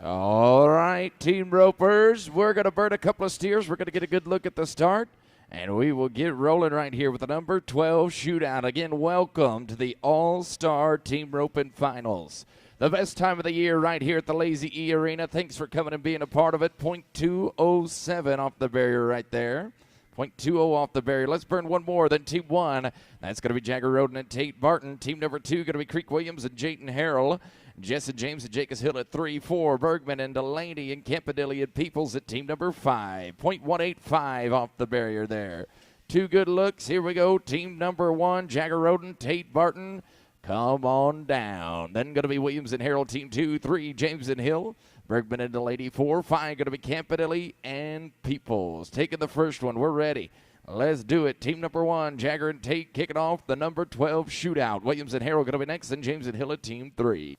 All right, Team Ropers, we're going to burn a couple of steers. We're going to get a good look at the start, and we will get rolling right here with the number 12 Shootout. Again, welcome to the All-Star Team Roping Finals. The best time of the year right here at the Lazy E Arena. Thanks for coming and being a part of it. .207 off the barrier right there. .20 off the barrier. Let's burn one more than Team 1. That's going to be Jagger Roden and Tate Barton. Team number 2 going to be Creek Williams and Jayton Harrell. Jess and James and Jacobs Hill at 3-4. Bergman and Delaney and Campanelli and Peoples at team number 5. .185 off the barrier there. Two good looks. Here we go. Team number 1, Jagger Roden, Tate Barton. Come on down. Then going to be Williams and Harrell, team 2, 3, James and Hill. Bergman and Delaney, 4, 5, going to be Campanelli and Peoples. Taking the first one. We're ready. Let's do it. Team number 1, Jagger and Tate kicking off the number 12 Shootout. Williams and Harrell going to be next, and James and Hill at team 3.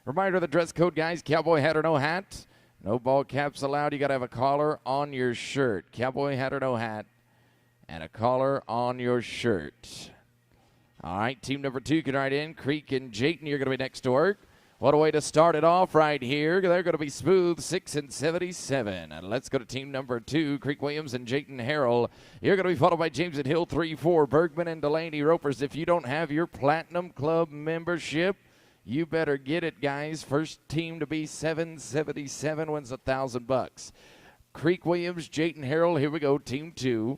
Reminder of the dress code, guys. Cowboy hat or no hat. No ball caps allowed. You got to have a collar on your shirt. Cowboy hat or no hat. And a collar on your shirt. All right, team number 2 can ride in. Creek and Jayton, you're going to be next to work. What a way to start it off right here. They're going to be smooth, 6 and 77. And let's go to team number 2, Creek Williams and Jayton Harrell. You're going to be followed by James and Hill, 3-4. Bergman and Delaney Ropers. If you don't have your Platinum Club membership, you better get it, guys. First team to be 777 wins $1,000. Creek Williams, Jayton Harrell. Here we go, team 2.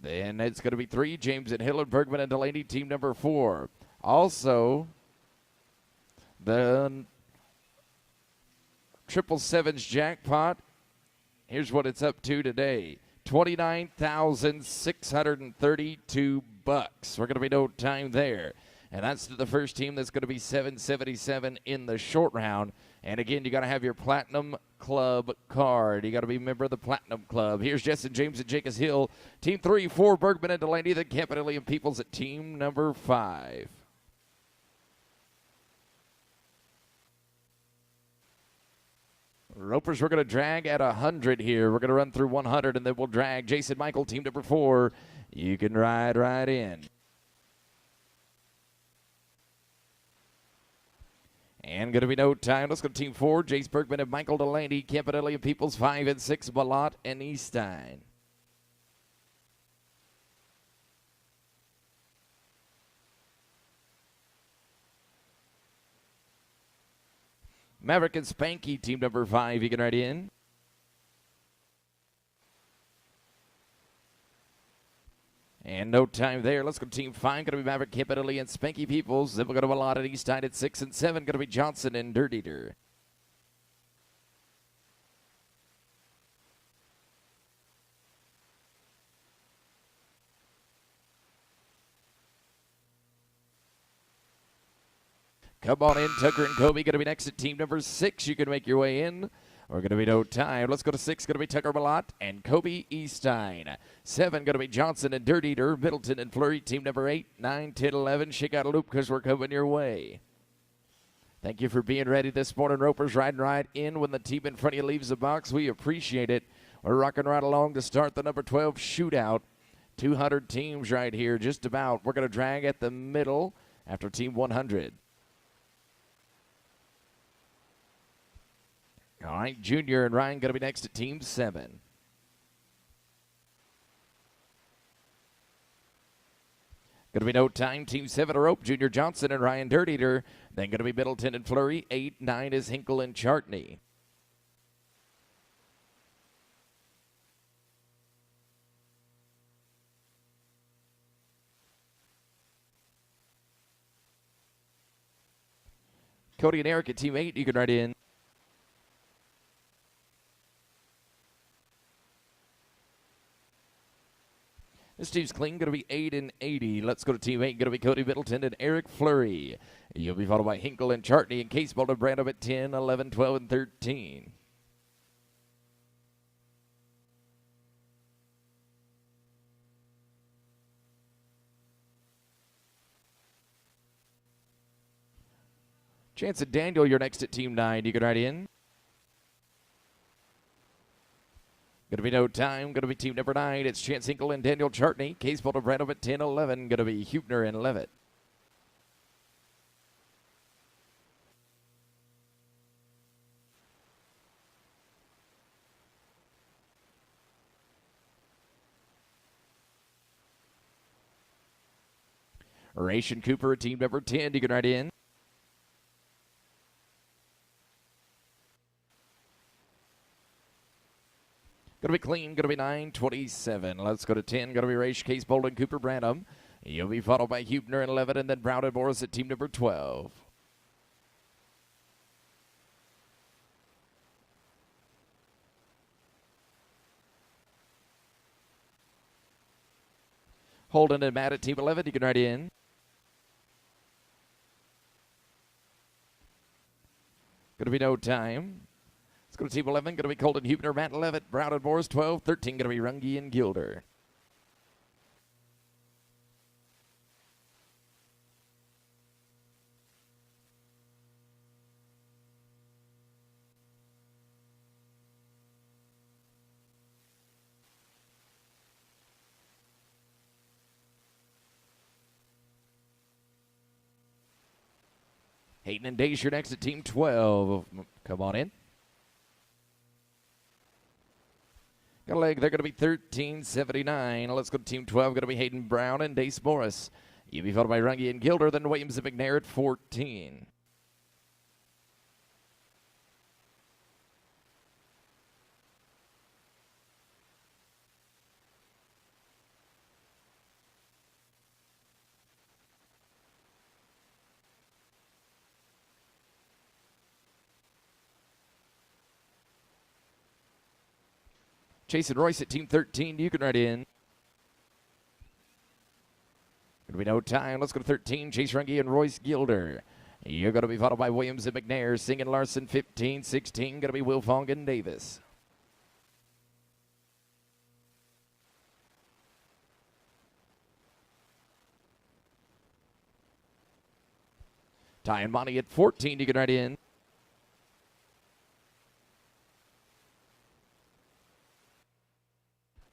Then it's going to be 3, James and Hill and Bergman and Delaney, team number 4. Also, the 777's jackpot. Here's what it's up to today. $29,632. We're going to be no time there. And that's the first team that's going to be 777 in the short round. And again, you got to have your Platinum Club card. You got to be a member of the Platinum Club. Here's Jess and James and Jacobs Hill. Team 3, 4, Bergman and Delaney. Then Campanelli and Peoples at team number 5. Ropers, we're going to drag at 100 here. We're going to run through 100, and then we'll drag. Jason Michael, team number 4. You can ride right in. And going to be no time. Let's go to team 4. Jace Bergman and Michael Delaney. Campanelli and Peoples, 5 and 6. Balot and Eastine. Maverick and Spanky, team number 5. You can ride in. And no time there. Let's go to team 5. Going to be Maverick, Campanelli, and Spanky Peoples. Then we'll go to Balot and Eastine at 6 and 7. Going to be Johnson and Dirt Eater. Come on in, Tucker and Kobe. Going to be next at team number 6. You can make your way in. We're going to be no time. Let's go to 6. Going to be Tucker Balot and Kobe Eastine. 7 going to be Johnson and Dirt Eater. Middleton and Flurry. Team number 8. 9, 10, 11. Shake out a loop because we're coming your way. Thank you for being ready this morning, Ropers. Riding right in when the team in front of you leaves the box. We appreciate it. We're rocking right along to start the number 12 Shootout. 200 teams right here, just about. We're going to drag at the middle after team 100. All right, Junior and Ryan going to be next at team 7. Going to be no time. Team 7 a rope. Junior Johnson and Ryan Dirt Eater. Then going to be Middleton and Flurry. 8, 9 is Hinkle and Chartney. Cody and Eric at team 8. You can ride in. This team's clean, going to be 8 and 80. Let's go to team 8. Going to be Cody Middleton and Eric Flurry. You'll be followed by Hinkle and Chartney and Case Boulder Brandon at 10, 11, 12, and 13. Chance and Daniel, you're next at team 9. You can ride in. Going to be no time. Going to be team number 9. It's Chance Hinkle and Daniel Chartney. Case Boulder Brandon at 10, 11. Going to be Hubner and Levitt. Ration Cooper at team number 10. You can ride in. Going to be clean, going to be 9:27. Let's go to 10. Going to be Race Case, Bolden, Cooper, Branham. You'll be followed by Hubner at 11, and then Brown and Morris at team number 12. Holden and Matt at team 11. You can ride in. Going to be no time. Let's go to team 11. Going to be Colton Hubner, Matt 11, Brown and Morris 12, 13. Going to be Runge and Gilder. Hayden and Dacier next at team 12. Come on in. Got a leg. They're going to be 13:79. Let's go to team 12. Going to be Hayden Brown and Dace Morris. You'll be followed by Runge and Gilder, then Williams and McNair at 14. Chase and Royce at team 13. You can ride in. Going to be no time. Let's go to 13. Chase Runge and Royce Gilder. You're going to be followed by Williams and McNair. Singh and Larson 15. 16. Going to be Wilfong and Davis. Ty and Monty at 14. You can ride in.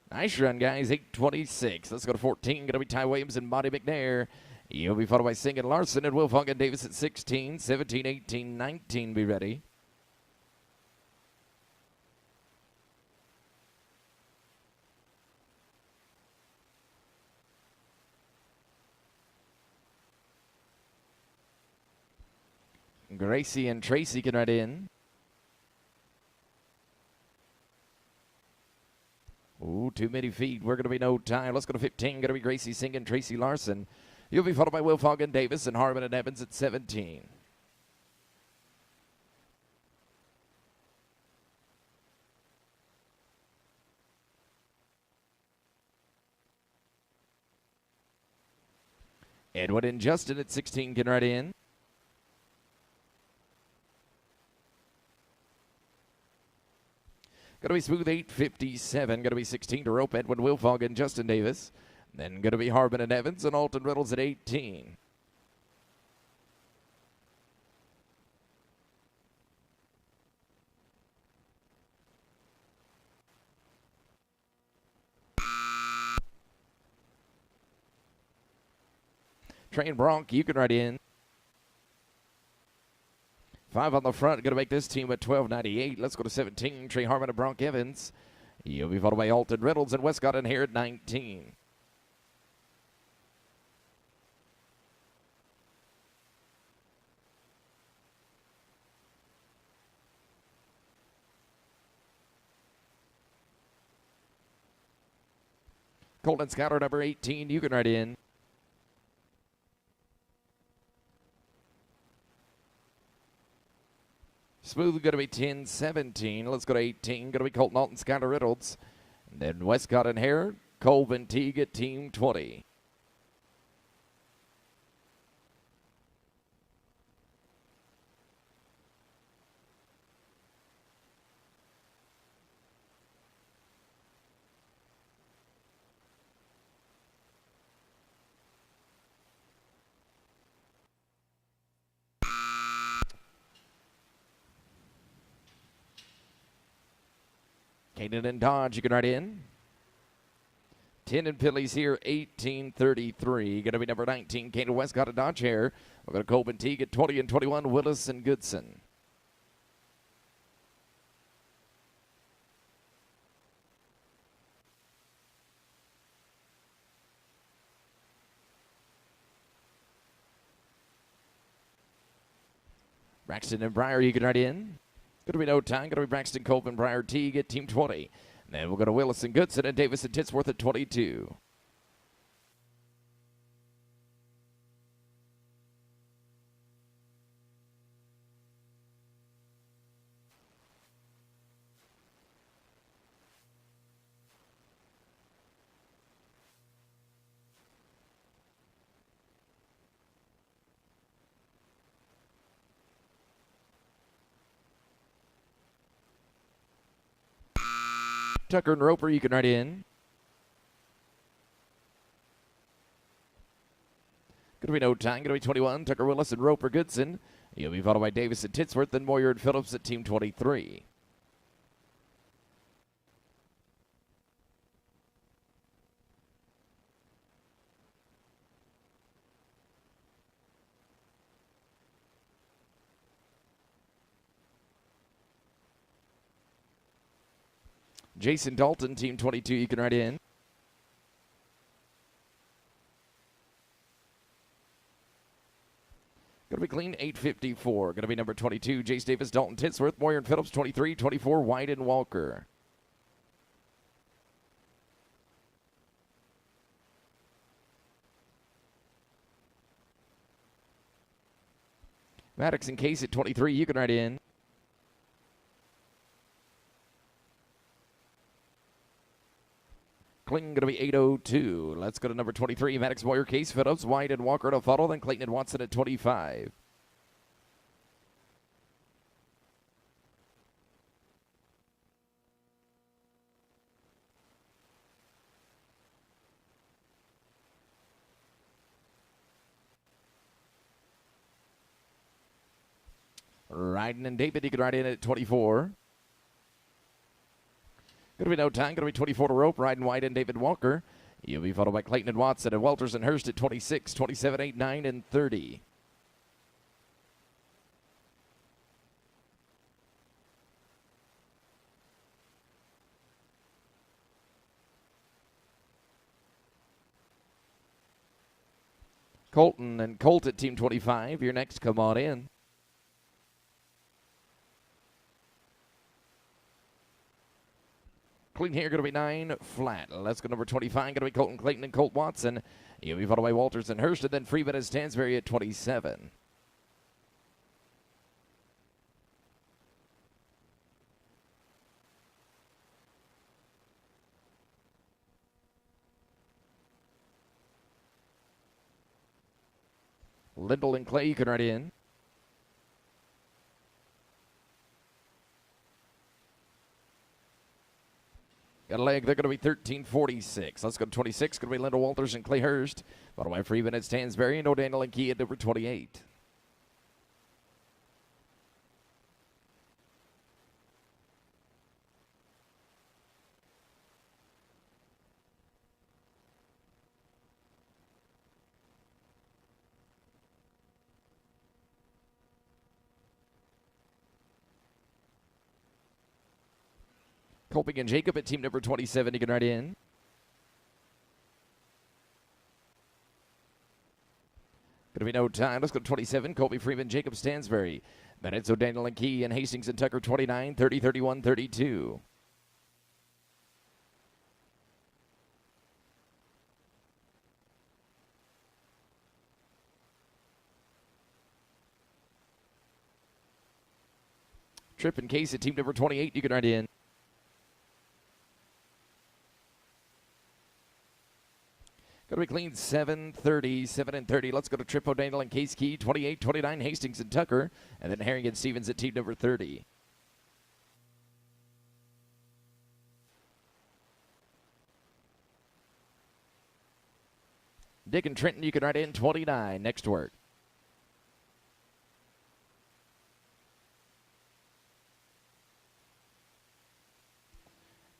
Nice run, guys. 8:26. Let's go to 14. Going to be Ty Williams and Monty McNair. You'll be followed by Singh and Larson and Wilfong and Davis at 16, 17, 18, 19. Be ready. Gracie and Tracy can ride in. Ooh, too many feet. We're going to be no time. Let's go to 15. Going to be Gracie Singh and Tracy Larson. You'll be followed by Wilfong and Davis and Harmon and Evans at 17. Edwin and Justin at 16 can ride in. Going to be smooth 8:57. Going to be 16 to rope. Edwin Wilfong and Justin Davis. Then going to be Harbin and Evans and Alton Reynolds at 18. Train Bronk, you can ride in. 5 on the front, going to make this team at 12.98. Let's go to 17. Trey Harmon and Bronk Evans. You'll be followed by Alton Reynolds and Westcott and here at 19. Colton Scouter, number 18, you can ride in. Smooth going to be 10-17. Let's go to 18. Going to be Colton Alton, Skyler Reynolds. And then Westcott and Hare, Colvin Teague at team 20. Caden and Dodge, you can ride in. 10 and Pillies here, 18:33. Going to be number 19, Caden Westcott and Dodge here. We're going to Colvin Teague at 20 and 21, Willis and Goodson. Braxton and Breyer, you can ride in. Going to be no time. Going to be Braxton, Colvin, Breyer, T, get team 20. And then we'll go to Willis and Goodson and Davis and Titsworth at 22. Tucker and Roper, you can ride in. Going to be no time. Going to be 21. Tucker, Willis, and Roper, Goodson. You'll be followed by Davis and Titsworth, then Moyer and Phillips at team 23. Jason Dalton, team 22, you can ride in. Going to be clean, 854. Going to be number 22, Jace Davis, Dalton, Titsworth, Moyer and Phillips, 23, 24, White and Walker. Maddox and Case at 23, you can ride in. Kling going to be 802. Let's go to number 23. Maddox, Moyer, Case, Phillips, White, and Walker to follow. Then Clayton and Watson at 25. Ryden and David, you can ride in at 24. Going to be no time. Going to be 24 to rope. Ryden, White, and David Walker. You'll be followed by Clayton and Watson and Welters and Hurst at 26, 27, 8, 9, and 30. Colton and Colt at team 25. You're next. Come on in. Clean here, going to be 9, flat. Let's go number 25, going to be Colton Clayton and Colt Watson. You'll be followed by Walters and Hurst, and then Freeman and Stansberry at 27. Lindell and Clay, you can ride in. Got a leg, they're going to be 13:46. Let's go to 26. Going to be Linda Walters and Clay Hurst. Followed by Freeman and Stansberry and O'Daniel and Key at number 28. Colping and Jacob at team number 27. You can ride in. Going to be no time. Let's go to 27. Colby Freeman, Jacob Stansberry. Then it's O'Daniel and Key and Hastings and Tucker 29, 30, 31, 32. Tripp and Case at team number 28. You can ride in. Going to be clean 7:30, 7 and 30. Let's go to Tripp, O'Daniel and Case Key, 28, 29, Hastings and Tucker, and then Herring and Stevens at team number 30. Dick and Trenton, you can ride in 29. Next work.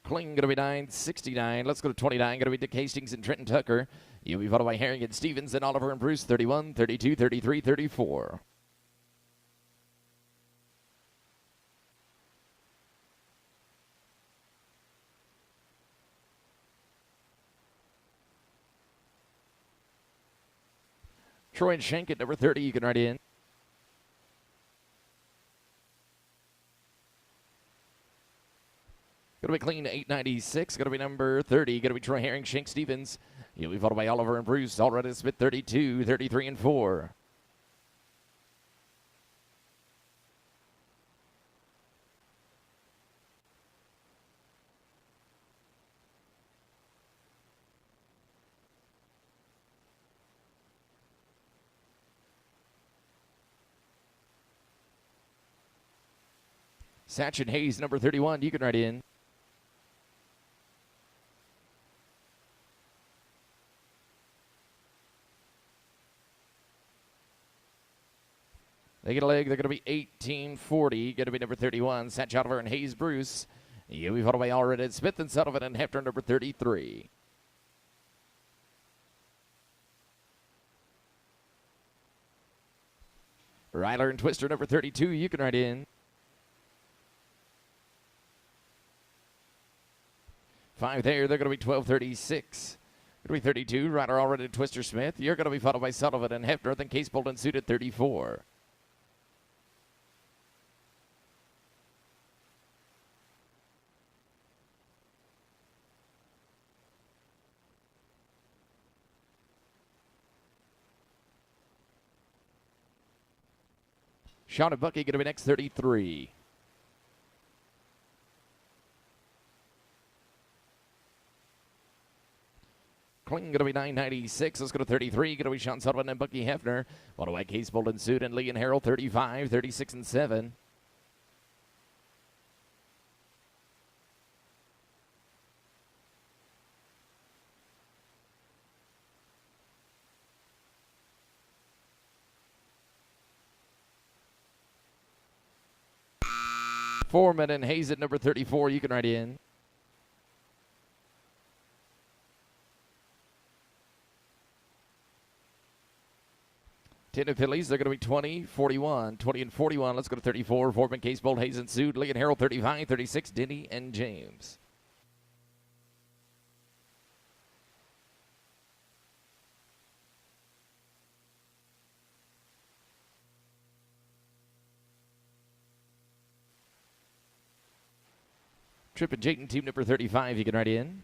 Kling going to be 9:69. Let's go to 29. Going to be Dick Hastings and Trenton Tucker. You'll be followed by Herring and Stevens and Oliver and Bruce 31, 32, 33, 34. Troy and Shank at number 30. You can ride in. Going to be clean 896. Going to be number 30. Going to be Troy Herring, Shank Stevens. He'll be followed by Oliver and Bruce. Already Smith 32, 33, and 4. Satchin Hayes, number 31. You can write in. They get a leg. They're going to be 1840. Going to be number 31. Satch Oliver and Hayes Bruce. You'll be followed by Allred, Smith, and Sullivan, and Hefner, number 33. Ryler and Twister, number 32. You can write in. 5 there. They're going to be 1236. Going to be 32. Ryder, Allred, and Twister Smith. You're going to be followed by Sullivan and Hefner, then Case Bolden suited 34. Sean and Bucky going to be next, 33. Clinton going to be 996. Let's go to 33. Going to be Sean Sullivan and Bucky Hefner. Followed by Case Bolden Suit and Lee and Harold, 35, 36, and 7. Foreman and Hayes at number 34. You can write in. Ten of Phillies. They're going to be 20, 41, 20, and 41. Let's go to 34. Foreman, Case Bold, Hayes, and Sued. Lee and Harold, 35, 36, Denny, and James. Tripp and Jayton, team number 35. You can write in.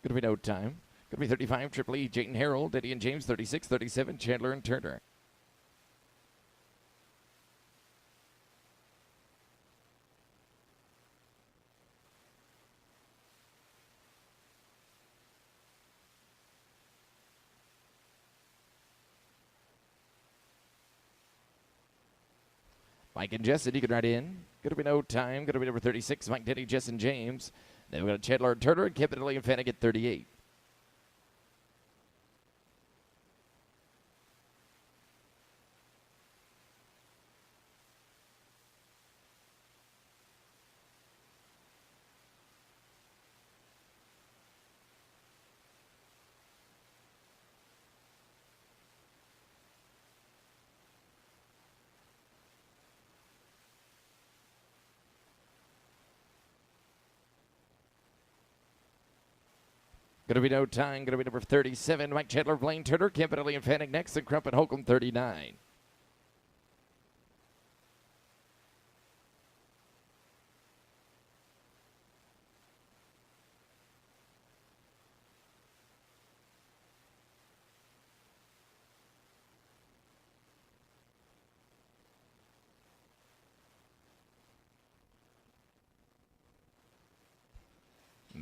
Going to be no time. Going to be 35. Triple E, Jayton Harold, Eddie and James, 36, 37, Chandler and Turner. Mike and Jessen, you can write in. Going to be no time. Going to be number 36. Mike, Denny, Jessen, James. Then we've got Chandler and Turner and Kevin, Lee and Fanning at 38. Going to be no time. Going to be number 37. Mike Chandler, Blaine Turner, Kevin, Lee and Fanning next, and Crump and Holcomb 39.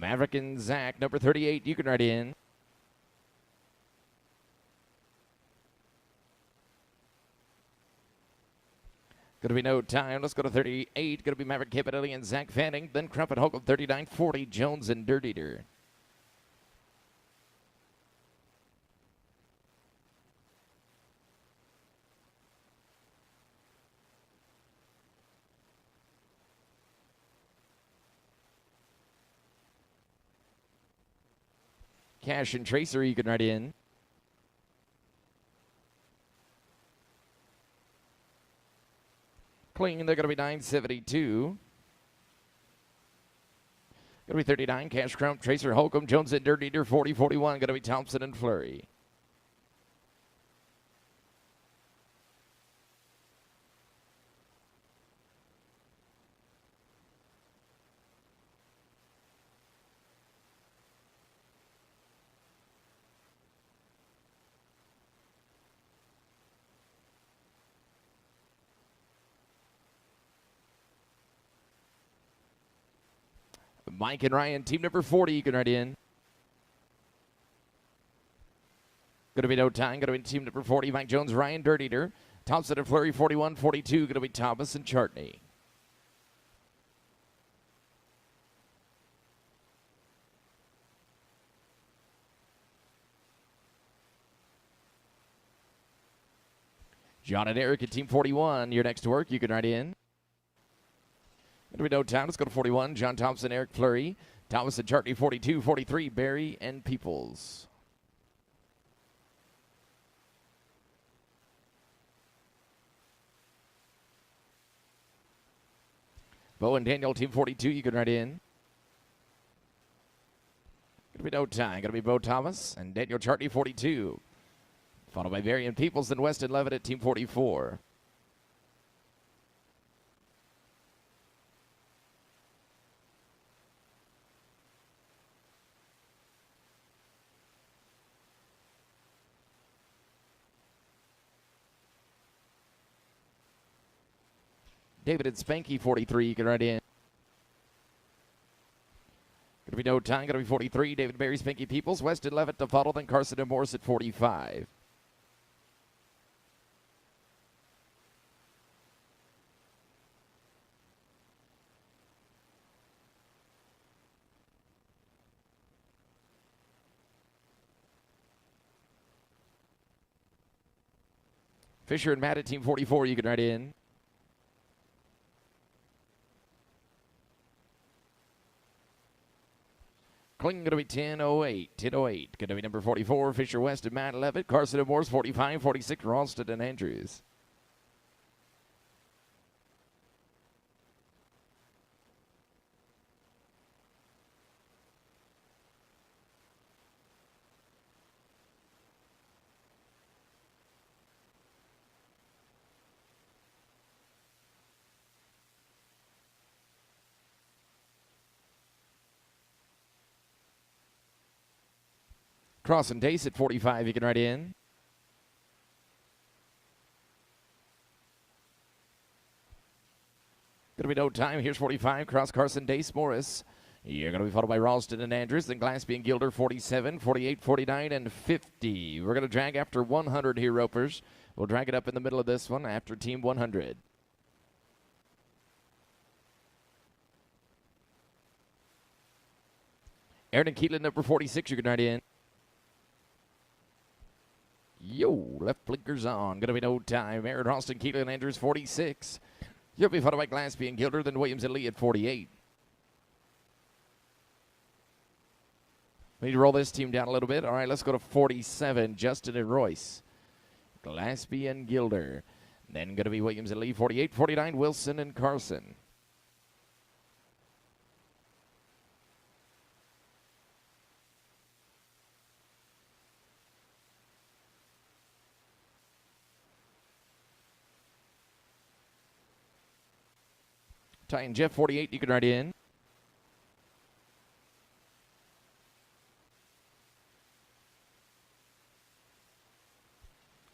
Maverick and Zach, number 38. You can write in. Going to be no time. Let's go to 38. Going to be Maverick Capitelli and Zach Fanning. Then Crumpet Holcomb, 39, 40. Jones and Dirt Eater. Cash and Tracer, you can write in. Clean, they're going to be 972. Going to be 39. Cash, Crump, Tracer, Holcomb, Jones, and Dirt Eater, 40, 41. Going to be Thompson and Flurry. Mike and Ryan, team number 40, you can write in. Going to be no time. Going to be team number 40, Mike Jones, Ryan Dirt Eater. Thompson and Flurry, 41, 42. Going to be Thomas and Chartney. John and Eric at team 41. You're next to work. You can write in. Going to be no time. Let's go to 41. John Thompson, Eric Flurry. Thomas and Chartney, 42, 43. Barry and Peoples. Bo and Daniel, team 42. You can write in. Going to be no time. Going to be Bo Thomas and Daniel Chartney, 42. Followed by Barry and Peoples, then Weston Levitt at team 44. David and Spanky, 43. You can write in. Going to be no time. Going to be 43. David, Barry, Spanky, Peoples, Weston Levitt to follow, then Carson and Morris at 45. Fisher and Matt at team 44. You can write in. Kling going to be 10:08. 10:08. Going to be number 44, Fisher West and Matt Levitt. Carson and Morris, 45, 46, Ralston and Andrews. Cross and Dace at 45. You can write in. Going to be no time. Here's 45. Cross Carson, Dace, Morris. You're going to be followed by Ralston and Andrews. Then Glaspie and Gilder, 47, 48, 49, and 50. We're going to drag after 100 here, Ropers. We'll drag it up in the middle of this one after team 100. Aaron and Keelan, number 46. You can write in. Yo, left blinkers on. Going to be no time. Aaron, Ralston, Keelan, Andrews, 46. You'll be followed by Glaspie and Gilder, then Williams and Lee at 48. We need to roll this team down a little bit. All right, let's go to 47. Justin and Royce. Glaspie and Gilder. Then going to be Williams and Lee, 48, 49, Wilson and Carson. Ty and Jeff, 48. You can write in.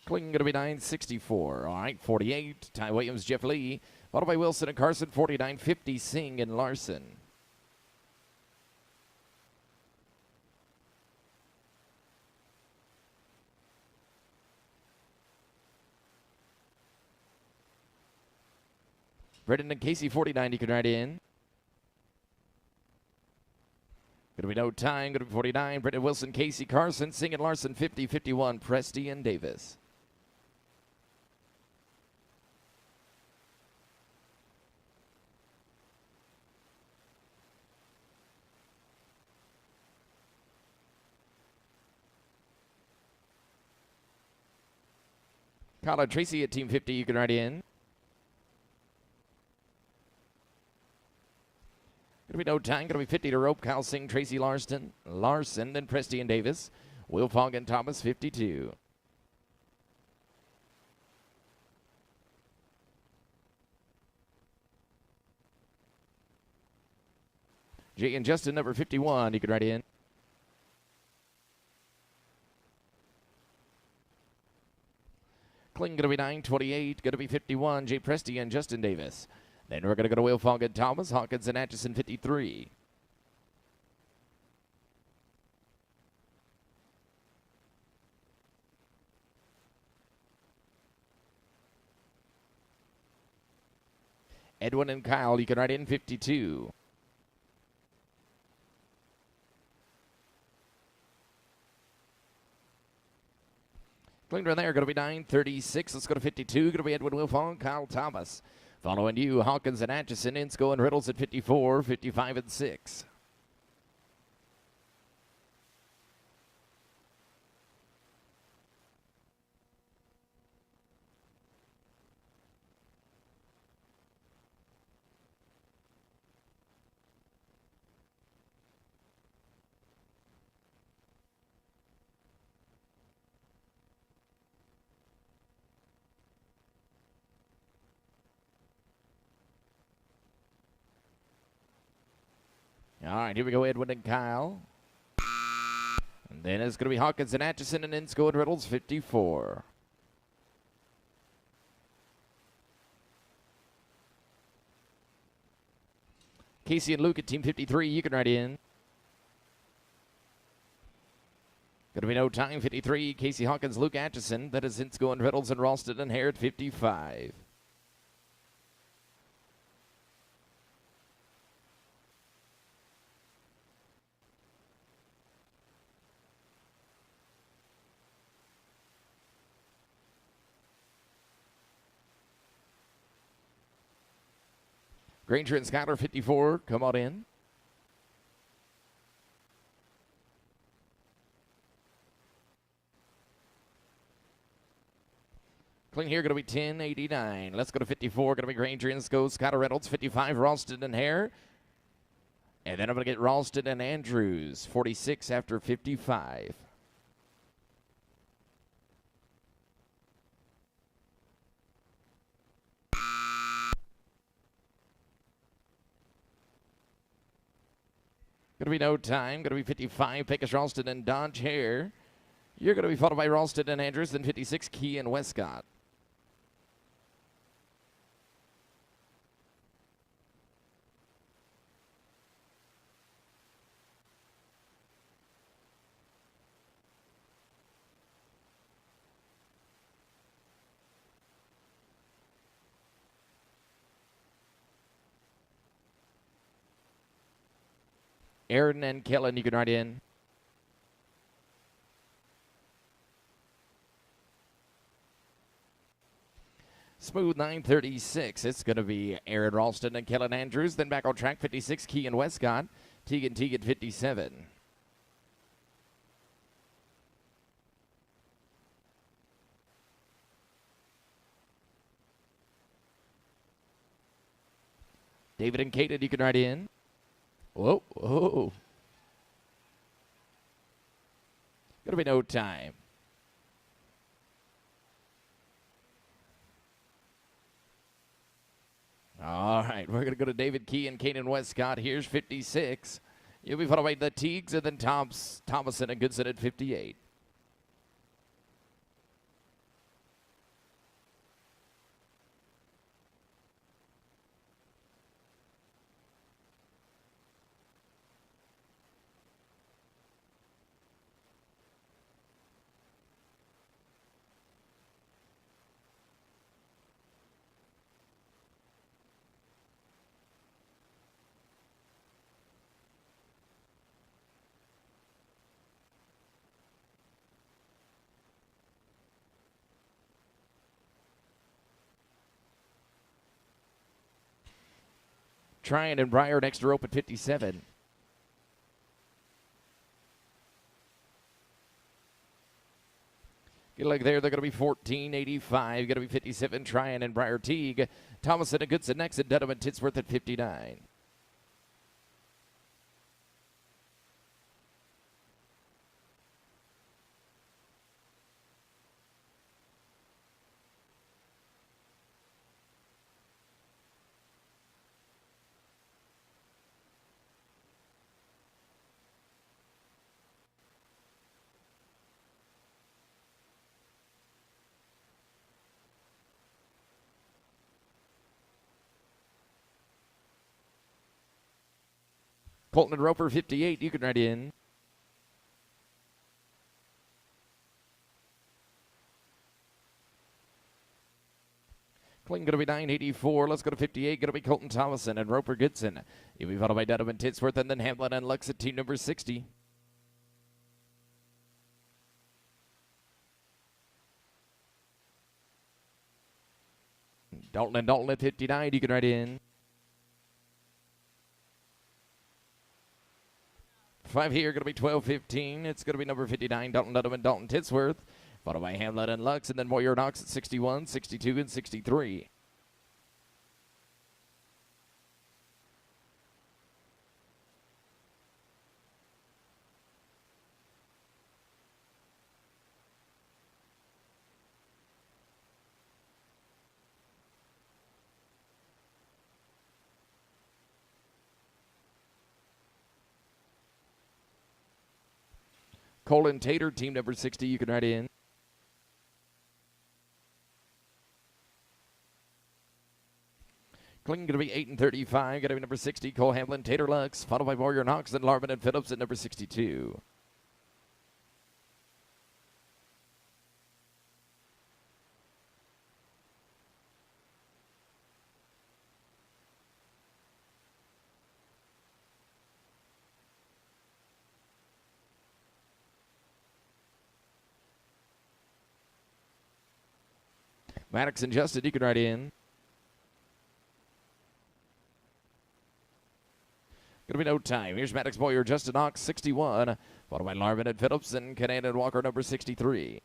Kling going to be 964. All right, 48. Ty Williams, Jeff Lee. Followed by Wilson and Carson, 49, 50, Singh and Larson. Brendan and Casey, 49. You can write in. Going to be no time. Going to be 49. Brendan, Wilson, Casey, Carson, Singh and Larson, 50, 51, Presti and Davis. Kyle and Tracy at team 50. You can write in. Going to be no time. Going to be 50 to rope. Kyle Singh, Tracy Larson, then Presti and Davis. Will Fogg and Thomas, 52. Jay and Justin, number 51. You can write in. Kling going to be 928. Going to be 51. Jay Presti and Justin Davis. Then we're going to go to Will Fogg and Thomas, Hawkins and Atchison, 53. Edwin and Kyle, you can ride in 52. Cleaner there, going to be 936. Let's go to 52. Going to be Edwin Wilfong, Kyle Thomas. Following you, Hawkins and Atchison, Insko and Riddles at 54, 55 and 6. All right, here we go, Edwin and Kyle. And then it's going to be Hawkins and Atchison and Insko and Riddles, 54. Casey and Luke at Team 53, you can ride in. Going to be no time, 53. Casey Hawkins, Luke Atchison. That is Insko and Riddles and Ralston and Hare at 55. Granger and Skyler, 54. Come on in. Clean here, going to be 1089. Let's go to 54. Going to be Granger, Insko, Skyler Reynolds, 55. Ralston and Hare. And then I'm going to get Ralston and Andrews, 46 after 55. Going to be no time. Going to be 55. Pecos, Ralston, and Dodge Hare. You're going to be followed by Ralston and Andrews, then 56. Key and Westcott. Aaron and Kellen, you can ride in. Smooth 936. It's going to be Aaron Ralston and Kellen Andrews. Then back on track, 56, Keegan Westcott. Teagan 57. David and Caden, you can ride in. Whoa, whoa. Gonna be no time. All right, we're gonna go to David Key and Kanan Westcott. Here's 56. You'll be followed by the Teagues and then Thomason and Goodson at 58. Tryon and Breyer next to rope at 57. Get a look there. They're going to be 1485. Going to be 57. Tryon and Breyer Teague. Thomason and Goodson next, and Dunham and Titsworth at 59. Colton and Roper, 58. You can ride in. Clean going to be 984. Let's go to 58. Going to be Colton Thomason and Roper Goodson. You'll be followed by Dedham and Titsworth, and then Hamlin and Lux at team number 60. Dalton and Dalton at 59. You can write in. 5 here, going to be 12-15. It's going to be number 59, Dalton Dedham and Dalton Titsworth. Followed by Hamlet and Lux, and then Moyer Knox at 61, 62, and 63. Colin Tater, team number 60, you can write in. Clinton going to be 8 and 35. Going to be number 60, Cole Hamlin, Tater Lux, followed by Warrior Knox, then Larvin and Phillips at number 62. Maddox and Justin, you can write in. Going to be no time. Here's Maddox Boyer, Justin Knox, 61. Followed by Larvin and Phillips and Canadian Walker, number 63.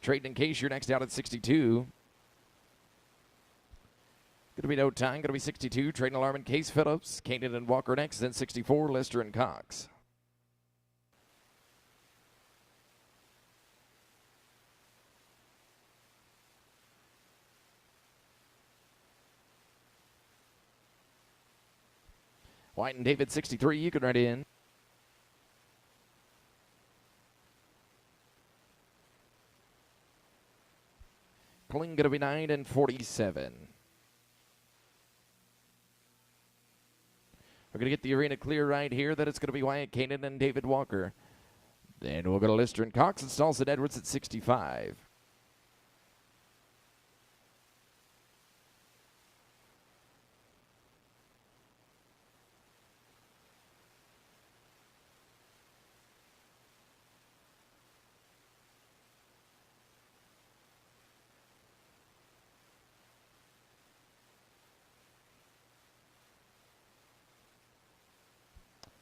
Trading in case you're next out at 62. Going to be no time. Going to be 62. Trading alarm and Case Phillips. Canaan and Walker next. Then 64. Lister and Cox. White and David 63. You can write in. Kling going to be 9 and 47. We're going to get the arena clear right here that it's going to be Wyatt Canaan and David Walker. Then we'll go to Lister and Cox and Stalson Edwards at 65.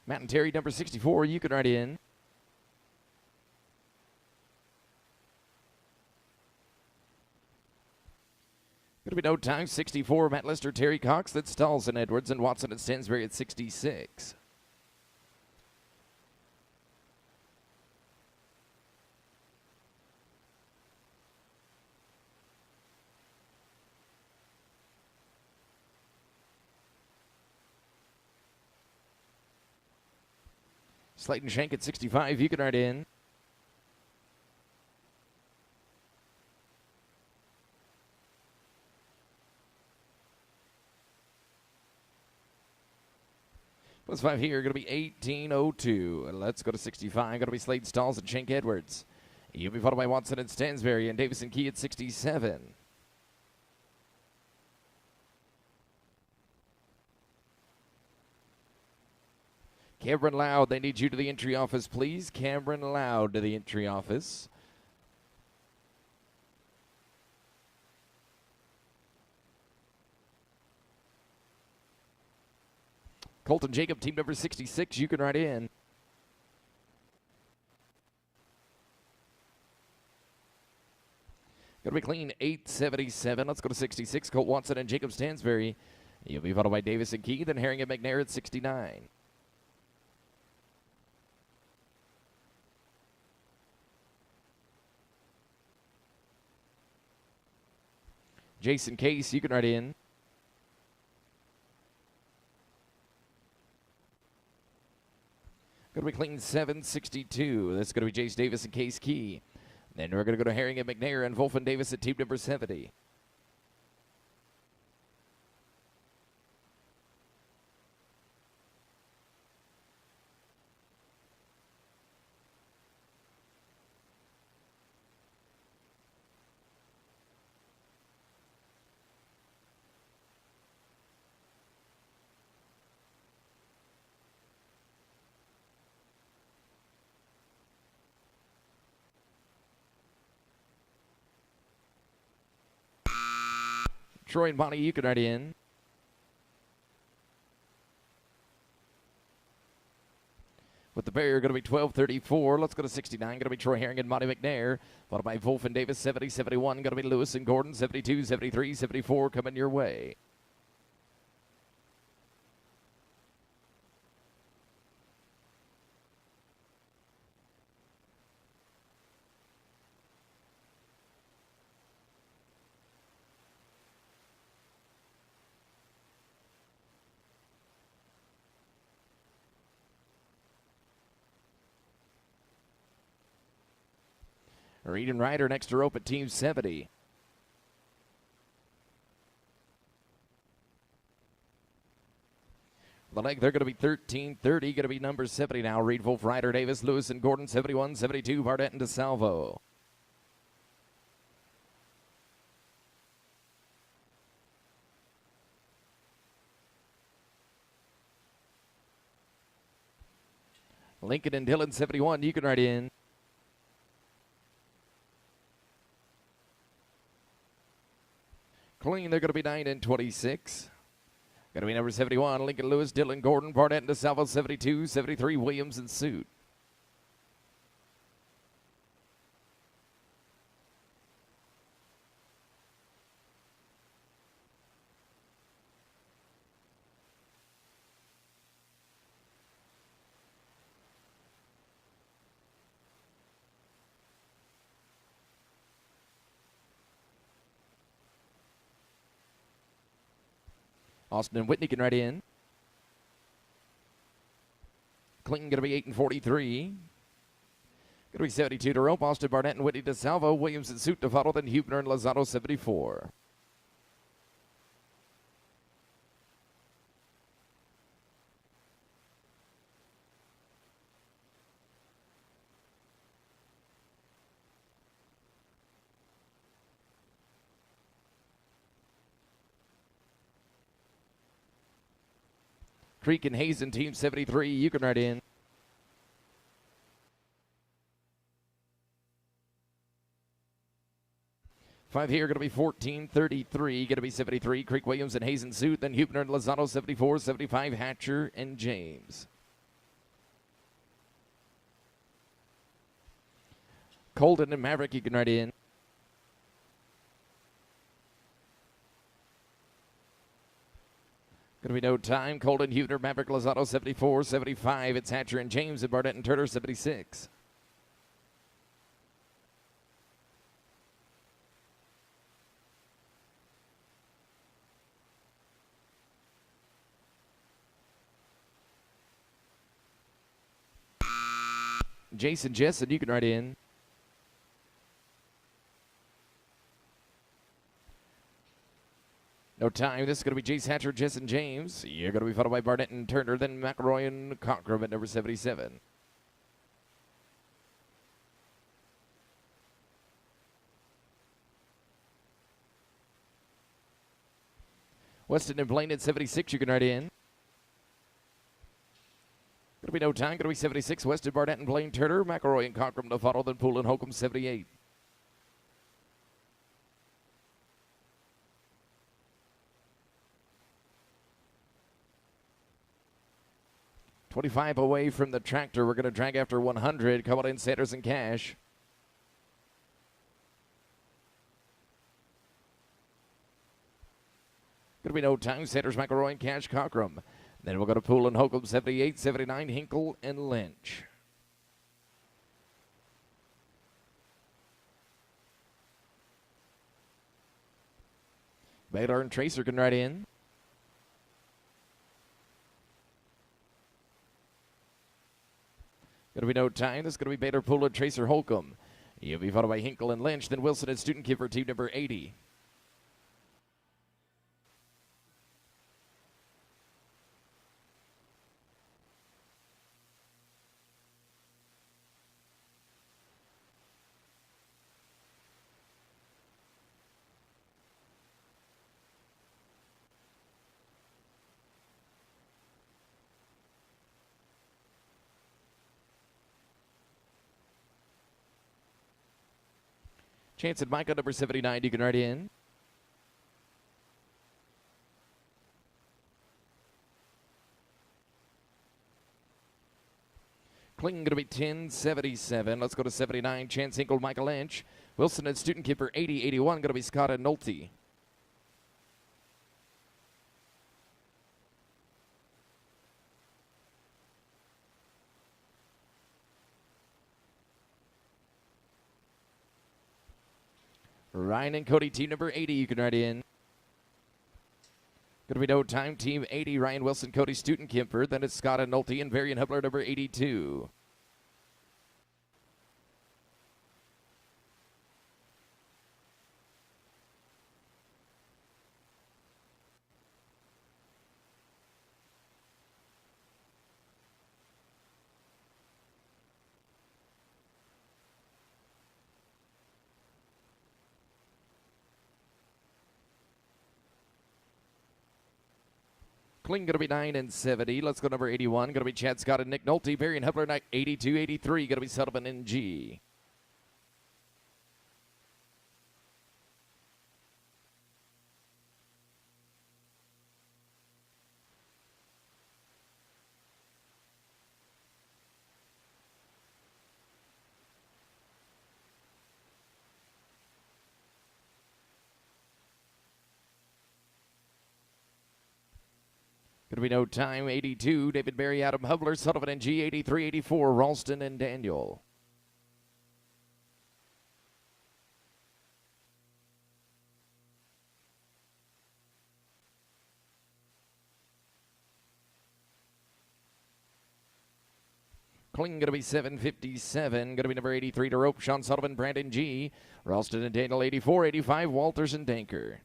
Matt and Terry, number 64, you can write in. Going to be no time, 64, Matt Lister, Terry Cox, that's Stalson Edwards, and Watson and Stansberry at 66. Slayton Shank at 65, you can write in. Plus 5 here, going to be 1802. Let's go to 65. Going to be Slade Stalls and Shank Edwards. You'll be followed by Watson and Stansberry and Davison Key at 67. Cameron Loud, they need you to the entry office, please. Cameron Loud to the entry office. Colton Jacob, team number 66, you can write in. Going to be clean, 877. Let's go to 66. Colt Watson and Jacob Stansberry. You'll be followed by Davis and Key, then Herring and McNair at 69. Jason Case, you can write in. Going to be clean 762. That's going to be Jace Davis and Case Key. Then we're going to go to Herring and McNair and Wolf and Davis at team number 70. Troy and Bonnie, you can write in. With the barrier going to be 12:34. Let's go to 69. Going to be Troy Herring and Monty McNair. Followed by Wolf and Davis, 70, 71. Going to be Lewis and Gordon, 72, 73, 74 coming your way. Reed and Ryder next to rope at team 70. The leg, they're going to be 13:30. Going to be number 70 now. Reed, Wolf, Ryder, Davis, Lewis, and Gordon, 71, 72. Barnett and DeSalvo. Lincoln and Dillon, 71. You can write in. Clean, they're going to be 9 and 26. Going to be number 71, Lincoln, Lewis, Dillon, Gordon, Barnett, and DeSalvo, 72, 73, Williams, and Suit. Austin and Whitney can write in. Clinton going to be 8 and 43. Going to be 72 to rope. Austin, Barnett, and Whitney to Salvo. Williams and Suit to follow. Then Huebner and Lozado, 74. Creek and Hazen, team 73. You can write in. Five here, going to be 14:33. Going to be 73. Creek, Williams, and Hazen Suit. Then Huebner and Lozano, 74, 75. Hatcher and James. Colton and Maverick, you can write in. Going to be no time. Colton, Huebner, Maverick, Lozado, 74, 75. It's Hatcher and James and Barnett and Turner, 76. Jason Jessen, you can write in. No time. This is going to be Jace Hatcher, Jessen James. You're going to be followed by Barnett and Turner, then McElroy and Cockrum at number 77. Weston and Blaine at 76. You can write in. Going to be no time. Going to be 76. Weston, Barnett, and Blaine Turner. McElroy and Cockrum to follow. Then Poole and Holcomb, 78. $25 away from the tractor. We're going to drag after 100. Come on in, Sanders and Cash. Going to be no time. Sanders, McElroy, and Cash, Cockrum. Then we'll go to Poole and Holcomb, 78, 79, Hinkle, and Lynch. Baylor and Tracer can write in. Going to be no time. This is going to be Bader, Poole, and Tracer, Holcomb. He'll be followed by Hinkle and Lynch, then Wilson and Student Keeper, team number 80. Chance and Micah, number 79, you can write in. Kling going to be 1077. Let's go to 79. Chance Hinkle, Michael Lynch. Wilson and Student Keeper 8081. Going to be Scott and Nolte. Ryan and Cody, team number 80, you can write in. Going to be no time, team 80, Ryan Wilson, Cody, Student Kemper. Then it's Scott and Nolte and Varian Hubler, number 82. Kling going to be 9 and 70. Let's go number 81. Going to be Chad Scott and Nick Nolte. Varian Hubler, 82-83. Going to be Sullivan and G. Going to be no time, 82, David Berry, Adam Hubler, Sullivan and G, 83, 84, Ralston and Daniel. Kling going to be 757, going to be number 83 to rope, Sean Sullivan, Brandon G, Ralston and Daniel, 84, 85, Walters and Danker.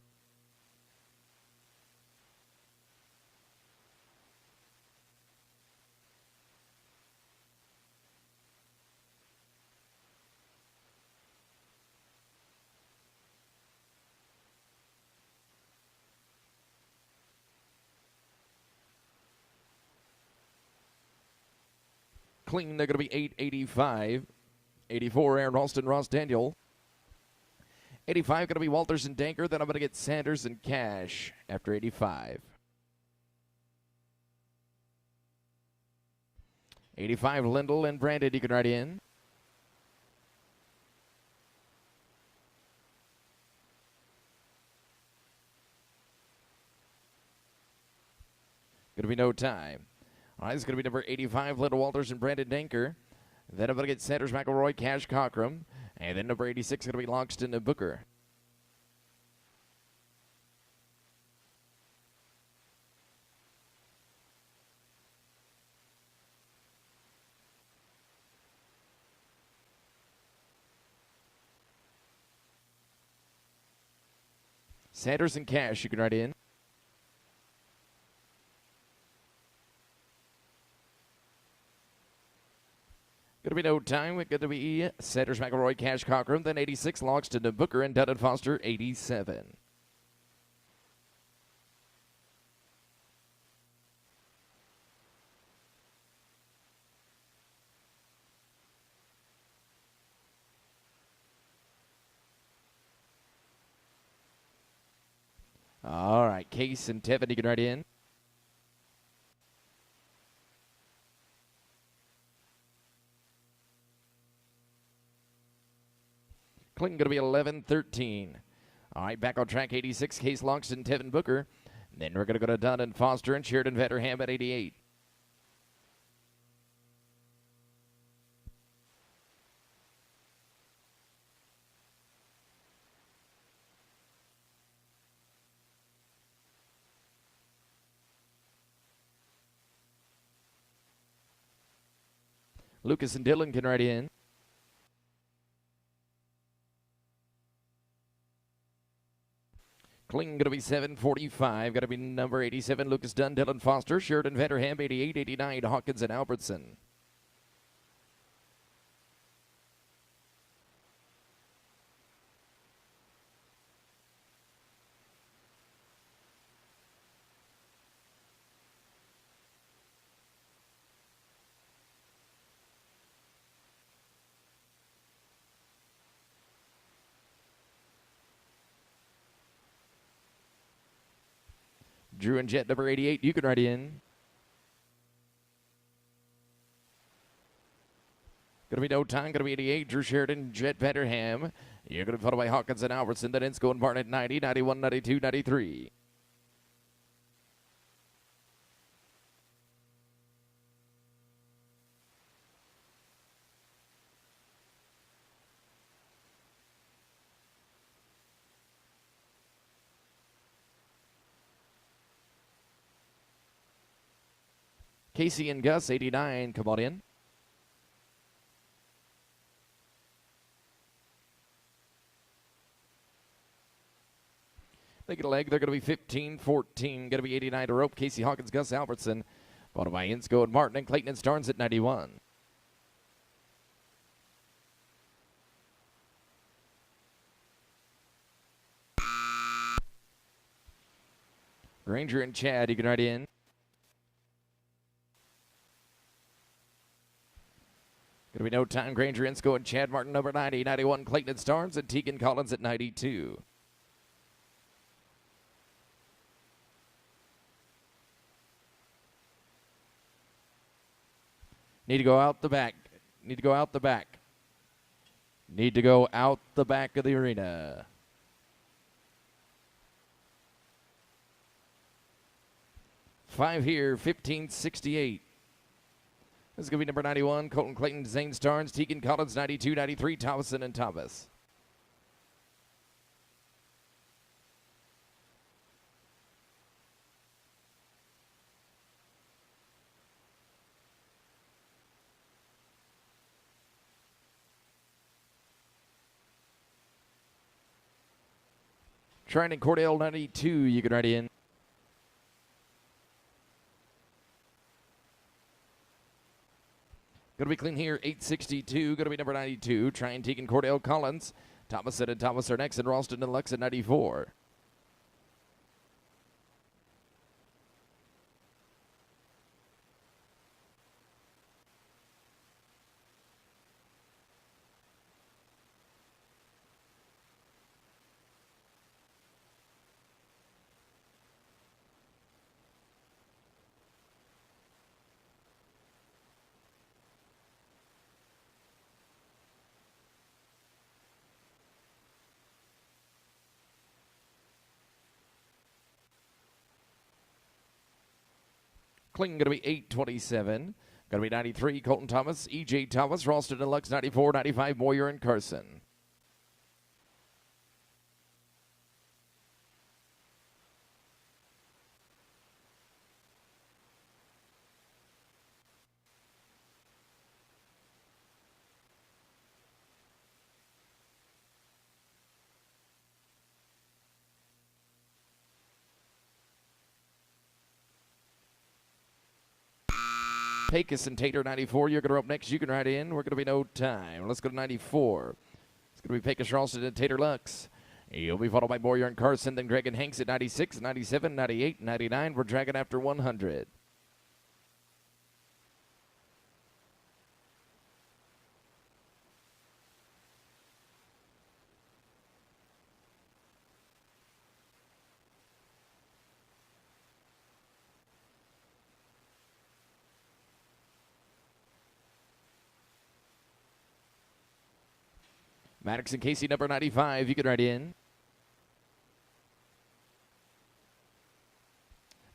Kling, they're going to be 885. 84, Aaron Ralston, Ross Daniel. 85 going to be Walters and Danker. Then I'm going to get Sanders and Cash after 85. 85, Lindell and Brandon, you can write in. Going to be no time. All right, it's going to be number 85, Lindell Walters and Brandon Danker. Then I'm going to get Sanders, McElroy, Cash, Cockrum. And then number 86 going to be Longston and Booker. Sanders and Cash, you can write in. Going to be no time. We're going to be Sanders, McElroy, Cash, Cockrum. Then 86, Longston and Booker. And Dunn and Foster, 87. All right, Case and Tevin, you can write in. Kling going to be 11-13. All right, back on track, 86, Case Longston, Tevin Booker. Then we're going to go to Dunn and Foster and Sheridan Vetterham at 88. Lucas and Dillon can write in. Kling going to be 745. Going to be number 87, Lucas Dunn, Dylan Foster, Sheridan Vanderham, 88, 89, Hawkins and Albertson. Drew and Jet number 88, you can write in. Going to be no time, going to be 88, Drew Sheridan, Jet Vanderham. You're going to be followed by Hawkins and Albertson, then Insko and Barnett 90, 91, 92, 93. Casey and Gus, 89, come on in. They get a leg. They're going to be 15, 14. Going to be 89 to rope. Casey Hawkins, Gus Albertson. Followed by Insko and Martin and Clayton and Starnes at 91. Granger and Chad, you can write in. Going to be no time. Granger, Insko, and Chad Martin, number 90, 91, Clayton and Starnes, and Tegan Collins at 92. Need to go out the back. Need to go out the back. Need to go out the back of the arena. Five here, 1568. This is going to be number 91, Colton Clayton, Zane Starnes, Tegan Collins, 92, 93, Thomason and Thomas. Trying in Cordell, 92, you can write in. Going to be clean here, 862. Going to be number 92. Trying Tegan Cordell Collins. Thomason and Thomas are next, and Ralston and Lux at 94. Kling going to be 827. Going to be 93, Colton Thomas, E.J. Thomas, Ralston and Lux, 94, 95, Moyer and Carson. Pecos and Tater, 94. You're going to rope next. You can ride in. We're going to be no time. Let's go to 94. It's going to be Pecos, Ralston, and Tater Lux. You'll be followed by Moyer and Carson, then Greg and Hanks at 96, 97, 98, 99. We're dragging after 100. Maddox and Casey, number 95. You can ride in.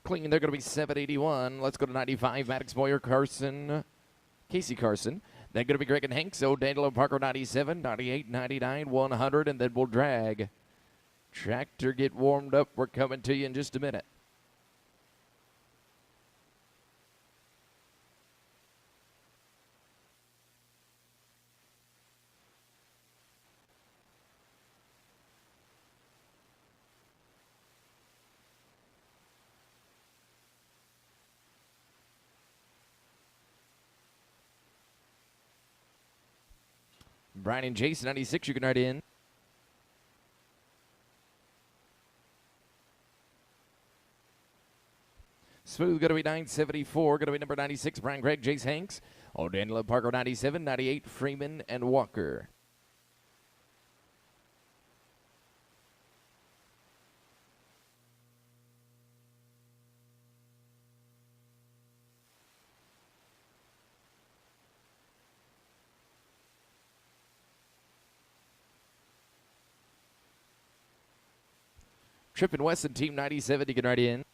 Clean, they're going to be 781. Let's go to 95. Maddox, Moyer, Carson, Casey Carson. Then going to be Greg and Hanks. So Daniel and Parker, 97, 98, 99, 100. And then we'll drag. Tractor, get warmed up. We're coming to you in just a minute. Brian and Jason, 96, you can write in. Smooth, going to be 974. Going to be number 96, Brian Craig, Jace Hanks. O'Daniel and Parker, 97, 98, Freeman and Walker. Tripp and Wesson, team 97, you can write in.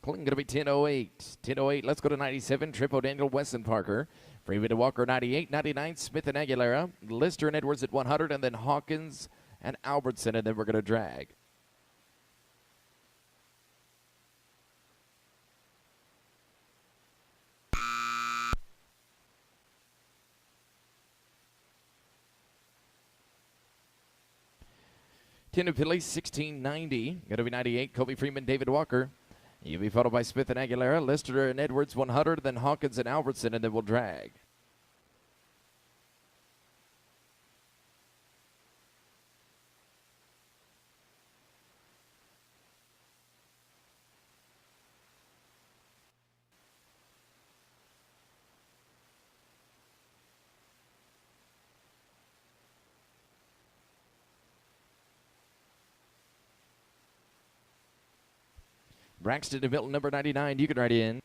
Clinton going to be 1008. 1008, let's go to 97. Tripp, O'Daniel, Wesson, Parker. Freeman and Walker, 98. 99, Smith and Aguilera. Lister and Edwards at 100, and then Hawkins and Albertson, and then we're going to drag. Tin and Philly, 1690. Going to be 98. Kobe Freeman, David Walker. You'll be followed by Smith and Aguilera, Lister and Edwards, 100, then Hawkins and Albertson, and then we'll drag. Braxton and Milton, number 99. You can write in.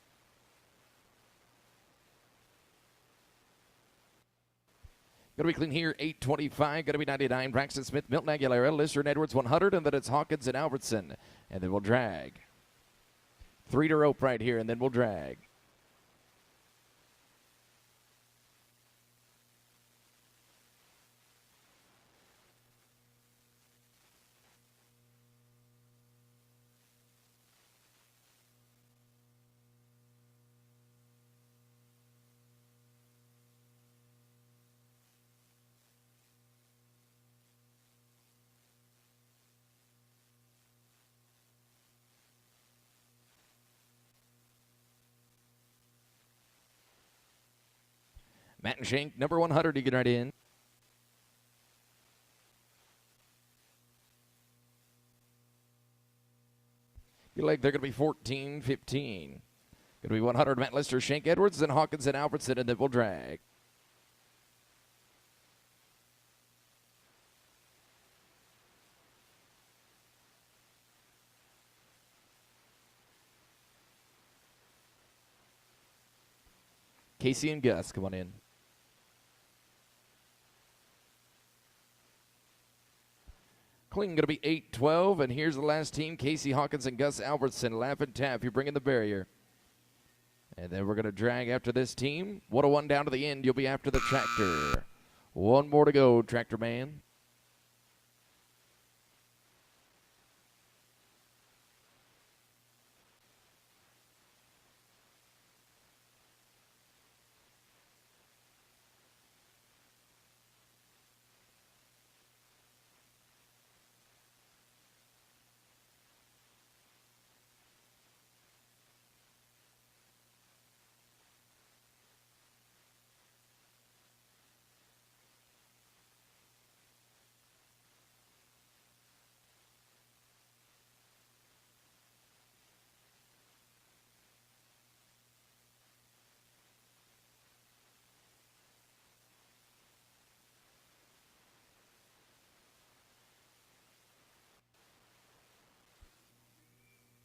Going to be clean here, 825. Going to be 99. Braxton Smith, Milton Aguilera, Lister and Edwards, 100. And then it's Hawkins and Albertson. And then we'll drag. 3 to rope right here, and then we'll drag. Matt and Shank, number 100, you can write in. Feel like they're going to be 14, 15. Going to be 100, Matt Lister, Shank Edwards, then Hawkins and Albertson, and then we'll drag. Casey and Gus, come on in. Clean going to be 8-12, and here's the last team, Casey Hawkins and Gus Albertson. Laugh and tap, you're bringing the barrier. And then we're going to drag after this team. 101 down to the end, you'll be after the tractor. One more to go, Tractor Man.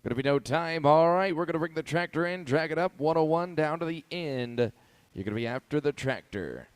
Going to be no time. All right, we're going to bring the tractor in, drag it up, 101 down to the end. You're going to be after the tractor.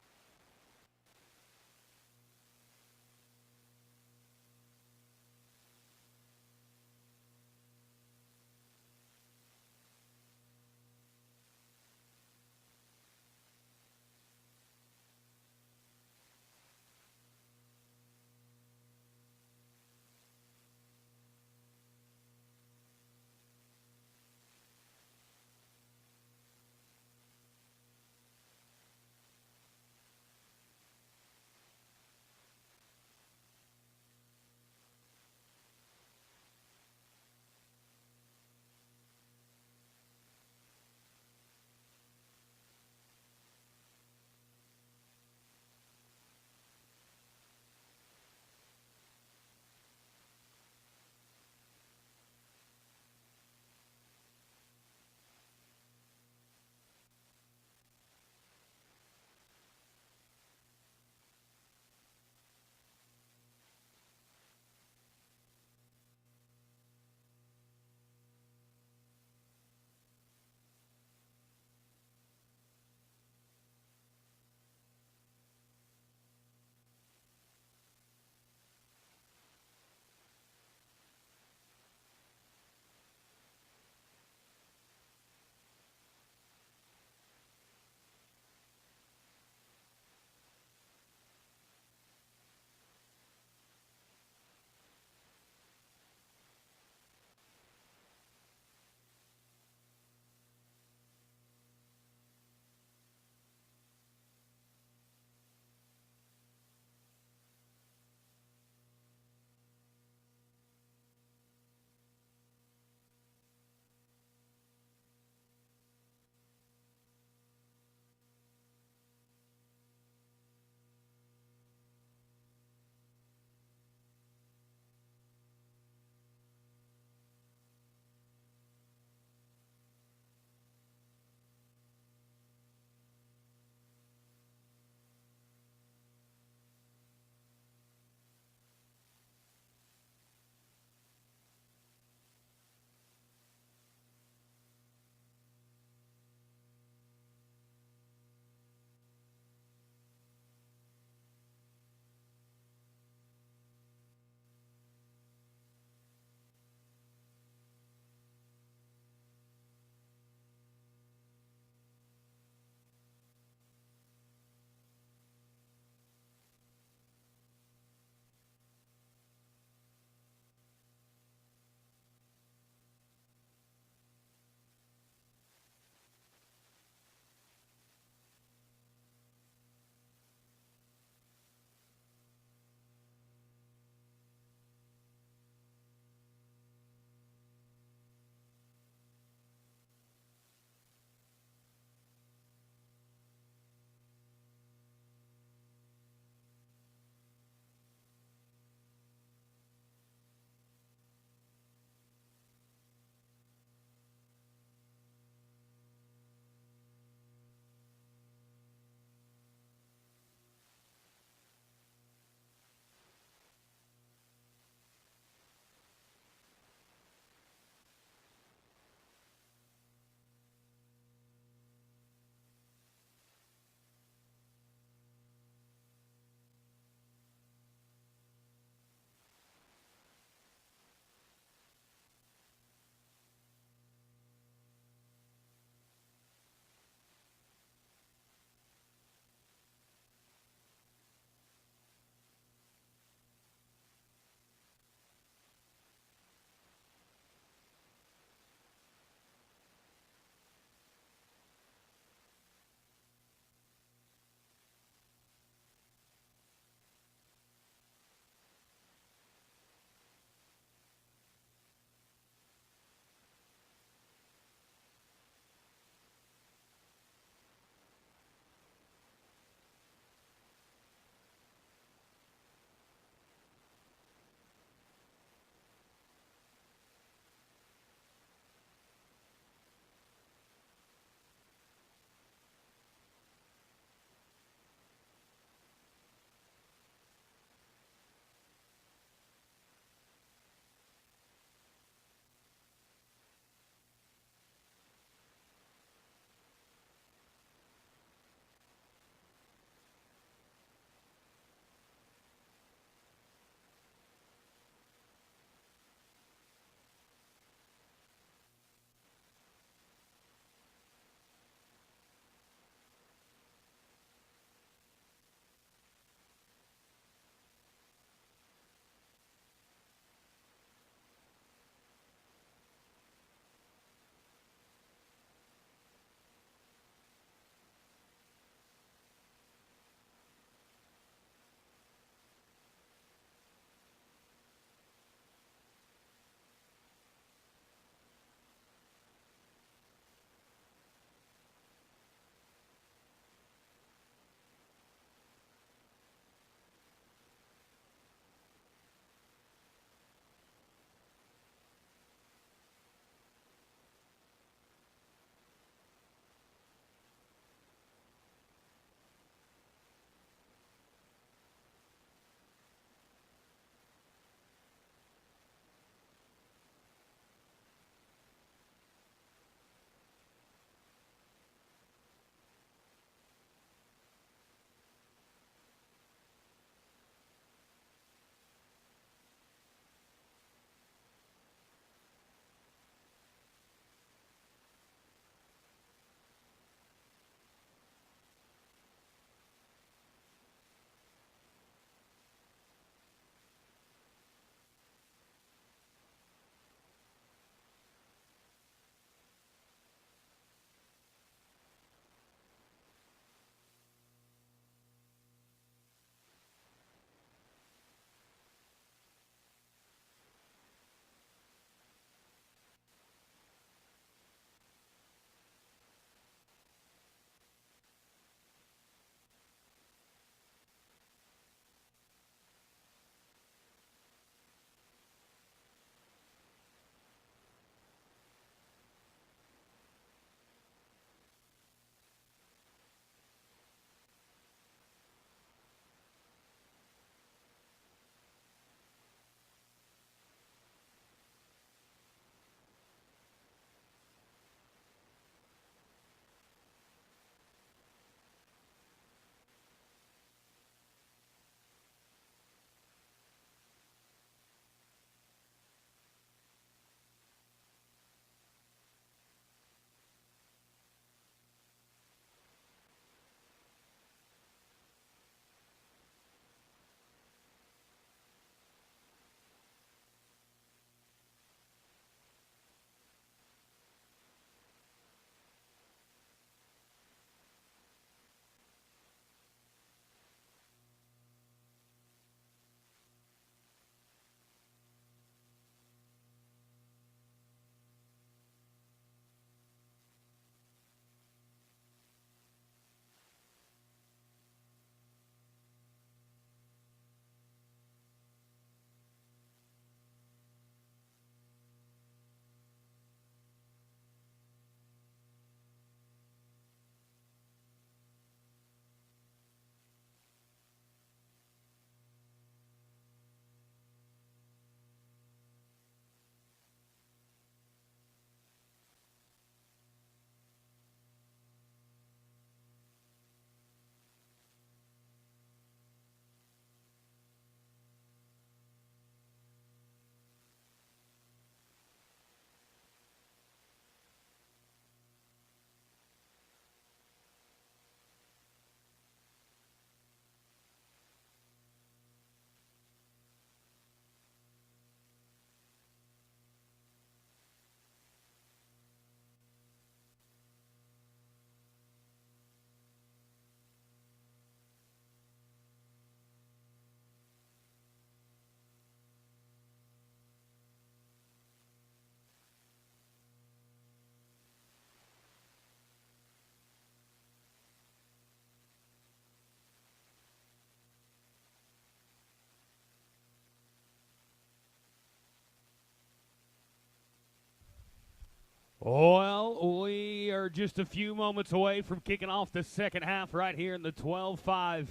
Well, we are just a few moments away from kicking off the second half right here in the 12-5.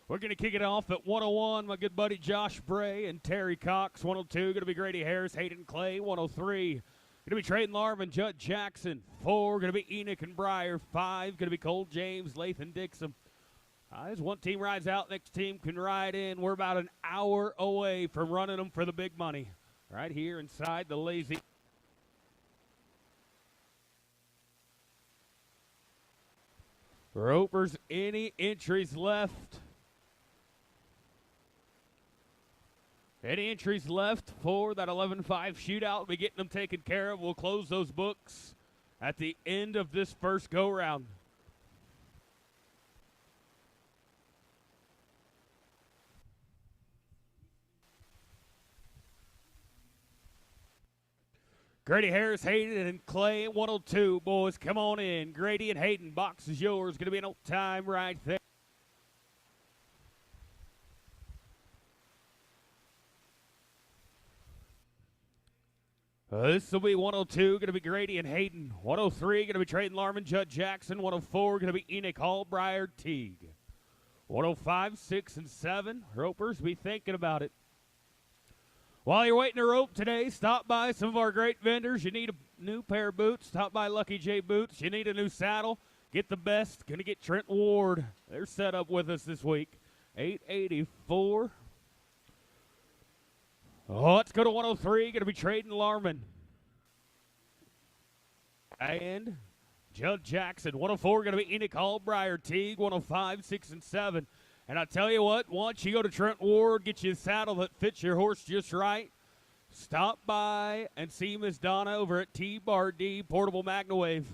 We're going to kick it off at 101, my good buddy Josh Bray and Terry Cox. 102, going to be Grady Harris, Hayden Clay. 103, going to be Trayden Larvin, Judd Jackson. 4, going to be Enoch and Breyer. 5, going to be Cole James, Lathan Dixon. As one team rides out, next team can ride in. We're about an hour away from running them for the big money right here inside the Lazy. Ropers, any entries left? Any entries left for that 11-5 shootout? We'll be getting them taken care of. We'll close those books at the end of this first go-round. Grady Harris, Hayden, and Clay, 102. Boys, come on in. Grady and Hayden, box is yours. Going to be an old time right there. This will be 102, going to be Grady and Hayden. 103, going to be Trayden Larvin, Judd Jackson. 104, going to be Enoch Hall, Breyer Teague. 105, 6, and 7. Ropers, be thinking about it. While you're waiting to rope today, stop by some of our great vendors. You need a new pair of boots, stop by Lucky J Boots. You need a new saddle, get the best. Going to get Trent Ward. They're set up with us this week. 884. Oh, let's go to 103. Going to be Trayden Larvin. And Judd Jackson. 104, going to be Enoch Hall, Breyer Teague. 105, 6, and 7. And I tell you what, once you go to Trent Ward, get you a saddle that fits your horse just right, stop by and see Miss Donna over at T-Bar D Portable MagnaWave.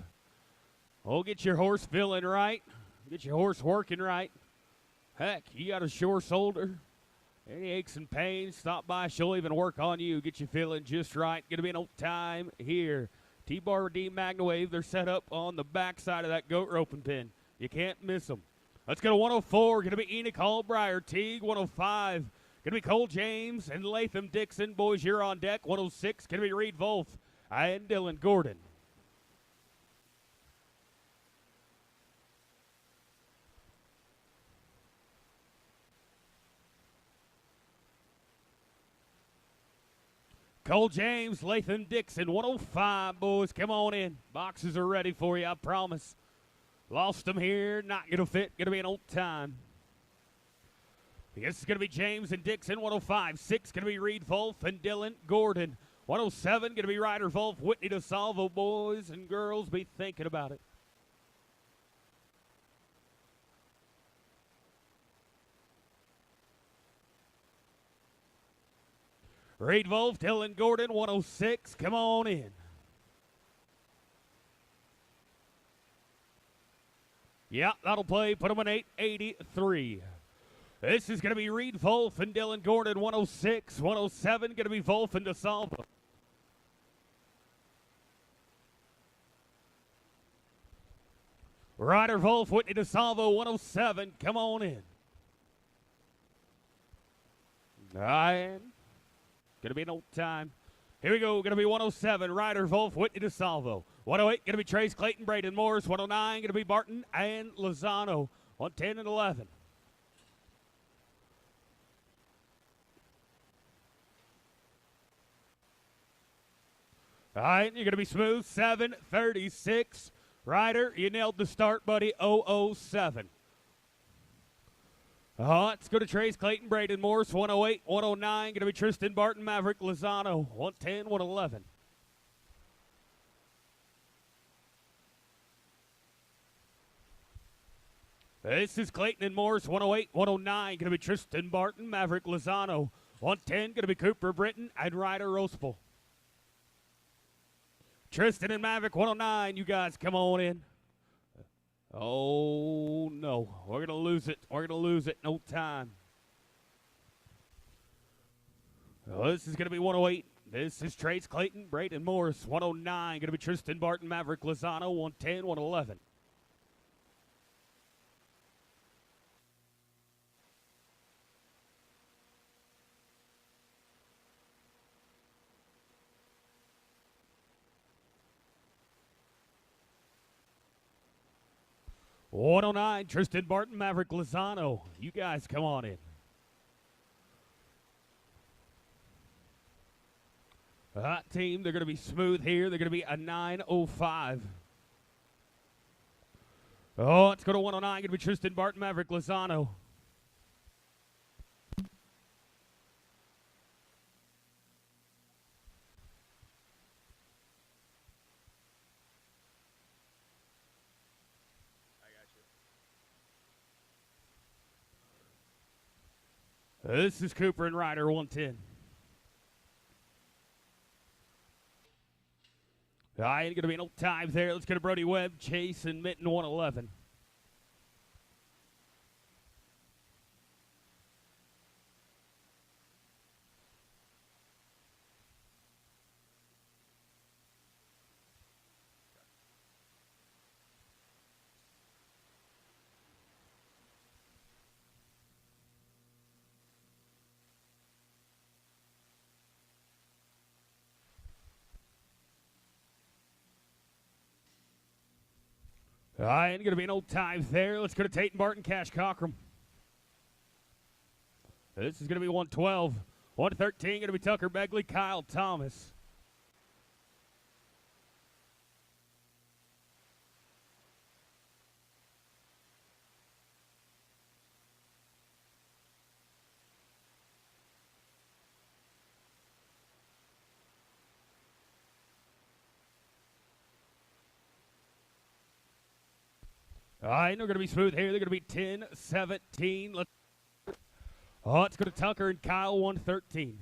Oh, get your horse feeling right. Get your horse working right. Heck, you got a sore shoulder, any aches and pains, stop by. She'll even work on you, get you feeling just right. Going to be an old time here. T-Bar D MagnaWave, they're set up on the back side of that goat roping pin. You can't miss them. Let's go to 104. Going to be Enoch Hall, Breyer Teague. 105. Going to be Cole James and Lathan Dixon. Boys, you're on deck. 106. Going to be Reed Wolf and Dylan Gordon. Cole James, Lathan Dixon. 105, boys. Come on in. Boxes are ready for you, I promise. Lost them here, not going to fit, going to be an old time. This is going to be James and Dixon, 105. 6 going to be Reed Wolf and Dylan Gordon. 107 going to be Ryder Wolf, Whitney DeSalvo. Boys and girls, be thinking about it. Reed Wolf, Dylan Gordon, 106. Come on in. Yeah, that'll play. Put them in 883. This is going to be Reed Wolf and Dylan Gordon, 106. 107 going to be Wolf and DeSalvo. Ryder Wolf, Whitney DeSalvo, 107. Come on in. 9. Going to be an old time. Here we go. Going to be 107. Ryder Wolf, Whitney DeSalvo. 108. Going to be Trace Clayton, Braden Morris. 109. Going to be Barton and Lozano. 110 and 11. All right. You're going to be Smooth. 736. Ryder, you nailed the start, buddy. 007. Let's go to Trace Clayton, Braden Morris, 108, 109. Going to be Tristan Barton, Maverick Lozano, 110, 111. This is Clayton and Morris, 108, 109. Going to be Tristan Barton, Maverick Lozano, 110. Going to be Cooper Britton and Ryder Rospel. Tristan and Maverick, 109. You guys come on in. Oh, no. We're going to lose it. We're going to lose it. No time. Oh, this is going to be 108. This is Trace Clayton, Braden Morris, 109. Going to be Tristan Barton, Maverick Lozano, 110, 111. 109, Tristan Barton, Maverick Lozano. You guys come on in. Hot team, they're going to be smooth here. They're going to be a 9:05. Oh, let's go to 109. Going to be Tristan Barton, Maverick Lozano. This is Cooper and Ryder, 110. All right, going to be no time there. Let's go to Brody Webb, Chase, and Mitten, 111. All right, going to be no time there. Let's go to Tate and Barton, Cash Cockrum. This is going to be 112. 113, going to be Tucker Begley, Kyle Thomas. All right, they're going to be smooth here. They're going to be 10, 17. Let's go to Tucker and Kyle, 113.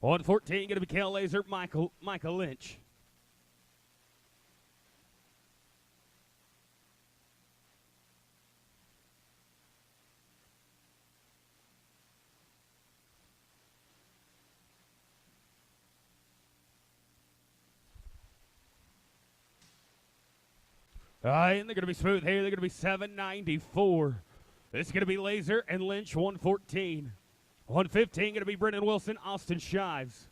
114, going to be Kel Laser, Michael Lynch. All right, and they're going to be smooth here. They're going to be 794. This is going to be Laser and Lynch, 114. 115, going to be Brendan Wilson, Austin Shives.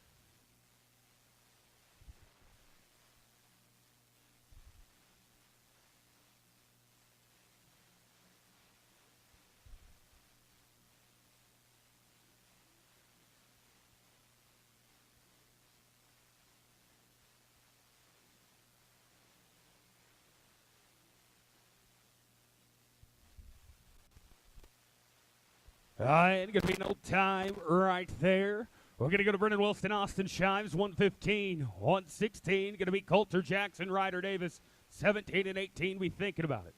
All right, going to be no time right there. We're going to go to Brendan Wilson, Austin Shives, 115. 116, going to be Coulter Jackson, Ryder Davis, 17 and 18. Be thinking about it.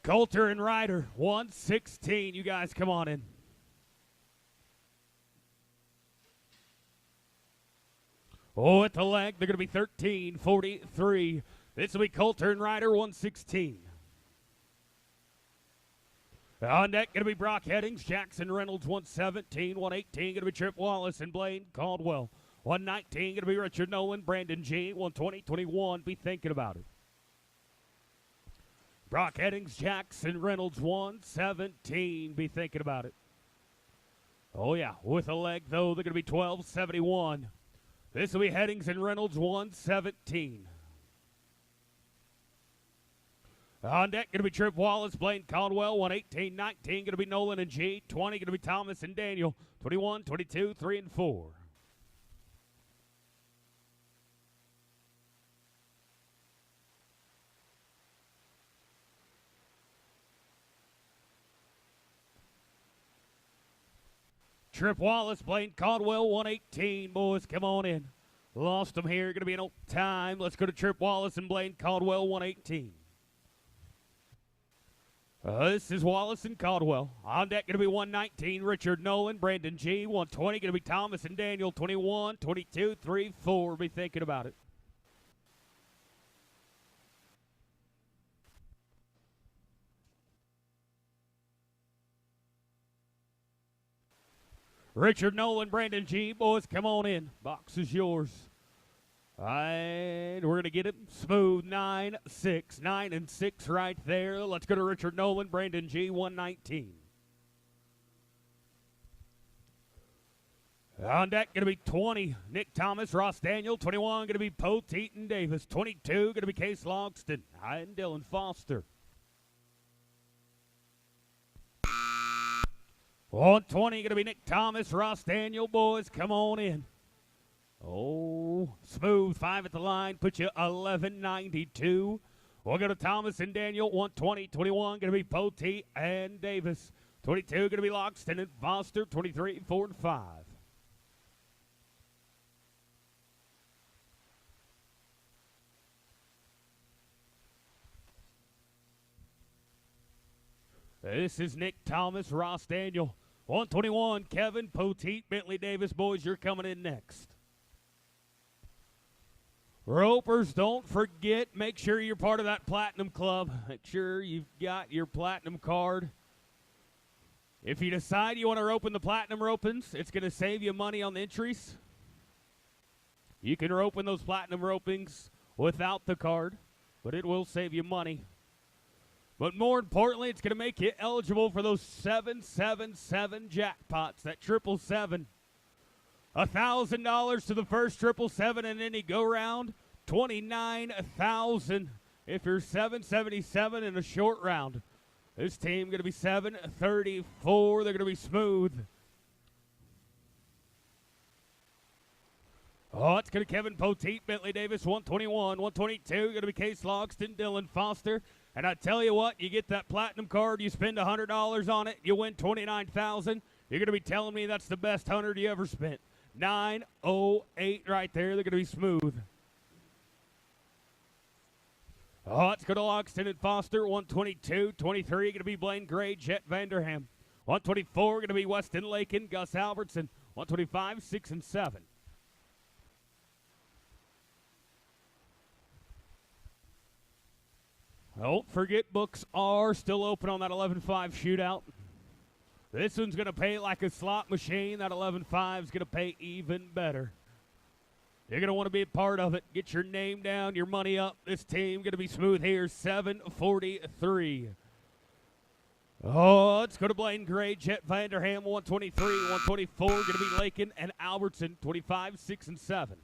Coulter and Ryder, 116. You guys come on in. Oh, at the leg, they're going to be 13-43. This will be Coulter and Ryder, 116. On deck, going to be Brock Headings, Jackson Reynolds, 117. 118, going to be Trip Wallace and Blaine Caldwell. 119, going to be Richard Nolan, Brandon G. 120-21, be thinking about it. Brock Headings, Jackson Reynolds, 117, be thinking about it. Oh, yeah, with a leg, though, they're going to be 12-71. This will be Headings and Reynolds, 117. On deck, going to be Trip Wallace, Blaine Caldwell, 118, 19, going to be Nolan and G. 20, going to be Thomas and Daniel, 21, 22, 3, and 4. Trip Wallace, Blaine Caldwell, 118. Boys, come on in. Lost them here. Going to be an time. Let's go to Trip Wallace and Blaine Caldwell, 118. This is Wallace and Caldwell. On deck, going to be 119. Richard Nolan, Brandon G. 120, going to be Thomas and Daniel. 21, 22, 3, 4. Be thinking about it. Richard Nolan, Brandon G. Boys, come on in. Box is yours. And we're going to get it smooth. 9-6. 9 and 6 right there. Let's go to Richard Nolan, Brandon G. 119. On deck, going to be 20, Nick Thomas, Ross Daniel. 21, going to be Poteet and Davis. 22, going to be Case Logston and Dylan Foster. 120, going to be Nick Thomas, Ross Daniel. Boys, come on in. Oh, smooth. 5 at the line. Put you 11.92. We'll go to Thomas and Daniel. 120, 21, going to be Poteet and Davis. 22, going to be Logston and Foster. 23, 4, and 5. This is Nick Thomas, Ross Daniel. 121, Kevin Poteet, Bentley Davis. Boys, you're coming in next. Ropers, don't forget, make sure you're part of that Platinum Club. Make sure you've got your Platinum card. If you decide you want to rope in the Platinum ropings, it's going to save you money on the entries. You can rope in those Platinum ropings without the card, but it will save you money. But more importantly, it's going to make you eligible for those 777 jackpots, that 777. $1,000 to the first 777 in any go-round, $29,000 if you're 777 in a short round. This team going to be 734. They're going to be smooth. Oh, it's going to Kevin Poteet, Bentley Davis, 121, 122. Going to be Case Logston, Dylan Foster. And I tell you what, you get that Platinum card, you spend $100 on it, you win $29,000. You're going to be telling me that's the best 100 you ever spent. 908 right there. They're going to be smooth. Oh, let's go to Logston and Foster. 122, 23. Going to be Blaine Gray, Jet Vanderham. 124 going to be Weston Lakin, Gus Albertson. 125, 6, and 7. Don't forget, books are still open on that 11-5 shootout. This one's going to pay like a slot machine. That 11-5 is going to pay even better. You're going to want to be a part of it. Get your name down, your money up. This team going to be smooth here, 743. Oh, let's go to Blaine Gray, Jet Vanderham, 123, 124. Going to be Lakin and Albertson, 25, 6, and 7.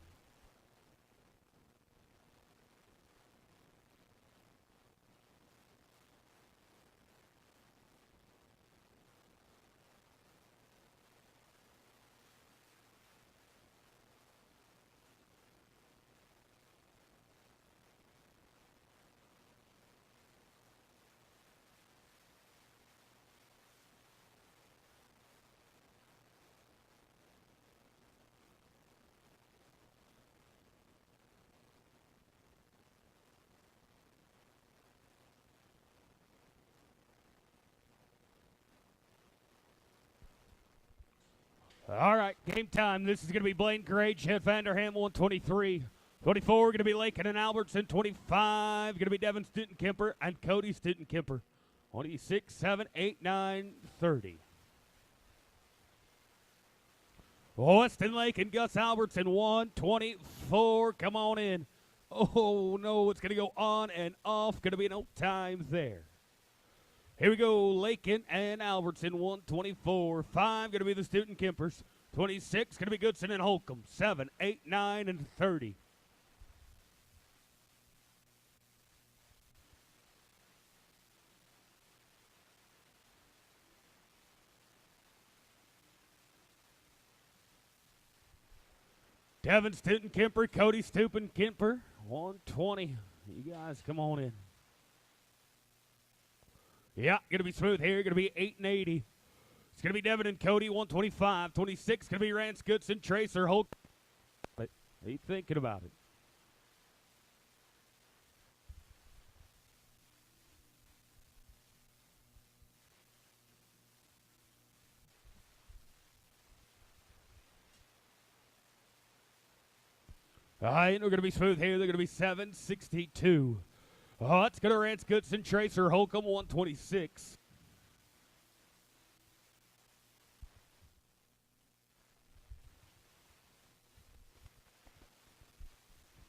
All right, game time. This is going to be Blaine Gray, Jet Vanderham, 123. 24 going to be Lakin and Albertson. 25 going to be Devin Stutton-Kemper and Cody Stutton-Kemper. 26, 7, 8, 9, 30. Weston Lakin, Gus Albertson, 124. Come on in. Oh, no, it's going to go on and off. Going to be no time there. Here we go, Lakin and Albertson, 124. 5 going to be the Stutton-Kempers. 26 going to be Goodson and Holcomb. 7, 8, 9, and 30. Devin Stutton-Kemper, Cody Stutton-Kemper, 120. You guys come on in. Yeah, going to be smooth here. Going to be 8 and 80. It's going to be Devin and Cody, 125. 26 going to be Rance Goodson, Tracer, Holt. But he's thinking about it. All right, we're going to be smooth here. They're going to be 762. Oh, it's going to Rance Goodson, Tracer, Holcomb, 126.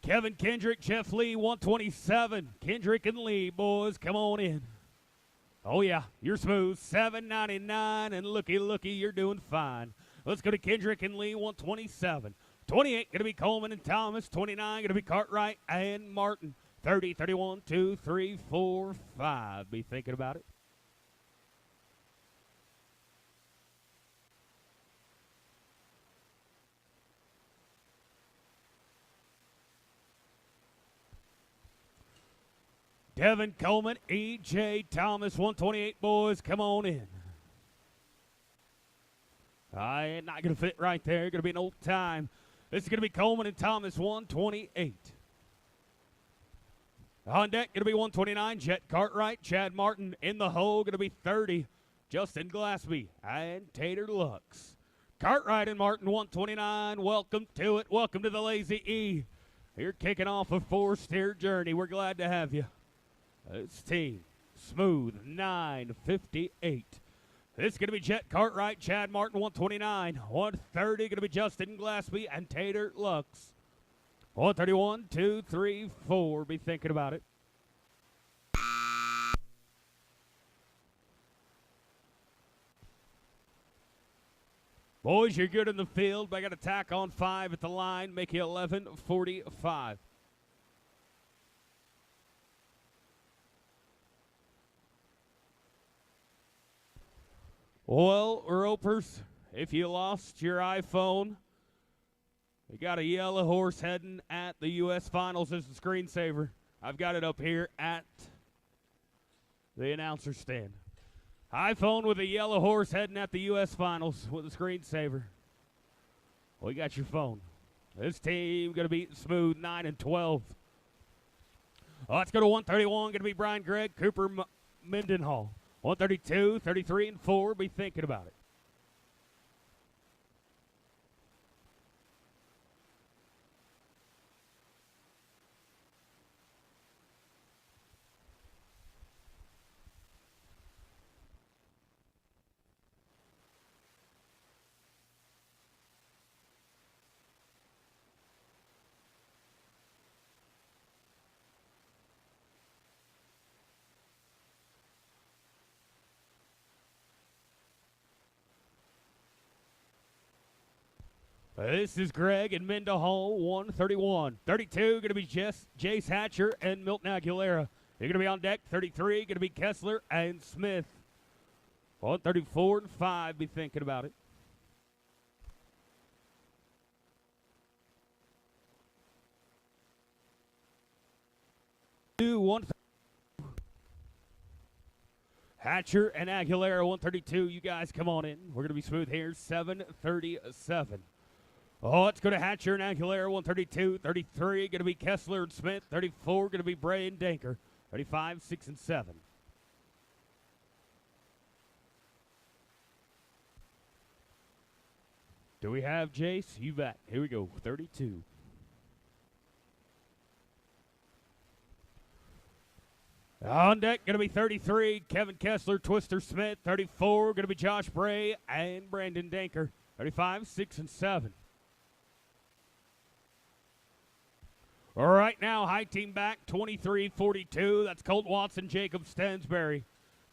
Kevin Kendrick, Jeff Lee, 127. Kendrick and Lee, boys, come on in. Oh, yeah, you're smooth. 799, and looky, you're doing fine. Let's go to Kendrick and Lee, 127. 28 going to be Coleman and Thomas. 29 going to be Cartwright and Martin. 30, 31, 2, 3, 4, 5. Be thinking about it. Devin Coleman, E.J. Thomas, 128, boys. Come on in. Not going to fit right there. Going to be an old time. This is going to be Coleman and Thomas, 128. On deck, going to be 129, Jet Cartwright. Chad Martin in the hole, going to be 30. Justin Glassby and Tater Lux. Cartwright and Martin, 129. Welcome to it. Welcome to the Lazy E. You're kicking off a 4-steer journey. We're glad to have you. It's team smooth 958. This is going to be Jet Cartwright, Chad Martin, 129. 130 going to be Justin Glassby and Tater Lux. 131, 2, 3, 4. Be thinking about it. Boys, you're good in the field, but I got a tack on 5 at the line, make you 11:45. Well, ropers, if you lost your iPhone, we got a yellow horse heading at the U.S. Finals as the screensaver. I've got it up here at the announcer stand. iPhone with a yellow horse heading at the U.S. Finals with a screensaver. We got your phone. This team going to be smooth 9-12. Let's go to 131. Going to be Brian Gregg, Cooper Mendenhall. 132, 33, and 4. Be thinking about it. This is Greg and Mendenhall, 131. 32, going to be Jace Hatcher and Milton Aguilera. They're going to be on deck. 33, going to be Kessler and Smith. 134 and 5, be thinking about it. Hatcher and Aguilera, 132. You guys come on in. We're going to be smooth here, 7:37. Oh, let's go to Hatcher and Aguilera, 132. 33, going to be Kessler and Smith. 34, going to be Bray and Danker. 35, 6, and 7. Do we have Jace? You bet. Here we go, 32. On deck, going to be 33, Kevin Kessler, Twister Smith. 34, going to be Josh Bray and Brandon Danker. 35, 6, and 7. All right, now high team back, 23-42. That's Colt Watson, Jacob Stansberry.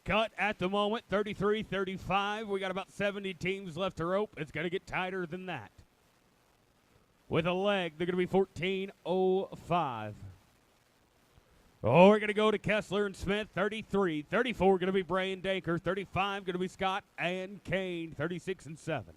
Cut at the moment, 33-35. We got about 70 teams left to rope. It's going to get tighter than that. With a leg, they're going to be 14:05. Oh, we're going to go to Kessler and Smith, 33. 34 going to be Bray and Danker. 35 going to be Scott and Kane, 36 and 7.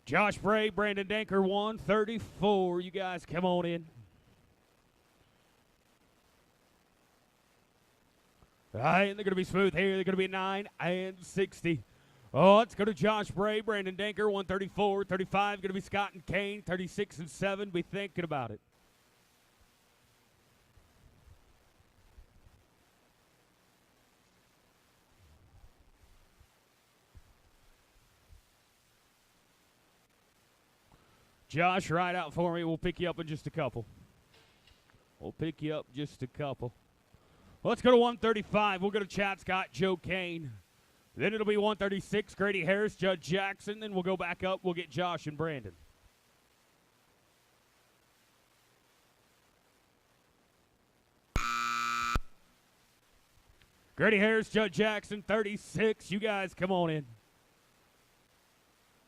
Josh Bray, Brandon Danker, 134. You guys come on in. All right, they're going to be smooth here. They're going to be 9 and 60. Oh, let's go to Josh Bray, Brandon Danker, 134. 35 going to be Scott and Kane, 36 and 7. Be thinking about it. Josh, ride out for me. We'll pick you up in just a couple. Let's go to 135. We'll go to Chad Scott, Joe Kane. Then it'll be 136, Grady Harris, Judge Jackson. Then we'll go back up. We'll get Josh and Brandon. Grady Harris, Judd Jackson, 36. You guys come on in.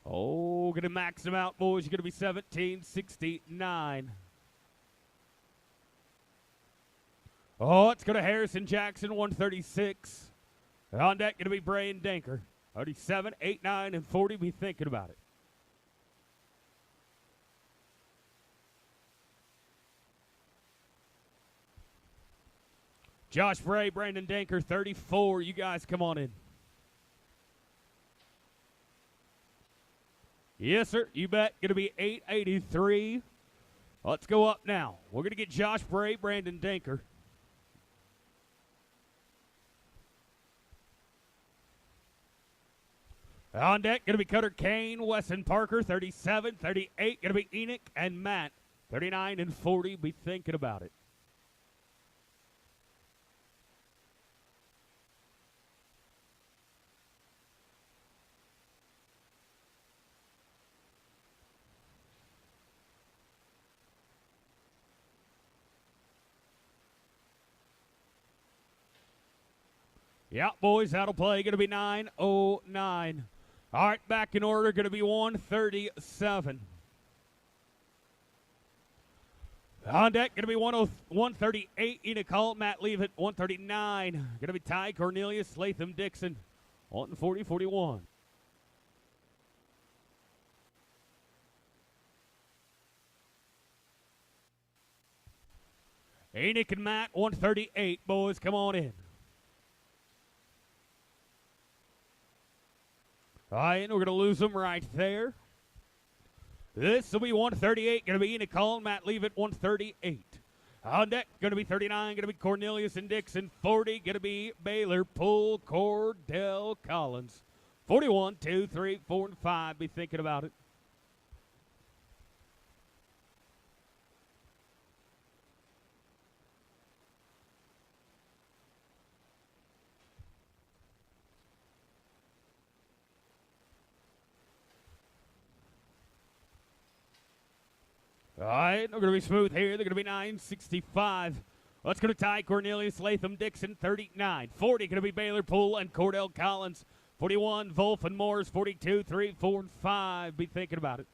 Oh, going to max them out, boys. You're going to be 1769. Oh, it's going to Harrison Jackson, 136. On deck, going to be Brian Danker, 37, 8, 9, and 40. Be thinking about it. Josh Bray, Brandon Danker, 34. You guys come on in. Yes, sir. You bet. Going to be 883. Let's go up now. We're going to get Josh Bray, Brandon Danker. On deck, going to be Cutter Kane, Wesson Parker, 37, 38. Going to be Enoch and Matt, 39 and 40. Be thinking about it. Yeah, boys, that'll play. Going to be 909. All right, back in order. Going to be 137. On deck, going to be 138. Enoch Hall, Matt Leavitt, 139. Going to be Ty Cornelius, Latham Dixon, 140, 41. Enoch and Matt, 138. Boys, come on in. All right, we're going to lose them right there. This will be 138. Going to be Enoch Hall, Matt Leavitt, 138. On deck, going to be 39. Going to be Cornelius and Dixon, 40. Going to be Baylor, Poole, Cordell Collins, 41, 2, 3, 4, and 5. Be thinking about it. All right, they're going to be smooth here. They're going to be 965. Let's go to Ty Cornelius, Latham Dixon, 39. 40 going to be Baylor Poole and Cordell Collins. 41, Wolf and Morris, 42, 3, 4, and 5. Be thinking about it.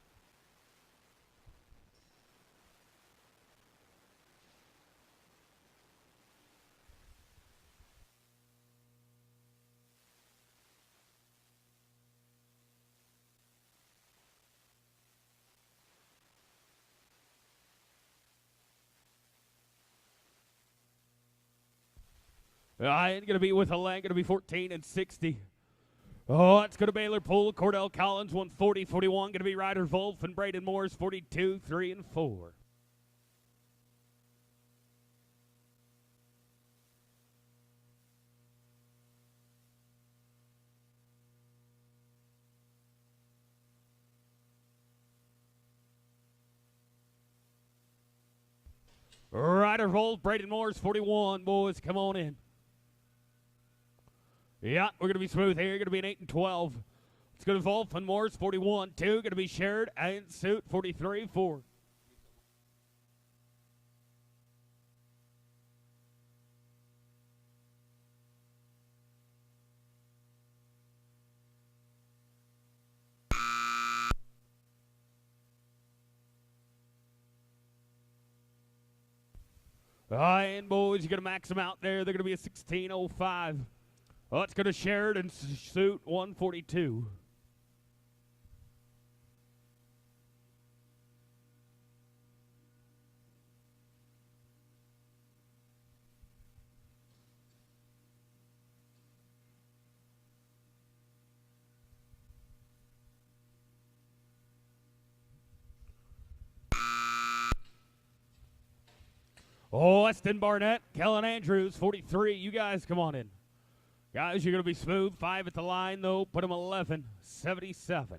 All right, going to be with a leg, going to be 14 and 60. Oh, it's going to Baylor Poole, Cordell Collins, 140, 41. Going to be Ryder Wolf and Braden Morris, 42, 3, and 4. Ryder Wolf, Braden Morris, 41. Boys, come on in. Yeah, we're going to be smooth here. Going to be an 8 and 12. It's going to Wolf and Morris, 41, 2. Going to be Sherrod and Suit, 43, 4. All right, and boys, you're going to max them out there. They're going to be a 16.05. Oh, it's going to Sherrod and Suit, 142. Oh, Weston Barnett, Kellen Andrews, 43. You guys come on in. Guys, you're going to be smooth. 5 at the line, though. Put them 11, 77.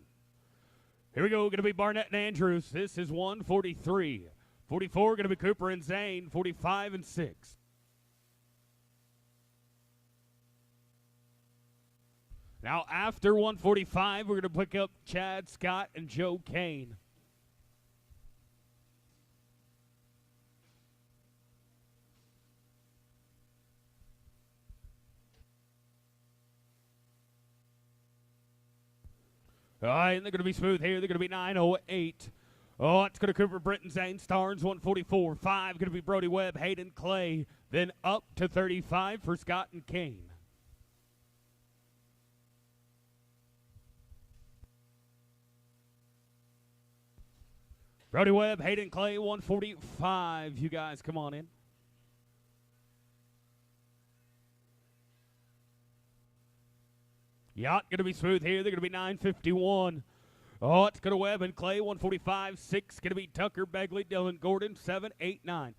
Here we go. Going to be Barnett and Andrews. This is 143. 44 going to be Cooper and Zane, 45 and 6. Now, after 145, we're going to pick up Chad Scott and Joe Kane. All right, and they're going to be smooth here. They're going to be 9:08. Oh, it's going to Cooper Britton, Zane Starnes, 144. 5 going to be Brody Webb, Hayden Clay. Then up to 35 for Scott and Kane. Brody Webb, Hayden Clay, 145. You guys, come on in. Yacht going to be smooth here. They're going to be 9:51. Oh, it's going to Webb and Clay, 145. 6 going to be Tucker, Begley, Dylan Gordon, 7, 8, 9.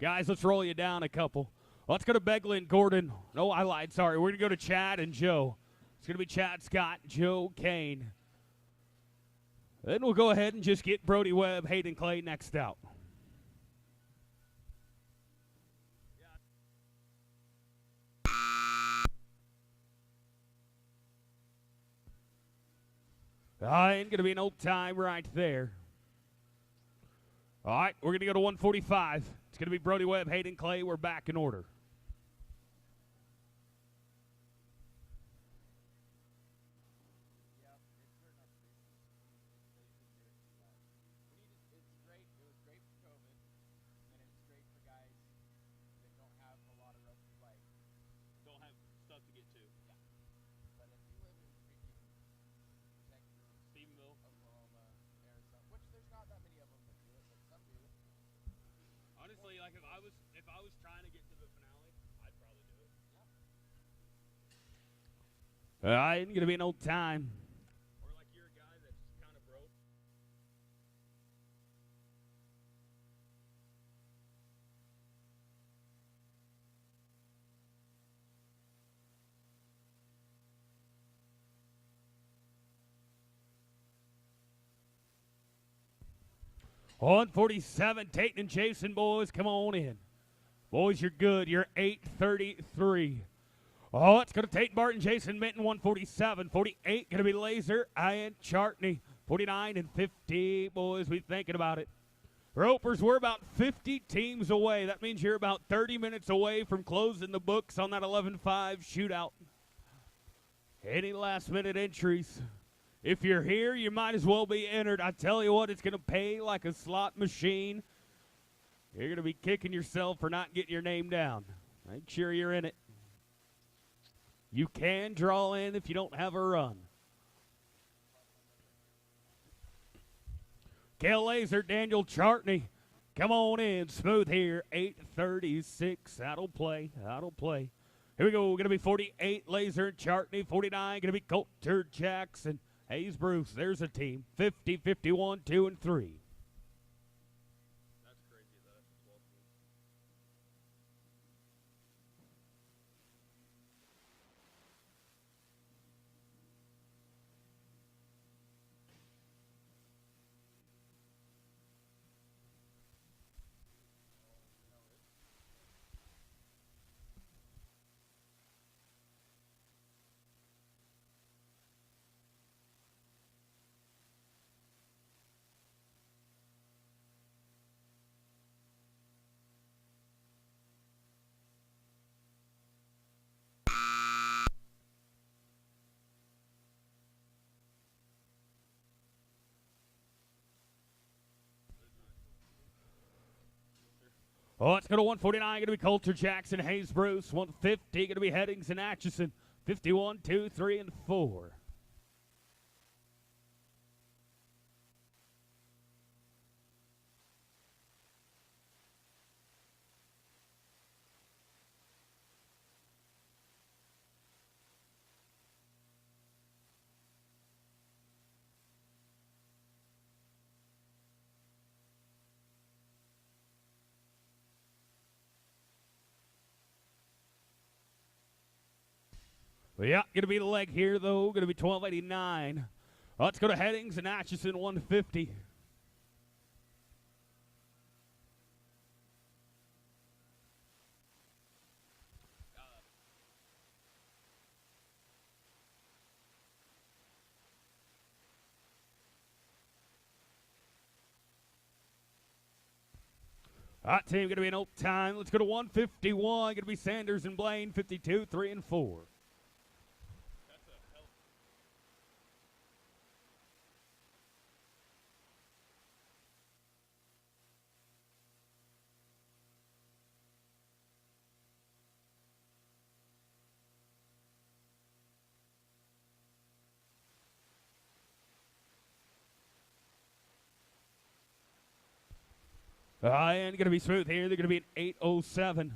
Guys, let's roll you down a couple. Let's go to Begley and Gordon. No, I lied. Sorry. We're going to go to Chad and Joe. It's going to be Chad Scott, Joe Kane. Then we'll go ahead and just get Brody Webb, Hayden Clay next out. Ain't going to be no time right there. All right, we're going to go to 145. It's going to be Brody Webb, Hayden Clay. We're back in order. Honestly, like if I was trying to get to the finale, I'd probably do it. Ain't gonna be no time. Or like you're a guy that's kind of broke. On 47, Tate and Jason, boys, come on in. Boys, you're good. You're 8:33. Oh, it's going to Tate Barton, Jason Minton, 147. 48, going to be Laser, Ian Chartney. 49 and 50, boys, we thinking about it. Ropers, we're about 50 teams away. That means you're about 30 minutes away from closing the books on that 11-5 shootout. Any last-minute entries? If you're here, you might as well be entered. I tell you what, it's going to pay like a slot machine. You're going to be kicking yourself for not getting your name down. Make sure you're in it. You can draw in if you don't have a run. Kel Laser, Daniel Chartney. Come on in. Smooth here. 8:36. That'll play. That'll play. Here we go. Going to be 48, Laser and Chartney. 49, going to be Coulter Jackson. Hayes Bruce, there's a team. 50, 51, 2, and 3. That's crazy. That's 12 teams. Oh, it's going to 149, going to be Coulter Jackson, Hayes Bruce. 150, going to be Headings and Atchison. 51, 2, 3, and 4. Well, yeah, going to be the leg here, though. Going to be 1289. Let's go to Headings and Atchison 150. That team going to be an old time. Let's go to 151. Going to be Sanders and Blaine, 52, 3 and 4. And going to be smooth here. They're going to be an 807.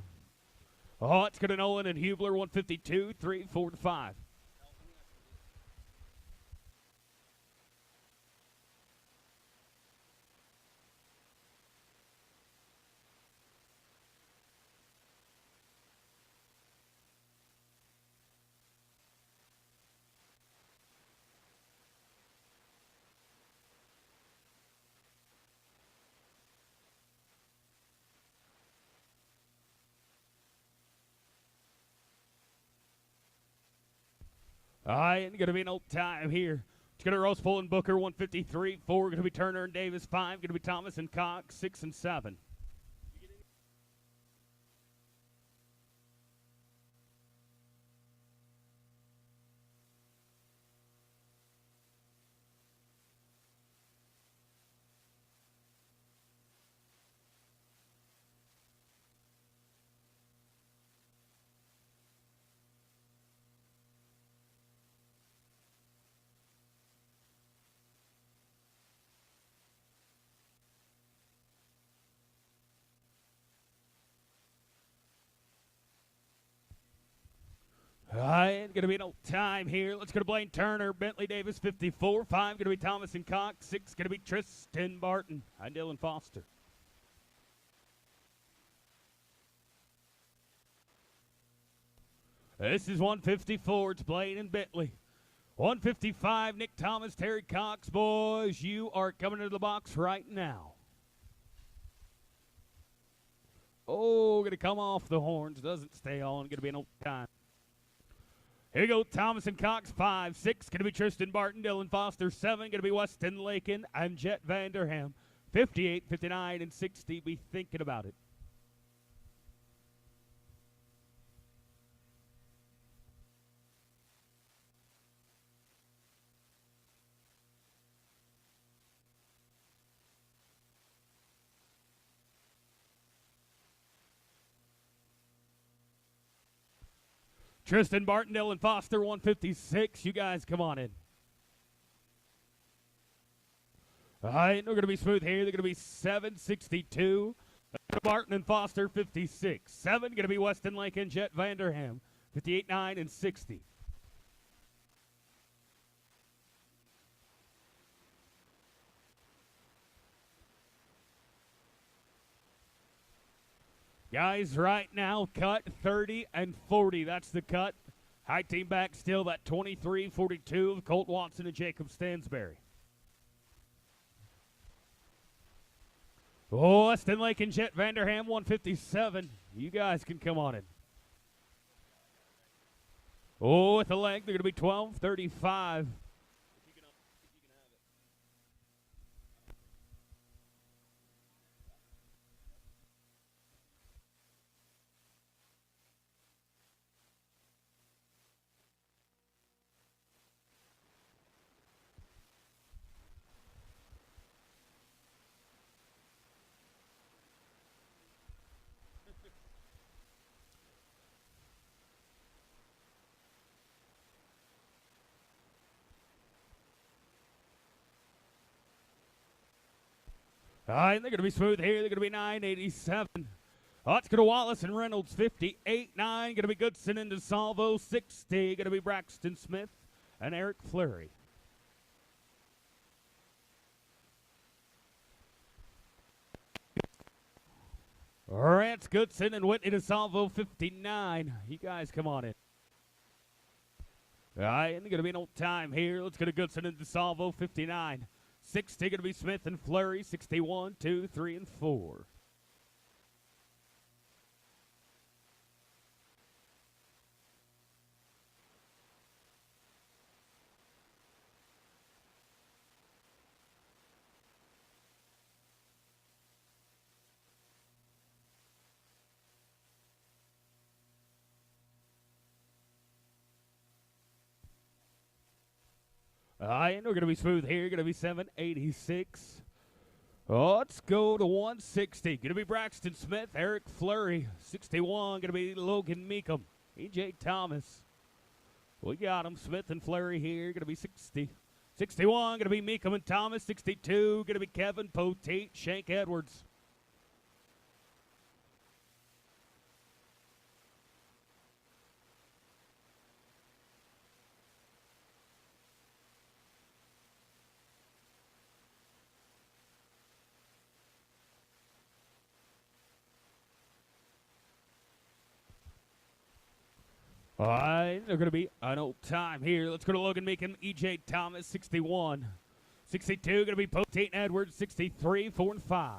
Oh, it's going to Nolan and Hubler, 152, 3, 4, 5. And going to be an old time here. It's going to Rose Full and Booker, 153, 4. Going to be Turner and Davis, 5. Going to be Thomas and Cox, 6 and 7. And going to be an old time here. Let's go to Blaine Turner, Bentley Davis, 54. 5 going to be Thomas and Cox. 6 going to be Tristan Barton and Dylan Foster. This is 154. It's Blaine and Bentley. 155, Nick Thomas, Terry Cox. Boys, you are coming into the box right now. Oh, going to come off the horns. Doesn't stay on. Going to be an old time. Here we go, Thomas and Cox, 5. 6, going to be Tristan Barton, Dylan Foster. 7, going to be Weston Lakin and Jet Vanderham. 58, 59, and 60. Be thinking about it. Tristan Barton, Dylan Foster, 156. You guys come on in. All right, they're going to be smooth here. They're going to be 762. Barton and Foster, 56. 7 going to be Weston Lake and Jet Vanderham, 58, 9, and 60. Guys, right now, cut 30 and 40. That's the cut. High team back still, that 23-42 of Colt Watson and Jacob Stansberry. Oh, Weston Lake and Jet Vanderham, 157. You guys can come on in. Oh, with the leg, they're going to be 12-35. All right, they're going to be smooth here. They're going to be 987. Let's go to Wallace and Reynolds, 58, 9. Going to be Goodson and DeSalvo, 60. Going to be Braxton Smith and Eric Fleury. Rance Goodson and Whitney DeSalvo, 59. You guys come on in. All right, and going to be an old time here. Let's go to Goodson and DeSalvo, 59. 60 going to be Smith and Flurry, 61, 2, 3, and 4. All right, and we're going to be smooth here. Going to be 786. Oh, let's go to 160. Going to be Braxton Smith, Eric Flurry. 61, going to be Logan Meekum, E.J. Thomas. We got them, Smith and Flurry here. Going to be 60. 61, going to be Meekum and Thomas. 62, going to be Kevin Poteet, Shank Edwards. All right, they're going to be an old time here. Let's go to Logan Meekum, E.J. Thomas, 61. 62, going to be Poteet and Edwards, 63, 4, and 5.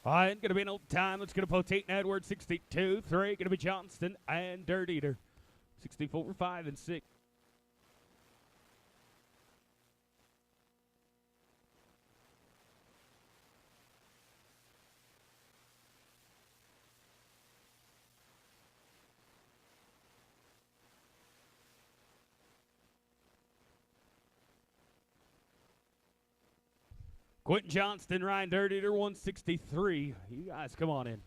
All right, going to be an old time. Let's go to Poteet and Edwards, 62, 3. Going to be Johnston and Dirt Eater, 64, 5, and 6. Quentin Johnston, Ryan Dirt Eater, 163. You guys come on in.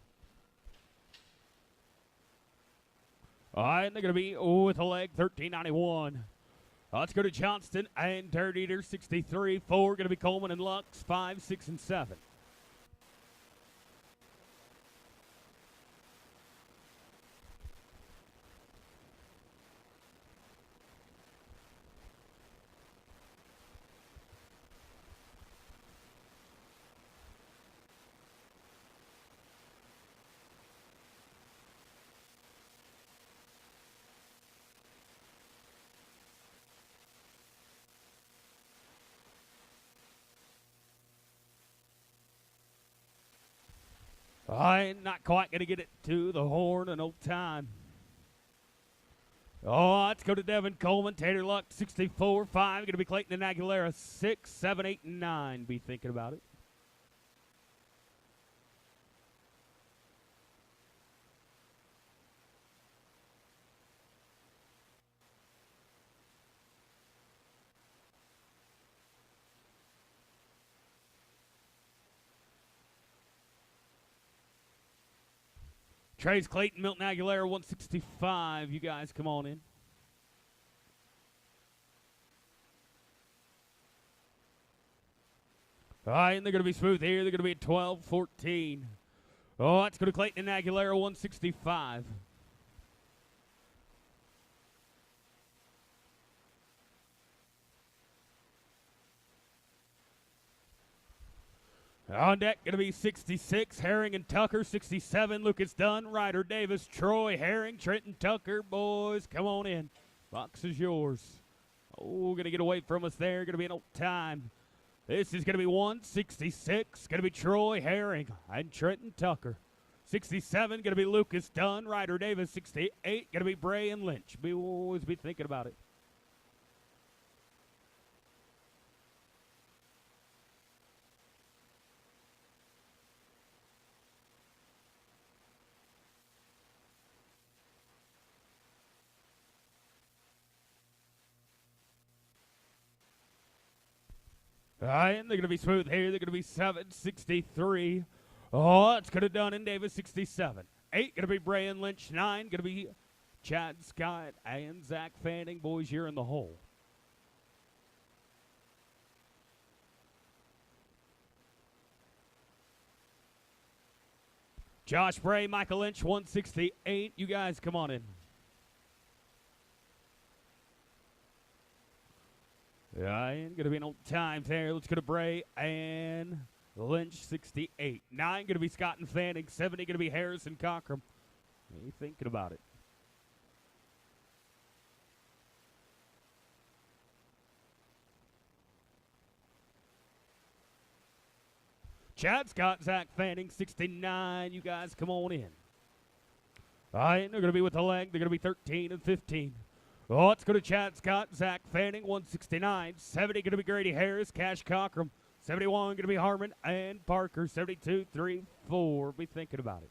All right, they're going to be with a leg, 1391. Let's go to Johnston and Dirt Eater, 63. 4, going to be Coleman and Lux, 5, 6, and 7. All right, not quite going to get it to the horn, an old time. Oh, let's go to Devin Coleman, Tater Luck, 64, 5. Going to be Clayton and Aguilera, 6, 7, 8, and 9. Be thinking about it. Trace Clayton, Milton Aguilera, 165. You guys come on in. All right, and they're going to be smooth here. They're going to be at 12, 14. Oh, let's go to Clayton and Aguilera, 165. On deck, going to be 66, Herring and Tucker, 67, Lucas Dunn, Ryder Davis, Troy Herring, Trenton Tucker. Boys, come on in. Box is yours. Oh, going to get away from us there. Going to be an old time. This is going to be 166, going to be Troy Herring and Trenton Tucker. 67, going to be Lucas Dunn, Ryder Davis, 68, going to be Bray and Lynch. We will always be thinking about it. All right, and they're going to be smooth here. They're going to be 763. Oh, it's going to Dunn and Davis, 67. 8 going to be Bray and Lynch. 9 going to be Chad Scott and Zach Fanning. Boys, you're in the hole. Josh Bray, Michael Lynch, 168. You guys come on in. And going to be an old time there. Let's go to Bray and Lynch, 68. 9 going to be Scott and Fanning. 70 going to be Harrison Cockrum. What are you thinking about it? Chad Scott, Zach Fanning, 69. You guys come on in. All right, they're going to be with the leg. They're going to be 13 and 15. Oh, let's go to Chad Scott, Zach Fanning, 169. 70 going to be Grady Harris, Cash Cockrum. 71 going to be Harmon and Parker. 72, 3, 4. Be thinking about it.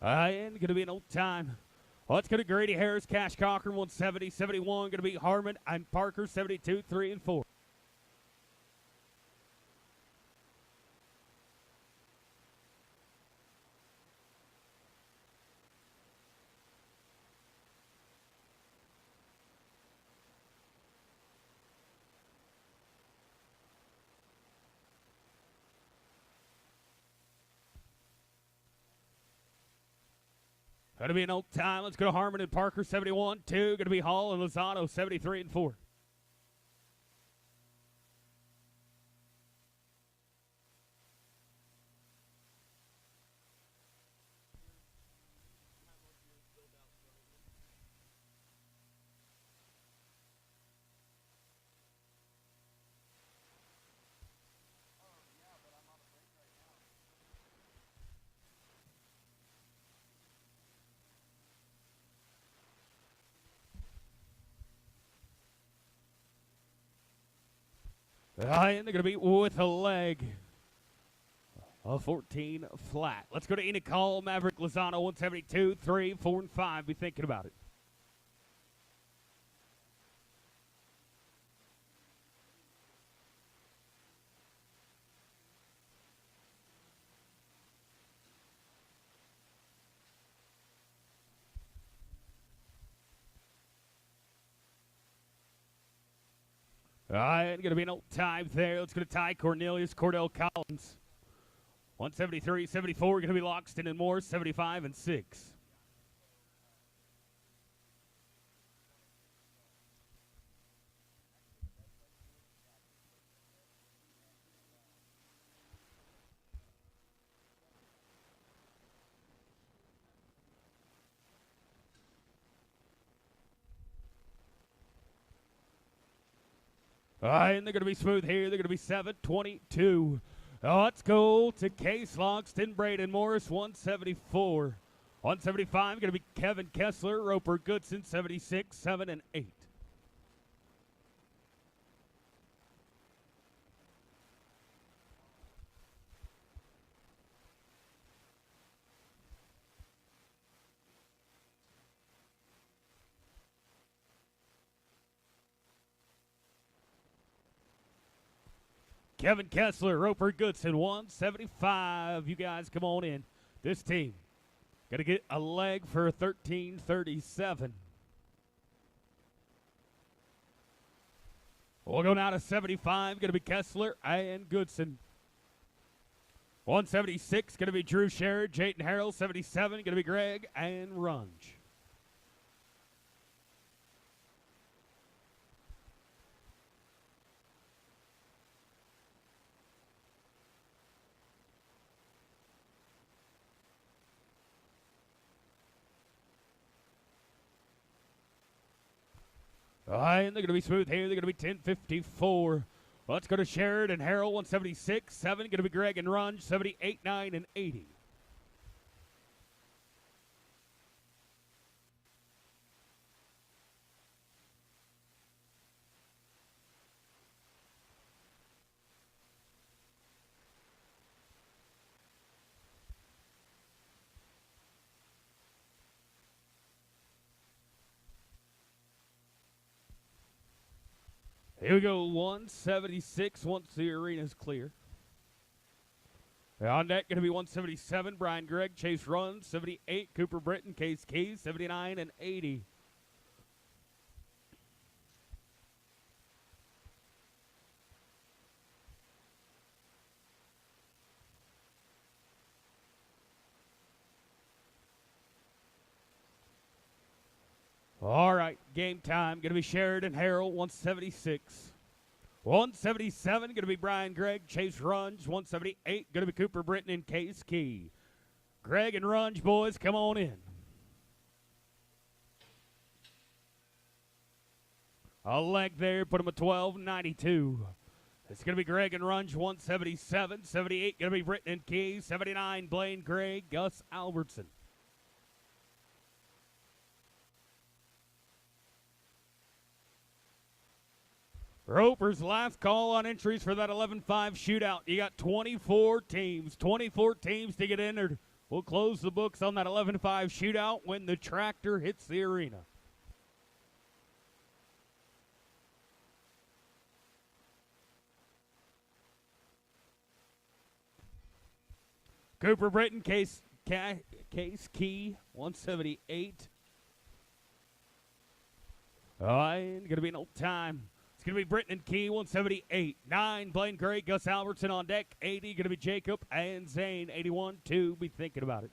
And going to be an old time. Well, let's go to Grady Harris, Cash Cochran, 170. 71 going to be Harmon and Parker, 72, 3, and 4. Going to be an old time. Let's go to Harmon and Parker, 71. 2 going to be Hall and Lozano, 73 and 4. And they're going to be with a leg. A 14 flat. Let's go to Enoch Hall, Maverick Lozano, 172, 3, 4, and 5. Be thinking about it. All right, going to be an old time there. Let's go to Ty Cornelius, Cordell Collins. 173, 74, going to be Loxton and Moore, 75 and 6. All right, and they're going to be smooth here. They're going to be 7-22. Let's go to Case Loxton, Braden Morris, 174. 175, going to be Kevin Kessler, Roper Goodson, 76, 7, and 8. Kevin Kessler, Roper Goodson, 175. You guys come on in. This team going to get a leg for 13:37. We'll go now to 75. Going to be Kessler and Goodson. 176. Going to be Drew Sherrod, Jayton Harrell. 77. Going to be Greg and Runge. All right, and they're going to be smooth here. They're going to be 10:54. Let's go to Sherrod and Harrell, 176. 7 going to be Greg and Runge, 78, 9, and 80. Here we go, 176 once the arena's clear. On deck, going to be 177, Brian Gregg, Chase Run, 78, Cooper Britton, Case Keys, 79, and 80. right, game time. Going to be Sheridan Harrell, 176. 177, going to be Brian Gregg, Chase Runge. 178, going to be Cooper Britton and Case Key. Gregg and Runge, boys, come on in. A leg there, put him at 12.92. It's going to be Gregg and Runge, 177. 78, going to be Britton and Key. 79, Blaine Gregg, Gus Albertson. Ropers, last call on entries for that 11-5 shootout. You got 24 teams. 24 teams to get entered. We'll close the books on that 11-5 shootout when the tractor hits the arena. Cooper Britton, Case Key, 178. And going to be an old time. It's going to be Britton and Key, 178. 9, Blaine Gray, Gus Albertson on deck. 80, going to be Jacob and Zane. 81, 2, be thinking about it.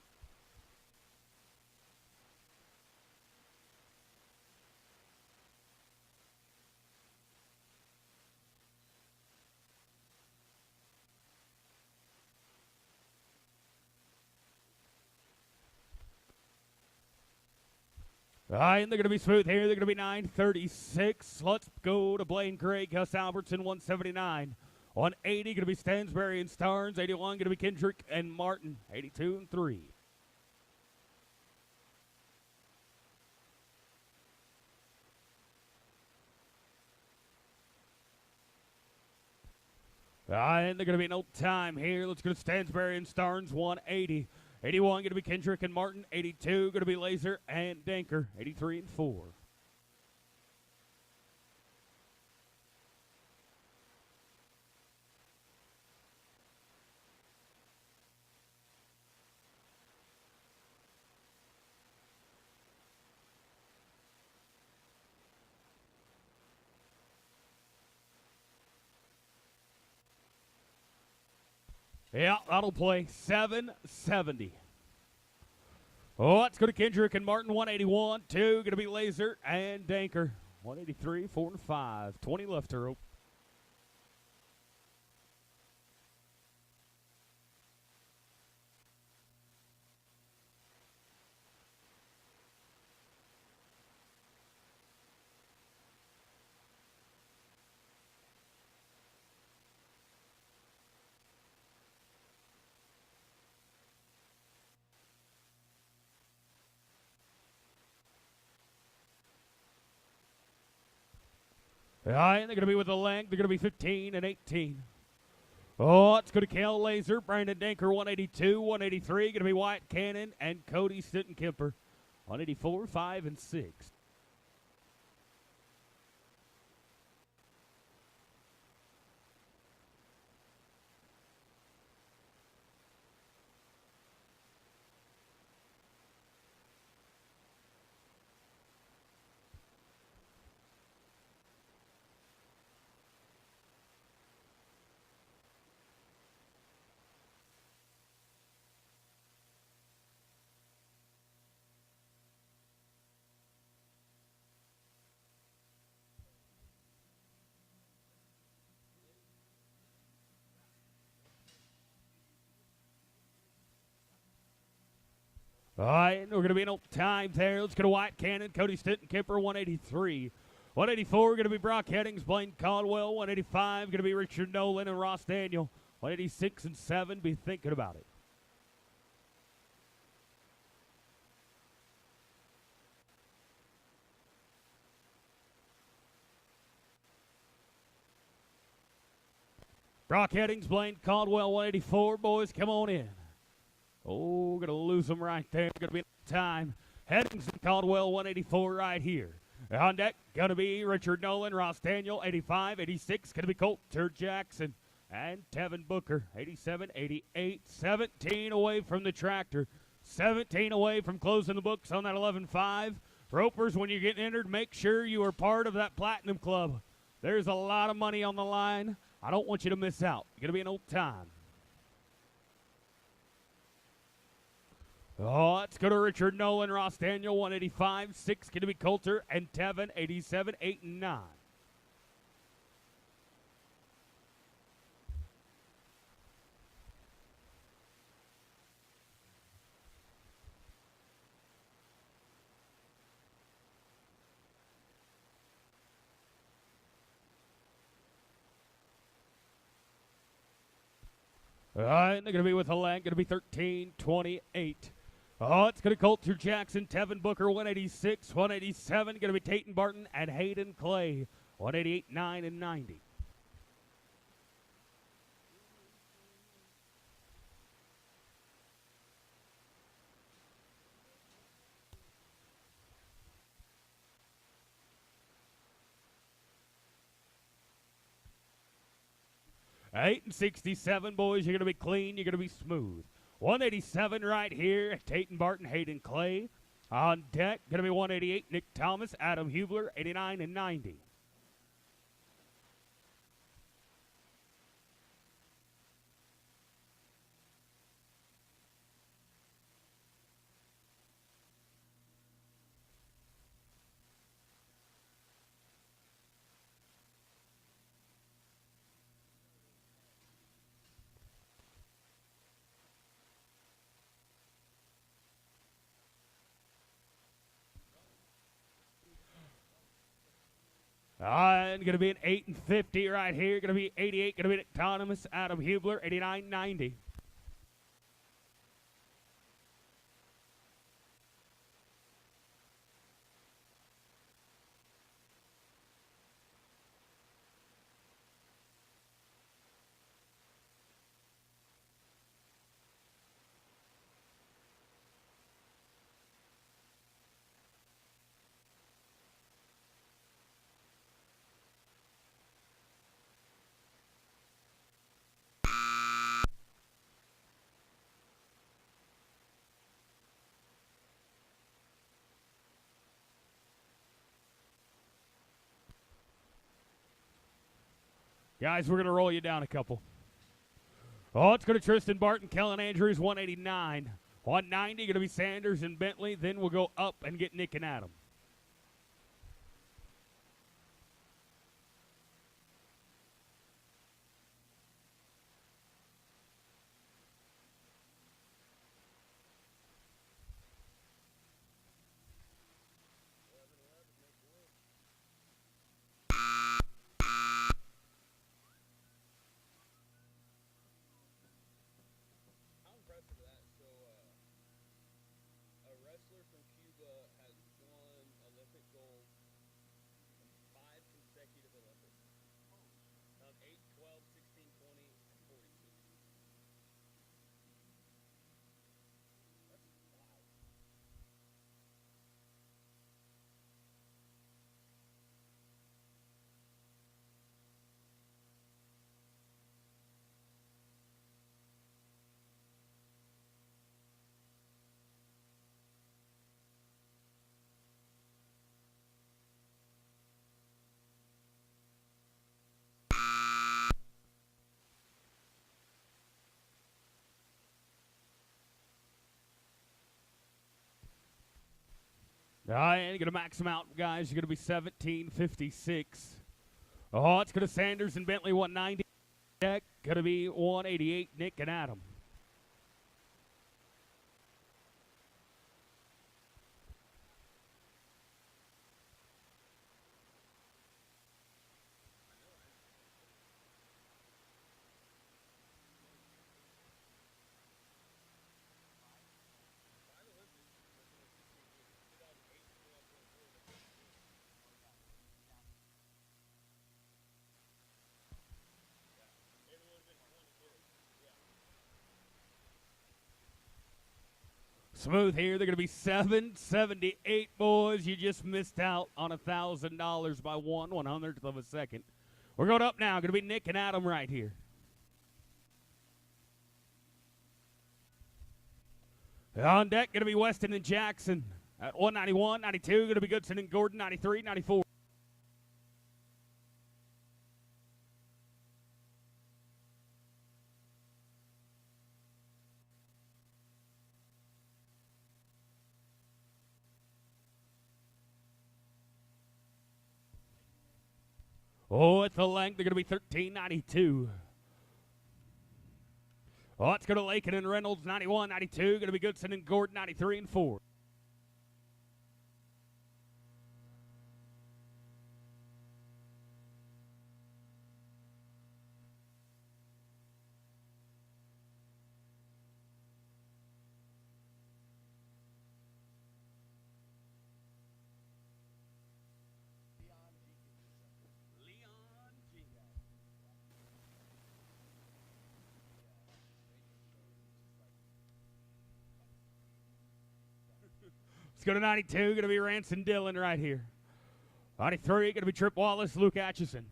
All right, and they're going to be smooth here. They're going to be 9:36. Let's go to Blaine Gray, Gus Albertson, 179. 180, going to be Stansberry and Starnes. 81, going to be Kendrick and Martin. 82 and 3. All right, and they're going to be an old time here. Let's go to Stansberry and Starnes, 180. 81 going to be Kendrick and Martin. 82 going to be Laser and Danker. 83 and 4. Yeah, that'll play 770. Oh, let's go to Kendrick and Martin, 181. 2, going to be Laser and Danker. 183, 4 and 5. 20 left to rope. All right, they're going to be with the leg. They're going to be 15 and 18. Oh, let's go to Cal Laser, Brandon Danker, 182, 183. Going to be Wyatt Cannon and Cody Stittenkemper, 184, 5, and 6. All right, we're going to be in old time there. Let's go to Wyatt Cannon, Cody Stittenkemper, 183. 184, going to be Brock Headings, Blaine Caldwell. 185, going to be Richard Nolan and Ross Daniel. 186 and 7, be thinking about it. Brock Headings, Blaine Caldwell, 184. Boys, come on in. Oh, going to lose them right there. Going to be time. Headings and Caldwell, 184 right here. On deck, going to be Richard Nolan, Ross Daniel, 85, 86. Going to be Colter Jackson and Tevin Booker, 87, 88. 17 away from the tractor. 17 away from closing the books on that 11-5. Ropers, when you get entered, make sure you are part of that Platinum Club. There's a lot of money on the line. I don't want you to miss out. It's going to be an old time. Oh, let's go to Richard Nolan, Ross Daniel, 185. 6 going to be Coulter and Tevin, 87, 8, and 9. All right, they're going to be with Halang, going to be 13, 28. Oh, it's going to Coulter Jackson, Tevin Booker, 186, 187. Going to be Tatum Barton and Hayden Clay, 188, 9, and 90. Eight and 67, boys. You're going to be clean. You're going to be smooth. 187 right here. Tatum Barton, Hayden Clay. On deck, going to be 188. Nick Thomas, Adam Hubler, 89 and 90. And going to be an 8 and 50 right here. Going to be 88. Going to be Nick Thomas, Adam Hubler, 89, 90. Guys, we're going to roll you down a couple. Oh, it's going to Tristan Barton, Kellen Andrews, 189. 190, going to be Sanders and Bentley. Then we'll go up and get Nick and Adam. All right, you're going to max them out, guys. You're going to be 1756. Oh, it's going to Sanders and Bentley, 190. Deck, going to be 188, Nick and Adam. Smooth here. They're going to be 778, boys. You just missed out on $1,000 by 1/100th of a second. We're going up now. Going to be Nick and Adam right here. On deck, going to be Weston and Jackson at 191, 92. Going to be Goodson and Gordon, 93, 94. Oh, at the length, they're going to be 13.92. Oh, it's going to Lakin and Reynolds, 91.92. Going to be Goodson and Gordon, 93 and 4. Let's go to 92. Going to be Ranson Dillon right here. 93. Going to be Trip Wallace, Luke Atchison.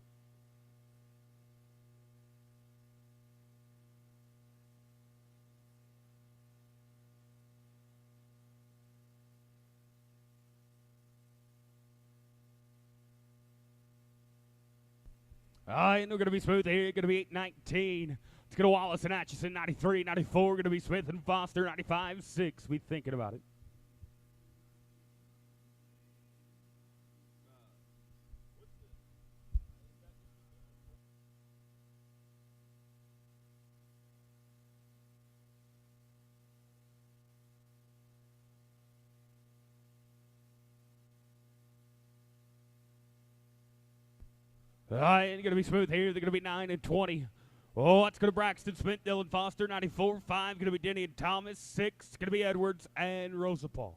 All right, and we're going to be smooth here. Going to be 8.19. Let's go to Wallace and Atchison, 93, 94. Going to be Smith and Foster, 95, 6. We thinking about it. All right, and going to be smooth here. They're going to be 9 and 20. Oh, that's going to Braxton Smith, Dylan Foster, 94, 5. Going to be Denny and Thomas, 6. Going to be Edwards and Rosapal.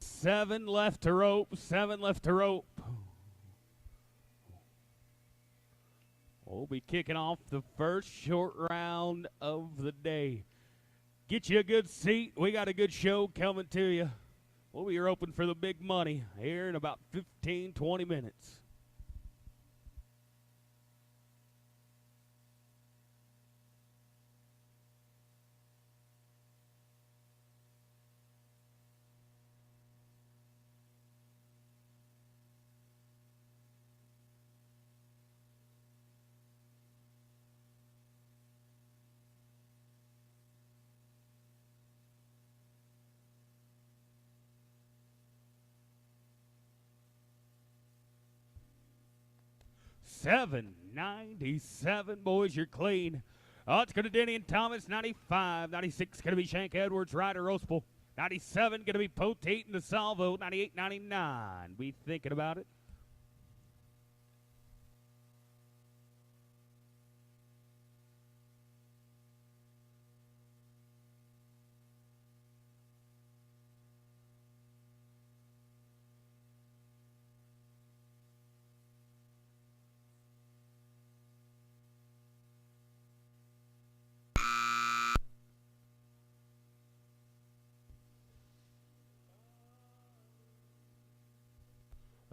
Seven left to rope. We'll be kicking off the first short round of the day. Get you a good seat. We got a good show coming to you. We'll be open for the big money here in about 15, 20 minutes. $7.97, boys, you're clean. Oh, it's going to Denny and Thomas, 95. 96 going to be Shank Edwards, Ryder Rospel. 97 going to be Potate and DeSalvo, 98.99. We thinking about it.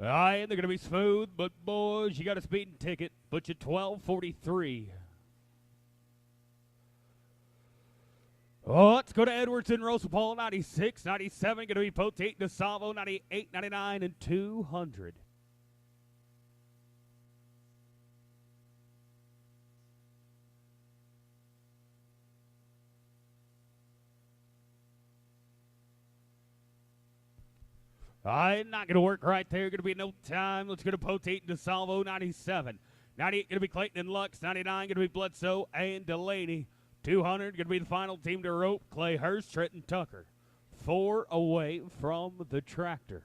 All right, they're going to be smooth, but boys, you got a speeding ticket. Put you 12.43. Oh, let's go to Edwards and Rosapal, 96. 97 going to be Potate and DeSalvo, 98, 99, and 200. All right, not going to work right there. Going to be no time. Let's go to Potate and DeSalvo, 97. 98 going to be Clayton and Lux. 99 going to be Bledsoe and Delaney. 200 going to be the final team to rope. Clay Hurst, Trenton Tucker. 4 away from the tractor.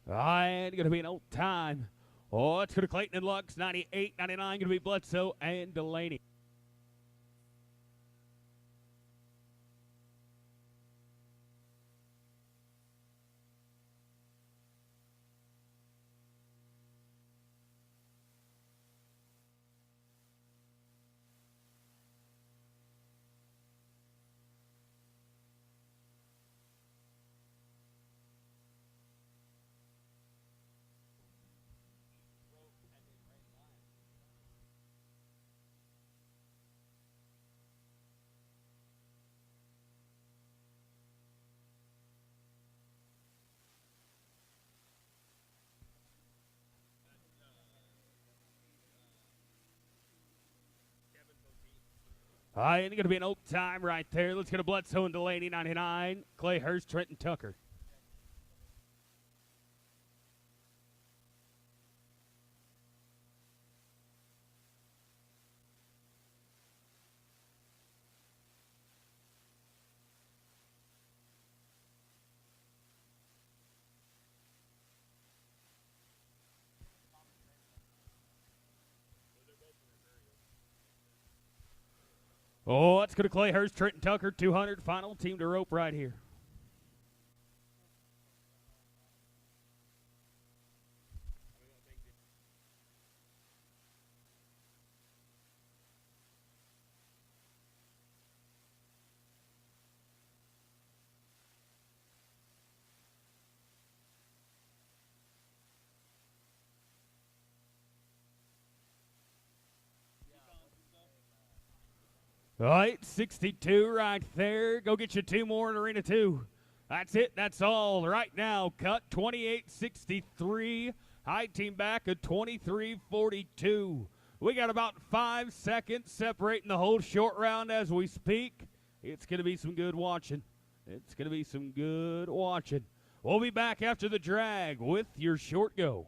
All right, going to be an old time. Oh, it's going to Clayton and Lux, 98, 99, going to be Bledsoe and Delaney. Ain't going to be an oak time right there. Let's go to Bledsoe and Delaney, 99. Clay Hurst, Trenton Tucker. Oh, let's go to Clay Hurst, Trenton Tucker, 200. Final team to rope right here. All right, 62 right there. Go get you 2 more in Arena 2. That's it. That's all. Right now, cut 28-63. High team back at 23-42. We got about 5 seconds separating the whole short round as we speak. It's going to be some good watching. It's going to be some good watching. We'll be back after the drag with your short go.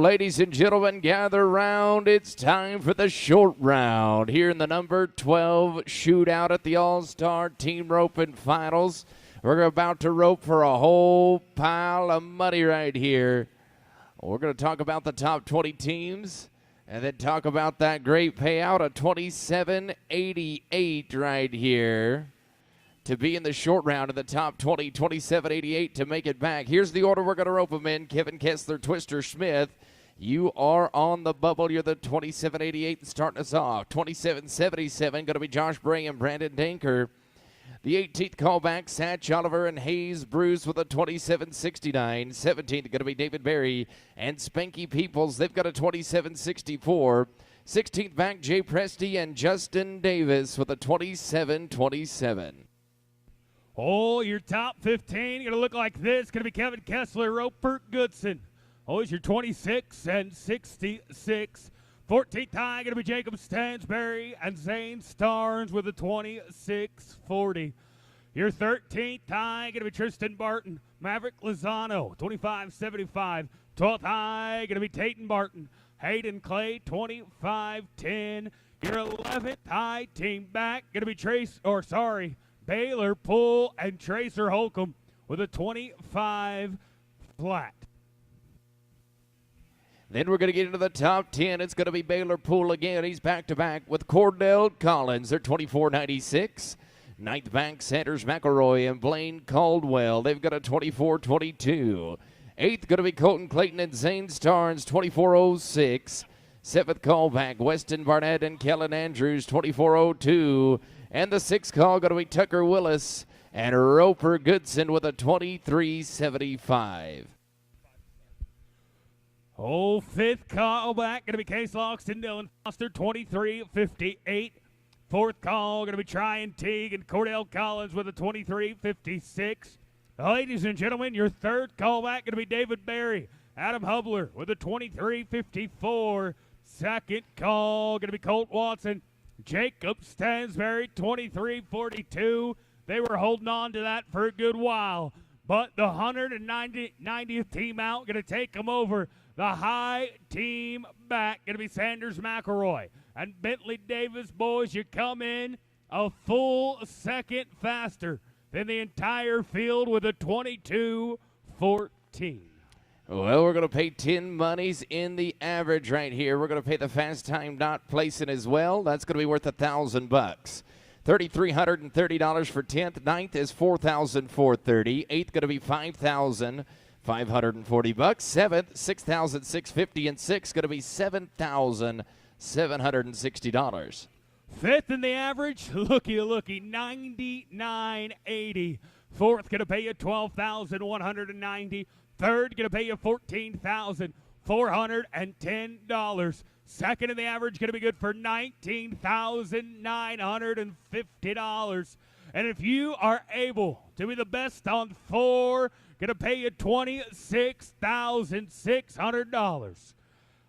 ladies and gentlemen, gather round. It's time for the short round here in the number 12 shootout at the All-Star Team Roping Finals. We're about to rope for a whole pile of money right here. We're going to talk about the top 20 teams and then talk about that great payout of $27.88 right here to be in the short round in the top 20, $27.88 to make it back. Here's the order we're going to rope them in. Kevin Kessler, Twister Smith. You are on the bubble. You're the $27.88 starting us off. $27.77 going to be Josh Bray and Brandon Danker. The 18th callback, Satch Oliver and Hayes Bruce with a $27.69. 17th going to be David Berry and Spanky Peoples. They've got a $27.64. 16th back, Jay Presti and Justin Davis with a $27.27. Oh, your top 15 going to look like this. Going to be Kevin Kessler, Roper Goodson. Oh, he's your 26 and 66. 14th high going to be Jacob Stansberry and Zane Starnes with a 26.40. Your 13th high going to be Tristan Barton, Maverick Lozano, 25.75. 12th high going to be Tayton Barton, Hayden Clay, 25.10. Your 11th high team back going to be Baylor Poole and Tracer Holcomb with a 25 flat. Then we're going to get into the top 10. It's going to be Baylor Poole again. He's back-to-back with Cordell Collins. They're 24.96. Ninth back, Sanders McElroy and Blaine Caldwell. They've got a 24.22. Eighth going to be Colton Clayton and Zane Starnes, 24.06. Seventh callback, Weston Barnett and Kellen Andrews, 24.02. And the sixth call going to be Tucker Willis and Roper Goodson with a 23.75. Oh, fifth call back going to be Case Loxton, Dylan Foster, 23.58. Fourth call going to be Tryon Teague and Cordell Collins with a 23.56. Ladies and gentlemen, your third call back going to be David Berry, Adam Hubler with a 23.54. Second call going to be Colt Watson, Jacob Stansberry, 23.42. They were holding on to that for a good while, but the 190th team out going to take them over. The high team back going to be Sanders McElroy and Bentley Davis. Boys, you come in a full second faster than the entire field with a 22.14. Well, we're going to pay 10 monies in the average right here. We're going to pay the fast time not placing as well. That's going to be worth $1,000. $3,330 for 10th. Ninth is $4,430. Eighth going to be $5,540. Seventh, $6,650, and sixth going to be $7,760. Fifth in the average, looky, $99.80. Fourth going to pay you $12,190. Third going to pay you $14,410. Second in the average going to be good for $19,950. And if you are able to be the best on four, going to pay you $26,600.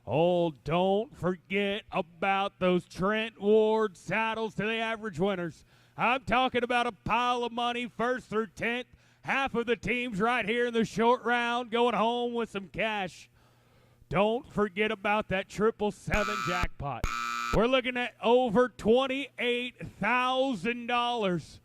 Oh, don't forget about those Trent Ward saddles to the average winners. I'm talking about a pile of money, first through 10th. Half of the teams right here in the short round going home with some cash. Don't forget about that 777 jackpot. We're looking at over $28,000.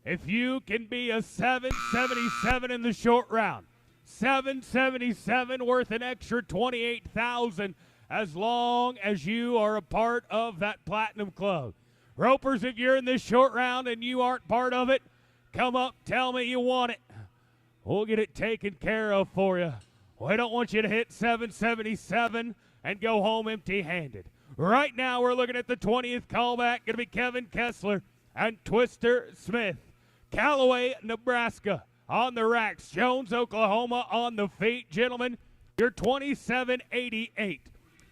If you can be a 777 in the short round, 777 worth an extra $28,000 as long as you are a part of that Platinum Club. Ropers, if you're in this short round and you aren't part of it, come up, tell me you want it. We'll get it taken care of for you. We don't want you to hit 777 and go home empty-handed. Right now we're looking at the 20th callback. Going to be Kevin Kessler and Twister Smith. Callaway, Nebraska on the racks. Jones, Oklahoma on the feet. Gentlemen, you're 27.88.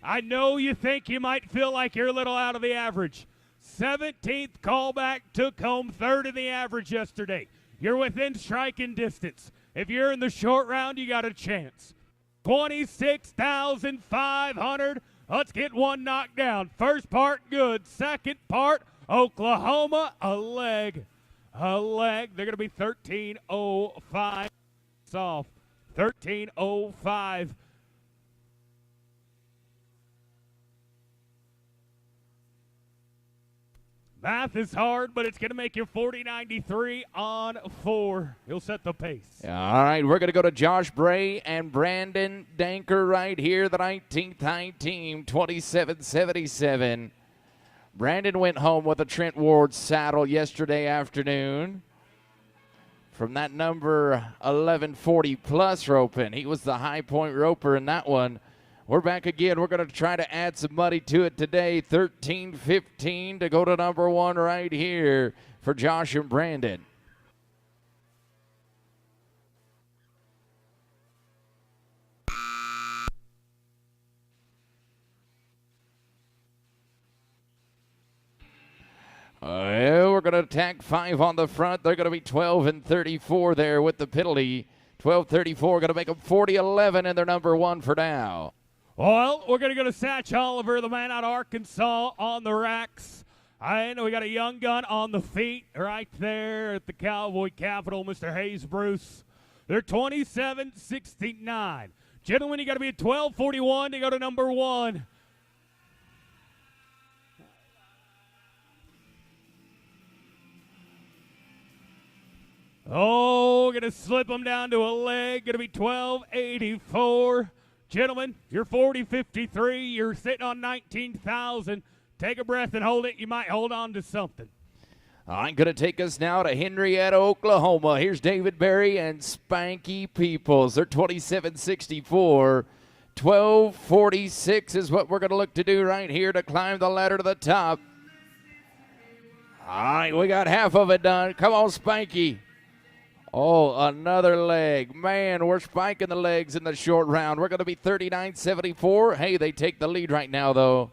I know you think you might feel like you're a little out of the average. 17th callback took home third in the average yesterday. You're within striking distance. If you're in the short round, you got a chance. 26,500. Let's get one knocked down. First part, good. Second part, Oklahoma, a leg. A leg. They're going to be 13.05. Off. 13.05. Math is hard, but it's going to make you 40.93 on 4. He'll set the pace. All right, we're going to go to Josh Bray and Brandon Danker right here, the 19th high team, 27.77. Brandon went home with a Trent Ward saddle yesterday afternoon from that number 1140 plus roping. He was the high point roper in that one. We're back again. We're going to try to add some money to it today. 13-15 to go to number 1 right here for Josh and Brandon. We're going to attack 5 on the front. They're going to be 12 and 34 there with the penalty. 12-34, going to make them 40-11 in their number 1 for now. Well, we're going to go to Satch Oliver, the man out of Arkansas, on the racks. And we got a young gun on the feet right there at the Cowboy Capital, Mr. Hayes Bruce. They're 27.69. Gentlemen, you got to be at 12.41 to go to number 1. Oh, going to slip them down to a leg. Going to be 12.84. Gentlemen, you're 40.53. You're sitting on 19,000. Take a breath and hold it. You might hold on to something. I'm going to take us now to Henrietta, Oklahoma. Here's David Berry and Spanky Peoples. They're 27.64. 12.46 is what we're going to look to do right here to climb the ladder to the top. All right, we got half of it done. Come on, Spanky. Oh, another leg. Man, we're spiking the legs in the short round. We're going to be 39.74. Hey, they take the lead right now, though.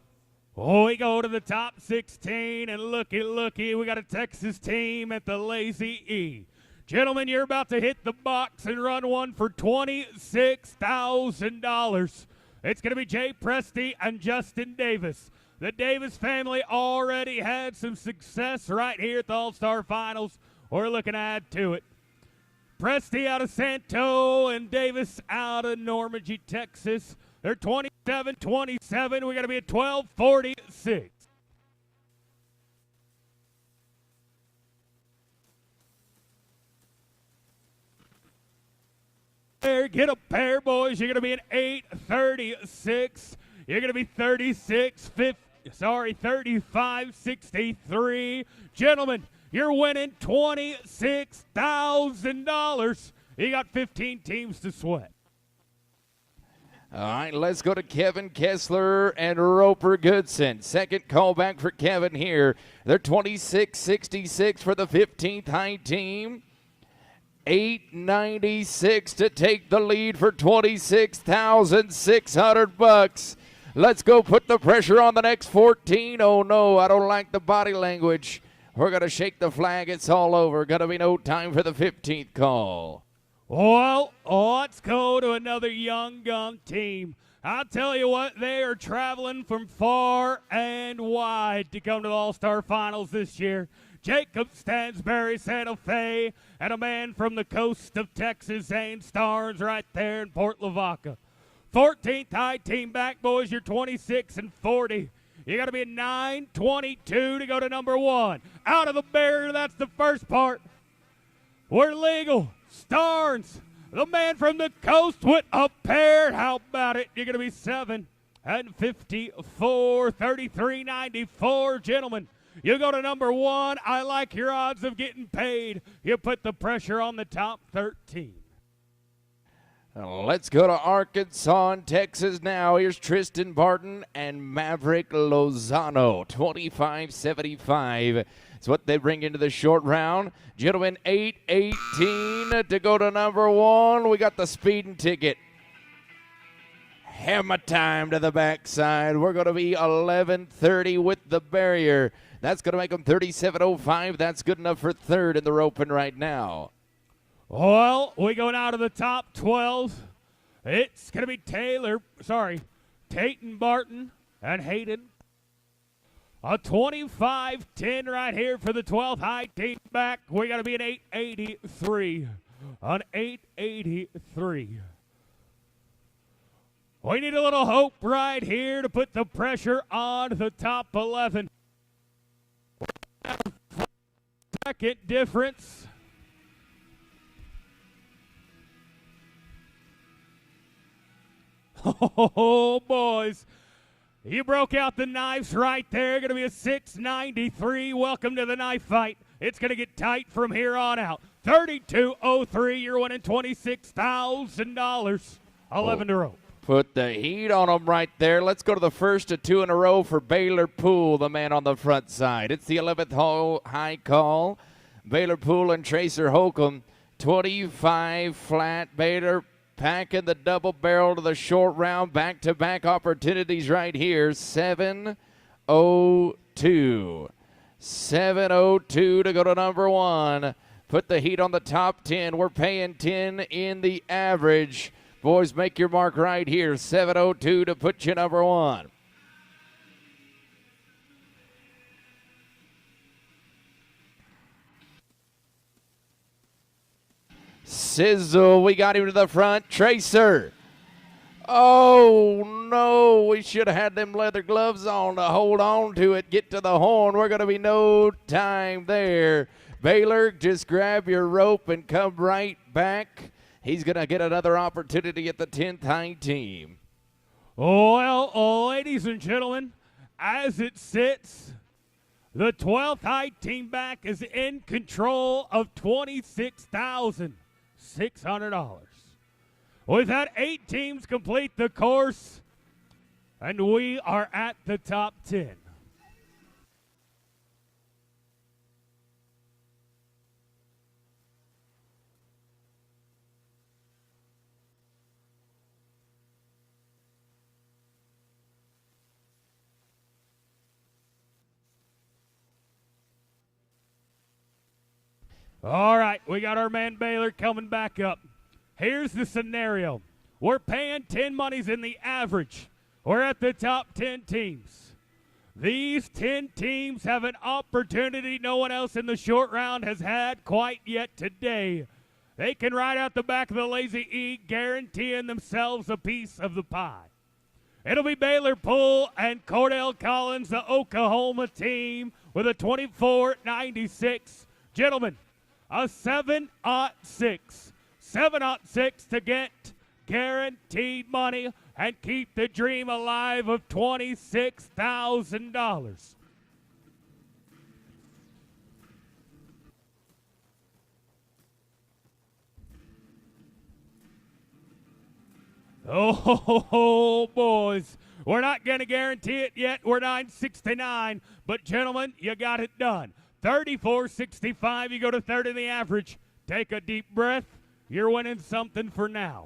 Oh, we go to the top 16, and looky, we got a Texas team at the Lazy E. Gentlemen, you're about to hit the box and run one for $26,000. It's going to be Jay Presti and Justin Davis. The Davis family already had some success right here at the All-Star Finals. We're looking to add to it. Presti out of Santo and Davis out of Normandy, Texas. They're 27-27. We got to be at 12.46. There, get a pair, boys. You're going to be at 8.36. You're going to be 35.63. Gentlemen, you're winning $26,000. You got 15 teams to sweat. All right, let's go to Kevin Kessler and Roper Goodson. Second call back for Kevin here. They're 26.66 for the 15th high team. 8.96 to take the lead for $26,600. Let's go put the pressure on the next 14. Oh, no, I don't like the body language. We're going to shake the flag. It's all over. Going to be no time for the 15th call. Well, let's go to another young gun team. I'll tell you what, they are traveling from far and wide to come to the All-Star Finals this year. Jacob Stansberry, Santa Fe, and a man from the coast of Texas, Zane Starnes, right there in Port Lavaca. 14th high team back, boys. You're 26-40. You got to be at 9.22 to go to number 1. Out of the barrier, that's the first part. We're legal. Starnes, the man from the coast with a pair. How about it? You're going to be 7.54, 33.94. Gentlemen, you go to number 1. I like your odds of getting paid. You put the pressure on the top 13. Let's go to Arkansas and Texas now. Here's Tristan Barton and Maverick Lozano. 25.75 is what they bring into the short round. Gentlemen, 8.18 to go to number 1. We got the speeding ticket. Hammer time to the backside. We're going to be 11.30 with the barrier. That's going to make them 37.05. That's good enough for third in the roping right now. Well, we go now to the top 12. It's going to be Tatum Barton and Hayden. A 25-10 right here for the 12th high team back. We got to be an 8.83. An 8.83. We need a little hope right here to put the pressure on the top 11. second difference. Oh, boys. You broke out the knives right there. Going to be a 693. Welcome to the knife fight. It's going to get tight from here on out. 32.03. You're winning $26,000. 11 to rope. Put the heat on them right there. Let's go to the first of two in a row for Baylor Poole, the man on the front side. It's the 11th high call. Baylor Poole and Tracer Holcomb. 25 flat. Baylor packing the double barrel to the short round. Back-to-back opportunities right here. 7-0-2. 7-0-2 to go to number one. Put the heat on the top 10. We're paying 10 in the average. Boys, make your mark right here. 7-0-2 to put you number one. Sizzle, we got him to the front. Tracer. Oh, no. We should have had them leather gloves on to hold on to it. Get to the horn. We're going to be no time there. Baylor, just grab your rope and come right back. He's going to get another opportunity at the 10th high team. Well, ladies and gentlemen, as it sits, the 12th high team back is in control of $26,600. We've had 8 teams complete the course, and we are at the top 10. All right, we got our man Baylor coming back up. Here's the scenario. We're paying 10 monies in the average. We're at the top 10 teams. These 10 teams have an opportunity no one else in the short round has had quite yet today. They can ride out the back of the Lazy E, guaranteeing themselves a piece of the pie. It'll be Baylor Poole and Cordell Collins, the Oklahoma team, with a 24.96. Gentlemen, a 7-6. 7-6 to get guaranteed money and keep the dream alive of $26,000. Oh, boys. We're not going to guarantee it yet. We're 969. But, gentlemen, you got it done. 34.65. You go to third in the average. Take a deep breath. You're winning something for now.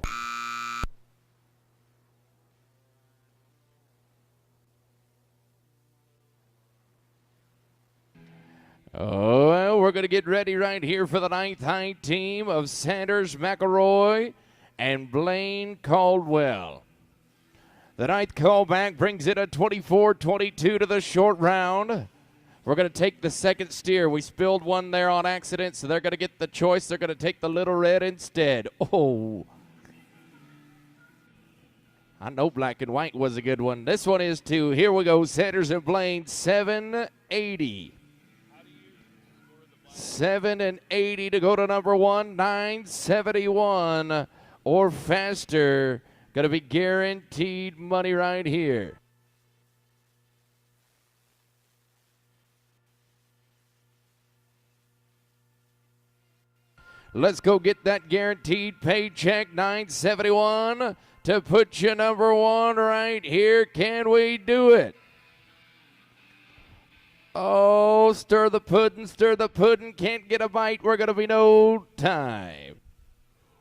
Oh, well, we're going to get ready right here for the 9th high team of Sanders McElroy and Blaine Caldwell. The 9th callback brings it a 24-22 to the short round. We're going to take the second steer. We spilled one there on accident, so they're going to get the choice. They're going to take the little red instead. Oh. I know black and white was a good one. This one is too. Here we go. Sanders and Blaine, 780. 780 to go to number one. 971 or faster. Going to be guaranteed money right here. Let's go get that guaranteed paycheck, 971, to put you number one right here. Can we do it? Oh, stir the pudding, can't get a bite. We're going to be no time.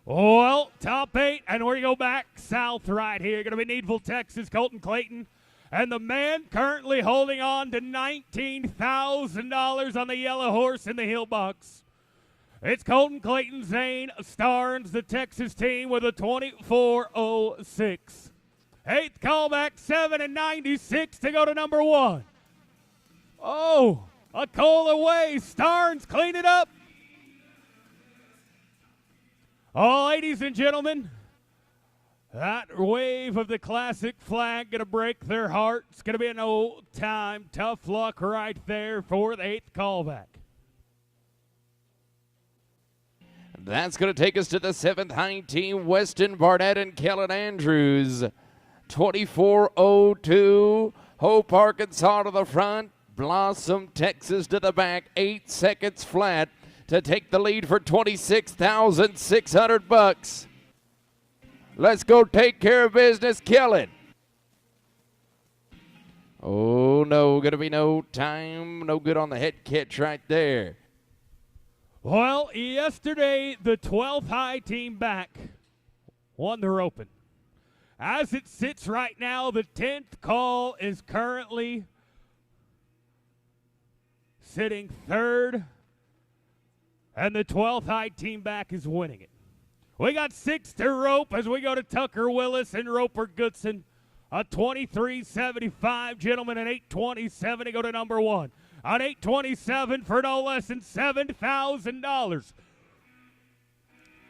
Well, top 8, and we go back south right here. Going to be Needville, Texas, Colton Clayton. And the man currently holding on to $19,000 on the yellow horse in the hill box. It's Colton Clayton Zane Starnes, the Texas team, with a 24.06. 8th callback, 7.96 to go to number one. Oh, a call away. Starnes, clean it up. Oh, ladies and gentlemen, that wave of the classic flag going to break their hearts. Going to be an old time tough luck right there for the 8th callback. That's going to take us to the 7th high team, Weston Barnett and Kellen Andrews. 24:02. Hope, Arkansas to the front. Blossom, Texas to the back. 8 seconds flat to take the lead for $26,600. Let's go take care of business, Kellen. Oh, no, going to be no time. No good on the head catch right there. Well, yesterday, the 12th high team back won their open. As it sits right now, the 10th call is currently sitting third, and the 12th high team back is winning it. We got 6 to rope as we go to Tucker Willis and Roper Goodson. A 23.75, gentlemen, an 8.27 to go to number 1. An 8.27 for no less than $7,000.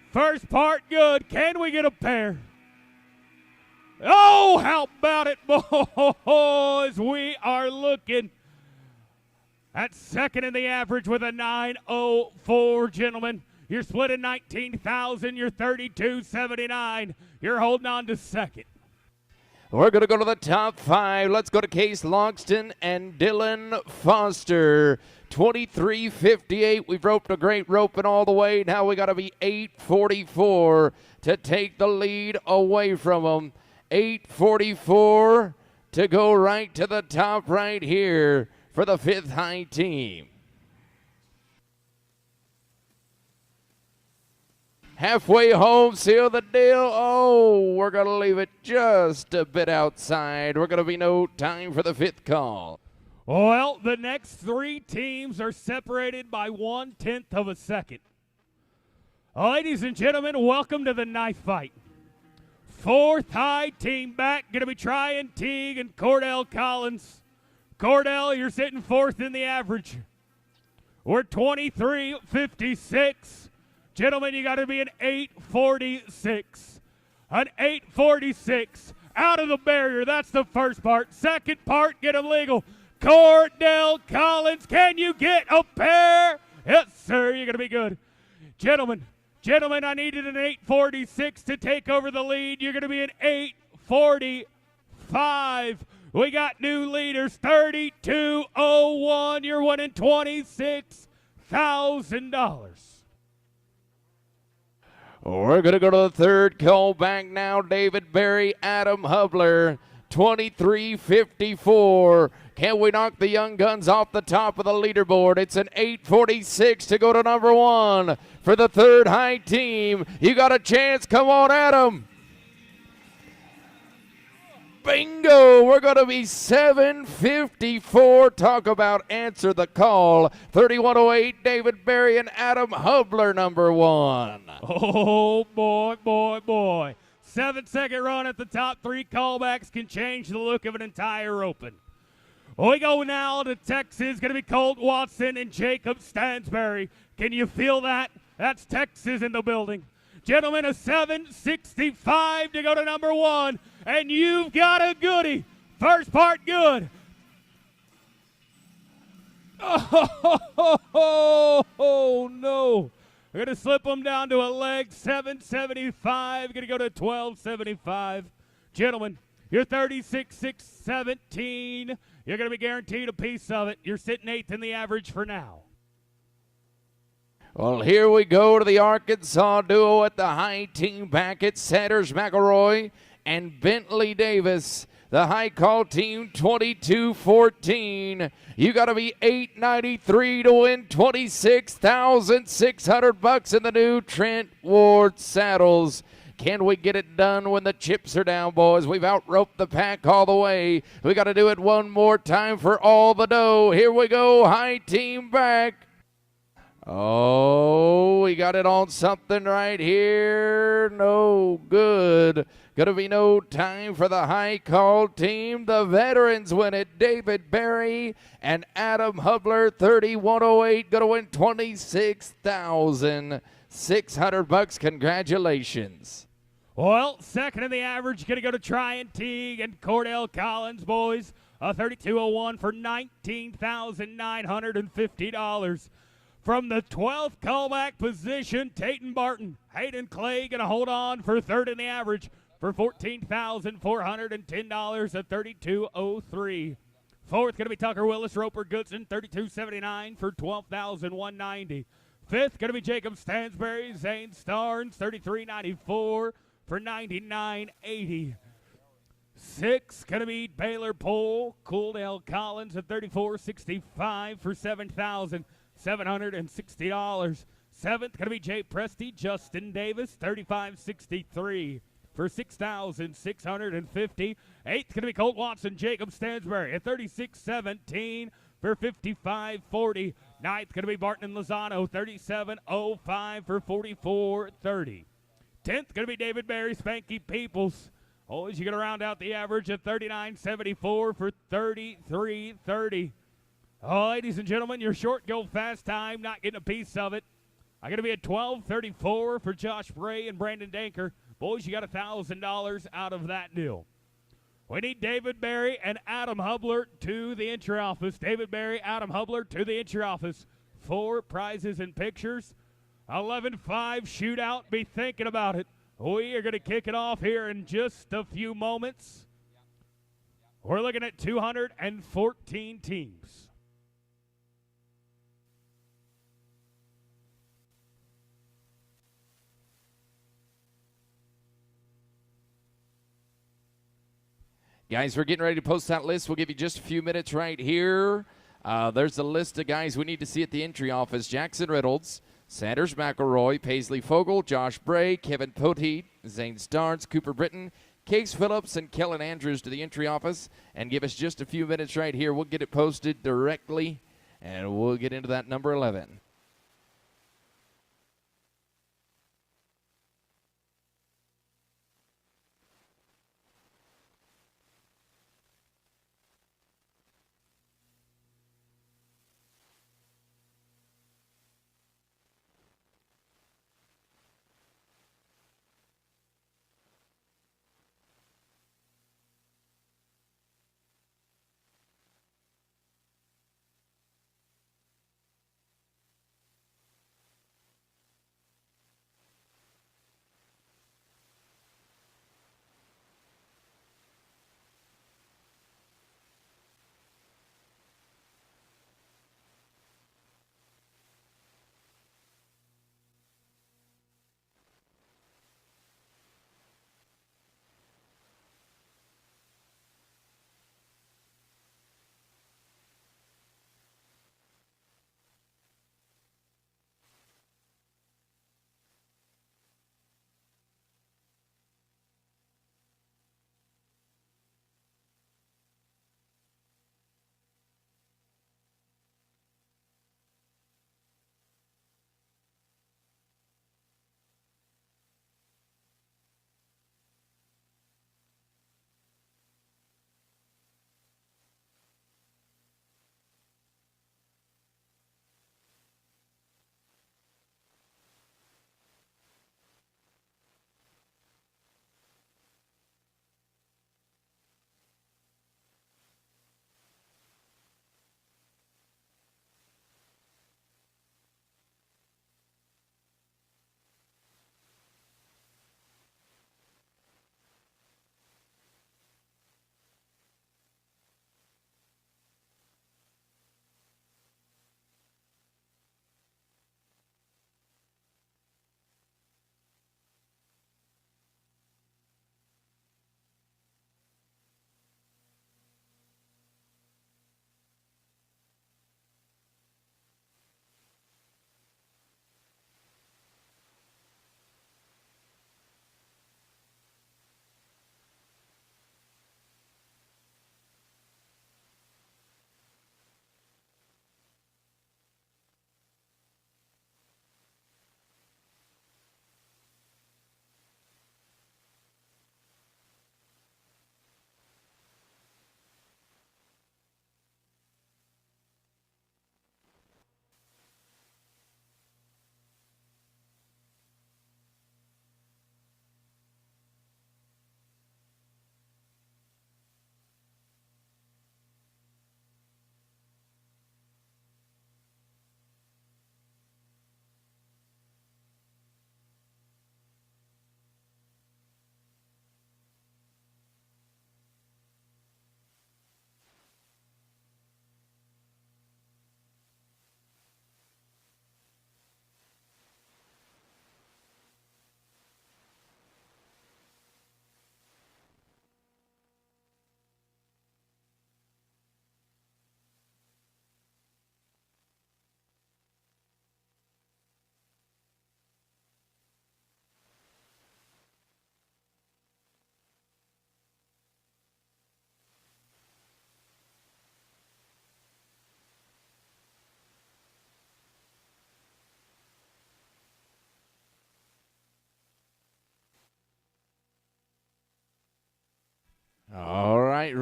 First part good. Can we get a pair? Oh, how about it, boys? We are looking at second in the average with a 9.04, gentlemen. You're splitting 19,000. You're 32.79. You're holding on to second. We're going to go to the top 5. Let's go to Case Longston and Dylan Foster. 23.58. We've roped a great roping all the way. Now we got to be 8.44 to take the lead away from them. 8.44 to go right to the top right here for the 5th high team. Halfway home, seal the deal. Oh, we're going to leave it just a bit outside. We're going to be no time for the 5th call. Well, the next 3 teams are separated by 1/10 of a second. Ladies and gentlemen, welcome to the knife fight. 4th high team back, going to be Tryon Teague and Cordell Collins. Cordell, you're sitting 4th in the average. We're 23.56. Gentlemen, you got to be an 8.46. An 8.46 out of the barrier. That's the first part. Second part, get them legal. Cordell Collins, can you get a pair? Yes, sir, you're going to be good. Gentlemen, I needed an 8.46 to take over the lead. You're going to be an 8.45. We got new leaders, 32.01. You're winning $26,000. We're going to go to the 3rd call back now. David Berry, Adam Hubler, 23.54. Can we knock the young guns off the top of the leaderboard? It's an 8.46 to go to number 1 for the 3rd high team. You got a chance. Come on, Adam. Bingo! We're going to be 7.54. Talk about answer the call. 31.08, David Berry and Adam Hubler, number 1. Oh, boy. 7-second run at the top. 3 callbacks can change the look of an entire open. We go now to Texas. Going to be Colt Watson and Jacob Stansberry. Can you feel that? That's Texas in the building. Gentlemen, a 7.65 to go to number 1. And you've got a goodie. First part good. Oh, no. We're going to slip them down to a leg. 7.75. Going to go to 12.75. Gentlemen, you're 36.617. You're going to be guaranteed a piece of it. You're sitting 8th in the average for now. Well, here we go to the Arkansas duo at the high team back. It's Sanders McElroy and Bentley Davis. The high call team, 22-14. You got to be 8.93 to win $26,600 in the new Trent Ward saddles. Can we get it done when the chips are down, boys? We've out-roped the pack all the way. We got to do it one more time for all the dough. Here we go, high team back. Oh, we got it on something right here. No good. Gonna be no time for the high call team. The veterans win it. David Berry and Adam Hubler, 31.08. Gonna win $26,600. Congratulations. Well, second in the average, going to go to Tryon Teague and Cordell Collins, boys. A 32.01 for $19,950. From the 12th callback position, Tayton Barton. Hayden Clay going to hold on for third in the average for $14,410 at 32.03. Fourth going to be Tucker Willis, Roper Goodson, 32.79 for $12,190. Fifth going to be Jacob Stansberry, Zane Starnes, 33.94 for $99.80. Sixth going to be Baylor Pohl, Cooldale Collins at 34.65 for $7,760. Seventh going to be Jay Presti, Justin Davis, 35.63 for $6,650. Eighth going to be Colt Watson, Jacob Stansberry at 36.17 for $55.40. Ninth going to be Barton and Lozano, 37.05 for $44.30. 10th going to be David Barry, Spanky Peoples. Always you going to round out the average at 39.74 for $33.30. Oh, ladies and gentlemen, your short go fast time, not getting a piece of it. I'm going to be at 12.34 for Josh Bray and Brandon Danker. Boys, you got $1,000 out of that deal. We need David Barry and Adam Hubler to the entry office. David Barry, Adam Hubler to the entry office. 4 prizes and pictures. 11-5 shootout. Be thinking about it. We are going to kick it off here in just a few moments. We're looking at 214 teams. Guys, we're getting ready to post that list. We'll give you just a few minutes right here. There's a list of guys we need to see at the entry office. Jackson Reynolds, Sanders McElroy, Paisley Fogel, Josh Bray, Kevin Poteet, Zane Starnes, Cooper Britton, Case Phillips, and Kellen Andrews to the entry office. And give us just a few minutes right here. We'll get it posted directly, and we'll get into that number 11.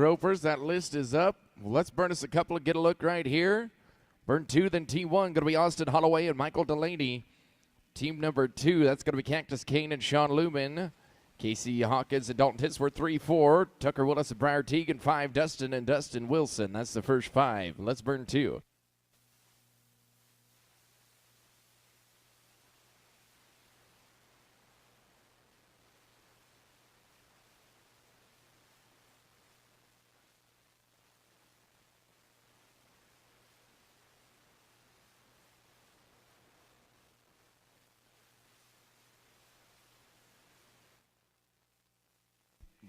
ropers. That list is up. Well, let's burn us a couple and get a look right here. Burn 2, then T1, going to be Austin Holloway and Michael Delaney. Team number 2, that's going to be Cactus Kane and Sean Lumen. Casey Hawkins and Dalton Titsworth, 3-4. Tucker Willis and Briar Teague, and 5, Dustin and Dustin Wilson. That's the first 5. Let's burn 2.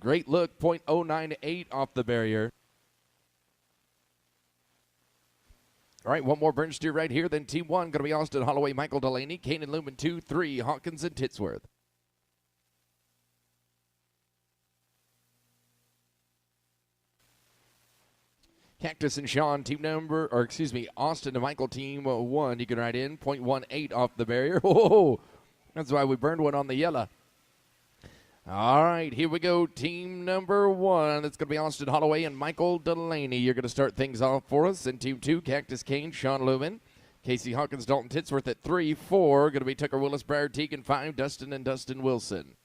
Great look, .098 off the barrier. All right, one more burn steer right here. Then Team 1, going to be Austin Holloway, Michael Delaney, Kane and Lumen 2, 3, Hawkins and Titsworth. Cactus and Sean, Austin and Michael, Team 1. You can write in .18 off the barrier. Oh, that's why we burned one on the yellow. All right, here we go. Team number 1. That's going to be Austin Holloway and Michael Delaney. You're going to start things off for us. And Team 2, Cactus Kane, Sean Lumen, Casey Hawkins, Dalton Titsworth at 3, 4. Going to be Tucker Willis, Briar Teague, and 5, Dustin and Dustin Wilson.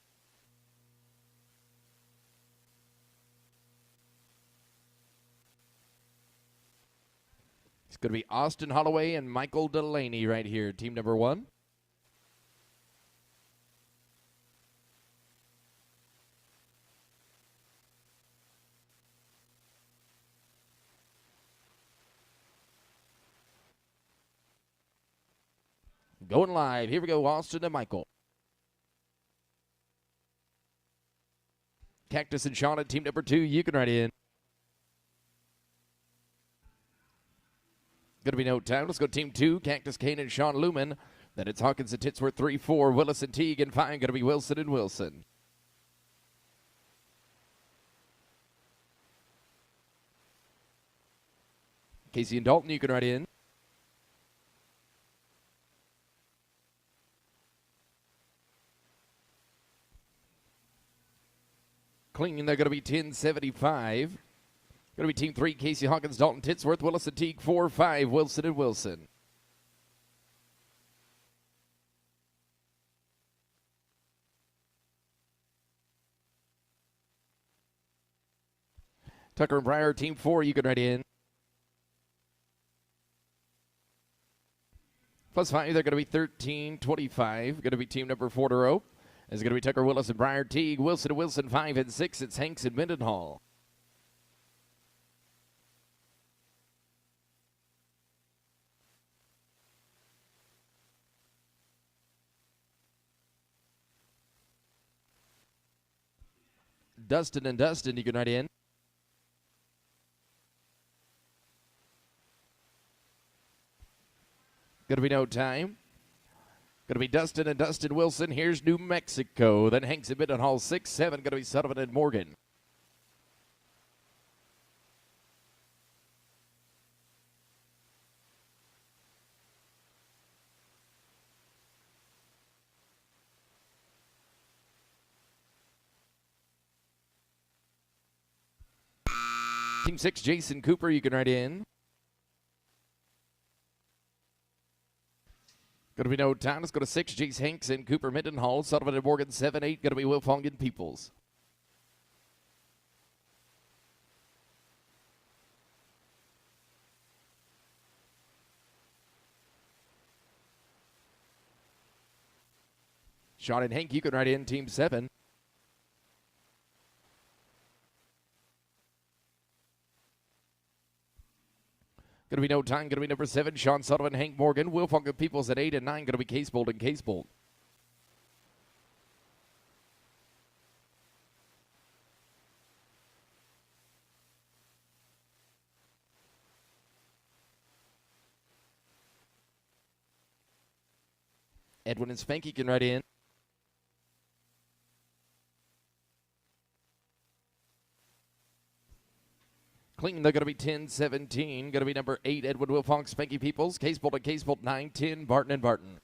It's going to be Austin Holloway and Michael Delaney right here. Team number 1. Going live. Here we go, Austin and Michael. Cactus and Sean at team number 2. You can write in. Going to be no time. Let's go team 2. Cactus Kane and Sean Lumen. Then it's Hawkins and Titsworth 3, 4. Willis and Teague, and 5. Going to be Wilson and Wilson. Casey and Dalton, you can write in. Clean, they're going to be 1075. Going to be team 3, Casey Hawkins, Dalton Titsworth, Willis and Teague, 4, 5, Wilson and Wilson. Tucker and Briar, team 4, you can write in. Plus 5, they're going to be 1325. Going to be team number 4 to rope. It's going to be Tucker Willis and Briar Teague, Wilson and Wilson, 5 and 6. It's Hanks and Mendenhall. Dustin and Dustin, you can write in. Going to be no time. Going to be Dustin and Dustin Wilson. Here's New Mexico. Then Hanks and Mendenhall, 6, 7. Going to be Sullivan and Morgan. Team 6, Jason Cooper, you can write in. Going to be no time. Let's go to 6, Jace Hanks and Cooper Mendenhall. Sullivan and Morgan, 7, 8. Going to be Wilfong and Peoples. Sean and Hank, you can write in team 7. Going to be no time. Going to be number 7, Sean Sullivan, Hank Morgan. Wilfong and Peoples at 8 and 9. Going to be Case Bolt and Case Bolt. Edwin and Spanky can write in. Clean, they're going to be 10-17. Going to be number 8, Edwin Wilfong, Spanky Peoples. Case Bolt and Case Bolt, 9-10, Barton and Barton.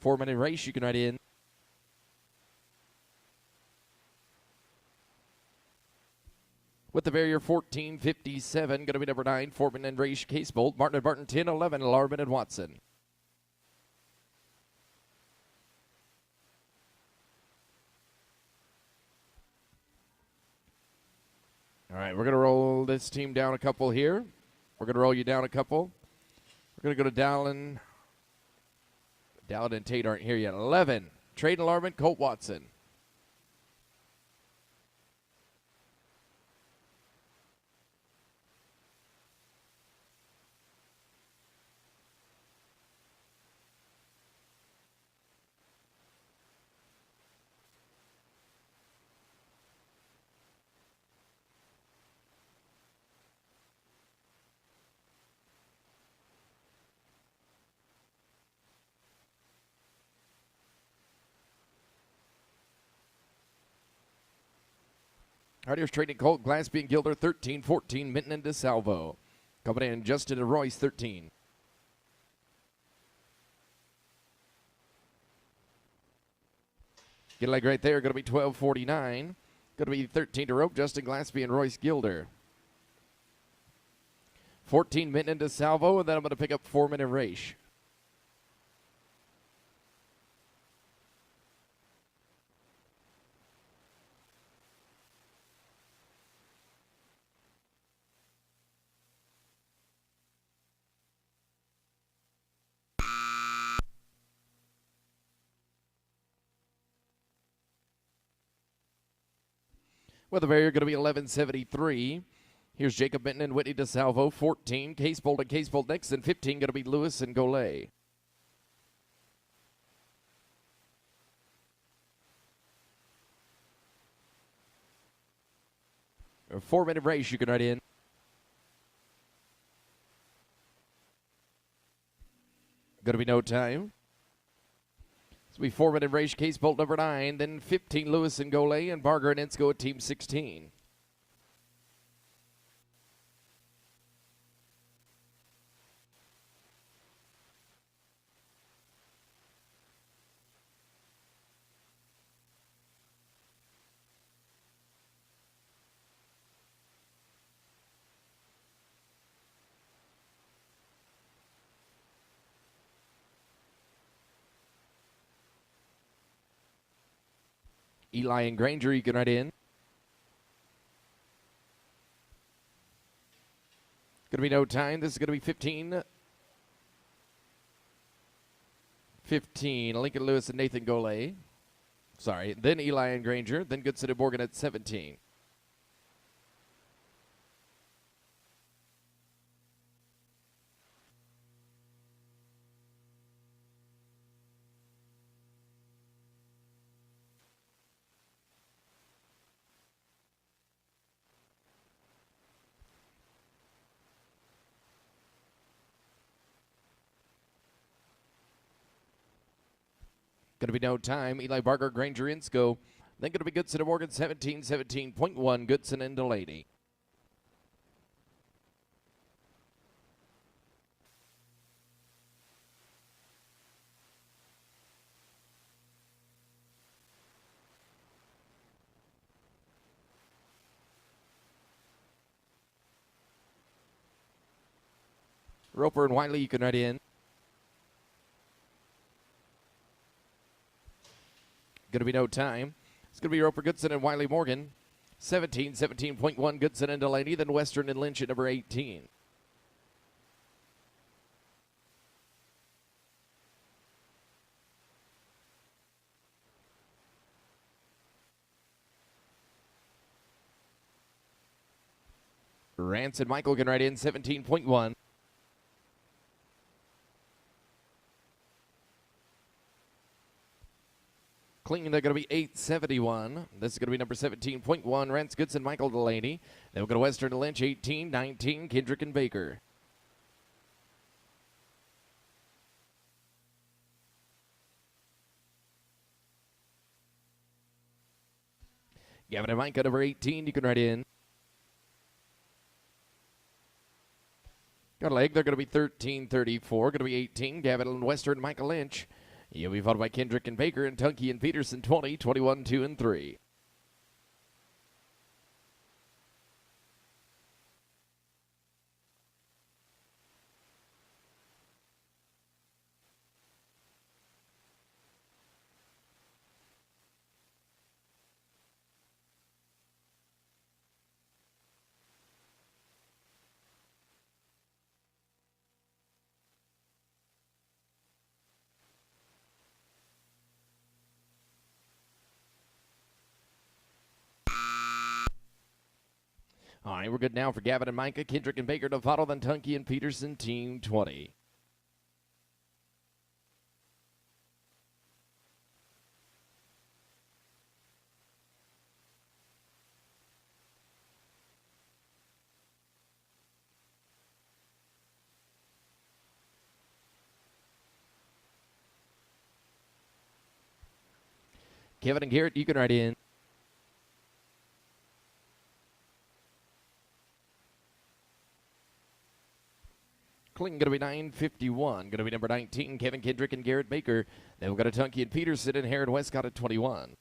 4-minute race. You can ride in. With the barrier 14:57, going to be number 9, Foreman and Race Casebolt. Martin and Barton 10-11, Larman and Watson. All right, we're going to roll this team down a couple here. We're going to roll you down a couple. We're going to go to Dallin. Dallin and Tate aren't here yet. 11, Trade and Larman, Colt Watson. Hardiers trading Colt, Glassby and Gilder 13-14, Minton and DeSalvo. Coming in, Justin and Royce 13. Get a leg right there, going to be 12:49. Going to be 13 to rope, Justin Glassby and Royce Gilder. 14, Minton and DeSalvo, and then I'm going to pick up 4-minute race. With the barrier going to be 11:73. Here's Jacob Minton and Whitney DeSalvo, 14. Casebolt and Casebolt next, and 15 going to be Lewis and Golay. A 4-minute race you can ride in. Going to be no time. It's going to be 4-minute race, Casebolt number 9, then 15 Lewis and Golay, and Barger and Ensko at team 16. Eli and Granger, you can ride in. Going to be no time. This is going to be 15. Lincoln Lewis and Nathan Golay. Sorry. Then Eli and Granger. Then Goodson and Morgan at 17. Going to be no time. Eli Barger, Granger, Insko. Then going to be Goodson and Morgan, 17.1. Goodson and Delaney. Roper and Wiley, you can ride in. Going to be no time. It's going to be Roper, Goodson, and Wiley Morgan. 17.1, Goodson and Delaney. Then Western and Lynch at number 18. Rance and Michael can ride in 17.1. Clean, they're going to be 871. This is going to be number 17.1, Rance, Goodson, Michael Delaney. Then we'll go to Western and Lynch, 18, 19, Kendrick and Baker. Gavin and Micah, number 18, you can ride in. Got a leg, they're going to be 13.34, going to be 18, Gavin and Western, Michael Lynch. He'll be followed by Kendrick and Baker and Tunkey and Peterson 20, 21, 2, and 3. All right, we're good now for Gavin and Micah, Kendrick and Baker to follow, then Tunkey and Peterson, team 20. Kevin and Garrett, you can ride in. Clinton going to be 951. Going to be number 19, Kevin Kendrick and Garrett Baker. Then we've got a Tunkey and Peterson and Herod Westcott at 21.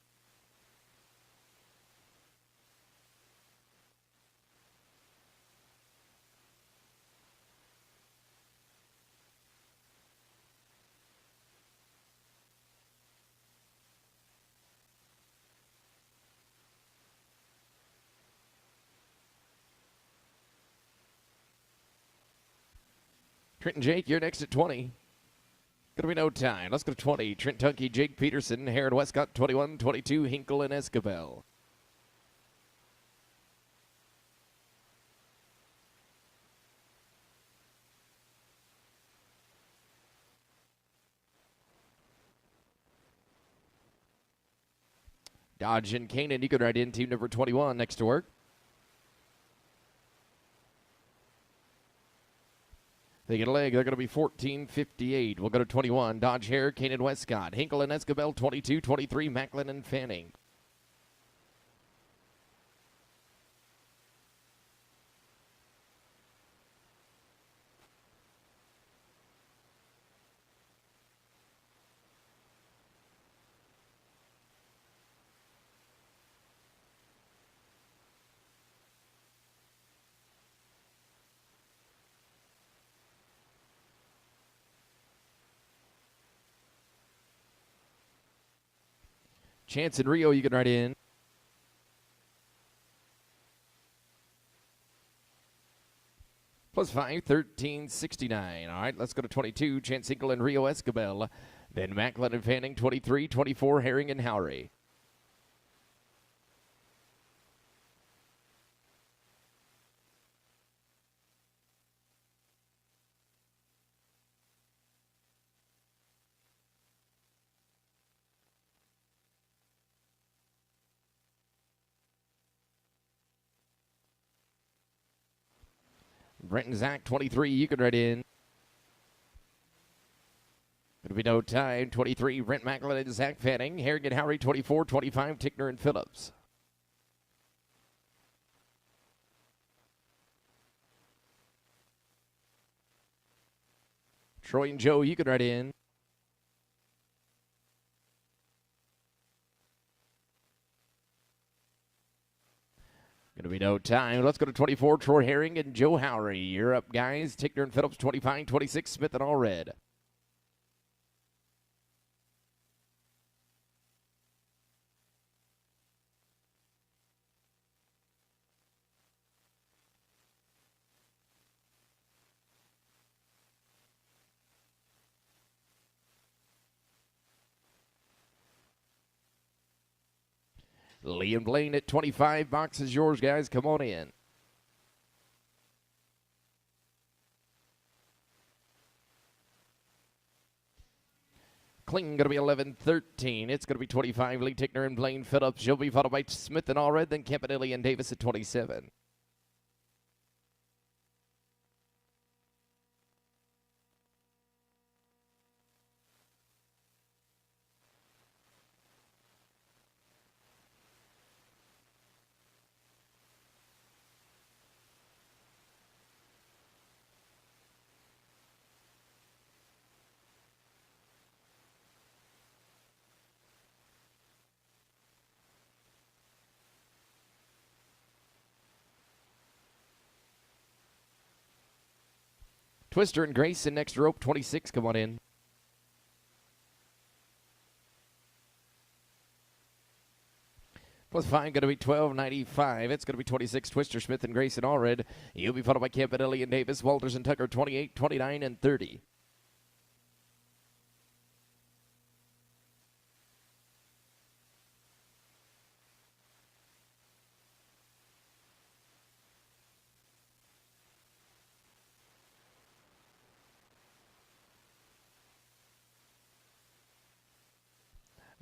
Trent and Jake, you're next at 20. Gonna be no time. Let's go to 20. Trent Tunkey, Jake Peterson, Herod Westcott, 21, 22, Hinkle and Escabel. Dodge and Canaan, you can ride in team number 21 next to work. They get a leg. They're going to be 14:58. We'll go to 21. Dodge Hare, Canaan Westcott. Hinkle and Escabel, 22, 23. Macklin and Fanning. Chance and Rio, you can ride in. Plus 5, 1369. All right, let's go to 22. Chance Hinkle and Rio Escabel. Then Macklin and Fanning, 23, 24. Herring and Howry. Brent and Zach, 23. You can ride in. It'll be no time. 23. Brent Macklin and Zach Fanning. Herring and Howry, 24, 25. Tickner and Phillips. Troy and Joe, you can ride in. Going to be no time. Let's go to 24. Troy Herring and Joe Howry. You're up, guys. Tickner and Phillips, 25, 26. Smith and Allred. Lee and Blaine at 25. Box is yours, guys. Come on in. Kling going to be 11-13. It's going to be 25. Lee Tickner and Blaine Phillips. She'll be followed by Smith and Allred, then Campanelli and Davis at 27. Twister and Grayson next rope, 26. Come on in. Plus 5 going to be $12.95. It's going to be 26. Twister, Smith, and Grayson Allred. You'll be followed by Campanelli and Davis, Walters and Tucker, 28, 29, and 30.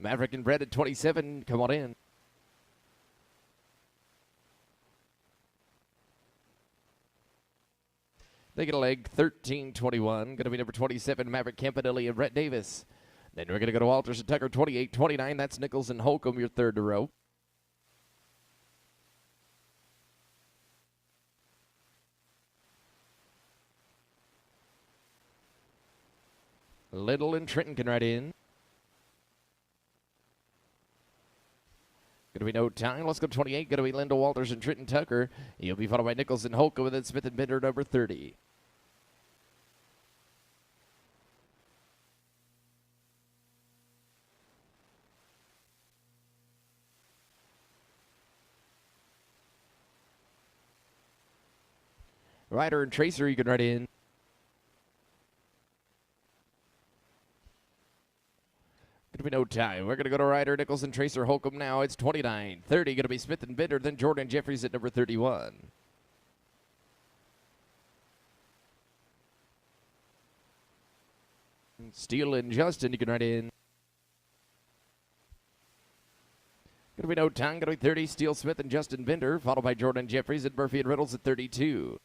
Maverick and Brett at 27. Come on in. They get a leg, 13-21. Going to be number 27, Maverick Campanelli and Brett Davis. Then we're going to go to Walters and Tucker, 28-29. That's Nichols and Holcomb, your third to row. Little and Trenton can ride in. Going to be no time. Let's go 28. Going to be Linda Walters and Trenton Tucker. He'll be followed by Nichols and Holcomb, and then Smith and Bender, number 30. Ryder and Tracer, you can ride in. Going to be no time. We're going to go to Ryder, Nichols, and Tracer Holcomb now. It's 29. 30 going to be Smith and Bender, then Jordan Jeffries at number 31. Steele and Justin, you can ride in. Going to be no time. Going to be 30. Steele, Smith, and Justin Bender, followed by Jordan Jeffries and Murphy and Reynolds at 32.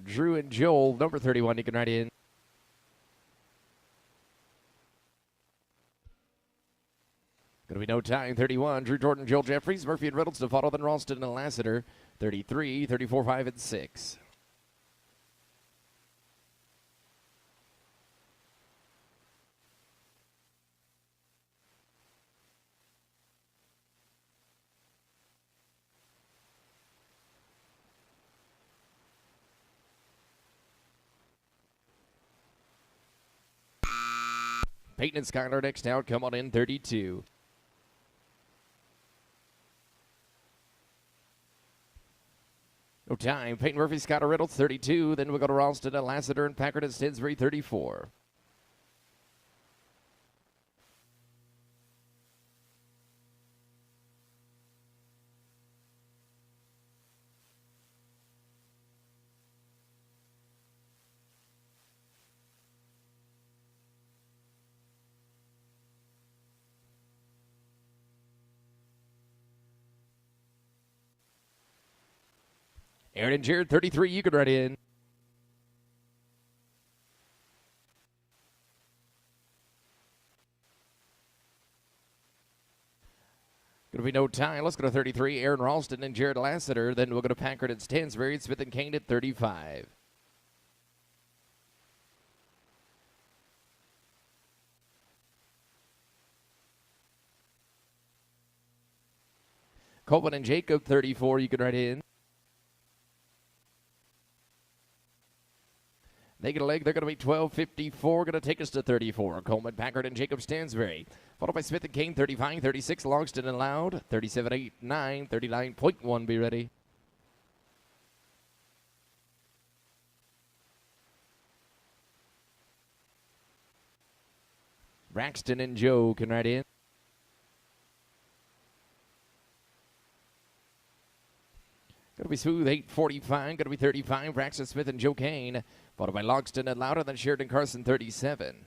Drew and Joel, number 31, you can ride in. Going to be no time, 31. Drew, Jordan, Joel Jeffries, Murphy and Reynolds to follow, then Ralston and Lassiter, 33, 34, 5, and 6. Peyton and Skylar next out. Come on in, 32. No time. Peyton Murphy, Skylar Reynolds, 32. Then we'll go to Ralston and Lassiter and Packard and Stinsbury, 34. Aaron and Jared, 33, you can ride in. Going to be no time. Let's go to 33. Aaron Ralston and Jared Lassiter. Then we'll go to Packard and Stansbury, Smith and Kane at 35. Coleman and Jacob, 34, you can ride in. They get a leg. They're going to be 12.54. Going to take us to 34. Coleman, Packard, and Jacob Stansbury. Followed by Smith and Kane, 35, 36. Longston and Loud, 37, 8, 9, 39.1. Be ready. Braxton and Joe can ride in. Going to be smooth, 8.45. Going to be 35. Braxton Smith and Joe Kane. Followed by Logston and Louder, then Sheridan Carson, 37.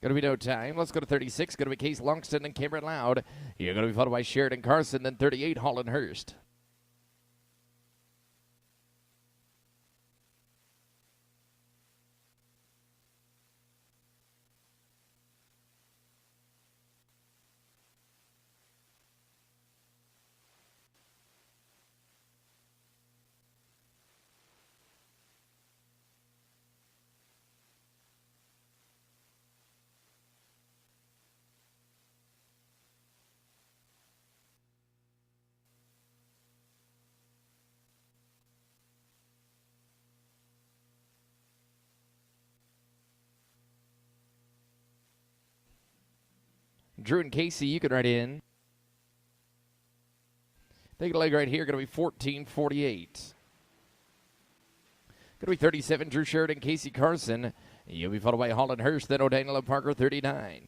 Going to be no time. Let's go to 36. Going to be Case Longston and Cameron Loud. You're going to be followed by Sheridan Carson, then 38, Holland Hurst. Drew and Casey, you can ride in. Take a leg right here, going to be 14:48. Going to be 37, Drew Sheridan, Casey Carson. You'll be followed by Holland Hurst, then O'Daniel and Parker, 39.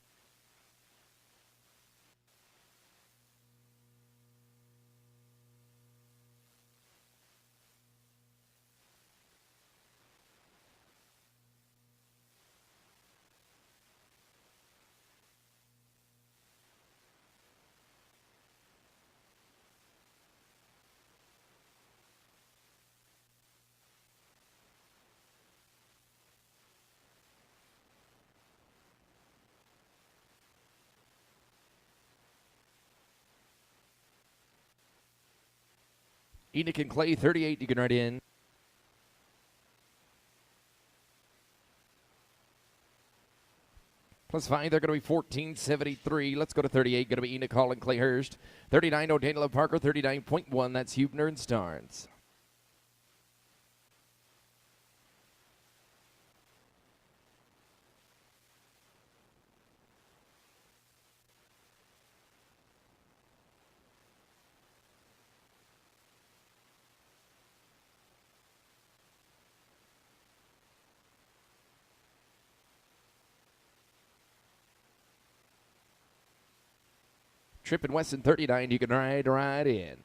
Enoch and Clay, 38, you can ride in. Plus 5, they're going to be 14:73. Let's go to 38. Going to be Enoch Hall and Clay Hurst. 39, O'Daniel and Parker. 39.1, that's Hubner and Starnes. Tripp and Wesson, 39, you can ride right in.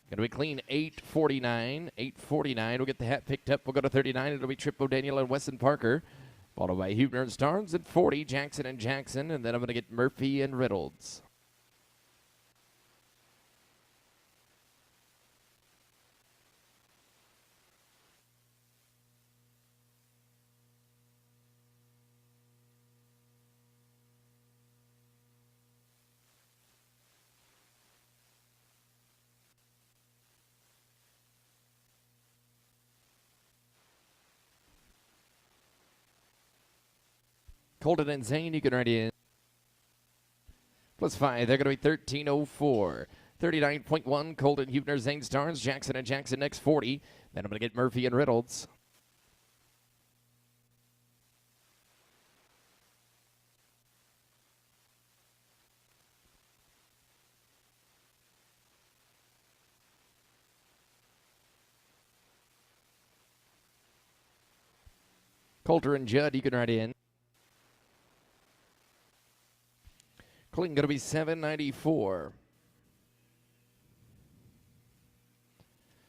Going to be clean 8:49. 8:49. We'll get the hat picked up. We'll go to 39. It'll be Tripp O'Daniel and Wesson Parker. Followed by Hubner and Starnes at 40. Jackson and Jackson. And then I'm going to get Murphy and Reynolds. Colton and Zane, you can ride in. Plus 5, they're going to be 13:04. 39.1, Colton, Hubner, Zane, Starnes, Jackson and Jackson next 40. Then I'm going to get Murphy and Reynolds. Coulter and Judd, you can ride in. Clean going to be 7.94.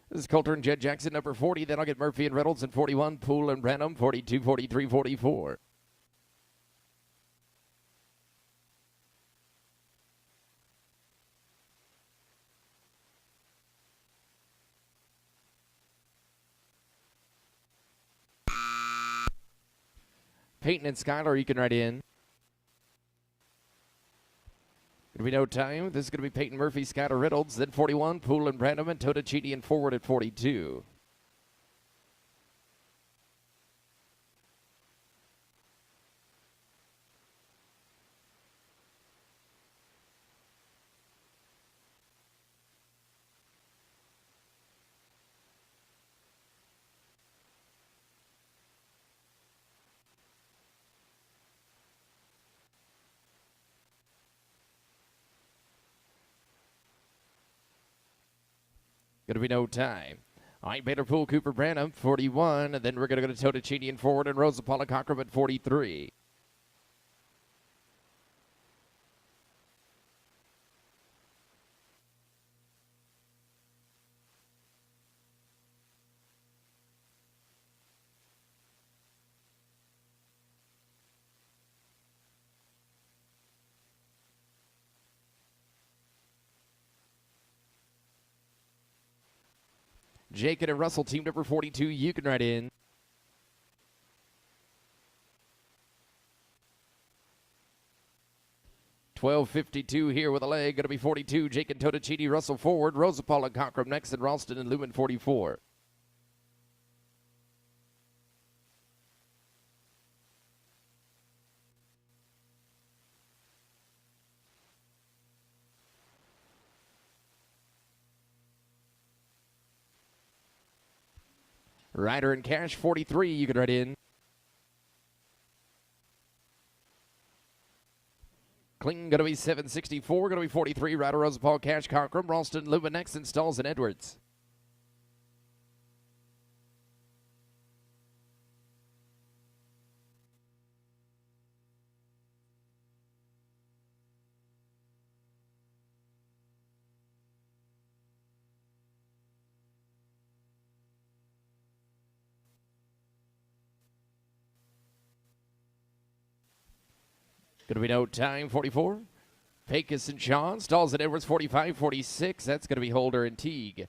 This is Coulter and Judd Jackson, number 40. Then I'll get Murphy and Reynolds in 41. Poole and Branham, 42, 43, 44. Peyton and Skylar, you can ride in. Going to be no time. This is going to be Peyton Murphy, Skylar Reynolds, then 41. Poole and Branham and Tota Chidi and forward at 42. Going to be no time. All right, Bader Poole, Cooper Branham, 41. And then we're going to go to Tota Chidi and forward and Rosa Paula Cockrum at 43. Jacob and Russell, team number 42, you can ride in. $12.52 here with a leg. Going to be 42. Jake and Totachini, Russell forward. Rosapal and Cockrum next, and Ralston and Lumen 44. Ryder and Cash 43, you can ride in. Kling going to be 764, going to be 43. Ryder, Rosapal, Cash, Cockrum, Ralston, Lumen next, and Stalls and Edwards. Going to be no time, 44. Pecos and Sean. Stalls and Edwards, 45, 46. That's going to be Holder and Teague.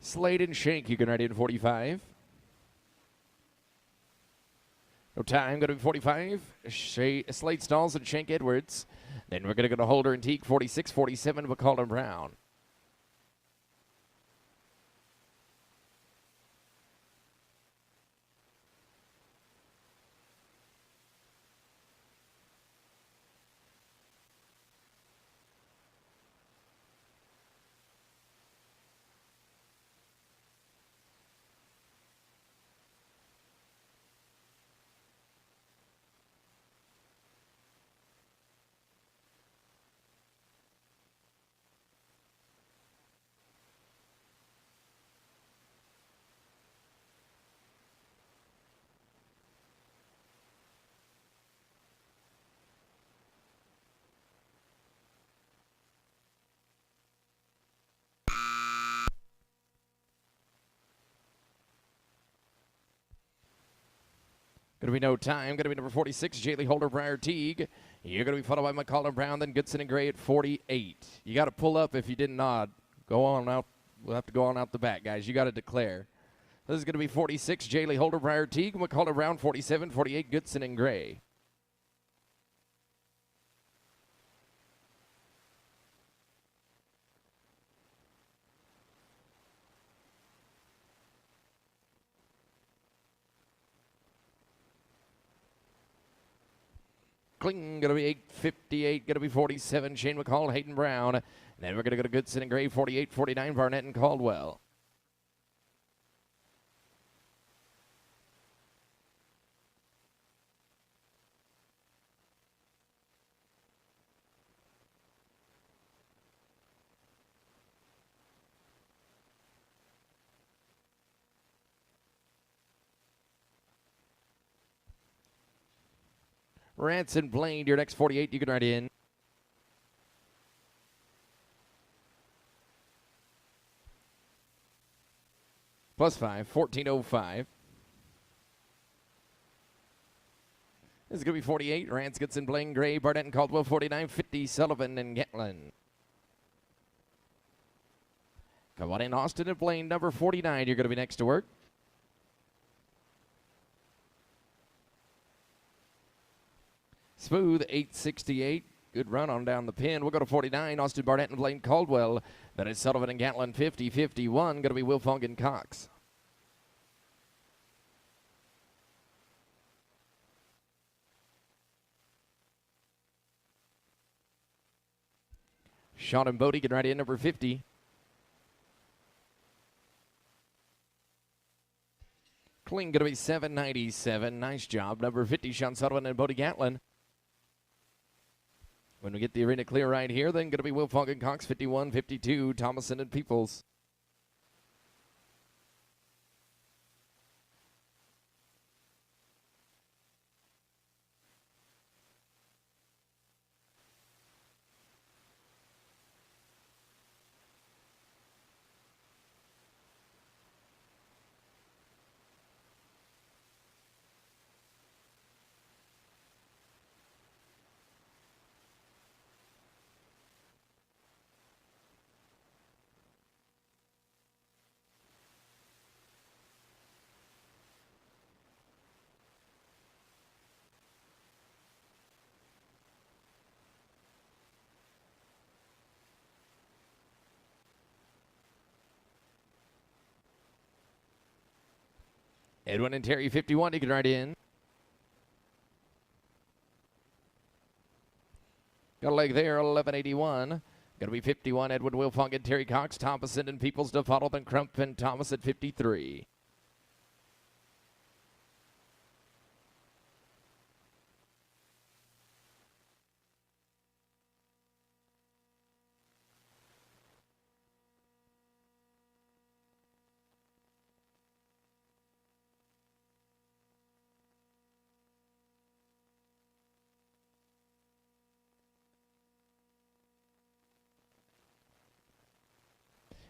Slade and Shank, you can ride in 45. No time, going to be 45. Slade, Stalls, and Shank Edwards. Then we're going to go to Holder and Teague, 46, 47, McCall and Brown. Going to be no time. Going to be number 46, Jaylee Holder, Briar Teague. You're going to be followed by McCall and Brown, then Goodson and Gray at 48. You got to pull up if you didn't nod. Go on out. We'll have to go on out the back, guys. You got to declare. This is going to be 46, Jaylee Holder, Briar Teague. McCall and Brown, 47, 48, Goodson and Gray. Kling, going to be 858, going to be 47, Shane McCall, Hayden Brown. And then we're going to go to Goodson and Gray, 48, 49, Barnett and Caldwell. Ranson Blaine, your next 48, you can ride in. +5, 1405. This is going to be 48. Rance, Goodson, Blaine, Gray, Barnett, and Caldwell, 49, 50, Sullivan, and Gatlin. Come on in, Austin and Blaine, number 49. You're going to be next to work. Smooth, 868. Good run on down the pin. We'll go to 49. Austin Barnett and Blaine Caldwell. Then it's Sullivan and Gatlin, 50, 51. Going to be Wilfong and Cox. Sean and Bodie can ride in number 50. Kling going to be 797. Nice job. Number 50, Sean Sullivan and Bodie Gatlin. When we get the arena clear right here, then going to be Wilfong and Cox, 51, 52, Thomason and Peoples. Edwin and Terry, 51. You can ride in. Got a leg there, 1181. Going to be 51, Edwin Wilfong and Terry Cox. Thomason and Peoples to follow, then Crump and Thomas at 53.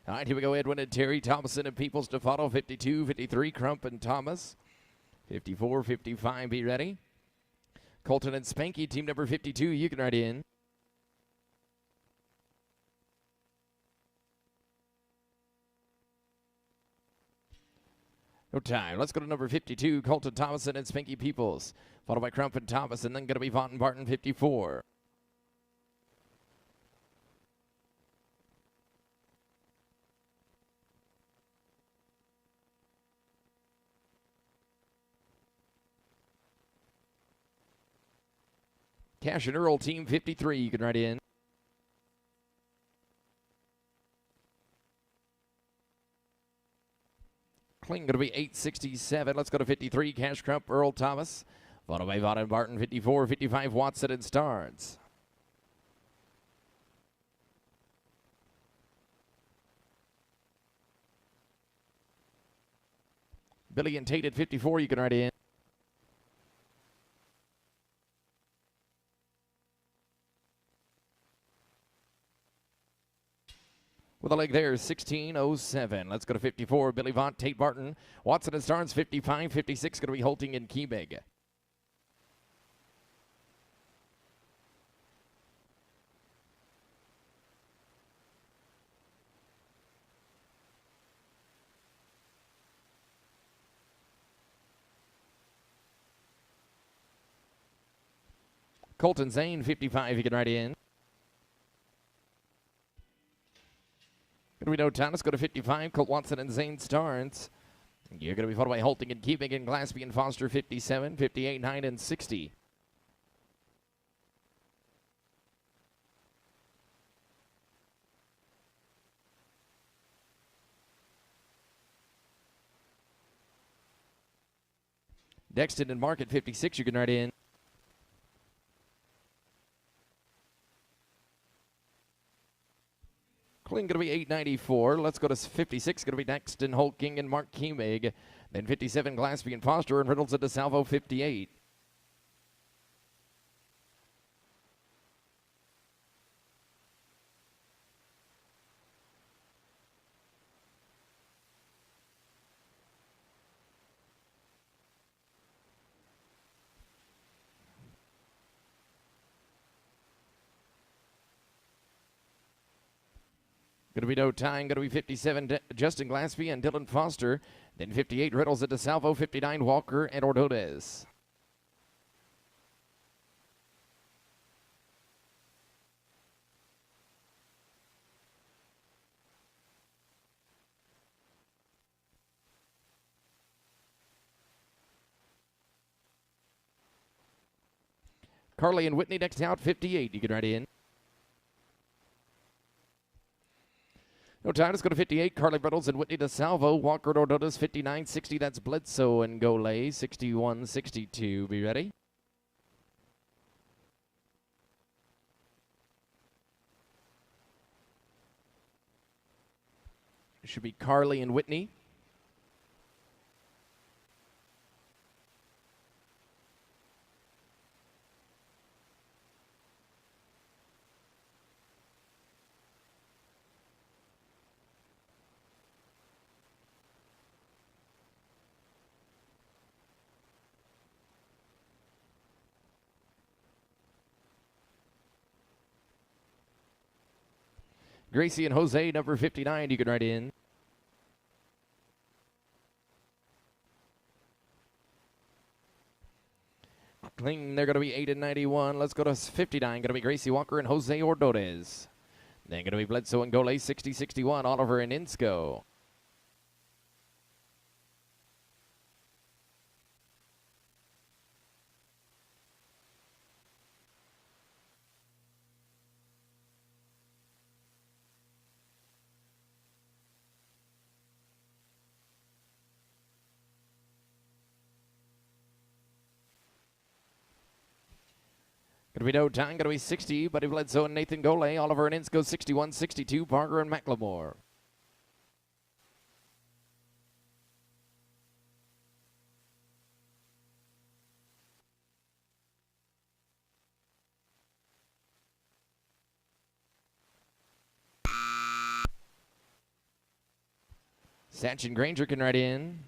All right, here we go. Edwin and Terry, Thomason and Peoples to follow. 52, 53, Crump and Thomas. 54, 55, be ready. Colton and Spanky, team number 52, you can ride in. No time. Let's go to number 52, Colton Thomason and Spanky Peoples. Followed by Crump and Thomas, and then going to be Vaughn Barton, 54. Cash and Earl, team 53, you can ride in. Kling going to be 867. Let's go to 53, Cash Crump, Earl Thomas. Followed by Vaughn and Barton, 54, 55, Watson and Starnes. Billy and Tate at 54, you can ride in. With a leg there, 1607. Let's go to 54. Billy Vaught, Tate Barton, Watson and Starnes, 55, 56. Going to be Holting and Keebig. Colton Zane, 55. He can ride in. Going to be no time. Let's go to 55. Colt Watson and Zane Starnes. You're going to be followed by Holting and Keeping and Glaspie and Foster, 57, 58, 9, and 60. Dexton and Mark at 56. You can ride in. Kling going to be 894. Let's go to 56. Going to be Dexton, Holking, and Mark Keemig. Then 57, Glaspie and Foster, and Riddles at DeSalvo, 58. Going to be no time. Going to be 57, Justin Glaspie and Dylan Foster. Then 58, Riddles at DeSalvo, 59, Walker and Ordonez. Carly and Whitney next out, 58. You can ride in. No time. Let's go to 58. Carly Riddles and Whitney DeSalvo. Walker and Ordonez, 59, 60. That's Bledsoe and Golay, 61, 62. Be ready. It should be Carly and Whitney. Gracie and Jose, number 59, you can ride in. Kling, they're going to be 8 and 91. Let's go to 59. Going to be Gracie Walker and Jose Ordonez. Then going to be Bledsoe and Golay, 60, 61. Oliver and Insco. Going to be no time. Going to be 60. Buddy Bledsoe and Nathan Golay. Oliver and Ince go 61, 62. Barger and McLemore. Satch and Granger can ride in.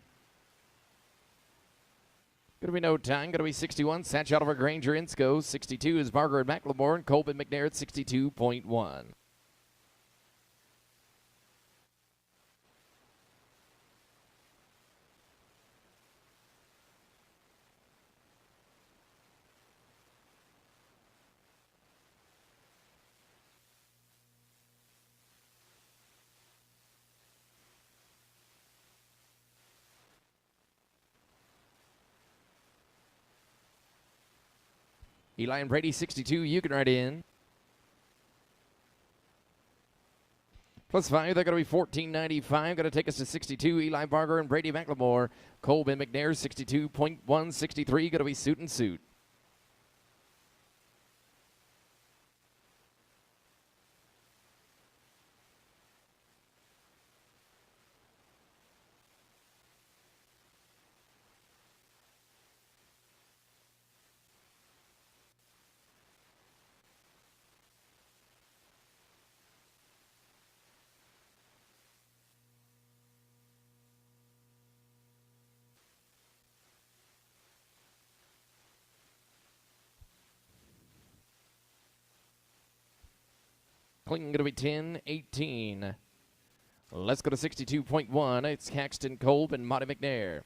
Going to be no time. Going to be 61. Satch, Oliver, Granger, Ince go 62 is Barger and McLemore, and Colby McNair at 62.1. Eli and Brady, 62. You can ride in. Plus 5, they're going to be $14.95. Going to take us to 62. Eli Barger and Brady McLemore. Colby McNair, 62.1. 63, going to be Suit and Suit. Clinton going to be 10, 18. Let's go to 62.1. It's Caxton, Kolb, and Monty McNair.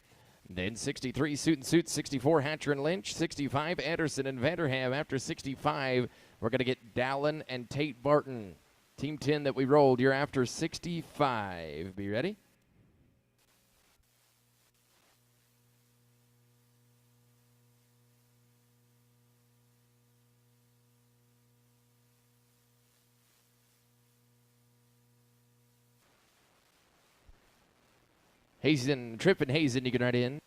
Then 63, Suit and Suit. 64, Hatcher and Lynch. 65, Anderson and Vanderham. After 65, we're going to get Dallin and Tate Barton. Team 10 that we rolled, you're after 65. Be ready? Hazen, Tripp and Hazen, you can ride in.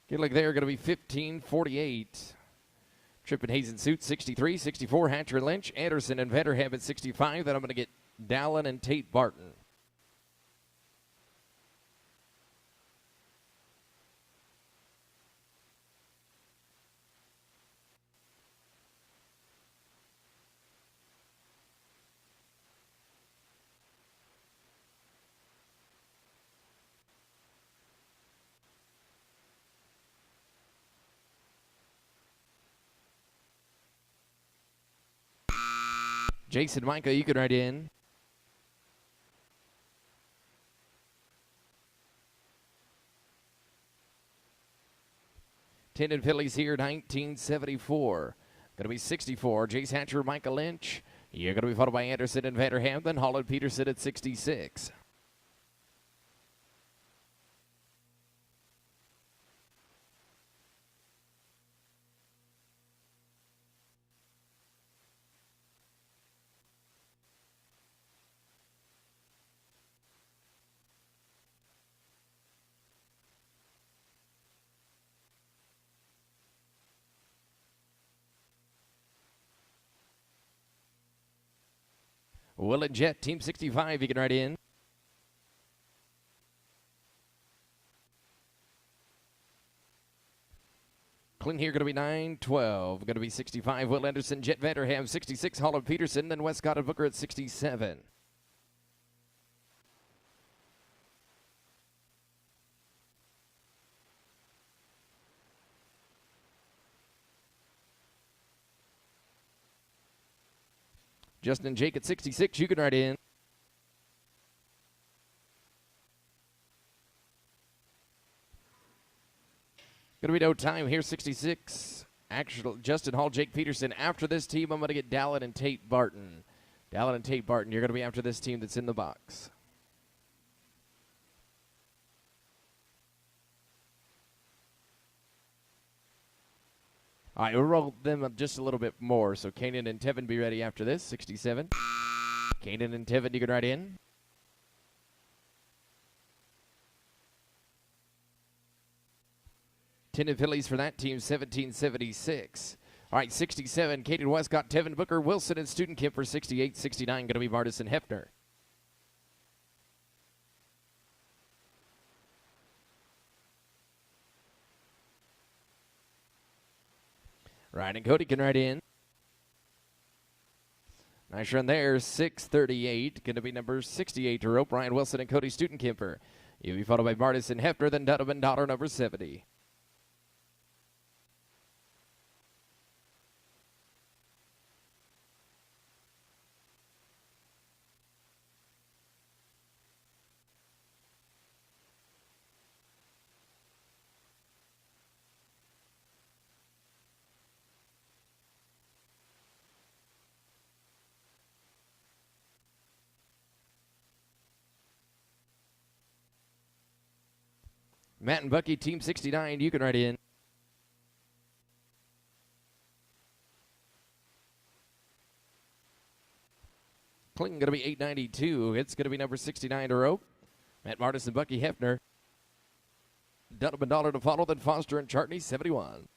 Good luck there, going to be 15.48. Tripp and Hazen Suit, 63, 64, Hatcher and Lynch. Anderson and Vanderham at 65. Then I'm going to get Dallin and Tate Barton. Jason Micah, you can ride in. Tendon Phillies here, 1974. Going to be 64. Jace Hatcher, Micah Lynch. You're going to be followed by Anderson and Vanderham, then Holland Peterson at 66. Will and Jet, Team 65, you can ride in. Clinton here going to be 9-12. Going to be 65, Will Anderson, Jet Vanderham, 66, Holland Peterson, then Westcott and Booker at 67. Justin and Jake at 66, you can ride in. Going to be no time here, 66. Actual Justin Hall, Jake Peterson. After this team, I'm going to get Dallin and Tate Barton. Dallin and Tate Barton, you're going to be after this team that's in the box. All right, we'll roll them up just a little bit more. So Kanan and Tevin be ready after this, 67. Kanan and Tevin, you can ride in. 10 Phillies for that team, 1776. All right, 67, Caden Westcott, Tevin Booker, Wilson, and Student Kemper, 68, 69, going to be Martis and Hefner. Ryan and Cody can ride in. Nice run there, 638. Going to be number 68 to rope. Ryan Wilson and Cody Student Kemper. You'll be followed by Martis and Hefner, then Dunham and Dollar, number 70. Matt and Bucky, Team 69, you can ride in. Clinton going to be 892. It's going to be number 69 to rope. Matt Martis and Bucky Hefner. Dunham and Dollar to follow, then Foster and Chartney, 71.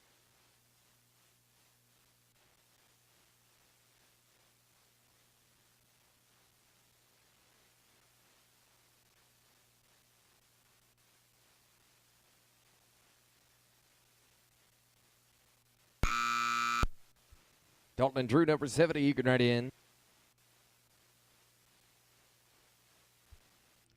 Dalton and Drew, number 70, you can ride in.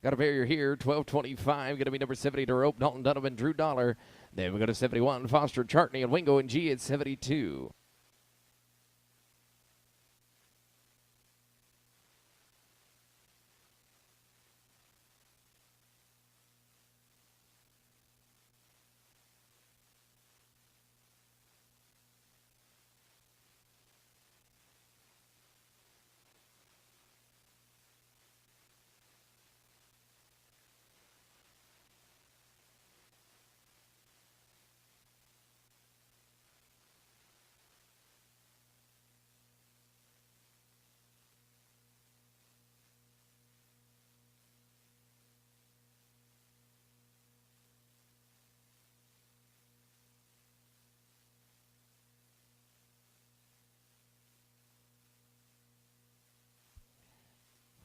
Got a barrier here, 1225, going to be number 70 to rope. Dalton, Dunham, and Drew Dollar. Then we go to 71, Foster, Chartney, and Wingo and G at 72.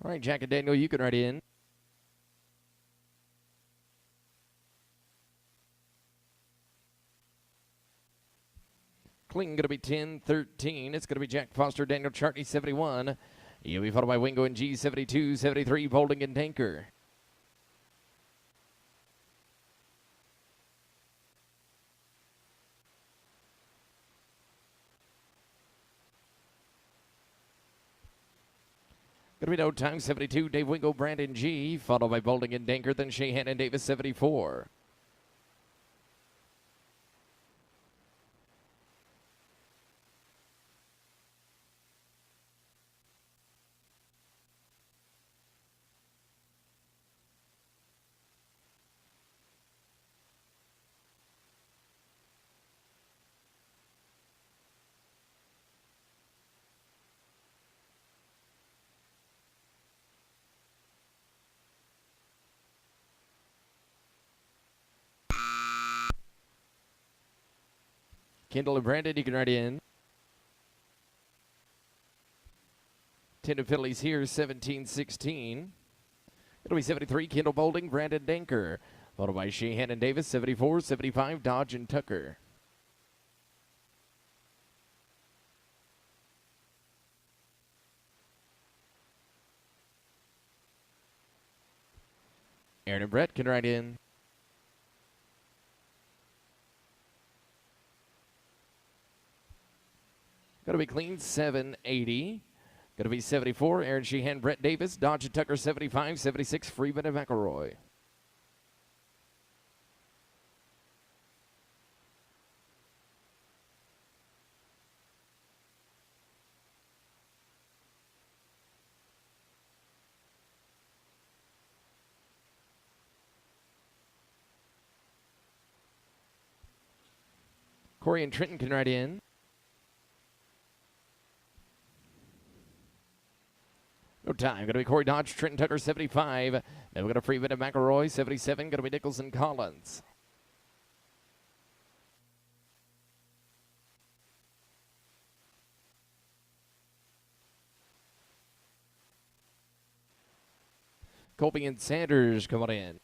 All right, Jack and Daniel, you can ride in. Clinton going to be 10-13. It's going to be Jack Foster, Daniel Chartney, 71. You'll be followed by Wingo and G, 72, 73, Boulding and Tanker. Going to be no time, 72, Dave Wingo, Brandon G, followed by Boulding and Danker, then Shahan and Davis, 74. Kendall and Brandon, you can ride in. 10 Phillies here, 17-16. It'll be 73, Kendall Boulding, Brandon Danker. Followed by Sheehan and Davis, 74, 75, Dodge and Tucker. Aaron and Brett can ride in. Going to be clean, 780. Going to be 74, Aaron Sheehan, Brett Davis, Dodge and Tucker, 75, 76, Freeman and McElroy. Corey and Trenton can ride in. No time. Going to be Corey Dodge, Trenton Tucker, 75. Then we're going to Freeman and McElroy, 77. Going to be Nichols and Collins. Colby and Sanders coming in.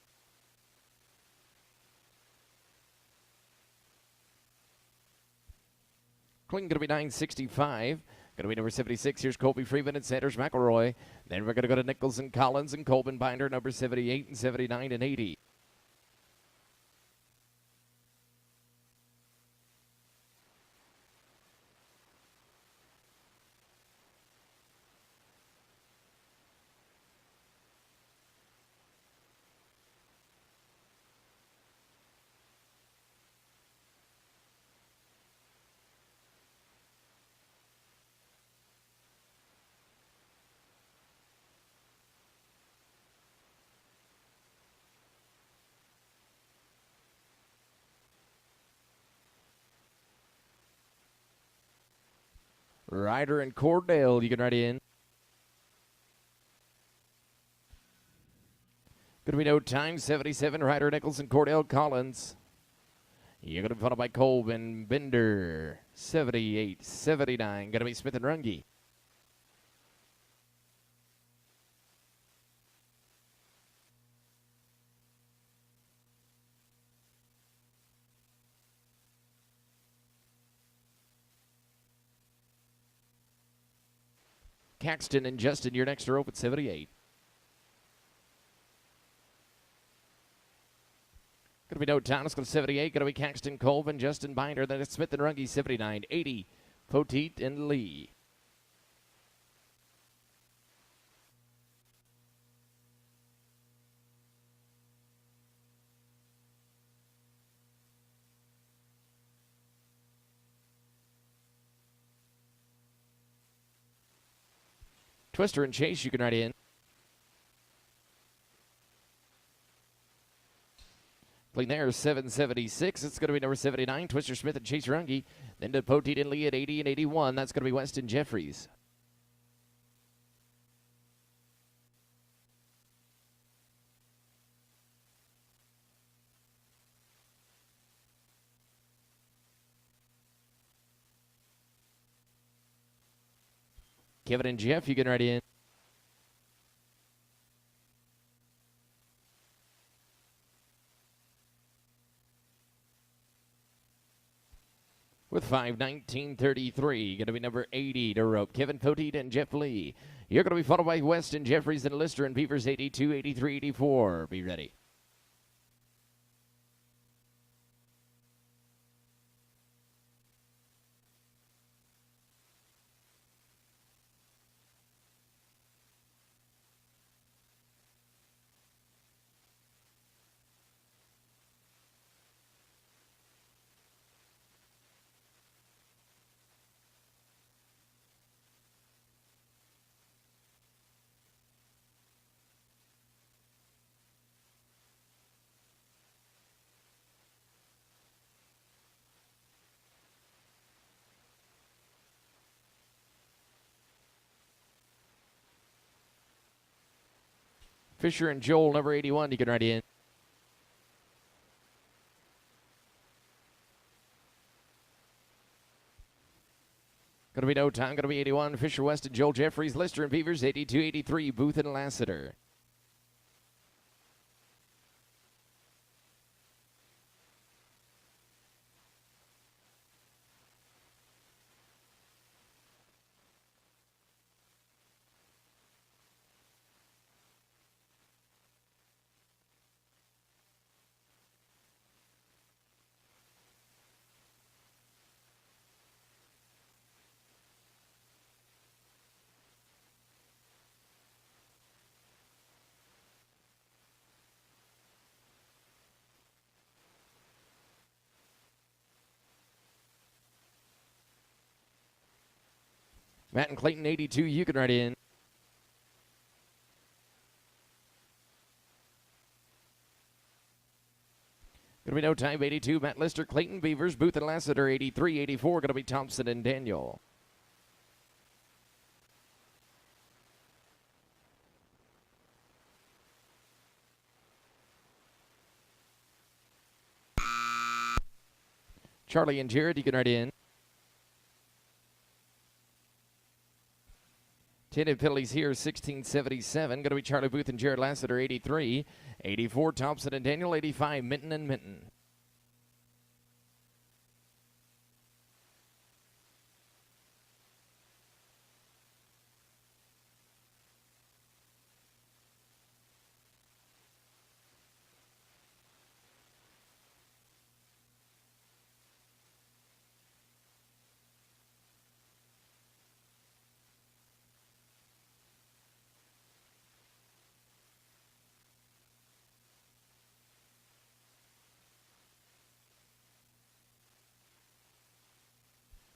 Clean going to be 965. Going to be number 76. Here's Colby Freeman and Sanders McElroy. Then we're going to go to Nichols and Collins and Colvin Binder, number 78 and 79 and 80. Ryder and Cordell, you can write in. Going to be no time, 77, Ryder, Nichols, and Cordell Collins. You're going to be followed by Colvin Bender, 78, 79. Going to be Smith and Runge. Caxton and Justin, your next rope at 78. Going to be no time. It's going to 78. Going to be Caxton, Colvin, Justin Binder. Then it's Smith and Runge, 79, 80. Poteet and Lee. Twister and Chase, you can write in. Clean there, 776. It's going to be number 79, Twister Smith and Chase Runge. Then to Poteet and Lee at 80 and 81. That's going to be Weston Jeffries. Kevin and Jeff, you can write in. With 5:19:33, going to be number 80 to rope. Kevin Poteet and Jeff Lee. You're going to be followed by Weston Jeffries and Lister and Beavers, 82, 83, 84. Be ready. Fisher and Joel, number 81, you can write in. Going to be no time, going to be 81. Fisher, West, and Joel Jeffries, Lister and Beavers, 82, 83, Booth and Lassiter. Matt and Clayton, 82, you can write in. Going to be no time, 82, Matt Lister, Clayton Beavers, Booth and Lassiter, 83, 84, going to be Thompson and Daniel. Charlie and Jared, you can write in. 10 penalties here, 1677. Going to be Charlie Booth and Jared Lassiter, 83. 84, Thompson and Daniel, 85, Minton and Minton.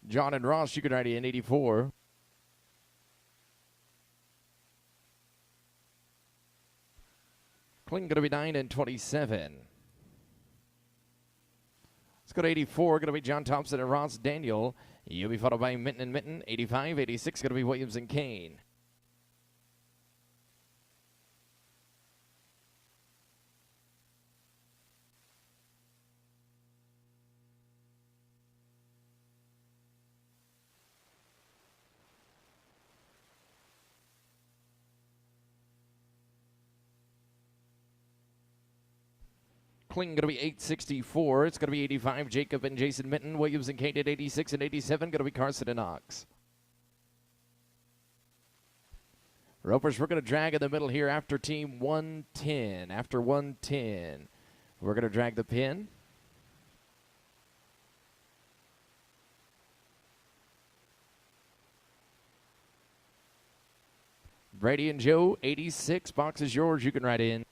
John and Ross, you can write in 84. Kling going to be 9 and 27. Let's go to 84. Going to be John Thompson and Ross Daniel. You'll be followed by Minton and Minton. 85, 86 going to be Williams and Kane. Kling going to be 864. It's going to be 85. Jacob and Jason Minton. Williams and Kane at 86 and 87. Going to be Carson and Knox. Ropers, we're going to drag in the middle here after team 110. After 110, we're going to drag the pin. Brady and Joe, 86. Box is yours. You can write in.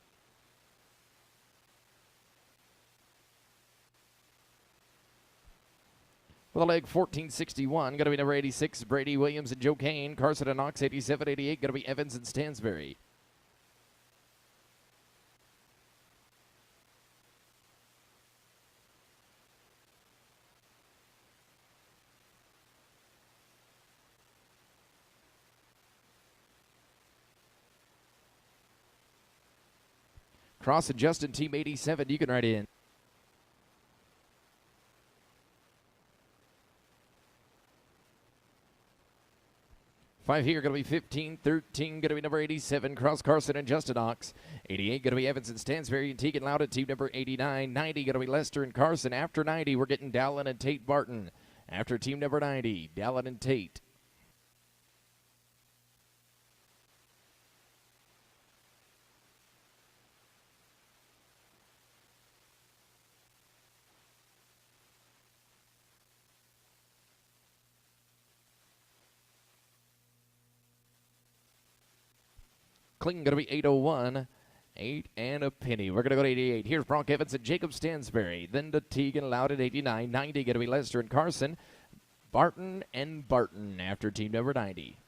With a leg 1461, going to be number 86, Brady Williams and Joe Kane. Carson and Knox, 87, 88, going to be Evans and Stansberry. Cross and Justin, team 87, you can write in. Five here, going to be 15, 13, going to be number 87, Cross Carson and Justin Knox. 88, going to be Evans and Stansberry and Tegan Loudon, team number 89. 90, going to be Lester and Carson. After 90, we're getting Dallin and Tate Barton. After team number 90, Dallin and Tate. Kling going to be 801, 8 and a penny. We're going to go to 88. Here's Brock Evans and Jacob Stansberry. Then to Tegan Loudon, 89. 90 going to be Lester and Carson. Barton and Barton after team number 90.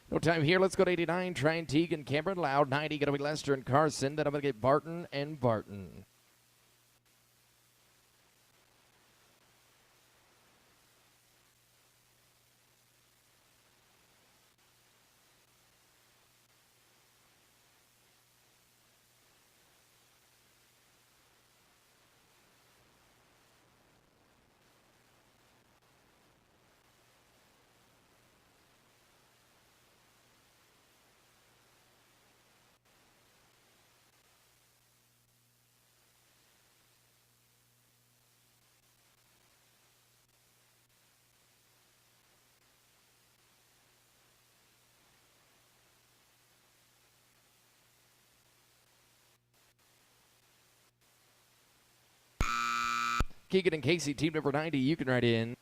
No time here. Let's go to 89. Trying Teagan, Cameron Loud. 90 going to be Lester and Carson. Then I'm going to get Barton and Barton. Keegan and Casey, team number 90, you can write in.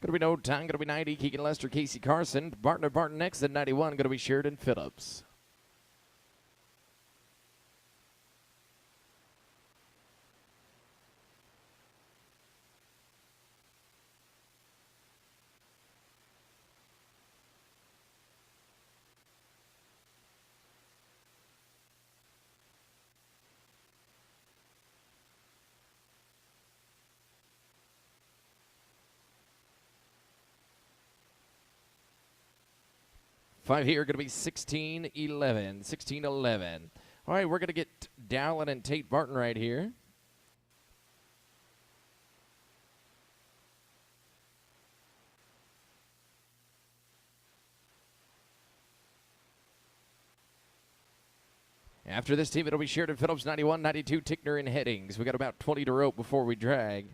Going to be no time, going to be 90. Keegan Lester, Casey Carson. Barton and Barton next, then 91, going to be Sheridan Phillips. 5 here, going to be 16-11. 16-11. All right, we're going to get Dallin and Tate Barton right here. After this team, it'll be Sheridan Phillips, 91, 92, Tickner, and Headings. We got about 20 to rope before we drag.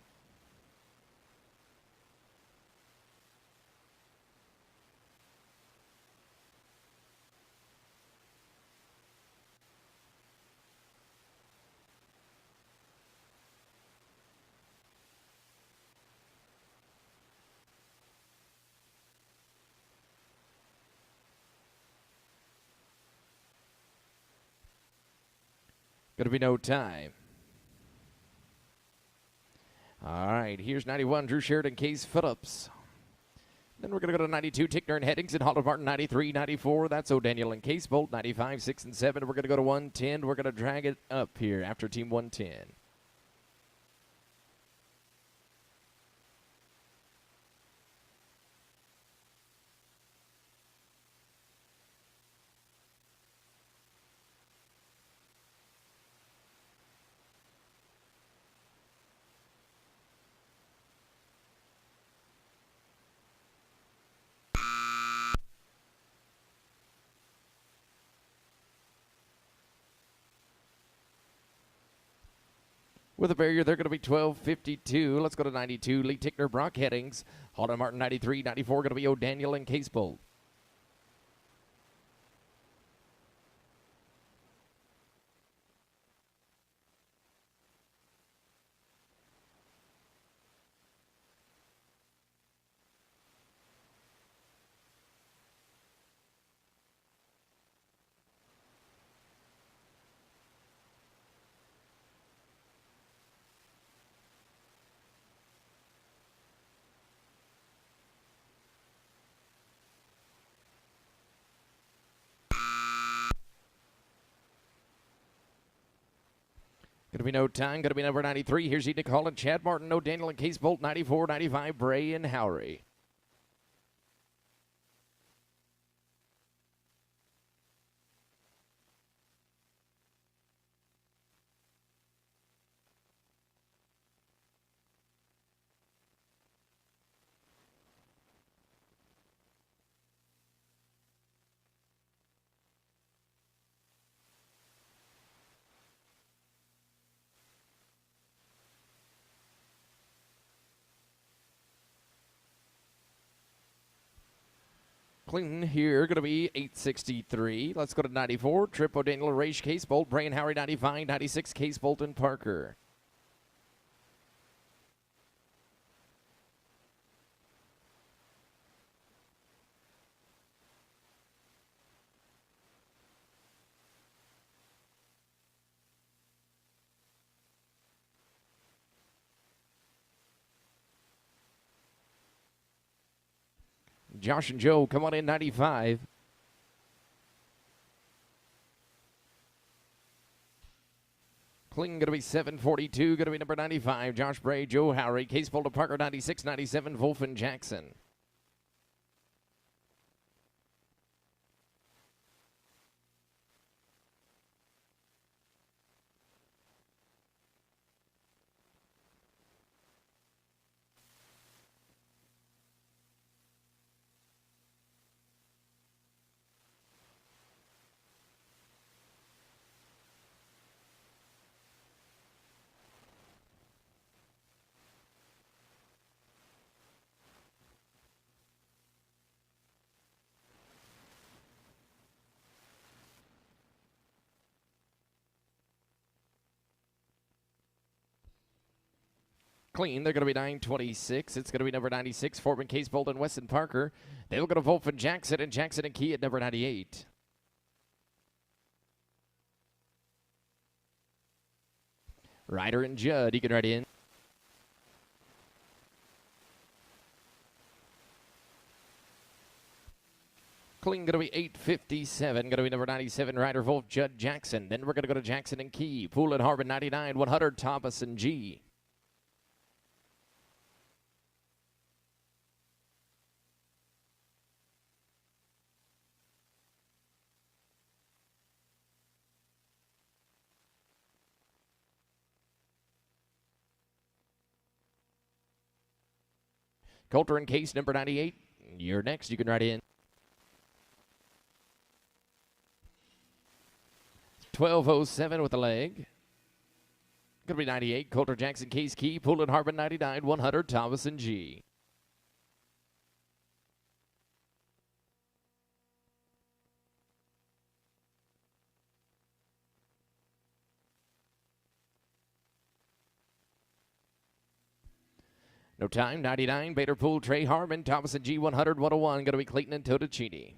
Going to be no time. All right, here's 91, Drew Sheridan, Case Phillips. Then we're going to go to 92, Tickner and Headings, and Holland Martin, 93, 94. That's O'Daniel and Case Bolt, 95, 6, and 7. We're going to go to 110. We're going to drag it up here after Team 110. With a barrier, they're going to be 12.52. Let's go to 92. Lee Tickner, Brock Headings. Holden Martin, 93. 94 going to be O'Daniel and Case Bolt. Going to be no time. Going to be number 93. Here's Nick Holland, Chad Martin, O'Daniel and Case Bolt, 94, 95, Bray and Howry. Clinton here, going to be 863. Let's go to 94. Trip O'Daniel, Raish, Case Bolt, Bray and Howry, 95, 96, Case Bolt and Parker. Josh and Joe, come on in, 95. Clinton going to be 742, going to be number 95. Josh Bray, Joe Howry, Case Boulder Parker, 96, 97, Wolf and Jackson. Clean, they're going to be 926. It's going to be number 96, Foreman, Case Bolden, Weston Parker. They'll go to Wolf and Jackson and Key at number 98. Ryder and Judd, you can ride in. Clean, going to be 857. Going to be number 97, Ryder, Wolf, Judd, Jackson. Then we're going to go to Jackson and Key. Pool and Harbin, 99, 100, Thomas and G. Coulter in case number 98. You're next. You can write in. 1207 with the leg. Going to be 98. Coulter Jackson Case Key. Poulin Harbin 99. 100 Thomas and G. No time, 99, Bader Pool, Trey Harmon, Thomas and G, 100, 101, going to be Clayton and Totocini.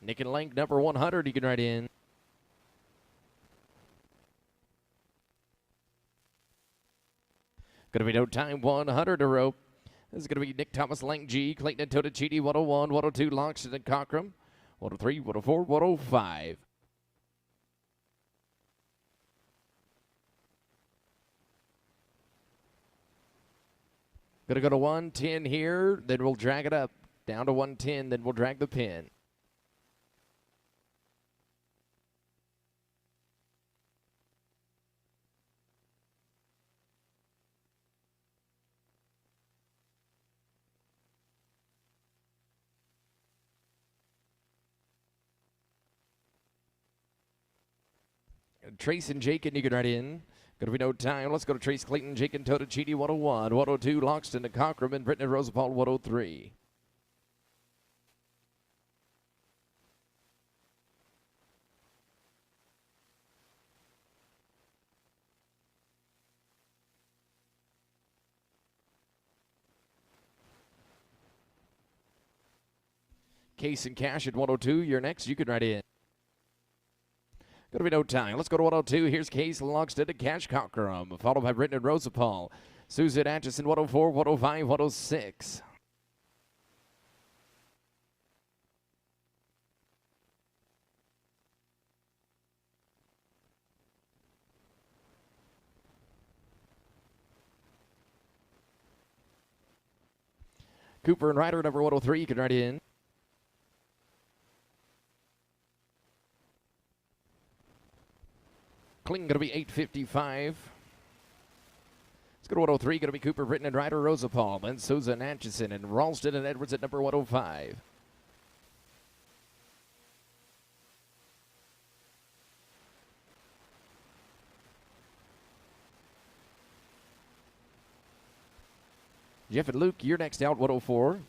Nick and Link, number 100, you can write in. Going to be no time, 100 to rope. This is going to be Nick Thomas, Lang G, Clayton and Totocini, 101, 102, Longston and Cockrum, 103, 104, 105. Going to go to 110 here, then we'll drag it up. Down to 110, then we'll drag the pin. Trace and Jake, and you can write in. Going to be no time. Let's go to Trace Clayton, Jake and Totocini, 101, 102, Longston and Cockrum, and Brittany Rosapal, 103. Case and Cash at 102. You're next. You can write in. Going to be no time. Let's go to 102. Here's Case, Longston, and Cash Cockrum, followed by Brittany Rosapal. Susan Atchison, 104, 105, 106. Cooper and Ryder, number 103. You can write in. Kling going to be 855. Let's go to 103. Going to be Cooper, Britton, and Ryder, Rosapal. Then Susan Atchison and Ralston and Edwards at number 105. Jeff and Luke, you're next out, 104.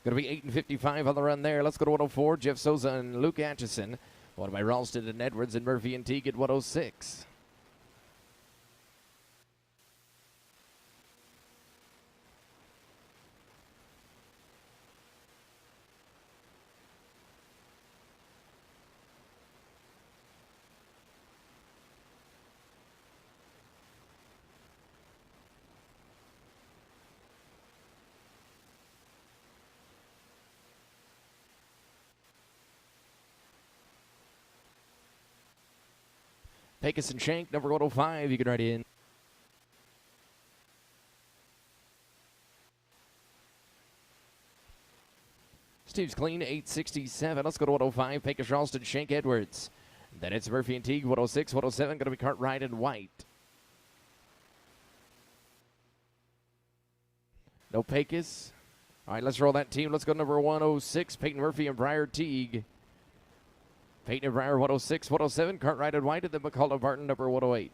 Going to be 8 and 55 on the run there. Let's go to 104. Jeff Souza and Luke Atchison. One by Ralston and Edwards and Murphy and Teague at 106. Pecos and Shank, number 105, you can write in. Steve's Clean, 867. Let's go to 105. Pecos, Ralston, Shank, Edwards. Then it's Murphy and Teague, 106, 107. Going to be Cartwright and White. No Pecos. All right, let's roll that team. Let's go to number 106. Peyton Murphy and Briar Teague. Peyton and Briar, 106, 107, Cartwright and White, and then McCullough Barton, number 108.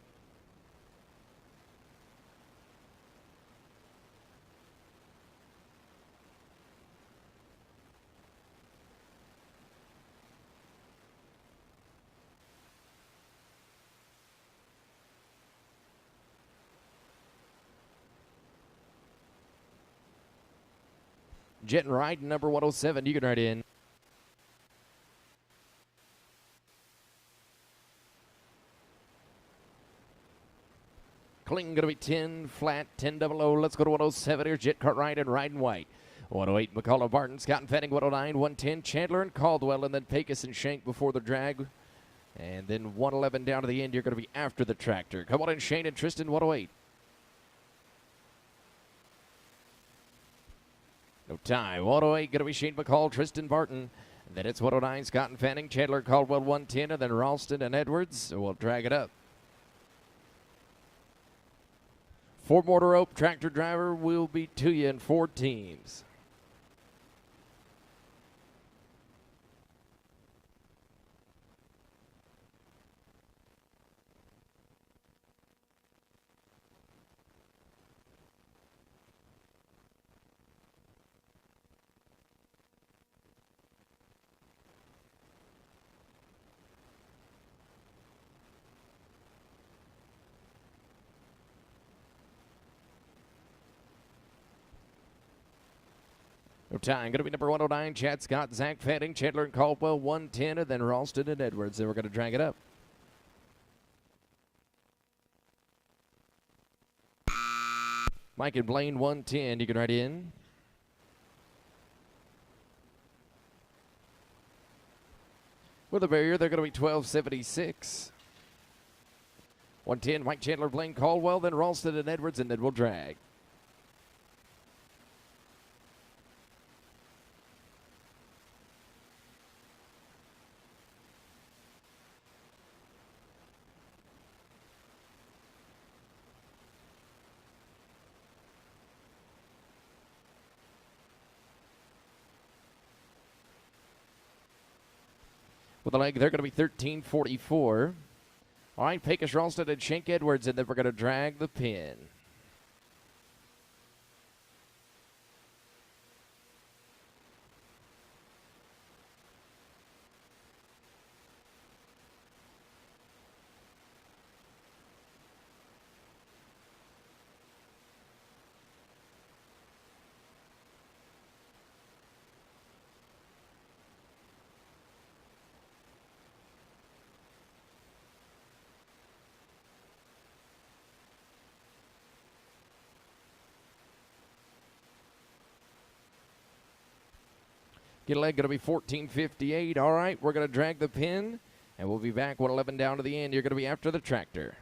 Jet and Ride, number 107. You can ride in. Cling going to be 10 flat, 10 double O. Let's go to 107 here. Jet Cartwright and Riding White. 108 McCullough Barton, Scott and Fanning. 109, 110 Chandler and Caldwell, and then Pecos and Shank before the drag. And then 111 down to the end. You're going to be after the tractor. Come on in, Shane and Tristan. 108. No time. 108 going to be Shane McCall, Tristan Barton. Then it's 109 Scott and Fanning, Chandler, Caldwell 110, and then Ralston and Edwards. So we'll drag it up. Ford Motor Oak tractor driver will be to you in 4 teams. No time. Going to be number 109, Chad Scott, Zach Fanning, Chandler and Caldwell, 110, and then Ralston and Edwards. Then we're going to drag it up. Mike and Blaine, 110. You can ride in. With a barrier, they're going to be 1276. 110, Mike, Chandler, Blaine, Caldwell, then Ralston and Edwards, and then we'll drag. With the leg, they're going to be 1344. All right, Pecos, Ralston, and Shank Edwards, and then we're going to drag the pin. Get a leg going to be 1458. All right, we're going to drag the pin, and we'll be back 111 down to the end. You're going to be after the tractor.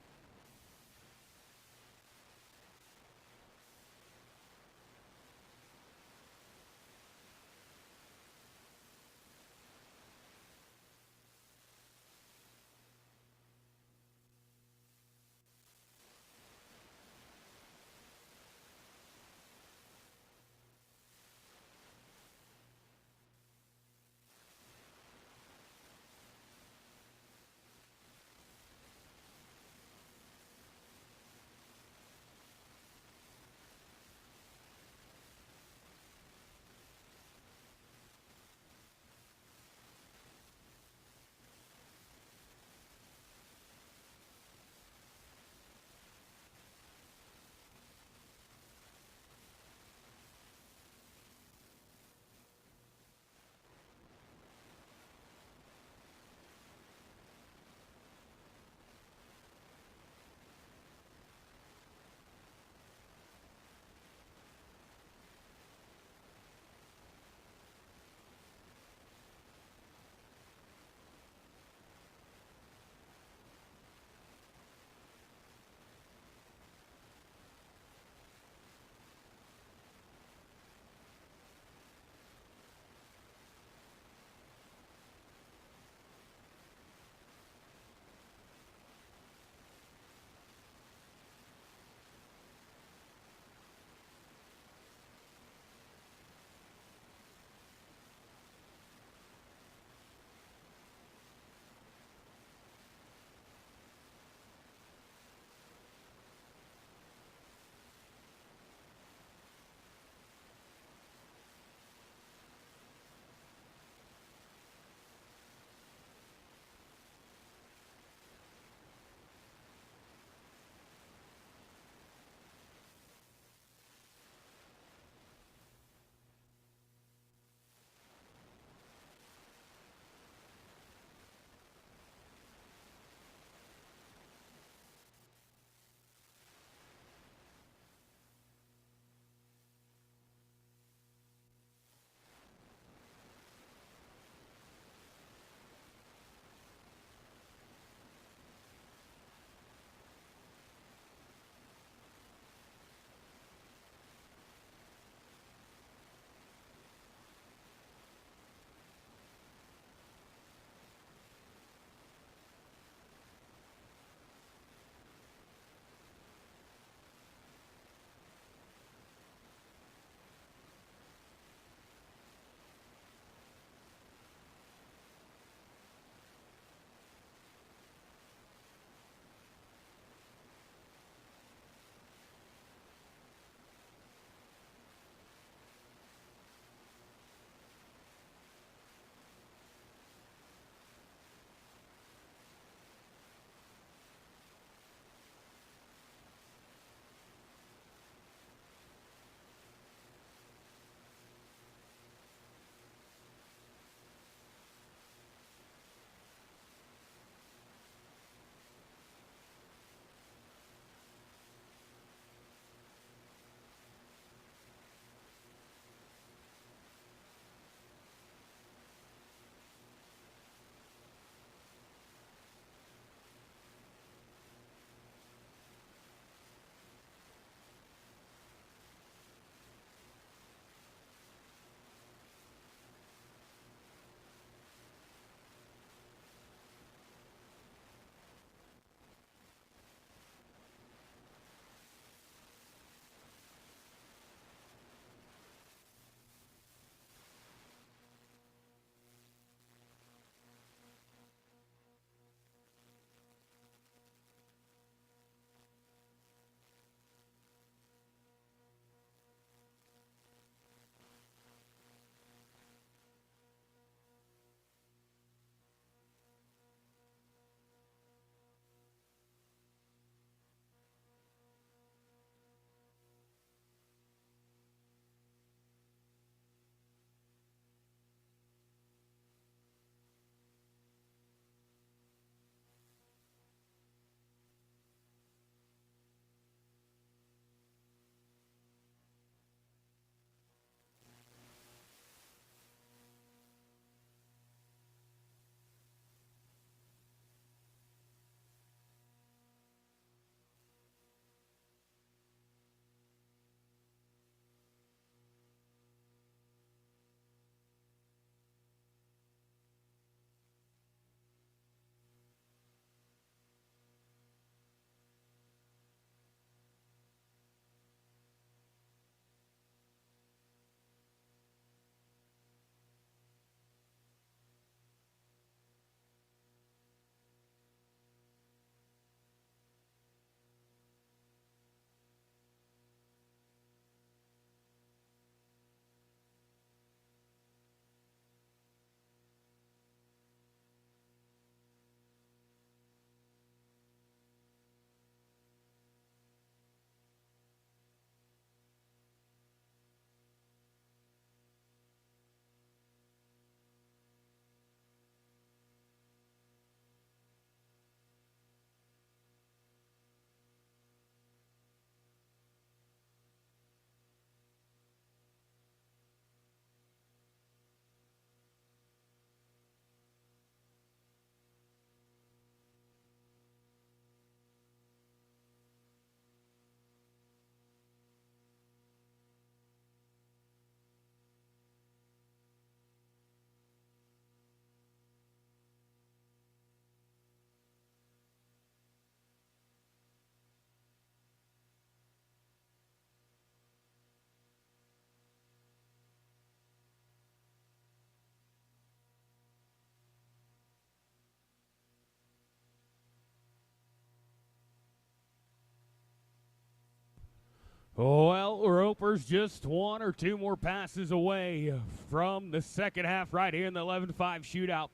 Well, Roper's just one or two more passes away from the second half right here in the 11-5 shootout.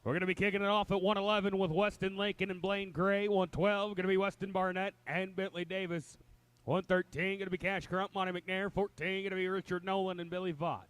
We're going to be kicking it off at 111 with Weston Lincoln and Blaine Gray. 112 going to be Weston Barnett and Bentley Davis. 113 going to be Cash Crump, Monty McNair. 14 going to be Richard Nolan and Billy Vaught.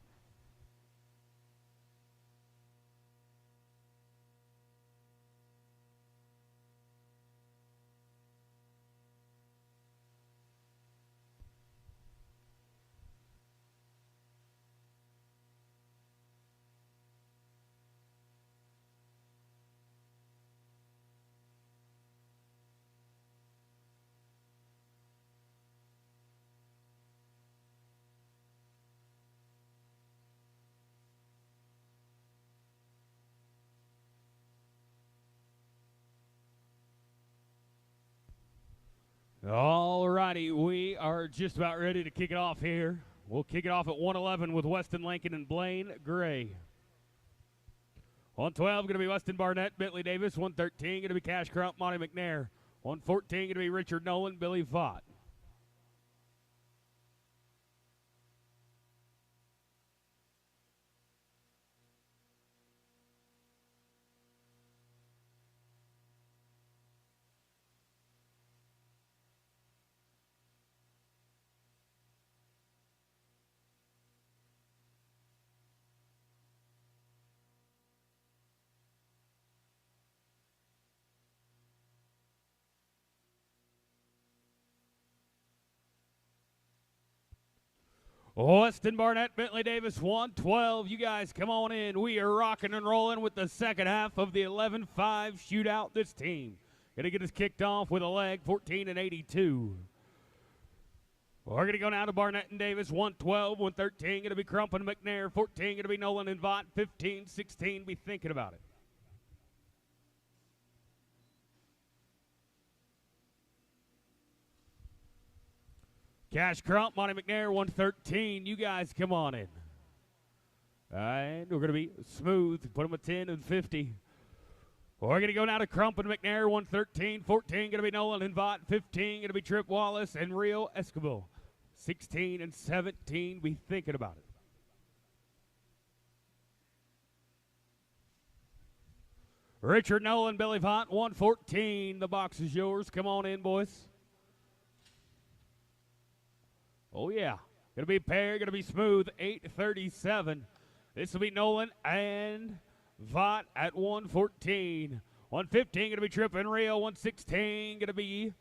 All righty, we are just about ready to kick it off here. We'll kick it off at 111 with Weston Lincoln and Blaine Gray. 112 going to be Weston Barnett, Bentley Davis. 113 going to be Cash Crump, Monty McNair. 114 going to be Richard Nolan, Billy Vaught. Weston Barnett, Bentley Davis, 112. You guys come on in. We are rocking and rolling with the second half of the 11-5 shootout. This team going to get us kicked off with a leg, 14-82. We're going to go now to Barnett and Davis, 112, 113. Going to be Crump and McNair, 14. Going to be Nolan and Vaught, 15, 16. Be thinking about it. Cash Crump, Monty McNair, 113. You guys come on in. And we're going to be smooth. Put them at 10 and 50. We're going to go now to Crump and McNair, 113. 14 going to be Nolan and Vaught. 15 going to be Trip Wallace and Rio Escobar. 16 and 17. Be thinking about it. Richard Nolan, Billy Vaught, 114. The box is yours. Come on in, boys. Oh, yeah. Going to be pair, going to be smooth, 837. This will be Nolan and Vaught at 114. 115 going to be Tripp and Rio. 116 going to be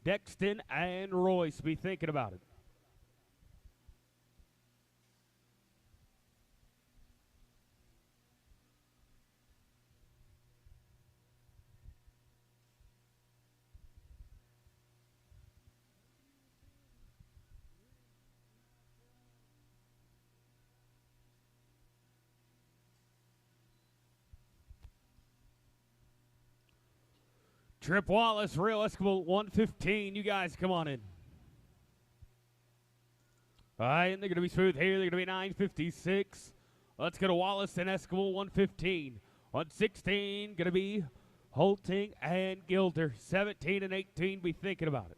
Dexton and Royce. Be thinking about it. Trip Wallace, Real Escobar, 115. You guys come on in. All right, and they're going to be smooth here. They're going to be 956. Let's go to Wallace and Escobar, 115. 116, going to be Holting and Gilder, 17 and 18. Be thinking about it.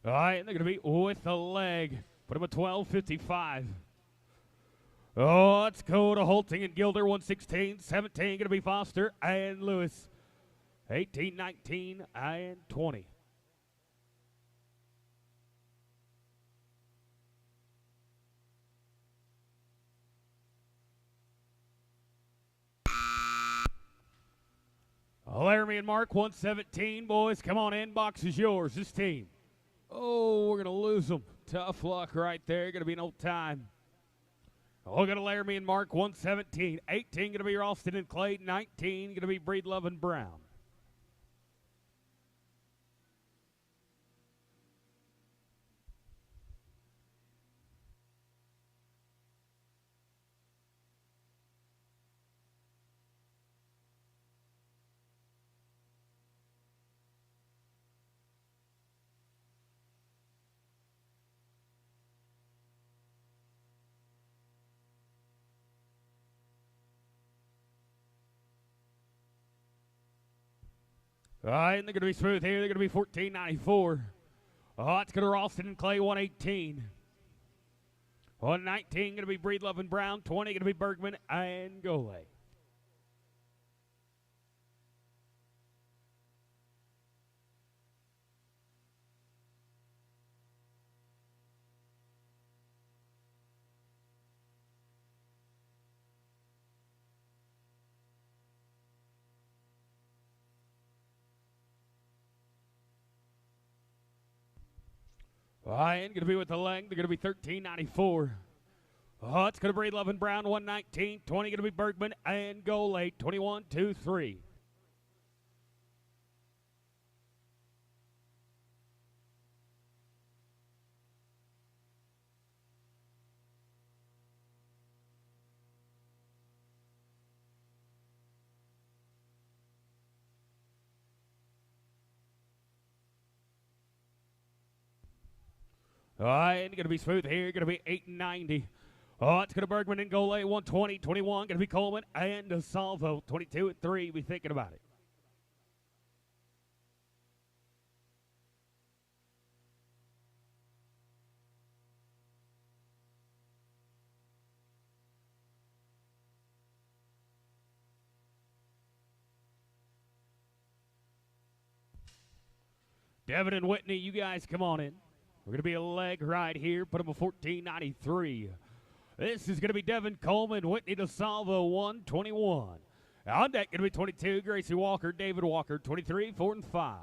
All right, and they're going to be with the leg. Put them at 12:55. Oh, let's go to Holting and Gilder, 116. 17 going to be Foster and Lewis. 18, 19, and 20. Laramie and Mark, 117. Boys, come on in. Box is yours. This team. Oh, we're going to lose them. Tough luck right there. Going to be no time. We're going to Laramie and Mark, 117. 18 going to be Ralston and Clay. 19 going to be Breedlove and Brown. All right, and they're going to be smooth here. They're going to be 14.94. Oh, it's going to Ralston and Clay, 118. 119 going to be Breedlove and Brown. 20 going to be Bergman and Gole. Ryan going to be with the leg. They're going to be 13.94. Oh, it's going to be Breedlove and Brown, 119. 20 going to be Bergman and Gole, 21, 2, 3. All right, going to be smooth here. Going to be 8.90. Oh, it's going to Bergman and Gole, 120, 21. Going to be Coleman and DeSalvo, 22 and 3. Be thinking about it. Devin and Whitney, you guys come on in. We're going to be a leg right here. Put them a 14.93. This is going to be Devin Coleman, Whitney DeSalvo, 121. On deck, going to be 22, Gracie Walker, David Walker, 23, 4, and 5.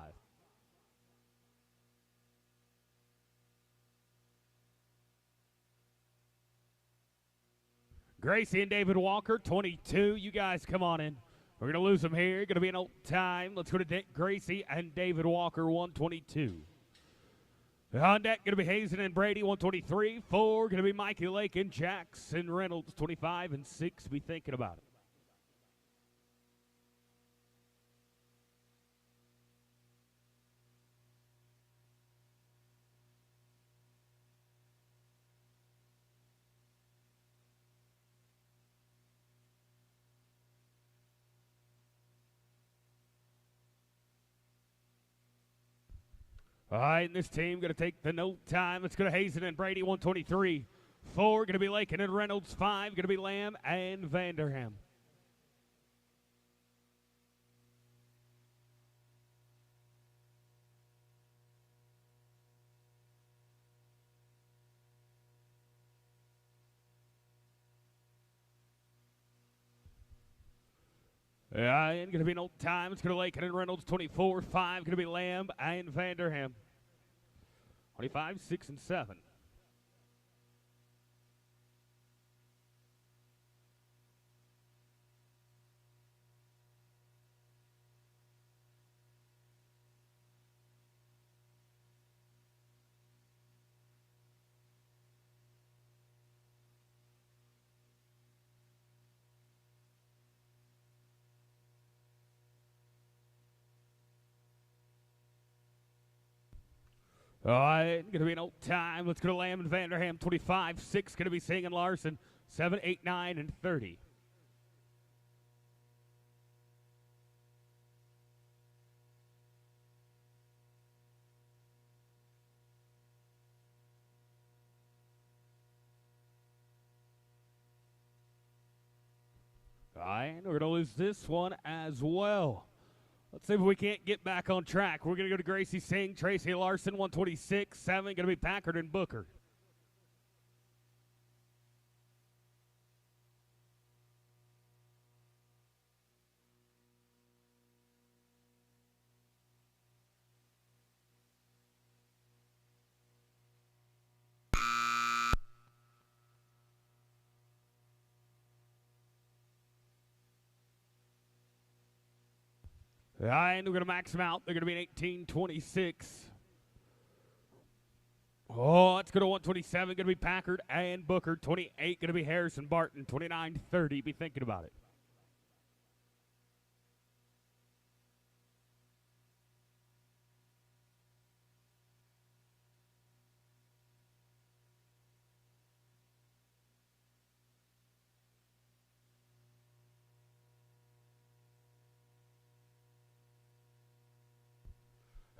Gracie and David Walker, 22. You guys come on in. We're going to lose them here. Going to be an old time. Let's go to Gracie and David Walker, 122. On deck, going to be Hazen and Brady, 123. 4, going to be Mikey Lake and Jackson Reynolds, 25 and 6. Be thinking about it. All right, and this team going to take the no time. Let's go to Hazen and Brady, 123. 4, going to be Lakin and Reynolds. 5, going to be Lamb and Vanderham. And going to be an old time. It's going to Lakin and Reynolds, 24. 5, going to be Lamb and Vanderham. 25, 6, and 7. All right, going to be an old time. Let's go to Lamb and Vanderham, 25. 6, going to be Singh and Larson. 7, 8, 9, and 30. All right, we're going to lose this one as well. Let's see if we can't get back on track. We're going to go to Gracie Singh, Tracy Larson, 126. 7, going to be Packard and Booker. And we're going to max them out. They're going to be an 1826. Oh, it's going to 127. Going to be Packard and Booker. 28 going to be Harrison Barton. 29.30. Be thinking about it.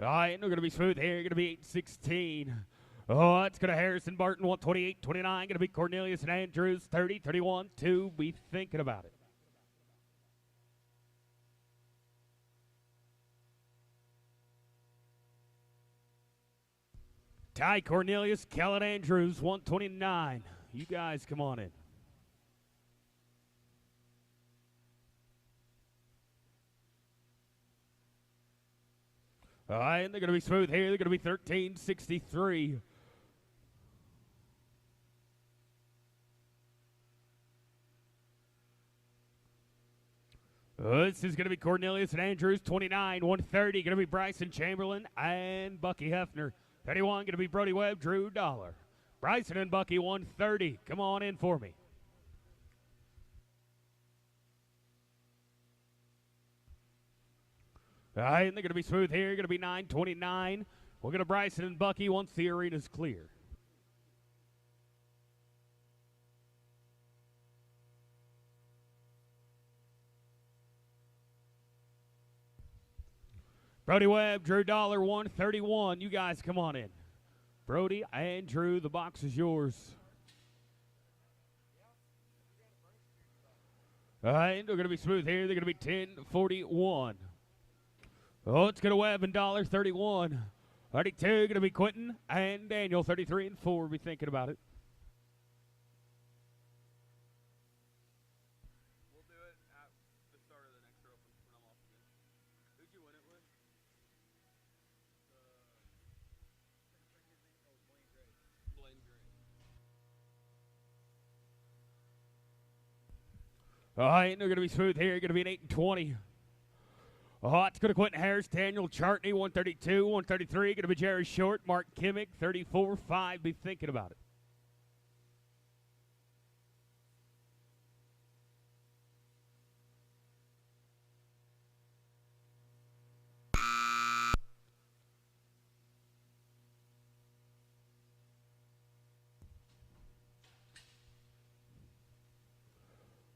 All right, and we're going to be smooth here. Going to be 816. Oh, it's going to Harrison Barton, 128, 29. Going to be Cornelius and Andrews, 30, 31, 2. Be thinking about it. Ty Cornelius, Kellen Andrews, 129. You guys come on in. All right, and they're going to be smooth here. They're going to be 1363. This is going to be Cornelius and Andrews, 29, 130. Going to be Bryson Chamberlain and Bucky Hefner. 31, going to be Brody Webb, Drew Dollar. Bryson and Bucky, 130. Come on in for me. All right, and they're going to be smooth here. Going to be 929. We're going to Bryson and Bucky once the arena's clear. Brody Webb, Drew Dollar, 131. You guys come on in. Brody and Drew, the box is yours. All right, they're going to be smooth here. They're going to be 1041. Oh, it's going to Webb and Dollar, 31. 32, going to be Quentin and Daniel, 33 and 4. Be thinking about it. We'll do it at the start of the next open when I'm off again. Who'd you win it with? Blaine Gray. All right, they're going to be smooth here. Going to be an 8 and 20. Oh, it's going to Quentin Harris, Daniel Chartney, 132, 133. Going to be Jerry Short, Mark Kimmick, 34, 5. Be thinking about it.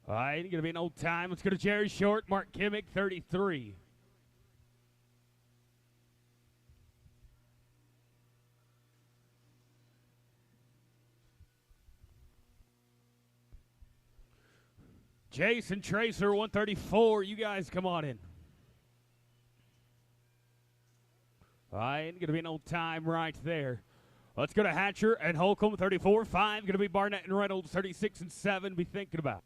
All right, going to be an old time. Let's go to Jerry Short, Mark Kimmick, 33. Jason Tracer, 134. You guys come on in. All right, going to be an old time right there. Let's go to Hatcher and Holcomb, 34, 5. Going to be Barnett and Reynolds, 36 and 7. Be thinking about.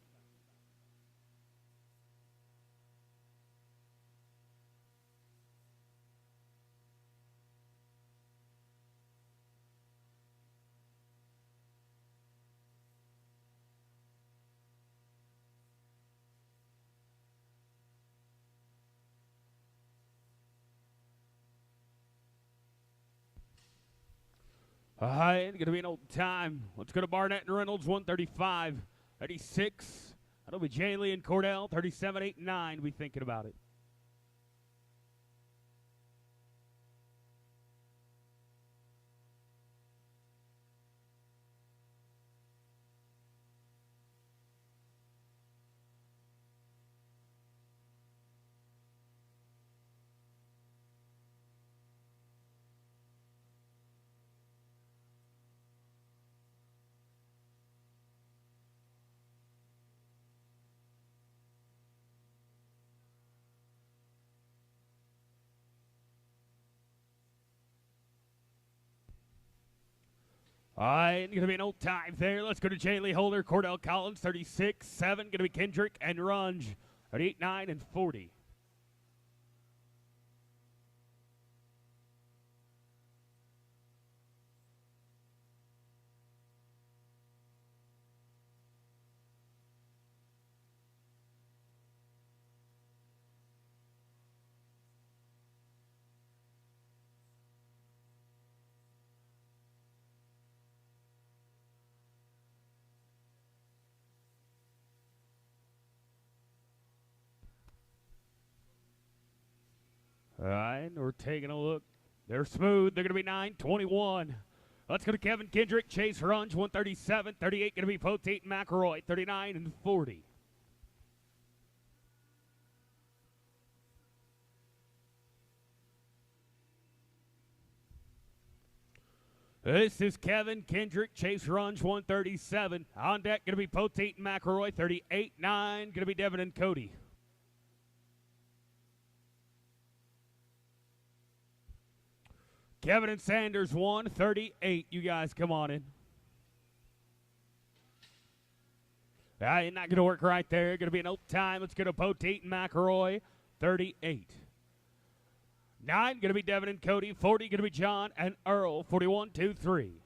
All right, going to be an old time. Let's go to Barnett and Reynolds, 135. 36. That'll be Jaylee and Cordell, 37, 8, and 9. Be thinking about it. All right, going to be an old time there. Let's go to Jaylee Holder, Cordell Collins, 36, 7. Going to be Kendrick and Runge, 38, 9, and 40. All right, we're taking a look. They're smooth. They're going to be 9:21. Let's go to Kevin Kendrick, Chase Runge, 137. 38 going to be Poteet McElroy, 39 and 40. This is Kevin Kendrick, Chase Runge, 137. On deck going to be Poteet McElroy, 38-9. Going to be Devin and Cody. Kevin and Sanders, 138. You guys come on in. Not going to work right there. Going to be an old time. Let's go to Poteet and McElroy, 38. 9 going to be Devin and Cody. 40 going to be John and Earl. 41, 2, 3.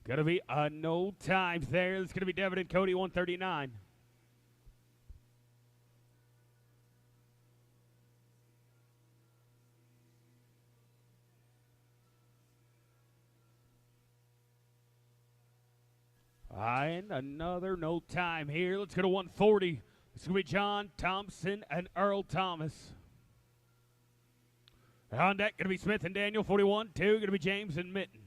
Going to be no time there. It's going to be Devin and Cody, 139. And another no time here. Let's go to 140. It's going to be John Thompson and Earl Thomas. On deck, going to be Smith and Daniel, 41. 2, going to be James and Mitten.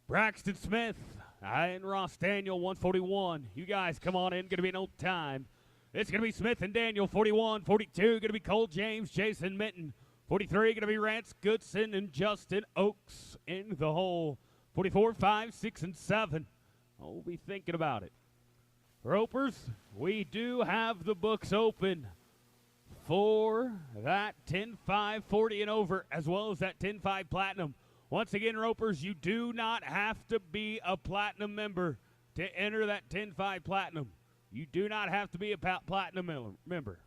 Braxton Smith and Ross Daniel, 141. You guys come on in. Going to be an old time. It's going to be Smith and Daniel, 41. 42, going to be Cole James, Jason Mitten. 43, going to be Rance Goodson and Justin Oaks in the hole. 44, 5, 6, and 7. I'll be thinking about it. Ropers, we do have the books open for that 10-5 40 and over, as well as that 10-5 platinum. Once again, Ropers, you do not have to be a platinum member to enter that 10-5 platinum. You do not have to be a platinum member.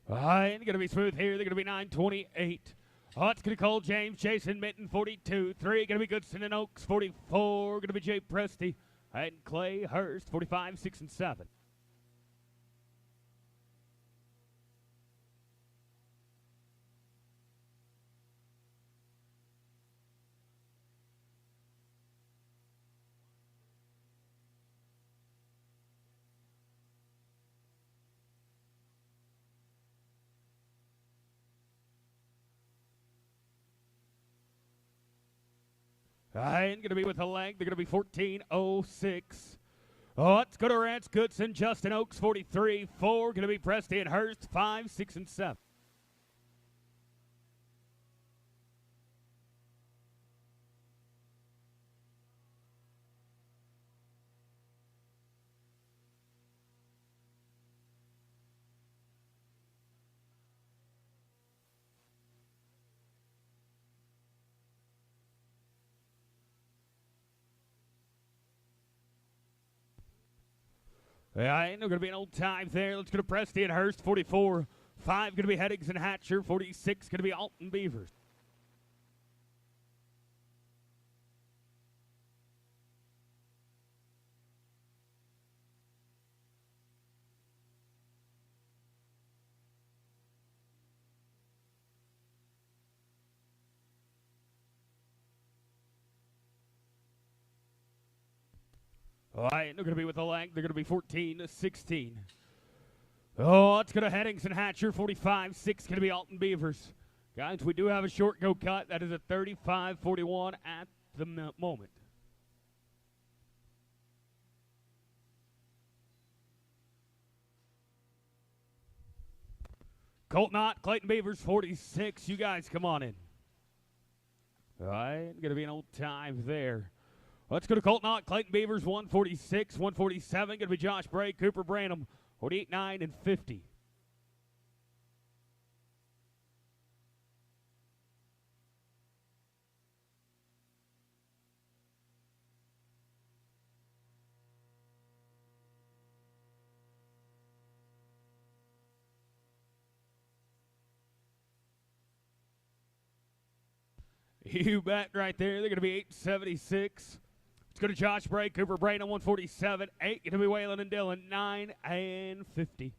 And going to be smooth here. They're going to be 928. It's going to call James, Jason Mitten, 42. 3 going to be Goodson and Oaks, 44. Going to be Jay Presti and Clay Hurst, 45, 6, and 7. And going to be with a leg. They're going to be 14.06. Let's go to Rance Goodson, Justin Oaks, 43. 4 going to be Presti and Hurst, 5, 6, and 7. Ain't no going to be an old time there. Let's go to Presti and Hurst, 44. 5 going to be Headings and Hatcher. 46 going to be Alton Beavers. All right, they're going to be with the length. They're going to be 14-16. Oh, it's going to Headings and Hatcher, 45-6, going to be Alton Beavers. Guys, we do have a short go cut. That is a 35-41 at the moment. Colt Knott, Clayton Beavers, 46. You guys come on in. All right, going to be an old time there. Let's go to Colt Knott, Clayton Beavers, 146, 147. Going to be Josh Bray, Cooper Branham, 48, 9, and 50. You bet right there. They're going to be 876. Let's go to Josh Bray, Cooper Branham, 147. 8 going to be Waylon and Dylan, 9 and 50.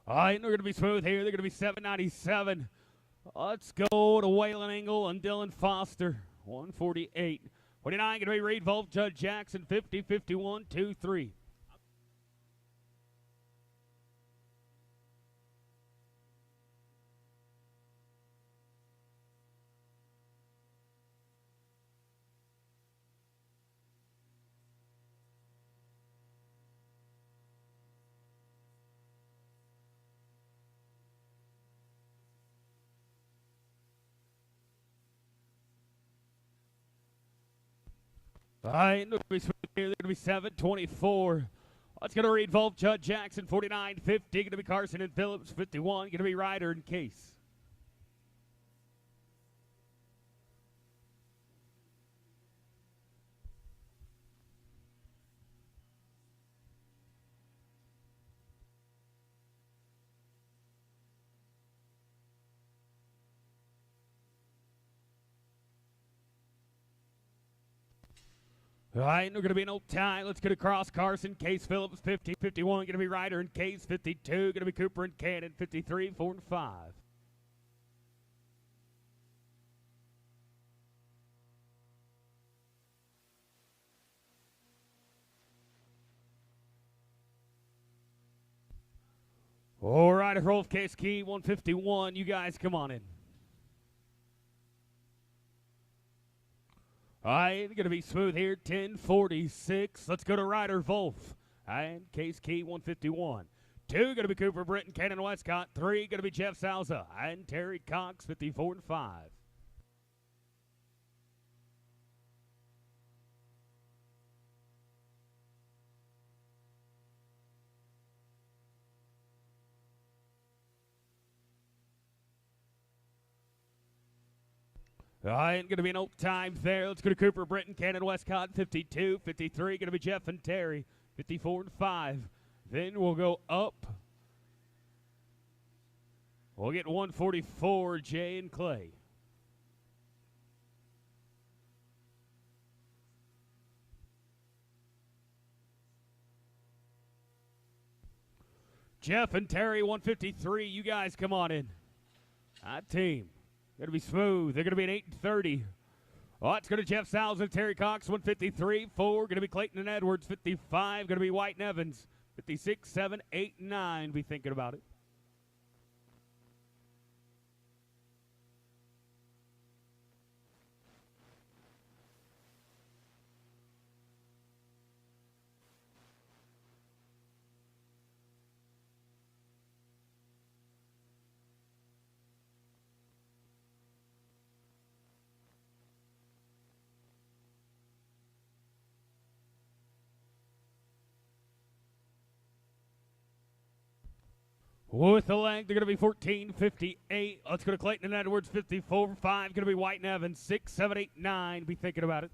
All right, they're going to be smooth here. They're going to be 797. Let's go to Waylon Engel and Dylan Foster, 148. 49 going to be Reed Volk, Judd Jackson, 50, 51, 2, 3. All right, they're going to be 724. Let's go to Reed Volk, Judd Jackson, 49, 50. Going to be Carson and Phillips, 51. Going to be Ryder and Case. All right, we're going to be an old tie. Let's get across Carson, Case Phillips, 50, 51. Going to be Ryder and Case, 52. Going to be Cooper and Cannon, 53, 4, and 5. All right, Rolf Case Key, 151. You guys come on in. All right, going to be smooth here, 1046. Let's go to Ryder Wolf. And Case Key, 151. 2 going to be Cooper Britton, Cannon Westcott. 3 going to be Jeff Salza and Terry Cox, 54 and 5. All right, going to be an old time there. Let's go to Cooper Britton, Cannon Westcott, 52, 53. Going to be Jeff and Terry, 54 and 5. Then we'll go up. We'll get 144, Jay and Clay. Jeff and Terry, 153. You guys come on in. That team. Going to be smooth. They're going to be an 830. Oh, it's going to Jeff Salza, Terry Cox, 153. 4 going to be Clayton and Edwards, 55. Going to be White and Evans, 56, 7, 8, 9. Be thinking about it. With the length, they're going to be 14:58. Let's go to Clayton and Edwards, 54.5. Going to be White and Evans, 6, 7, 8, 9. Be thinking about it.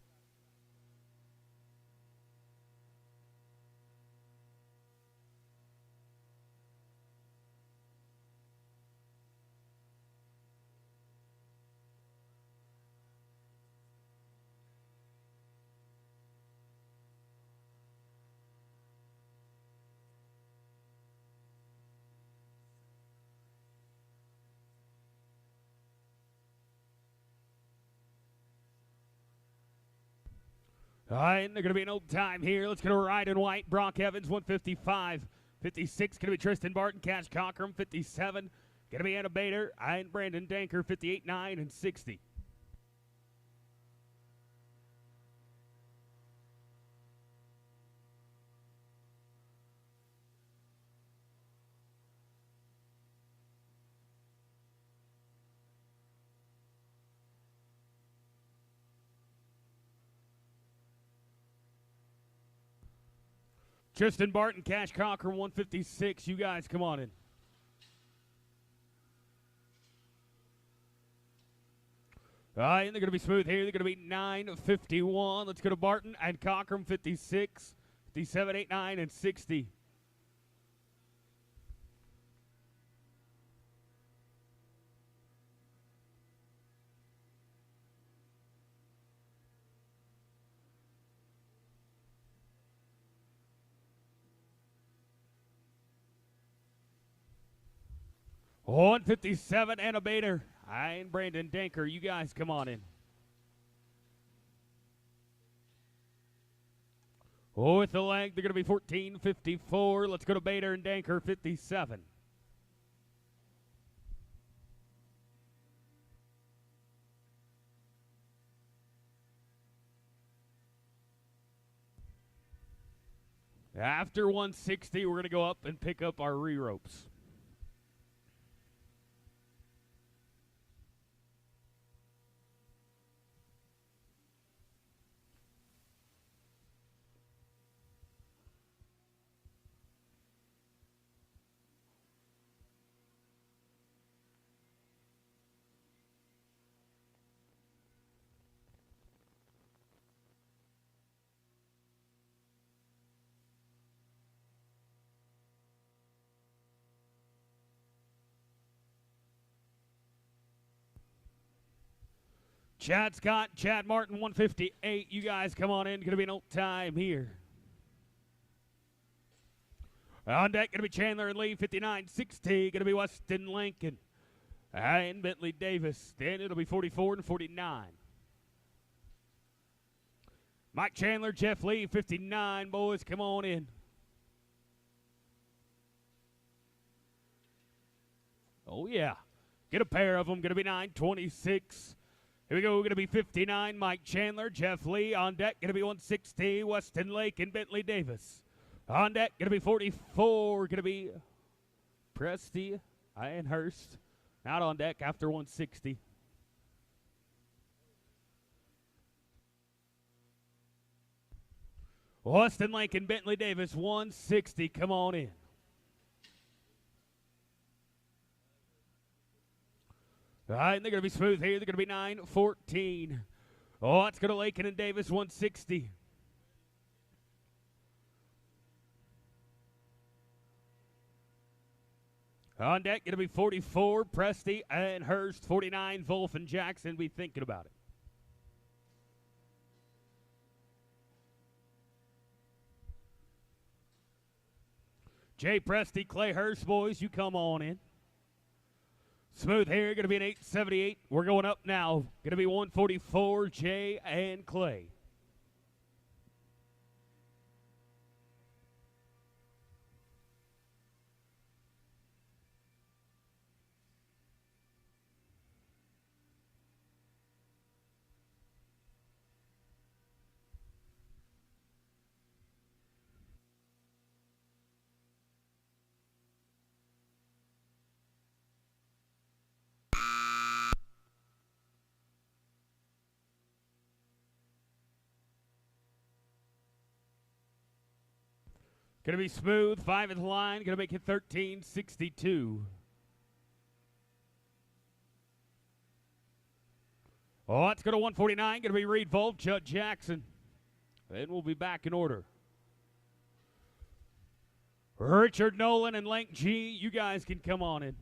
All right, and they're going to be an old time here. Let's go to Ride in White. Brock Evans, 155. 56, going to be Tristan Barton. Cash Cockrum, 57. Going to be Anna Bader and Brandon Danker, 58, 9, and 60. Tristan Barton, Cash Cockrum, 156. You guys, come on in. All right, and they're going to be smooth here. They're going to be 9:51. Let's go to Barton and Cockrum, 56, 57, 8, 9, and 60. $157, Anna Bader and Brandon Danker. You guys, come on in. With the leg, they're going to be 14:54. Let's go to Bader and Danker, 57. After 160, we're going to go up and pick up our re-ropes. Chad Scott, Chad Martin, 158. You guys come on in. Going to be an old time here. On deck, going to be Chandler and Lee, 59-60. Going to be Weston Lincoln and Bentley Davis. Then it'll be 44 and 49. Mike Chandler, Jeff Lee, 59. Boys, come on in. Oh, yeah. Get a pair of them. Going to be 9:26. Here we go. Going to be 59. Mike Chandler, Jeff Lee. On deck, going to be 160. Weston Lake and Bentley Davis. On deck, going to be 44. Going to be Presti and Hurst. Out on deck after 160. Weston Lake and Bentley Davis, 160. Come on in. All right, and they're going to be smooth here. They're going to be 9:14. Oh, it's going to Lakin and Davis, 160. On deck, going to be 44, Presti and Hurst, 49, Wolf and Jackson. Be thinking about it. Jay Presti, Clay Hurst, boys, you come on in. Smooth here, going to be an 878. We're going up now. Going to be 144, Jay and Clay. Going to be Smooth, 5 at the line. Going to make it 13.62. Oh, let's go to 149. Going to be Reed Volk, Judd Jackson. Then we'll be back in order. Richard Nolan and Lank G, you guys can come on in.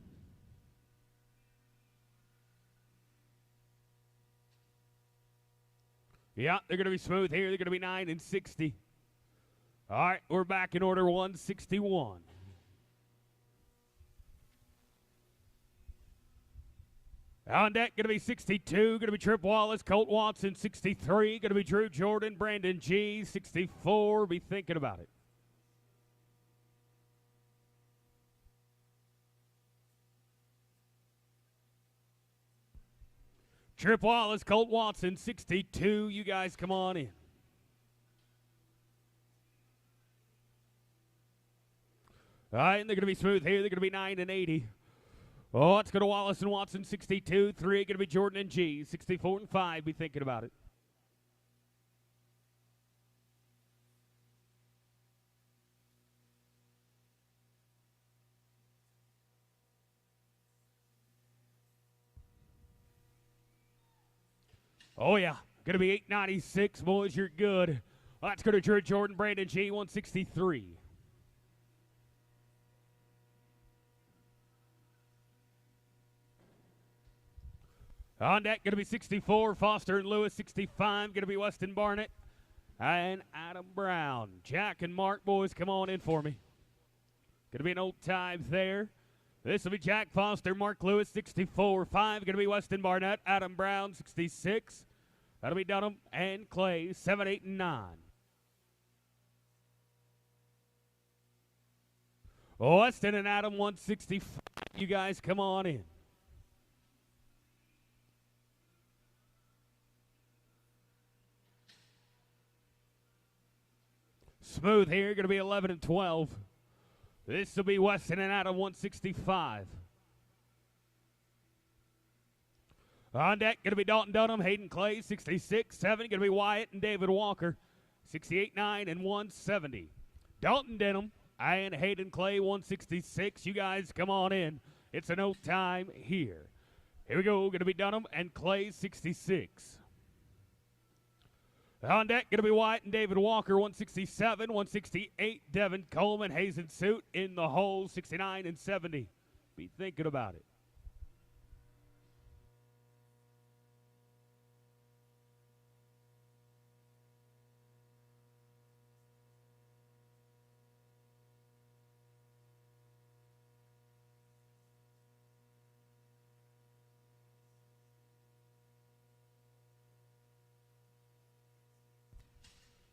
Yeah, they're going to be Smooth here. They're going to be 9 and 60. All right, we're back in order, 161. On deck, going to be 62. Going to be Trip Wallace, Colt Watson, 63. Going to be Drew Jordan, Brandon G, 64. Be thinking about it. Trip Wallace, Colt Watson, 62. You guys come on in. All right, and they're going to be Smooth here. They're going to be 9 and 80. Oh, let's go to Wallace and Watson, 62. 3 going to be Jordan and G, 64 and 5. Be thinking about it. Oh, yeah. Going to be 896. Boys, you're good. Let's go to Drew Jordan, Brandon G, 163. On deck, going to be 64. Foster and Lewis, 65. Going to be Weston Barnett and Adam Brown. Jack and Mark, boys, come on in for me. Going to be an old time there. This will be Jack Foster, Mark Lewis, 64. 5 going to be Weston Barnett, Adam Brown, 66. That'll be Dunham and Clay, 7, 8, and 9. Weston and Adam, 165. You guys come on in. Smooth here, going to be 11 and 12. This will be Weston and Adam, 165. On deck, going to be Dalton Dunham, Hayden Clay, 66. 7 going to be Wyatt and David Walker, 68, 9, and 170. Dalton Dunham and Hayden Clay, 166. You guys come on in. It's an old time here. Here we go. Going to be Dunham and Clay, 66. On deck, going to be Wyatt and David Walker, 167, 168. Devin Coleman, Hazen Suit in the hole, 69 and 70. Be thinking about it.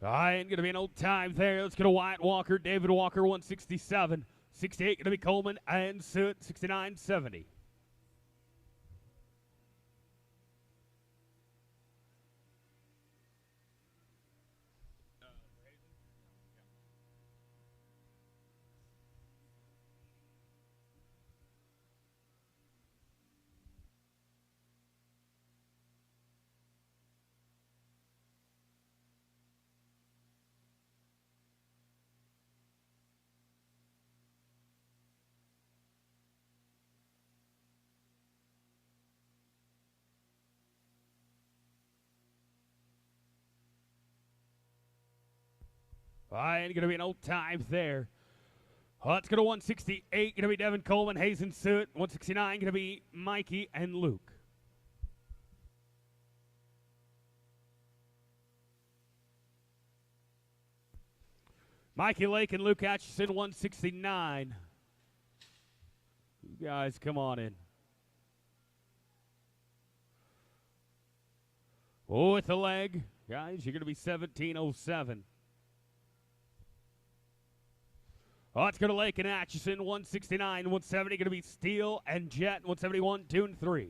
All right, going to be an old time there. Let's go to Wyatt Walker, David Walker, 167. 68 going to be Coleman and Soot, 69, 70. All right, going to be an old time there. Let's go to 168. Going to be Devin Coleman, Hazen Suit. 169 going to be Mikey and Luke. Mikey Lake and Luke Atchison, 169. You guys come on in. Oh, with the leg. Guys, you're going to be 1707. Let's go to Lake and Atchison, 169, 170. Going to be Steele and Jet, 171, 2 and 3.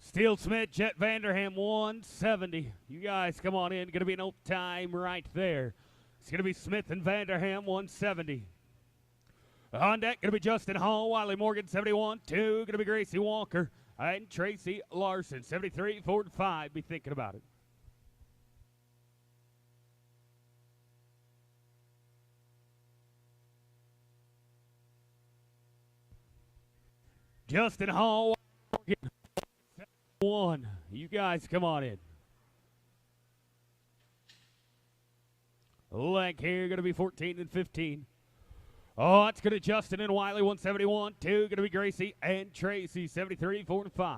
Steele Smith, Jet Vanderham, 170. You guys come on in. Going to be an old time right there. It's going to be Smith and Vanderham, 170. On deck, going to be Justin Hall, Wiley Morgan, 71, 2. Going to be Gracie Walker And Tracy Larson, 73.45. Be thinking about it. Justin Hall, 1. You guys come on in. Leg here going to be 14 and 15. Oh, it's going to Justin and Wiley, 171. 2 going to be Gracie and Tracy, 73.45.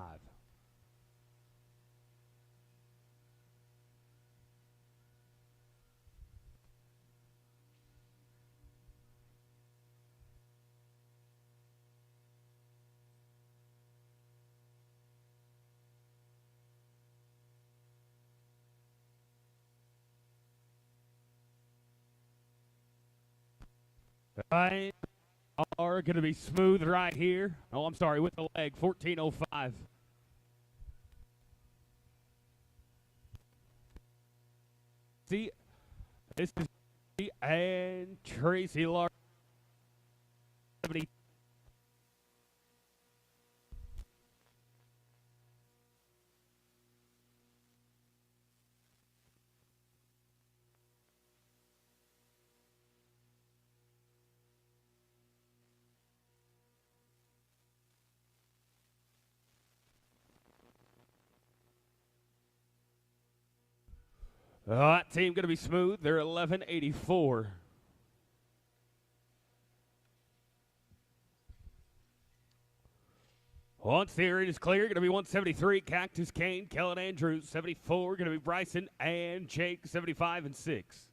Right, are going to be smooth right here. Oh, I'm sorry, with the leg, 14.05. See, this is and Tracy Larson, 70. That team going to be smooth. They're 11.84. Once the area is clear, going to be 173. Cactus Kane, Kellen Andrews, 74. Going to be Bryson and Jake, 75 and 6.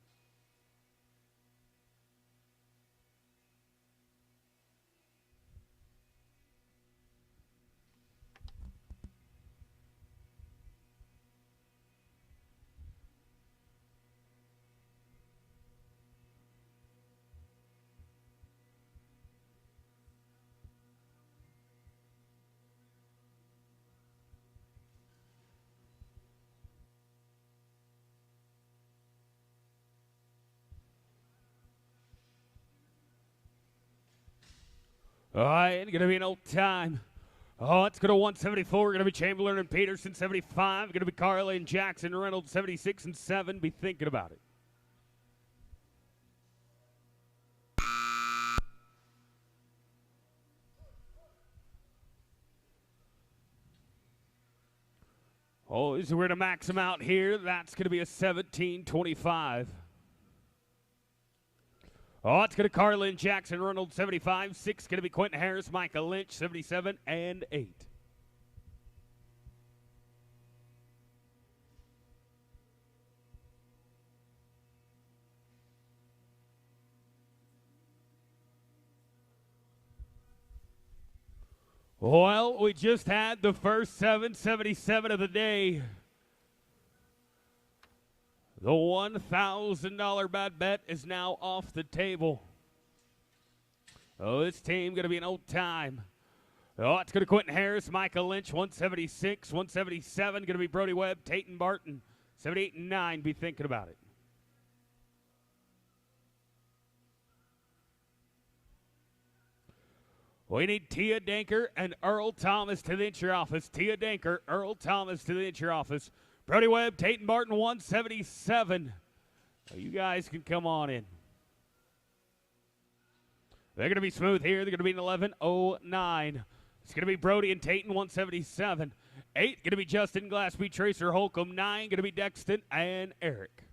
All right, it's going to be an old time. Oh, it's going to 174. Going to be Chamberlain and Peterson, 75. Going to be Carly and Jackson Reynolds, 76 and 7. Be thinking about it. Oh, so we're going to max them out here. That's going to be a 17.25. Oh, it's going to Carlin Jackson Reynolds, 75. 6 going to be Quentin Harris, Micah Lynch, 77 and 8. Well, we just had the first 777 of the day. The $1,000 bad bet is now off the table. Oh, this team going to be an old time. Oh, it's going to Quentin Harris, Micah Lynch, 176, 177. Going to be Brody Webb, Tayton Barton, 78 and 9. Be thinking about it. We need Tia Danker and Earl Thomas to the inch office. Tia Danker, Earl Thomas to the inch office. Brody Webb, Tayton Barton, 177. So you guys can come on in. They're going to be smooth here. They're going to be an 11.09. It's going to be Brody and Tayton, 177. 8 going to be Justin Glassby, Tracer Holcomb. 9 going to be Dexton and Eric.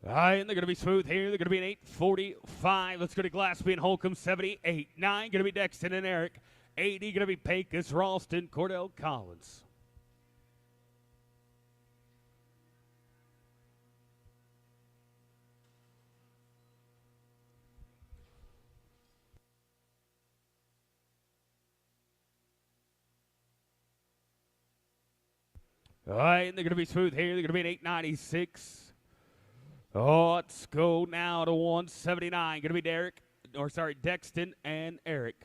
All right, and they're going to be smooth here. They're going to be an 8.45. Let's go to Glassby and Holcomb, 78. 9 going to be Dexton and Eric. 80 going to be Pecos, Ralston, Cordell Collins. All right, and they're going to be smooth here. They're going to be an 8.96. Oh, let's go now to 179. Going to be Dexton and Eric.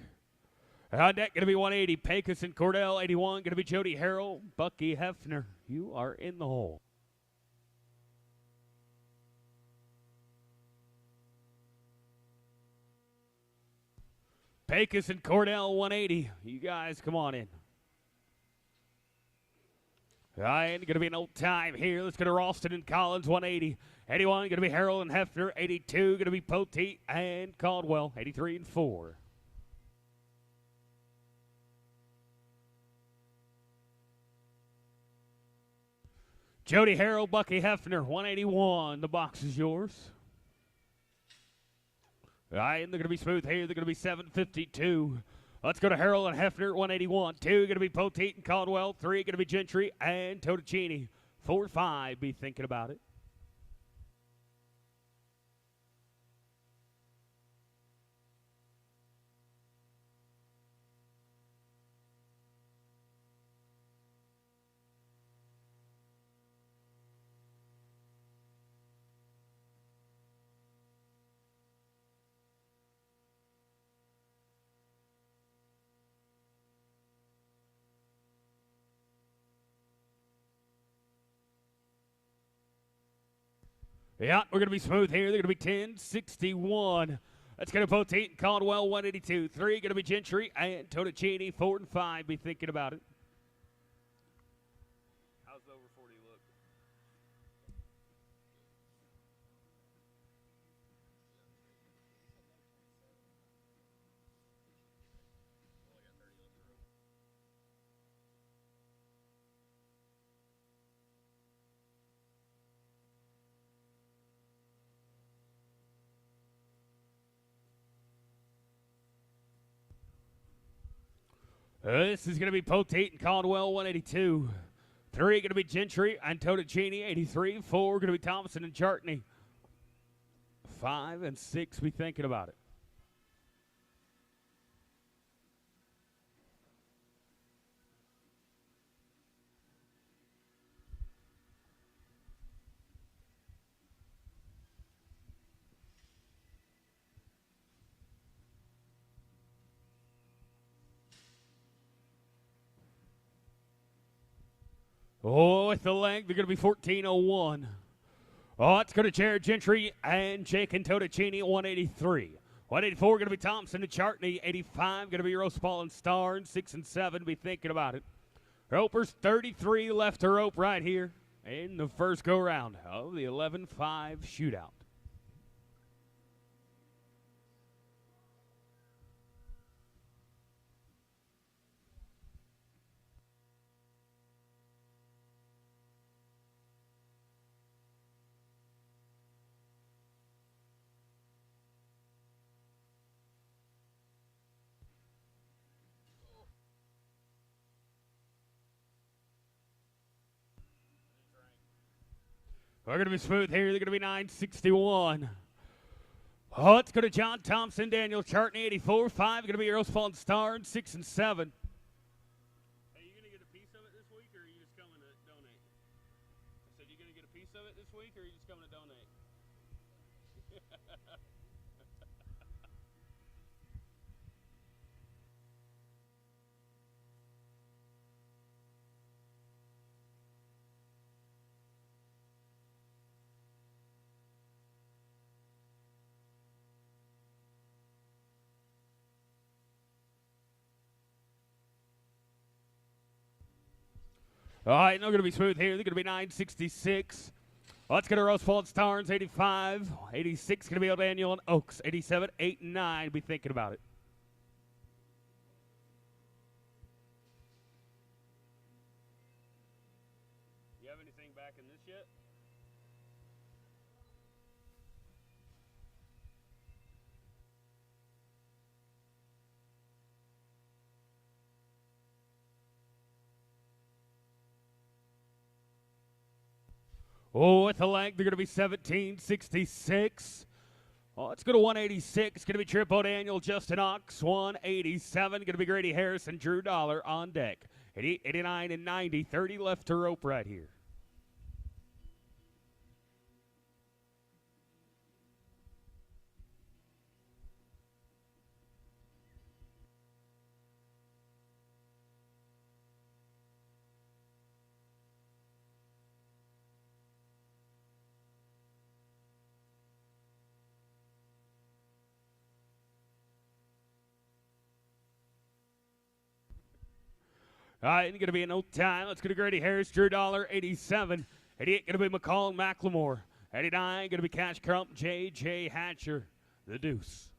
On deck going to be 180, Pecos and Cordell. 81 going to be Jody Harrell. Bucky Hefner, you are in the hole. Pecos and Cordell, 180. You guys, come on in. All right, going to be an old time here. Let's go to Ralston and Collins, 180. 81 going to be Harrell and Hefner. 82 going to be Poteet and Caldwell. 83 and 4. Jody Harrell, Bucky Hefner, 181. The box is yours. All right, and they're going to be smooth here. They're going to be 752. Let's go to Harrell and Hefner, 181. 2 going to be Poteet and Caldwell. 3 going to be Gentry and Totticini. 4 5, be thinking about it. Yeah, we're going to be smooth here. They're going to be 10-61. Let's go to Poteet and Caldwell, 182. 3 going to be Gentry and Totticini. 4 and 5, be thinking about it. How's the over 40 look? This is going to be Poteet and Caldwell, 182. 3 going to be Gentry and Totticini, 83. 4 going to be Thompson and Chartney. 5 and 6, be thinking about it. Oh, with the leg, they're going to be 14-01. Oh, it's going to Jared Gentry and Jake and Totticini, 183. 184 going to be Thompson and Chartney. 85 going to be Roseball and Starr. 6 and 7, be thinking about it. Ropers 33 left to rope right here in the first go-round of the 11-5 shootout. We're going to be smooth here. They're going to be 961. Oh, it's going to John Thompson, Daniel Chartney, 84. 5 going to be Roseball and Starr. 6 and 7. Hey, you gonna get a piece of it this week, or are you just coming to donate? I said, you gonna get a piece of it this week, or are you just coming to donate? All right, now going to be smooth here. They're going to be 966. Let's go to Roseball and Starnes, 85. 86 going to be Daniel and Oaks. 87, 8, and 9. Be thinking about it. You have anything back in this yet? Oh, with the leg, they're going to be 1766. Oh, let's go to 186. Going to be Triple Daniel, Justin Ox. 187. Going to be Grady Harris and Drew Dollar on deck. 88, 89, and 90. 30 left to rope right here. All right, going to be an old time. Let's go to Grady Harris, Drew Dollar, 87. 88 going to be McCall and McLemore. 89 going to be Cash Crump, J.J. Hatcher, the Deuce.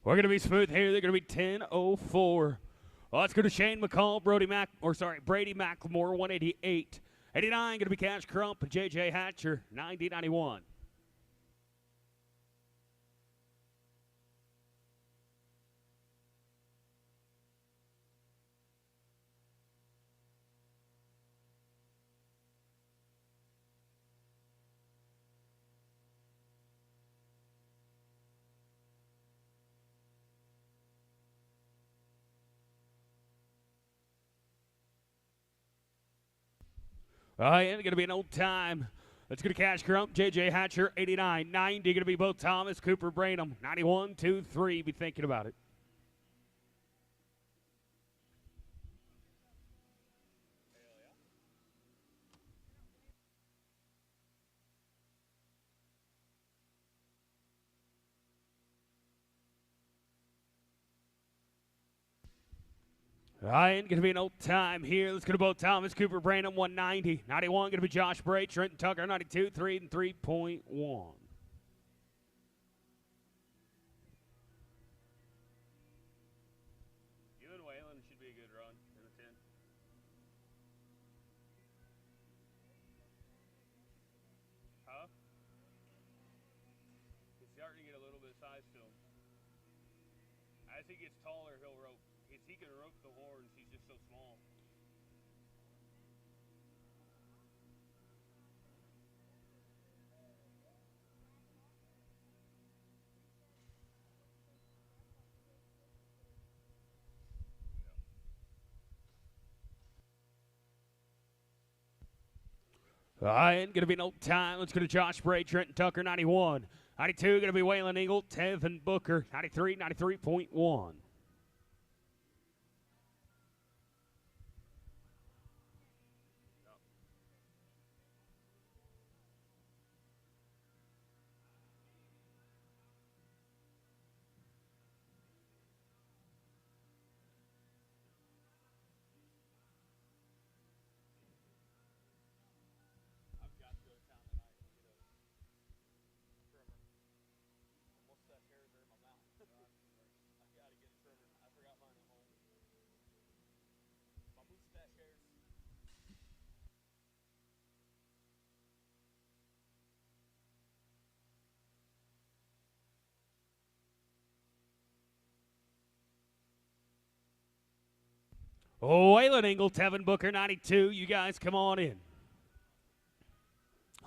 We're going to be smooth here. They're going to be 10:04. Well, let's go to Shane McCall, Brady McLemore, 188. 89 going to be Cash Crump and J.J. Hatcher, 90-91. All right, it's going to be an old time. Let's go to Cash Crump, J.J. Hatcher, 89. 90 going to be both Thomas, Cooper, Branham, 91, 2, 3. Be thinking about it. All right, going to be an old time here. Let's go to both Thomas, Cooper, Branham, 190. 91 going to be Josh Bray, Trenton Tucker, 92, 3 and 3.1. You and Waylon should be a good run in the 10. Huh? He's starting to get a little bit of size to him. As he gets taller, he'll rope. He can rope the horns. He's just so small. All right, going to be an old time. Let's go to Josh Bray, Trenton Tucker, 91. 92 going to be Waylon Eagle, Tevin Booker, 93, 93.1. Oh, Waylon Engel, Tevin Booker, 92. You guys come on in.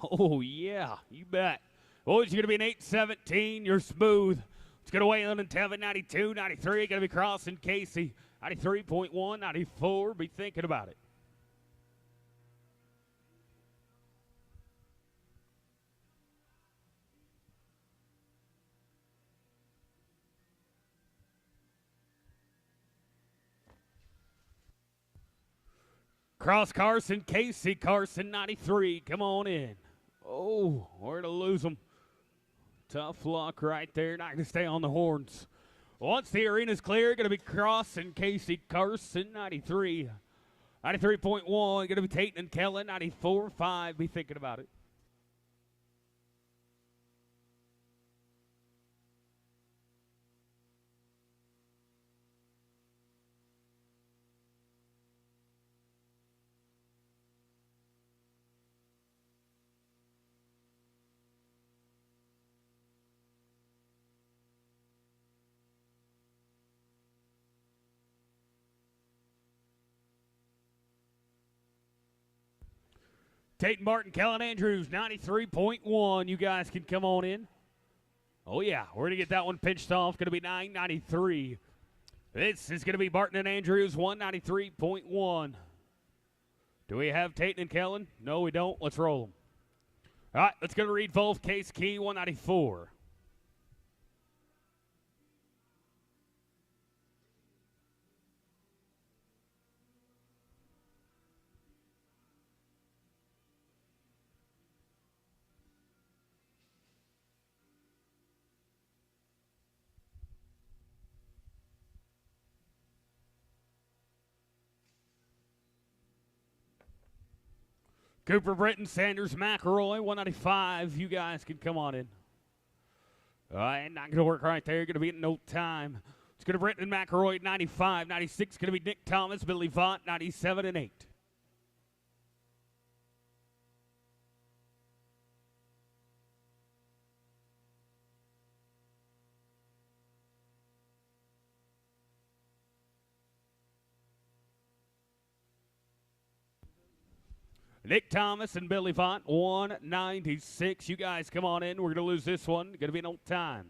Oh, yeah, you bet. Oh, it's going to be an 8-17. You're smooth. Let's go to Waylon and Tevin, 92, 93. Going to be Cross and Casey, 93.1, 94. Be thinking about it. Cross Carson, Casey Carson, 93. Come on in. Oh, where to lose them. Tough luck right there. Not going to stay on the horns. Once the arena's clear, going to be Cross and Casey Carson, 93. 93.1, going to be Tate and Kellen, 94.5. Be thinking about it. Tate Martin, Kellen Andrews, 93.1. You guys can come on in. Oh, yeah, we're going to get that one pinched off. Going to be 993. This is going to be Barton and Andrews, 193.1. Do we have Tate and Kellen? No, we don't. Let's roll them. All right, let's go to Reed Wolf, Case Key, 194. Cooper Britton, Sanders, McElroy, 195. You guys can come on in. All right, not going to work right there. Going to be in no time. It's going to Britton and McElroy, 95. 96 going to be Nick Thomas, Billy Vaught, 97 and 8. Nick Thomas and Billy Vaught, 196. You guys come on in. We're going to lose this one. Going to be no time.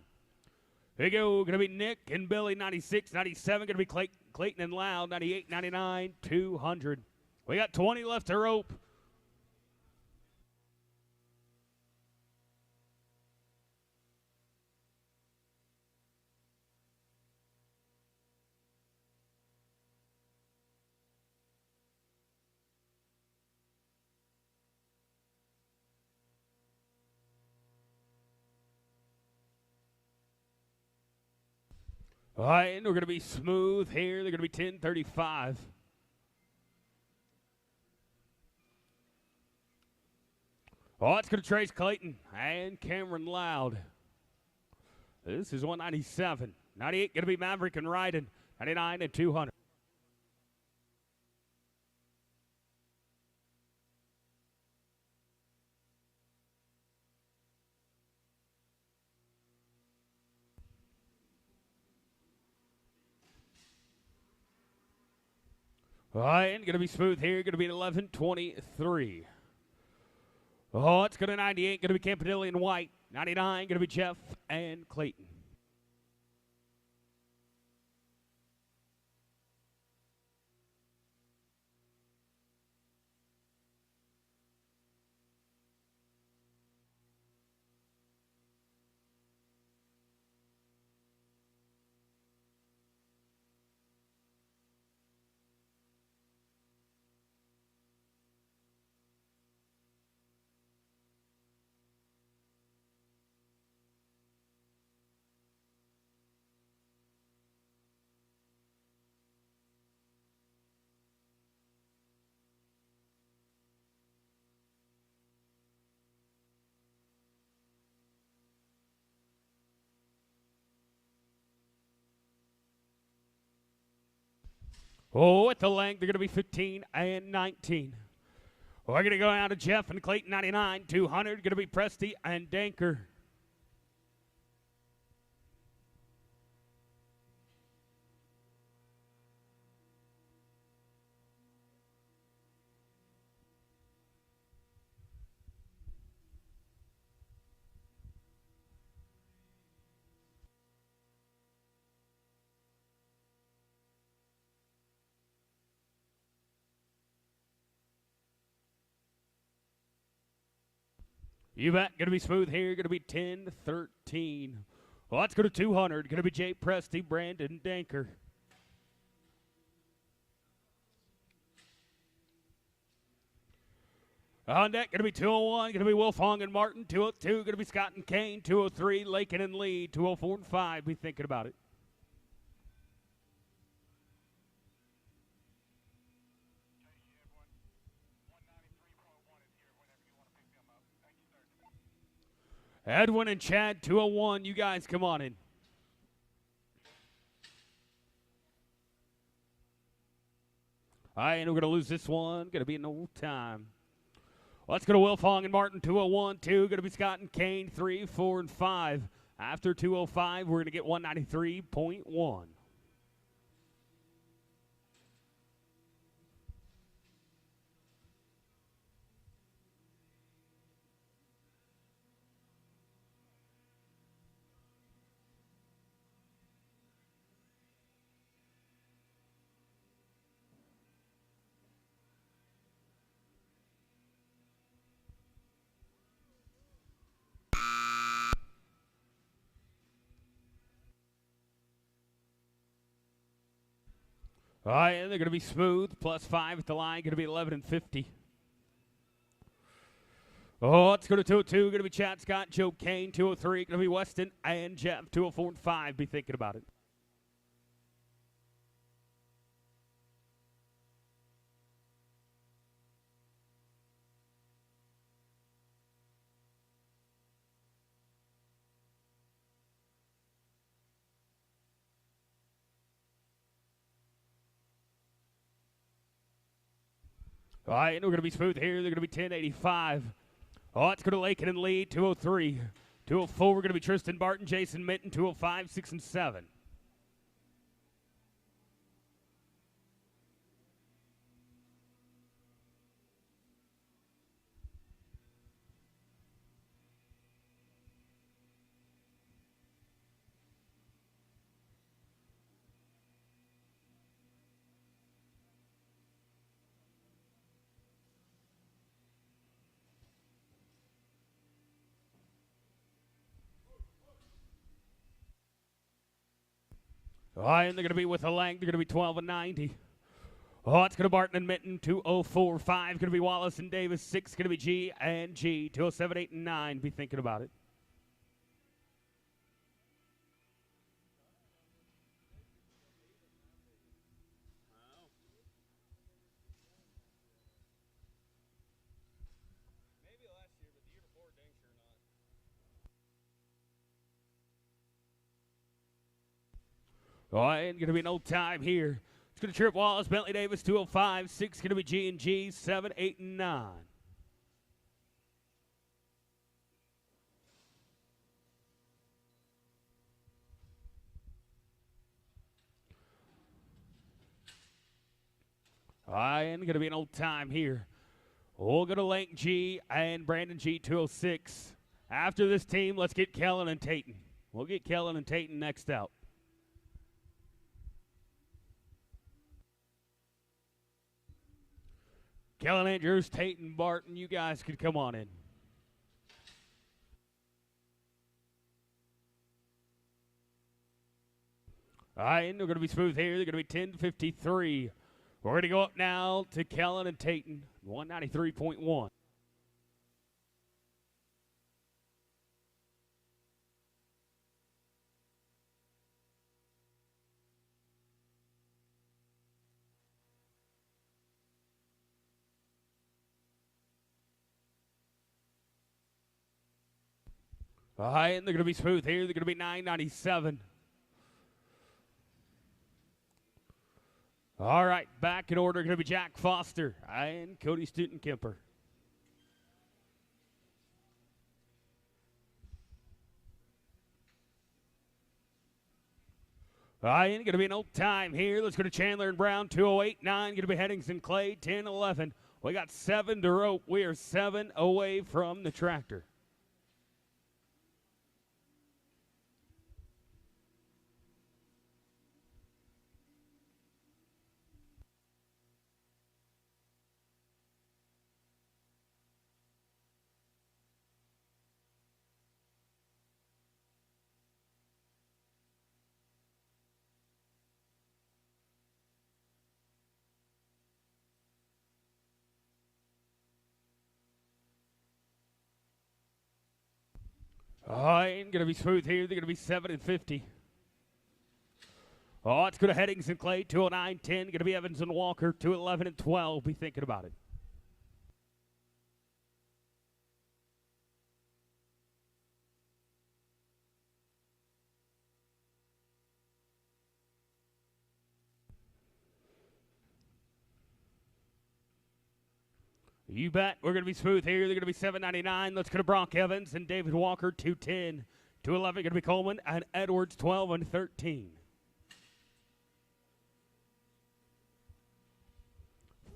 Here you go. Going to be Nick and Billy, 96. 97 going to be Clayton and Loud, 98, 99, 200. We got 20 left to rope. All right, and we're going to be smooth here. They're going to be 10:35. Oh, it's going to Trace Clayton and Cameron Loud. This is 197. 98 going to be Maverick and Ryden. 99 and 200. All right, and going to be smooth here. Going to be 11:23. Oh, it's going to 98. Going to be Campanelli and White. 99 going to be Jeff and Clayton. Oh, at the length, they're going to be 15 and 19. We're going to go down to Jeff and Clayton, 99, 200. Going to be Presti and Danker. You bet. Going to be smooth here. Going to be 10-13. Well, let's go to 200. Going to be Jay Presti, Brandon Danker. On deck, going to be 201. Going to be Wolf Hong and Martin. 202. Going to be Scott and Kane. 203. Lakin and Lee. 204 and 5. Be thinking about it. Edwin and Chad, 201. You guys come on in. All right, and we're going to lose this one. Going to be no time. Let's go to Will Fong and Martin, 201. 2 going to be Scott and Kane, 3, 4, and 5. After 205, we're going to get 193.1. All right, and they're going to be smooth. +5 at the line. Going to be 11 and 50. Oh, let's go to 202. Going to be Chad Scott, Joe Kane, 203. Going to be Weston and Jeff, 204 and 5. Be thinking about it. All right, and we're going to be smooth here. They're going to be 1085. Oh, it's going to Lakin and lead, 203. 204, we're going to be Tristan Barton, Jason Minton, 205, 6 and 7. All right, and they're going to be with a length. They're going to be 12 and 90. Oh, it's going to Barton and Minton, 204, 5. Going to be Wallace and Davis, 6. Going to be G and G, 207, 8 and 9. Be thinking about it. Maybe last year, but the year before, dang sure not. All right, and going to be no time here. It's going to Trip Wallace, Bentley Davis, 205, 6. Going to be G and G, 7, 8 and 9. All right, and going to be an old time here. We'll go to Link G and Brandon G, 206. After this team, let's get Kellen and Tayton. We'll get Kellen and Tayton next out. Kellen Andrews, Tayton Barton, you guys could come on in. All right, and they're going to be smooth here. They're going to be 10:53. We're going to go up now to Kellen and Tayton, 193.1. All right, and they're going to be smooth here. They're going to be 997. All right, back in order, going to be Jack Foster and Cody Stutentkemper. All right, and going to be an old time here. Let's go to Chandler and Brown, 208.9. Going to be Headings and Clay, 10-11. We got 7 to rope. We are 7 away from the tractor. All right, going to be smooth here. They're going to be 7-50. Oh, it's going to Headings and Clay, 209-10. Going to be Evans and Walker, 211-12. Be thinking about it. You bet. We're going to be smooth here. They're going to be 7.99. Let's go to Brock Evans and David Walker, 210. 211 going to be Coleman and Edwards, 12-13.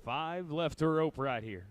5 left to rope right here.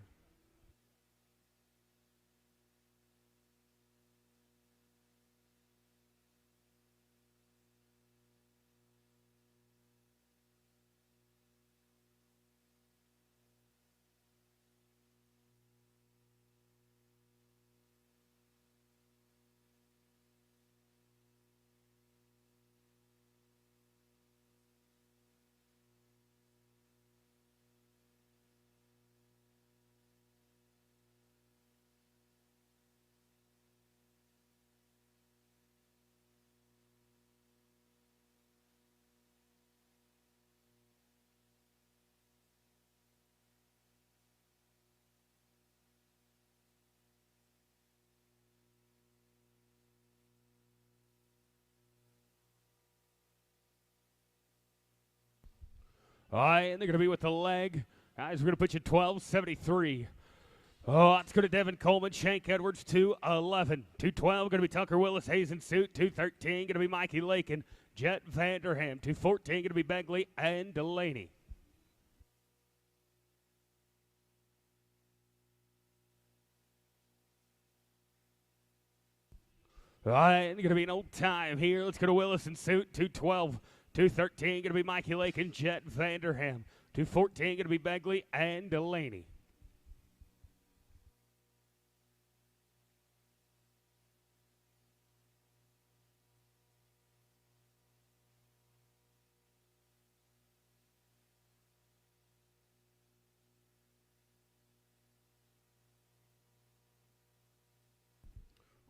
All right, and they're going to be with the leg. Guys, we're going to put you 12.73. Oh, that's going to Devin Coleman, Shank Edwards, 2.11. 2.12 going to be Tucker Willis, Hazen Suit. 2.13 going to be Mikey Lakin, Jet Vanderham. 2.14 going to be Begley and Delaney. All right, and going to be an old time here. Let's go to Willis and Suit, 2.12. 2.13 going to be Mikey Lakin, Jet Vanderham. 2.14 going to be Begley and Delaney.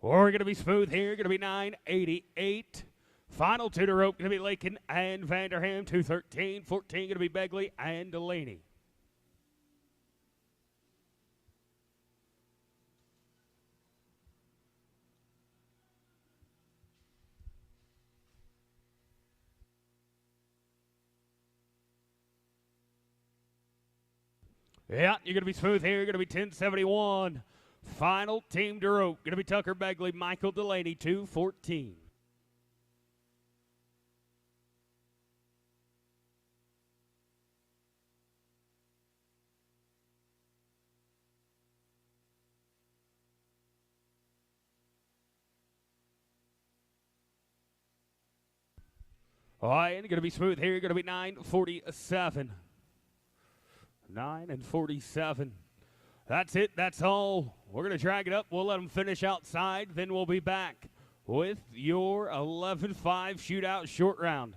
We're going to be smooth here. Going to be 9.88. Final two to rope going to be Lakin and Vanderham. 2.13. 14 going to be Begley and Delaney. Yeah, you're going to be smooth here. You're going to be 10.71. Final team to rope. Going to be Tucker Begley, Michael Delaney, 2.14. All right, and going to be smooth here. You're going to be 9.47. 9:47. That's it. That's all. We're going to drag it up. We'll let them finish outside. Then we'll be back with your 11-5 shootout short round.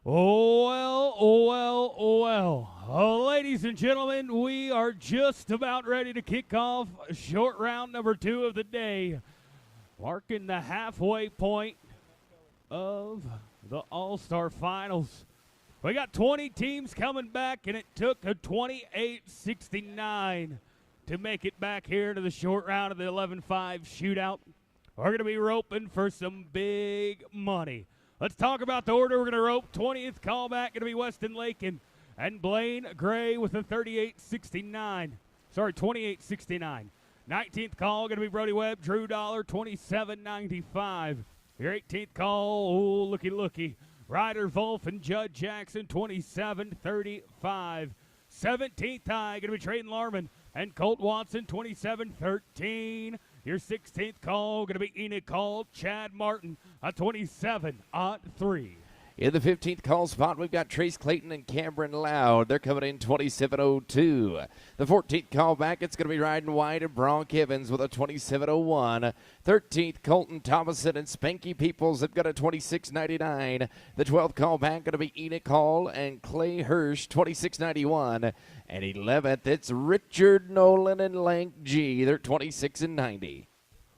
Well. Ladies and gentlemen, we are just about ready to kick off short round number 2 of the day, marking the halfway point of the All-Star Finals. We got 20 teams coming back, and it took a 28-69 to make it back here to the short round of the 11-5 shootout. We're going to be roping for some big money. Let's talk about the order we're going to rope. 20th callback going to be Weston Lakin and Blaine Gray with a 28-69. 19th call going to be Brody Webb, Drew Dollar, 27-95. Your 18th call, oh, looky. Ryder Wolf and Judd Jackson, 27-35. 17th high going to be Trayden Larman and Colt Watson, 27-13. Your 16th call going to be Enoch Call, Chad Martin, a 27-3. In the 15th call spot, we've got Trace Clayton and Cameron Loud. They're coming in 27-02. The 14th call back, it's going to be Ryden White and Bronk Evans with a 27-01. 13th, Colton Thomason and Spanky Peoples have got a 26-99. The 12th call back, going to be Enoch Hall and Clay Hirsch, 26-91. And 11th, it's Richard Nolan and Lank G. They're 26-90.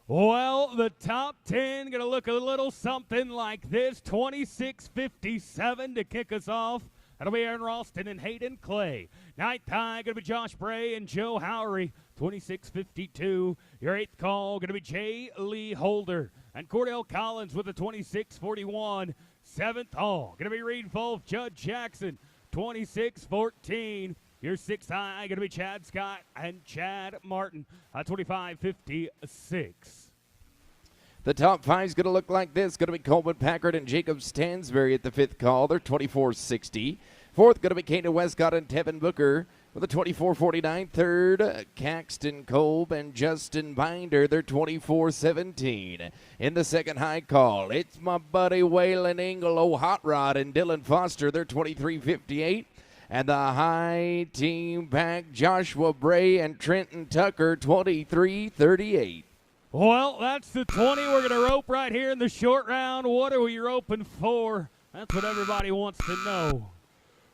Well, the top 10 going to look a little something like this. 26-57 to kick us off. That'll be Aaron Ralston and Hayden Clay. 9th high going to be Josh Bray and Joe Howery, 26-52. Your 8th call going to be Jay Lee Holder and Cordell Collins with a 26-41. 7th call going to be Reed Wolf, Judd Jackson, 26-14. Your 6th high going to be Chad Scott and Chad Martin, 25-56. The top 5 is going to look like this. Going to be Coleman Packard and Jacob Stansberry at the 5th call. They're 24-60. 4th going to be Kana Westcott and Tevin Booker with a 24-49. 3rd, Caxton Kolb and Justin Binder. They're 24-17. In the 2nd high call, it's my buddy Waylon Engel, Hot Rod, and Dylan Foster. They're 23-58. And the high team back, Joshua Bray and Trenton Tucker, 23-38. Well, that's the 20 we're going to rope right here in the short round. What are we roping for? That's what everybody wants to know.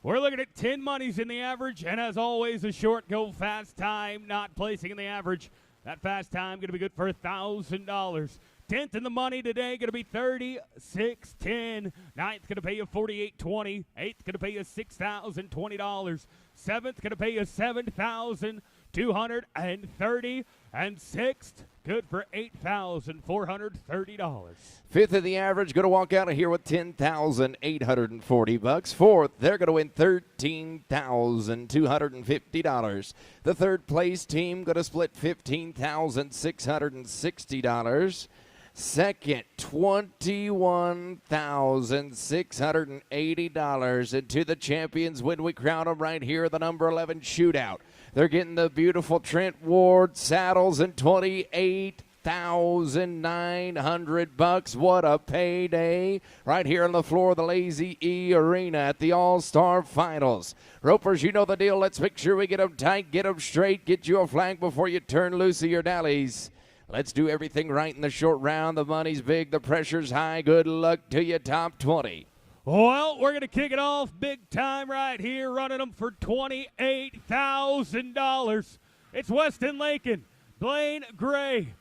We're looking at 10 monies in the average, and as always, a short go fast time, not placing in the average. That fast time going to be good for $1,000. 10th in the money today going to be 36.10. 9th going to pay you $48.20. 8th going to pay you $6,020. 7th going to pay you $7,230. And 6th good for $8,430. 5th in the average going to walk out of here with $10,840. 4th, they're going to win $13,250. The 3rd place team going to split $15,660. 2nd, $21,680. And to the champions when we crown them right here, the number 11 shootout. They're getting the beautiful Trent Ward saddles and $28,900. What a payday right here on the floor of the Lazy E Arena at the All-Star Finals. Ropers, you know the deal. Let's make sure we get them tight, get them straight, get you a flag before you turn loose of your dallies. Let's do everything right in the short round. The money's big, the pressure's high. Good luck to you, top 20. Well, we're going to kick it off big time right here, running them for $28,000. It's Weston Lakin, Blaine Gray.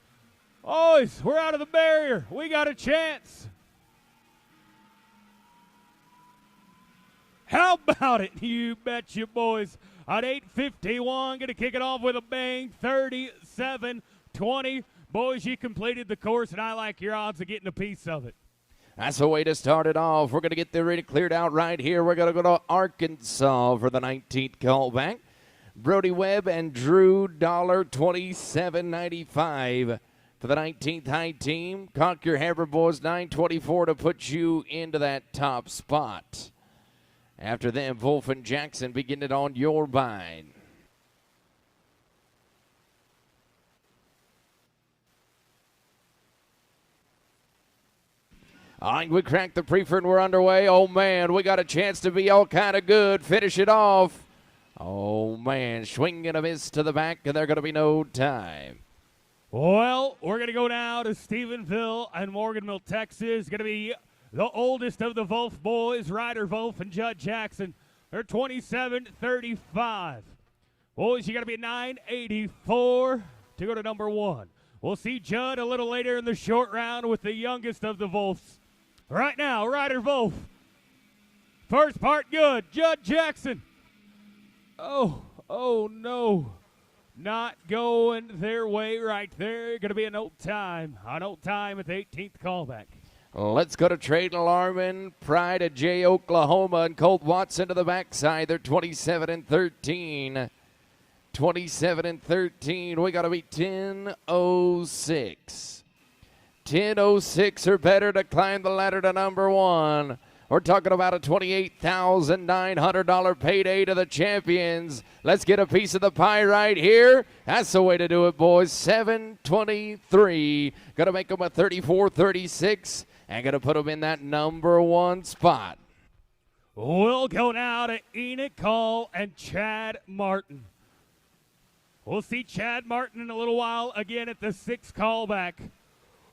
Boys, we're out of the barrier. We got a chance. How about it? You betcha, boys. At 8:51, going to kick it off with a bang, 37-20. Boys, you completed the course, and I like your odds of getting a piece of it. That's the way to start it off. We're going to get the arena cleared out right here. We're going to go to Arkansas for the 19th callback. Brody Webb and Drew Dollar, 27.95 for the 19th high team. Conk your hammer, boys, 9.24 to put you into that top spot. After them, Wolf and Jackson begin it on your bind. All right, we cracked the prefer and we're underway. Oh, man, we got a chance to be all kind of good. Finish it off. Oh, man, swing and a miss to the back, and there's going to be no time. Well, we're going to go now to Stephenville and Morganville, Texas. Going to be the oldest of the Wolf boys, Ryder Wolf and Judd Jackson. They're 27-35. Boys, you got to be 984 to go to number 1. We'll see Judd a little later in the short round with the youngest of the Wolves. Right now, Ryder Wolf. First part good. Judd Jackson. Oh no. Not going their way right there. Going to be an old time at the 18th callback. Let's go to Trade Alarmin, Pride of J, Oklahoma, and Colt Watson to the backside. They're 27-13. 27-13. We got to be 10:06. 10:06 or better to climb the ladder to number 1. We're talking about a $28,900 payday to the champions. Let's get a piece of the pie right here. That's the way to do it, boys. 7:23. Going to make them a 34-36 and going to put them in that number 1 spot. We'll go now to Enoch Hall and Chad Martin. We'll see Chad Martin in a little while again at the 6th callback.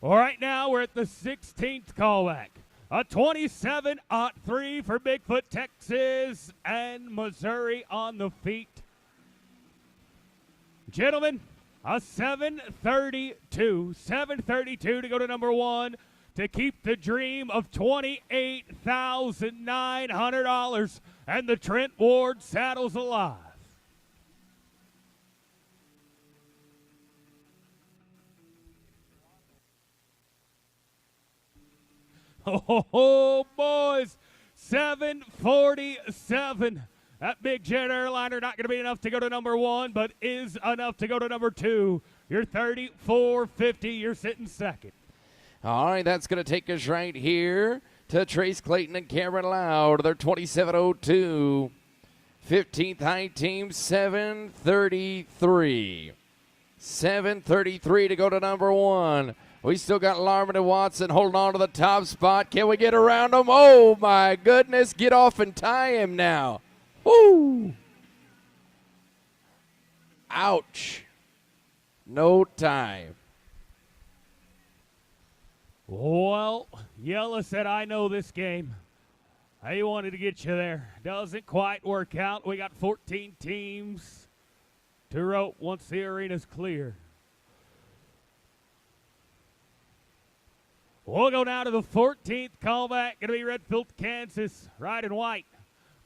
All right, now we're at the 16th callback. A 27-3 for Bigfoot, Texas, and Missouri on the feet. Gentlemen, a 7:32. 7:32 to go to number 1 to keep the dream of $28,900 and the Trent Ward saddles alive. Oh, boys, 7:47. That big jet airliner not going to be enough to go to number 1, but is enough to go to number 2. You're 34.50. You're sitting second. All right, that's going to take us right here to Trace Clayton and Cameron Loud. They're 27:02. 15th high team, 7:33. 7:33 to go to number 1. We still got Larman and Watson holding on to the top spot. Can we get around them? Oh, my goodness. Get off and tie him now. Woo! Ouch. No time. Well, Yella said, I know this game. He wanted to get you there. Doesn't quite work out. We got 14 teams to rope once the arena's clear. We'll go now to the 14th callback. Going to be Redfield, Kansas, red and white.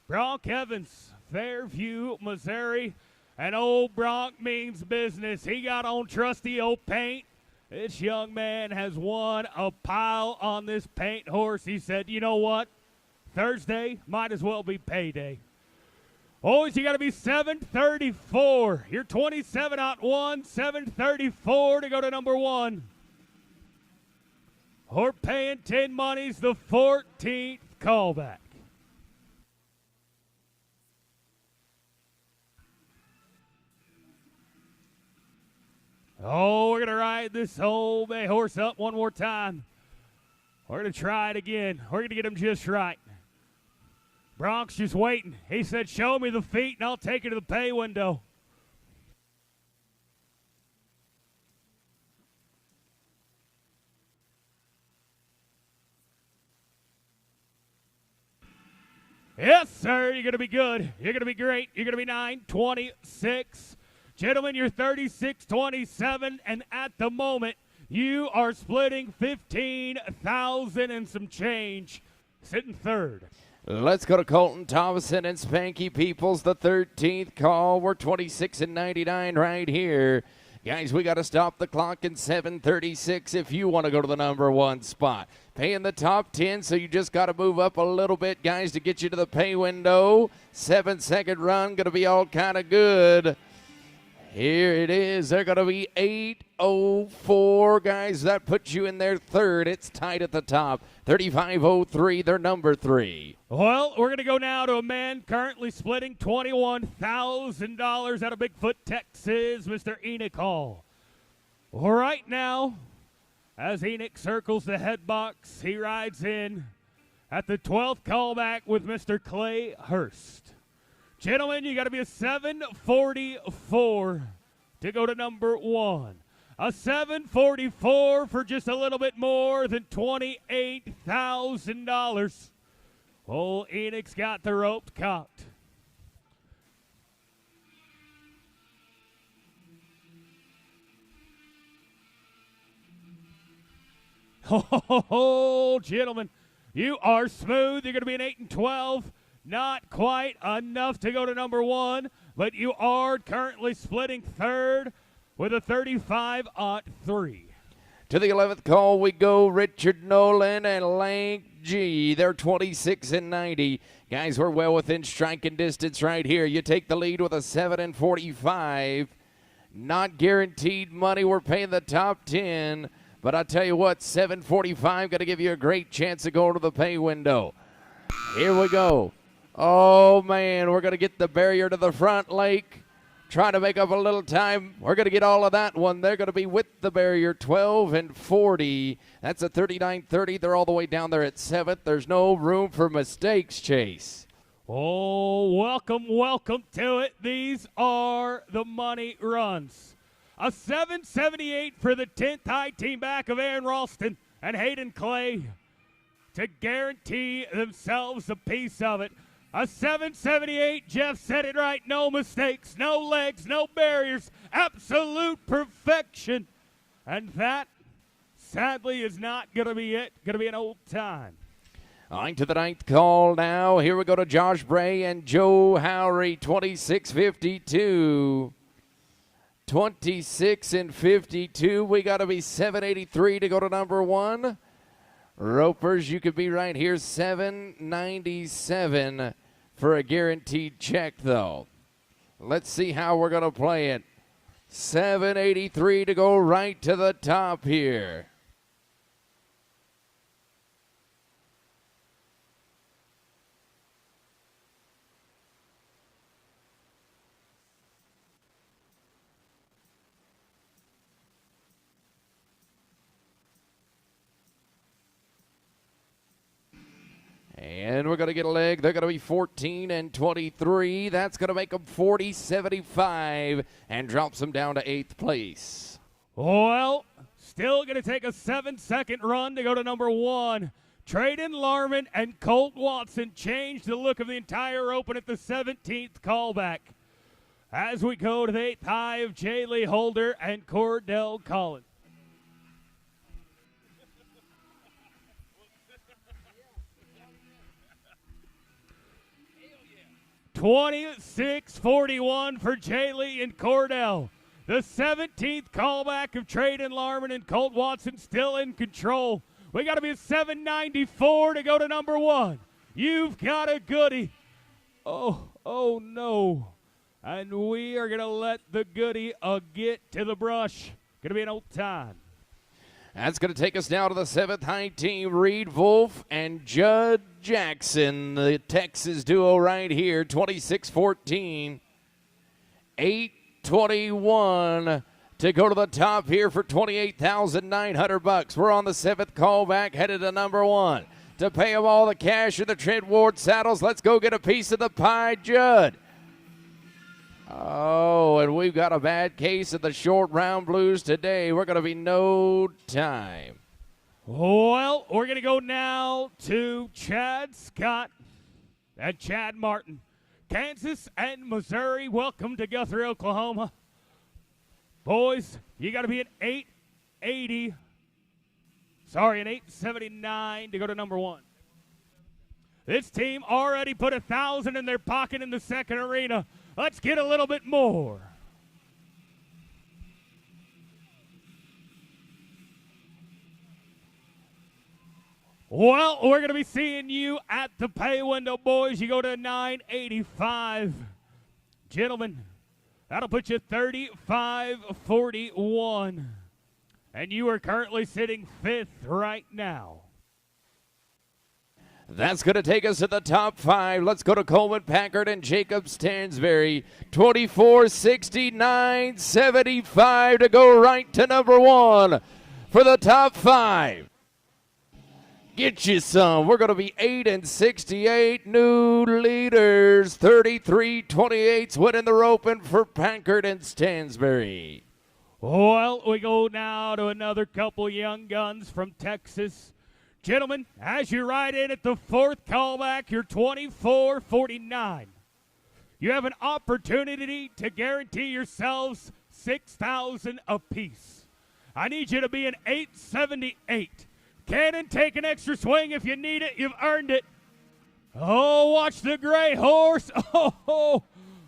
Bronk Evans, Fairview, Missouri. And old Bronk means business. He got on trusty old paint. This young man has won a pile on this paint horse. He said, you know what? Thursday might as well be payday. Boys, you got to be 7:34. You're 27-1, 7:34 to go to number 1. We're paying 10 monies, the 14th callback. Oh, we're going to ride this old bay horse up one more time. We're going to try it again. We're going to get him just right. Bronk's just waiting. He said, show me the feet and I'll take it to the pay window. Yes, sir. You're going to be good. You're going to be great. You're going to be 9:26. Gentlemen, you're 36-27, and at the moment, you are splitting 15,000 and some change, sitting third. Let's go to Colton Thomason and Spanky Peoples, the 13th call. We're 26-99 right here. Guys, we got to stop the clock in 7:36 if you want to go to the number 1 spot. Paying the top 10, so you just got to move up a little bit, guys, to get you to the pay window. 7-second run, going to be all kind of good. Here it is. They're going to be 8:04, guys. That puts you in their third. It's tight at the top. 35:03, they're number 3. Well, we're going to go now to a man currently splitting $21,000 out of Bigfoot, Texas, Mr. Enoch Hall. All right now, as Enoch circles the head box, he rides in at the 12th callback with Mr. Clay Hurst. Gentlemen, you got to be a 7:44 to go to number 1. A 744 for just a little bit more than $28,000. Old Enix got the rope cocked. Oh, gentlemen, you are smooth. You're going to be an 8 and 12. Not quite enough to go to number 1, but you are currently splitting third with a 35-3. To the 11th call we go. Richard Nolan and Lank G. They're 26 and 90. Guys, we're well within striking distance right here. You take the lead with a 7 and 45. Not guaranteed money. We're paying the top 10. But I tell you what, 745 going to give you a great chance of going to the pay window. Here we go. Oh, man, we're going to get the barrier to the front, Lake. Trying to make up a little time. We're going to get all of that one. They're going to be with the barrier, 12 and 40. That's a 39-30. They're all the way down there at 7th. There's no room for mistakes, Chase. Oh, welcome, welcome to it. These are the money runs. A 778 for the 10th high team back of Aaron Ralston and Hayden Clay to guarantee themselves a piece of it. A 778, Jeff said it right, no mistakes, no legs, no barriers, absolute perfection. And that, sadly, is not going to be it. Going to be an old time. All right, to the 9th call now. Here we go to Josh Bray and Joe Howry, 26-52. 26 and 52. We got to be 783 to go to number 1. Ropers, you could be right here, 797 for a guaranteed check, though. Let's see how we're going to play it. 783 to go right to the top here. And we're going to get a leg. They're going to be 14 and 23. That's going to make them 40-75 and drops them down to 8th place. Well, still going to take a 7-second run to go to number 1. Traden Larman and Colt Watson changed the look of the entire open at the 17th callback. As we go to the 8th high of Jay Lee Holder and Cordell Collins. 26-41 for Jay Lee and Cordell. The 17th callback of Traden Larman and Colt Watson still in control. We got to be a 794 to go to number 1. You've got a goodie. Oh no. And we are going to let the goodie get to the brush. Going to be an old time. That's going to take us now to the 7th high team, Reed Wolf and Judd Jackson, the Texas duo right here, 26-14, 821 to go to the top here for $28,900. We're on the 7th callback, headed to number 1. To pay them all the cash in the Trent Ward saddles, let's go get a piece of the pie, Judd. Oh, and we've got a bad case of the short round blues today. We're going to be no time. Well, we're going to go now to Chad Scott and Chad Martin. Kansas and Missouri, welcome to Guthrie, Oklahoma. Boys, you got to be an 880. Sorry, an 879 to go to number 1. This team already put 1,000 in their pocket in the second arena. Let's get a little bit more. Well, we're going to be seeing you at the pay window, boys. You go to 985. Gentlemen, that'll put you 35-41. And you are currently sitting 5th right now. That's going to take us to the top 5. Let's go to Coleman Packard and Jacob Stansberry. 24-69-75 to go right to number 1 for the top 5. Get you some. We're going to be 8 and 68. New leaders. 33-28's winning the roping for Packard and Stansberry. Well, we go now to another couple young guns from Texas. Gentlemen, as you ride in at the fourth callback, you're 24.49. You have an opportunity to guarantee yourselves $6,000 apiece. I need you to be an 878. Cannon, take an extra swing if you need it. You've earned it. Oh, watch the gray horse. Oh,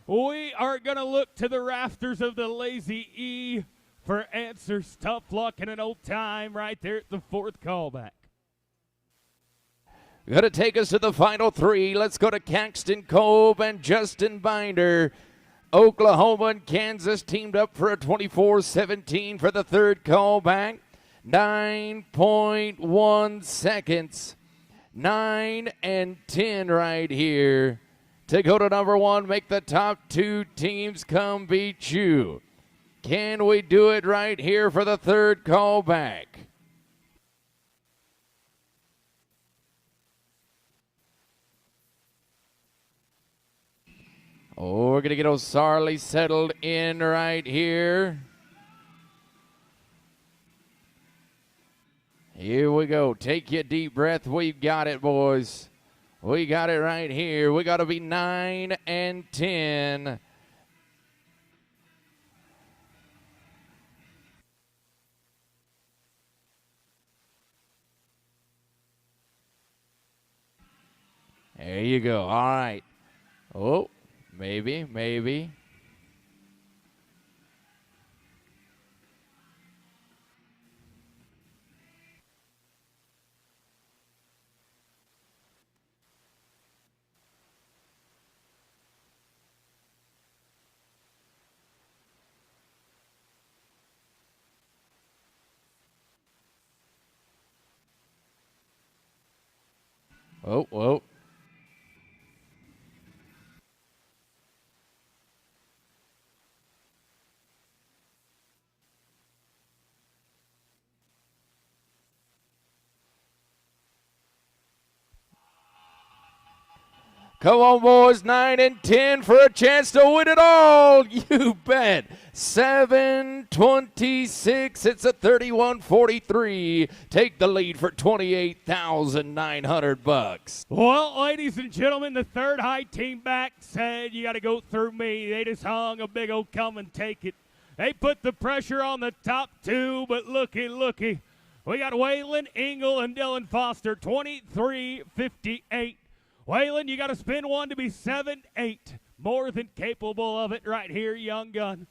we are going to look to the rafters of the Lazy E for answers. Tough luck and an old time right there at the fourth callback. Going to take us to the final three. Let's go to Caxton Cove and Justin Binder. Oklahoma and Kansas teamed up for a 24-17 for the third callback. 9.1 seconds. 9 and 10 right here to go to number one. Make the top two teams come beat you. Can we do it right here for the third callback? Oh, we're going to get O'Sarley settled in right here. Here we go. Take your deep breath. We've got it, boys. We got it right here. We got to be 9 and 10. There you go. All right. Oh. Maybe. Oh. Come on, boys, 9 and 10 for a chance to win it all. You bet. 7:26. It's a 31-43. Take the lead for $28,900. Well, ladies and gentlemen, the third high team back said you got to go through me. They just hung a big old come and take it. They put the pressure on the top two, but looky. We got Waylon Engel and Dylan Foster, 23.58. Waylon, you got to spin one to be 7-8. More than capable of it right here, young gun.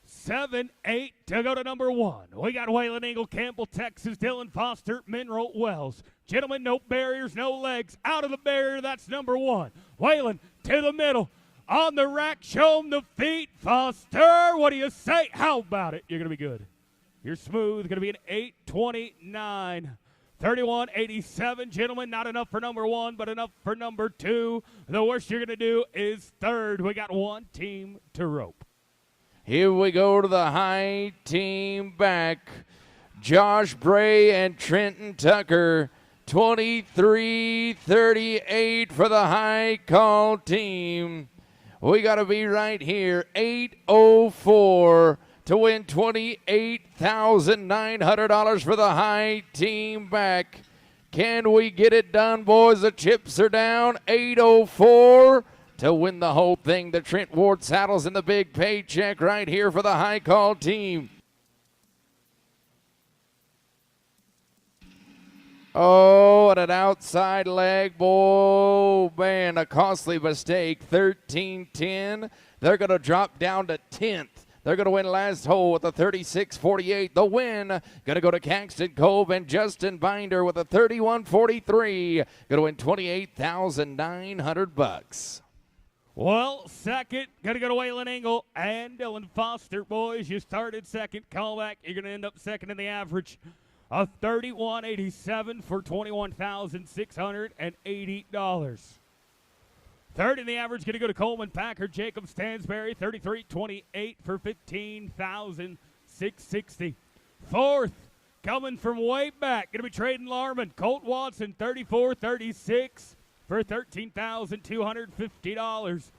7-8 to go to number one. We got Waylon Engel, Campbell, Texas, Dylan Foster, Mineral Wells. Gentlemen, no barriers, no legs. Out of the barrier, that's number one. Waylon to the middle. On the rack, show him the feet. Foster, what do you say? How about it? You're going to be good. You're smooth. Going to be an 8:29. 31.87, gentlemen, not enough for number one, but enough for number two. The worst you're going to do is third. We got one team to rope. Here we go to the high team back. Josh Bray and Trenton Tucker, 23.38 for the high call team. We got to be right here, 8:04. To win $28,900 for the high team back. Can we get it done, boys? The chips are down. 8:04 to win the whole thing. The Trent Ward saddles in the big paycheck right here for the high call team. Oh, and an outside leg. Oh, man, a costly mistake. 13-10. They're going to drop down to 10th. They're going to win last hole with a 36-48. The win going to go to Caxton Cove and Justin Binder with a 31-43. Going to win $28,900. Well, second, going to go to Waylon Engel and Dylan Foster. Boys, you started second callback. You're going to end up second in the average. A 31.87 for $21,680. Third in the average, going to go to Coleman Packard. Jacob Stansberry, 33.28 for $15,660. Fourth, coming from way back, going to be Traden Larman. Colt Watson, 34.36 for $13,250.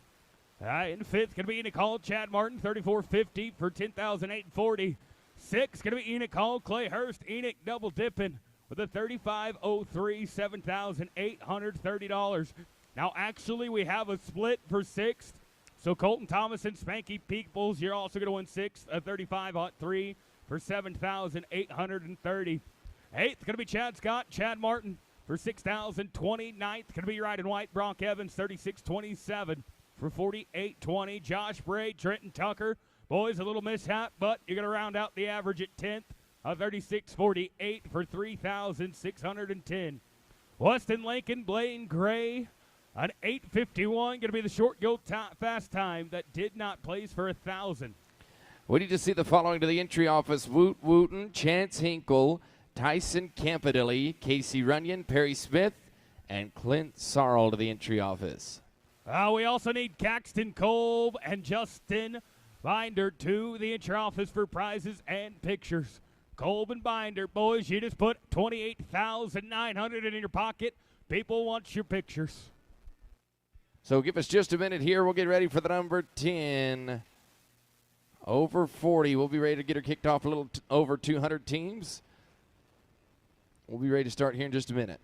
In fifth, going to be Enoch Hall, Chad Martin, 34.50 for 10,840. Sixth, going to be Enoch Hall, Clay Hurst, Enoch double dipping with a 35.03, $7,830. Now, actually, we have a split for sixth. So Colton Thomas and Spanky Peoples, you're also going to win sixth, a 35.03 for 7,830. Eighth, going to be Chad Scott, Chad Martin for 6,020. Ninth, going to be Ride in White, Bronk Evans, 36.27 for 48.20. Josh Bray, Trenton Tucker. Boys, a little mishap, but you're going to round out the average at 10th, a 36.48 for 3,610. Weston Lincoln, Blaine Gray, an 8.51, going to be the short go fast time that did not place for 1,000. We need to see the following to the entry office. Woot Wooten, Chance Hinkle, Tyson Campadilli, Casey Runyon, Perry Smith, and Clint Sarl to the entry office. We also need Caxton Kolb and Justin Binder to the entry office for prizes and pictures. Kolb and Binder, boys, you just put $28,900 in your pocket. People want your pictures. So give us just a minute here. We'll get ready for the number 10. Over 40. We'll be ready to get her kicked off a little over 200 teams. We'll be ready to start here in just a minute.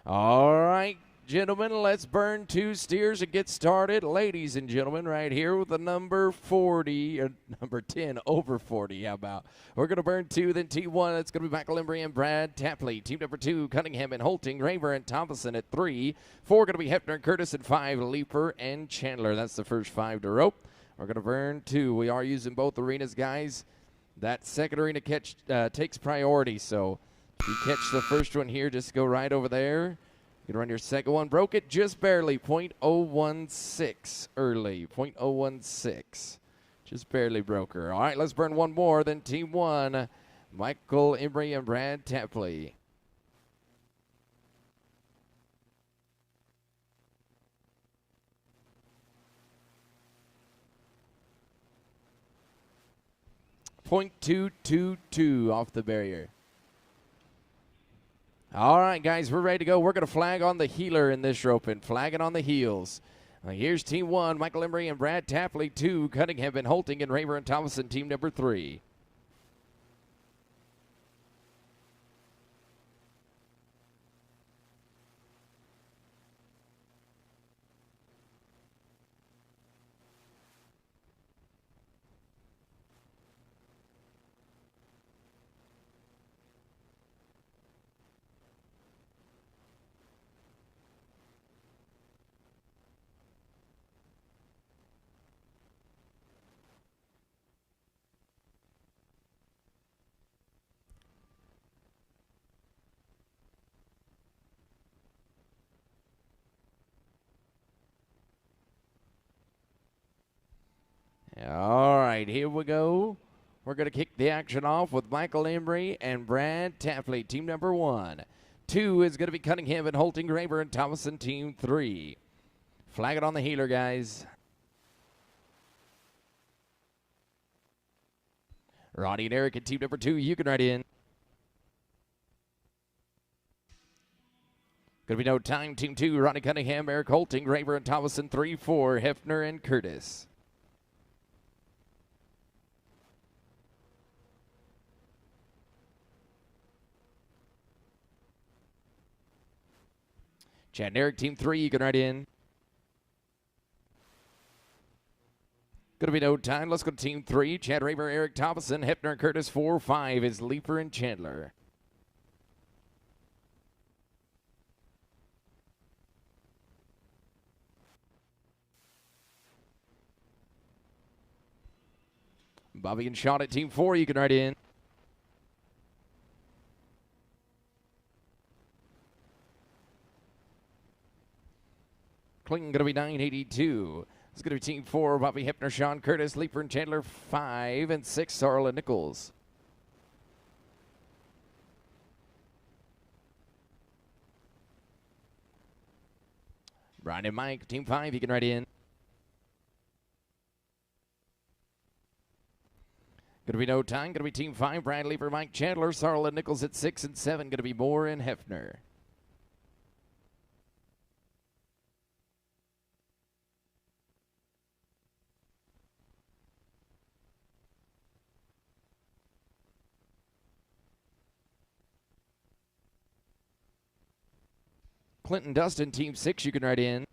All right, gentlemen, let's burn 2 steers and get started. Ladies and gentlemen, right here with the number 40, or number 10 over 40, how about? We're going to burn 2, then T1. It's going to be Michael Embry and Brad Tapley. Team number 2, Cunningham and Holting, Raver and Thompson at 3. 4 going to be Hefner and Curtis at 5, Leaper and Chandler. That's the first 5 to rope. We're going to burn 2. We are using both arenas, guys. That second arena catch takes priority, so if you catch the first one here, just go right over there. You can run your second one. Broke it just barely, .016 early, .016. Just barely broke her. All right, let's burn one more. Then Team 1, Michael Embry and Brad Tapley. .222 off the barrier. All right, guys, we're ready to go. We're going to flag on the heeler in this roping, flagging on the heels. Here's Team 1, Michael Embry and Brad Tapley. 2, Cunningham and Holting and Raver and Thomason, team number 3. All right, here we go. We're going to kick the action off with Michael Embry and Brad Tapley, team number 1. 2 is going to be Cunningham and Holting, Raver and Thomason, team 3. Flag it on the heeler, guys. Ronnie and Eric at team number 2, you can ride in. Going to be no time, team 2, Ronnie Cunningham, Eric Holting, Raver and Thomason, 3-4, Hefner and Curtis. Chad and Eric, team 3, you can ride in. Going to be no time. Let's go to team 3. Chad Raver, Eric Thompson, Hefner and Curtis. 4-5 is Leaper and Chandler. Bobby and Sean at team 4, you can ride in. Clinton going to be 982. It's going to be team 4, Bobby Hefner, Sean Curtis, Leaper and Chandler, 5 and 6, Sarla Nichols. Brian and Mike, team 5, you can ride in. Going to be no time. Going to be team 5, Brad Leaper, Mike Chandler, Sarla Nichols at 6 and 7. Going to be Moore and Hefner. Clinton Dustin, team 6, you can ride in.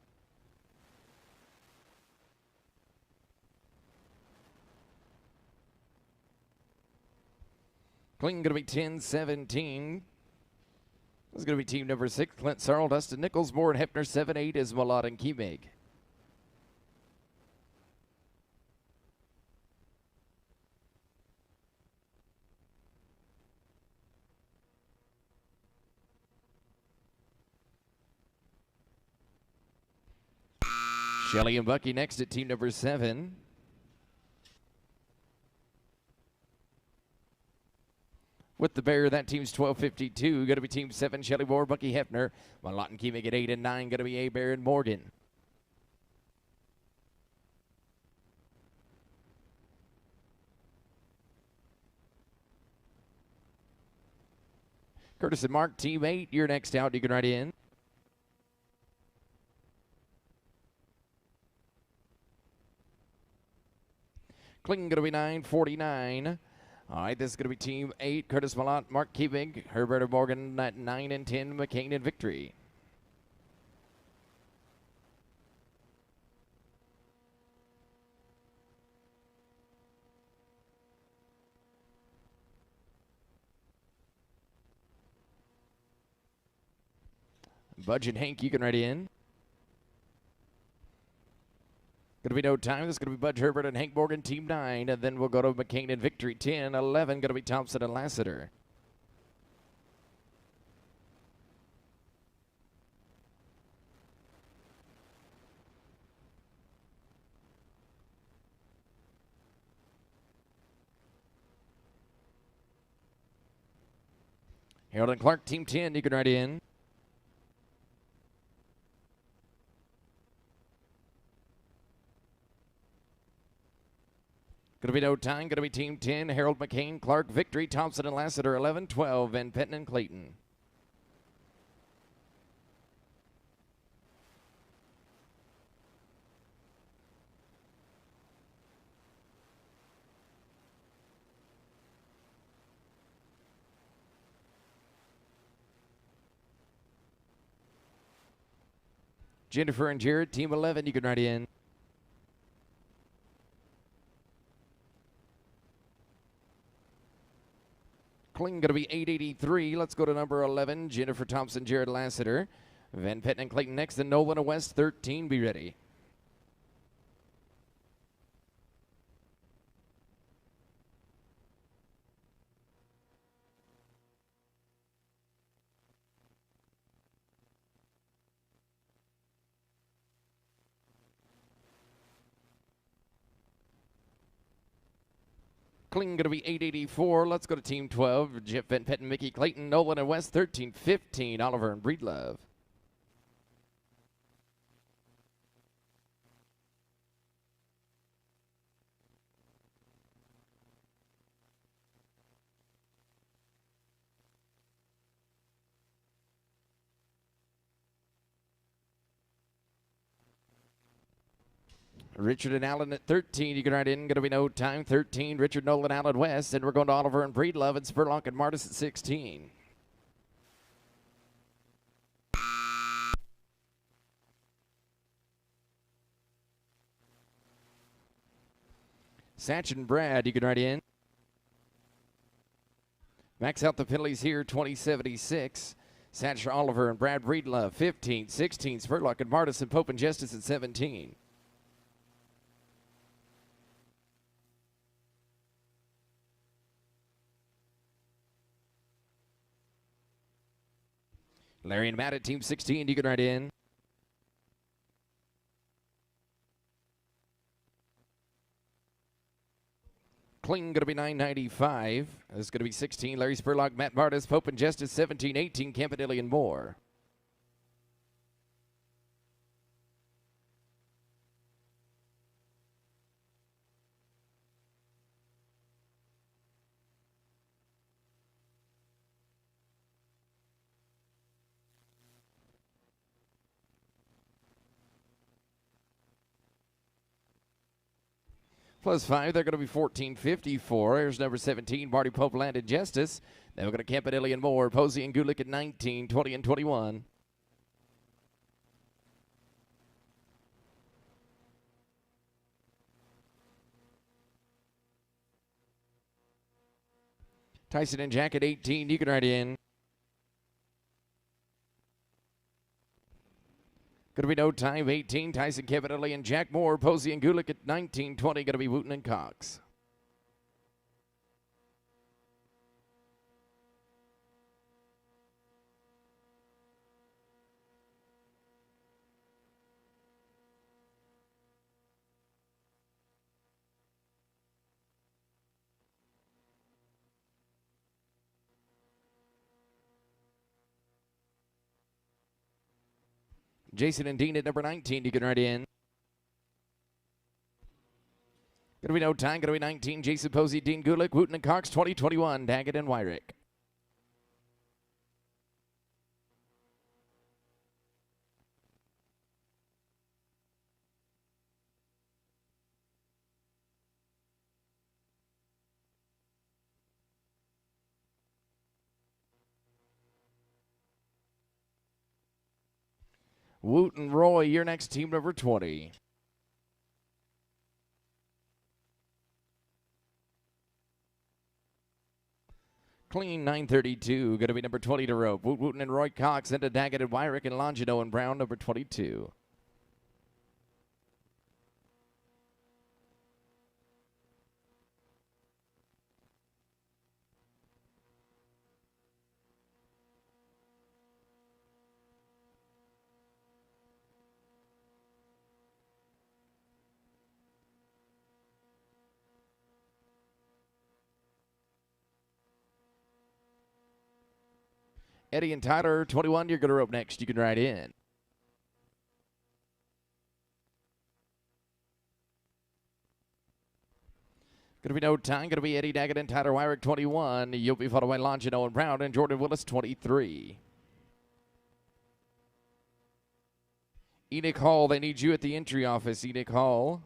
Clinton going to be 10-17. This is going to be team number 6, Clint Sarl, Dustin Nichols, Moore and Hefner, 7-8 is Malott and Kiemig. Shelly and Bucky next at team number 7. With the barrier, that team's 1252. Going to be team 7, Shelly Moore, Bucky Hefner. Malott and Kiemig at 8 and 9. Going to be A-Bear and Morgan. Curtis and Mark, team 8. You're next out. You can ride in. Clinton going to be 949. All right, this is going to be team 8. Curtis Malott, Mark Kiemig, Herbert and Morgan at 9 and 10. McCain and Victory. Budge and Hank, you can ready in. Going to be no time. This is going to be Budge Herbert and Hank Morgan, Team 9. And then we'll go to McCain and Victory, 10. 11 going to be Thompson and Lassiter. Harold and Clark, Team 10, you can ready in. Going to be no time. Going to be Team 10. Harold, McCain, Clark, Victory, Thompson, and Lassiter. 11, 12, Van Petten and Clayton. Jennifer and Jared, Team 11, you can write in. Kling going to be 883. Let's go to number 11, Jennifer Thompson, Jared Lassiter. Van Petten and Clayton next, and Nolan and West, 13, be ready. Kling going to be 884. Let's go to Team 12. Jeff Van Petten, Mickey Clayton, Nolan and West, 13, 15, Oliver and Breedlove. Richard and Allen at 13. You can write in. Going to be no time. 13. Richard, Nolan, Allen, West. And we're going to Oliver and Breedlove and Spurlock and Martis at 16. Satch and Brad, you can write in. Max out the penalties here, 2076. Satch, Oliver, and Brad Breedlove, 15. 16. Spurlock and Martis and Pope and Justice at 17. Larry and Matt at Team 16, you can write in. Kling going to be 995. This is going to be 16. Larry Spurlock, Matt Martis, Pope and Justice, 17, 18. Campanelli and Moore. Plus 5, they're going to be 1454. Here's number 17, Marty Pope, Landed Justice. Then we're going to Campanelli and Moore, Posey and Gulick at 19, 20, and 21. Tyson and Jack at 18, you can write in. Going to be no time, 18. Tyson, Campanelli, and Jack Moore. Posey and Gulick at 19, 20. Going to be Wooten and Cox. Jason and Dean at number 19, you can write in. Going to be no time, going to be 19. Jason Posey, Dean Gulick, Wooten and Cox, 2021, Daggett and Wyrick. Wooten, Roy, your next team number 20. Clean 932. Going to be number 20 to rope. Woot Wooten and Roy Cox into Daggett and Wyrick and Longino and Brown, number 22. Eddie and Tyler, 21, you're going to rope next. You can ride in. Going to be no time. Going to be Eddie Daggett and Tyler Wyrick, 21. You'll be followed by Longino and Brown and Jordan Willis, 23. Enoch Hall, they need you at the entry office, Enoch Hall.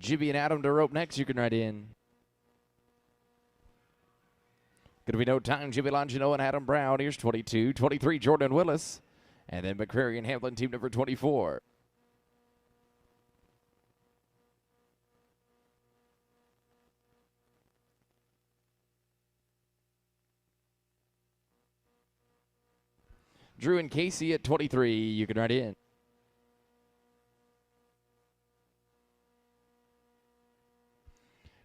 Jibby and Adam to rope next. You can ride in. Going to be no time. Jimmy Longino and Adam Brown. Here's 22. 23, Jordan Willis. And then McCrary and Hamlin, team number 24. Drew and Casey at 23. You can ride in.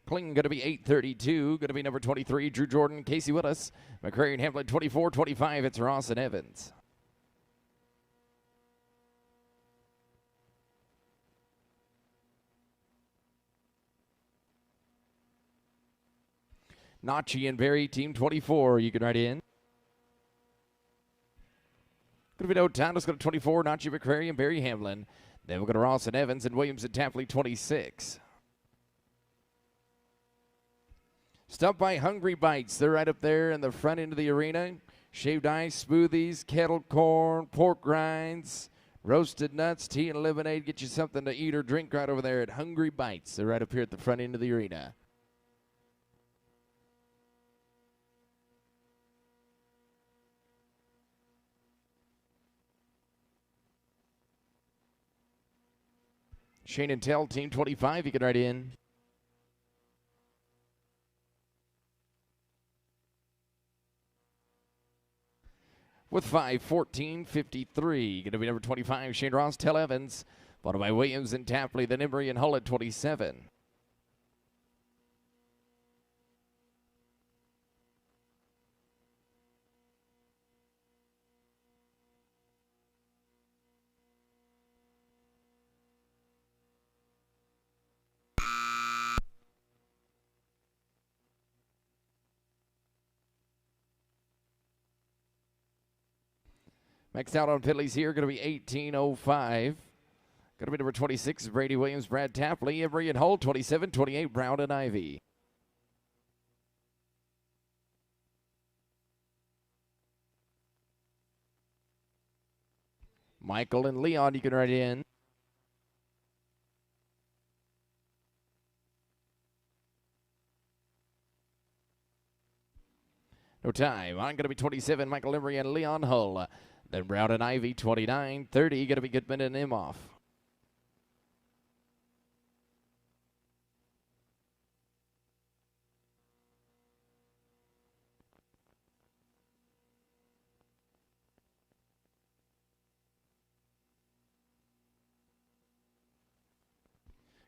Kling going to be 832. Going to be number 23, Drew Jordan, Casey Willis. McCrary and Hamlin, 24, 25. It's Ross and Evans. Nachi and Barry, team 24. You can ride in. Going to be no time. Let's go to 24, Nachi, McCrary, and Barry Hamlin. Then we'll go to Ross and Evans and Williams and Tapley, 26. Stopped by Hungry Bites. They're right up there in the front end of the arena. Shaved ice, smoothies, kettle corn, pork rinds, roasted nuts, tea, and lemonade. Get you something to eat or drink right over there at Hungry Bites. They're right up here at the front end of the arena. Shane and Tell, team 25. You can ride in. With 5:14:53. Going to be number 25, Shane Ross, Tell Evans. Followed by Williams and Tapley, then Emery and Hull at 27. Next out on Phillies here, going to be 18:05. Going to be number 26, Brady Williams, Brad Tapley, Emery and Hull, 27, 28, Brown and Ivy. Michael and Leon, you can ride in. No time. I'm going to be 27, Michael Emery and Leon Hull. Then Brown and Ivy, 29, 30. Going to be Goodman and Imhoff.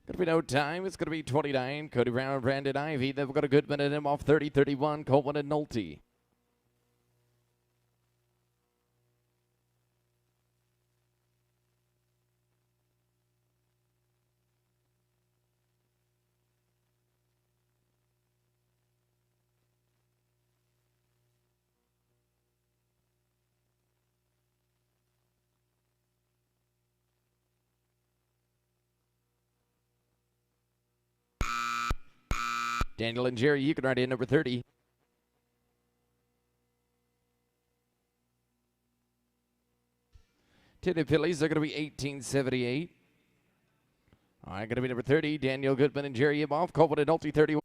Going to be no time. It's going to be 29. Cody Brown and Brandon Ivy. Then we've got a Goodman and Imhoff, 30, 31. Coleman and Nolte. Daniel and Jerry, you can ride in number 30. Tinted Phillies, they're going to be 1878. All right, going to be number 30, Daniel Goodman and Jerry Imhoff. Coleman and Nolte, 31.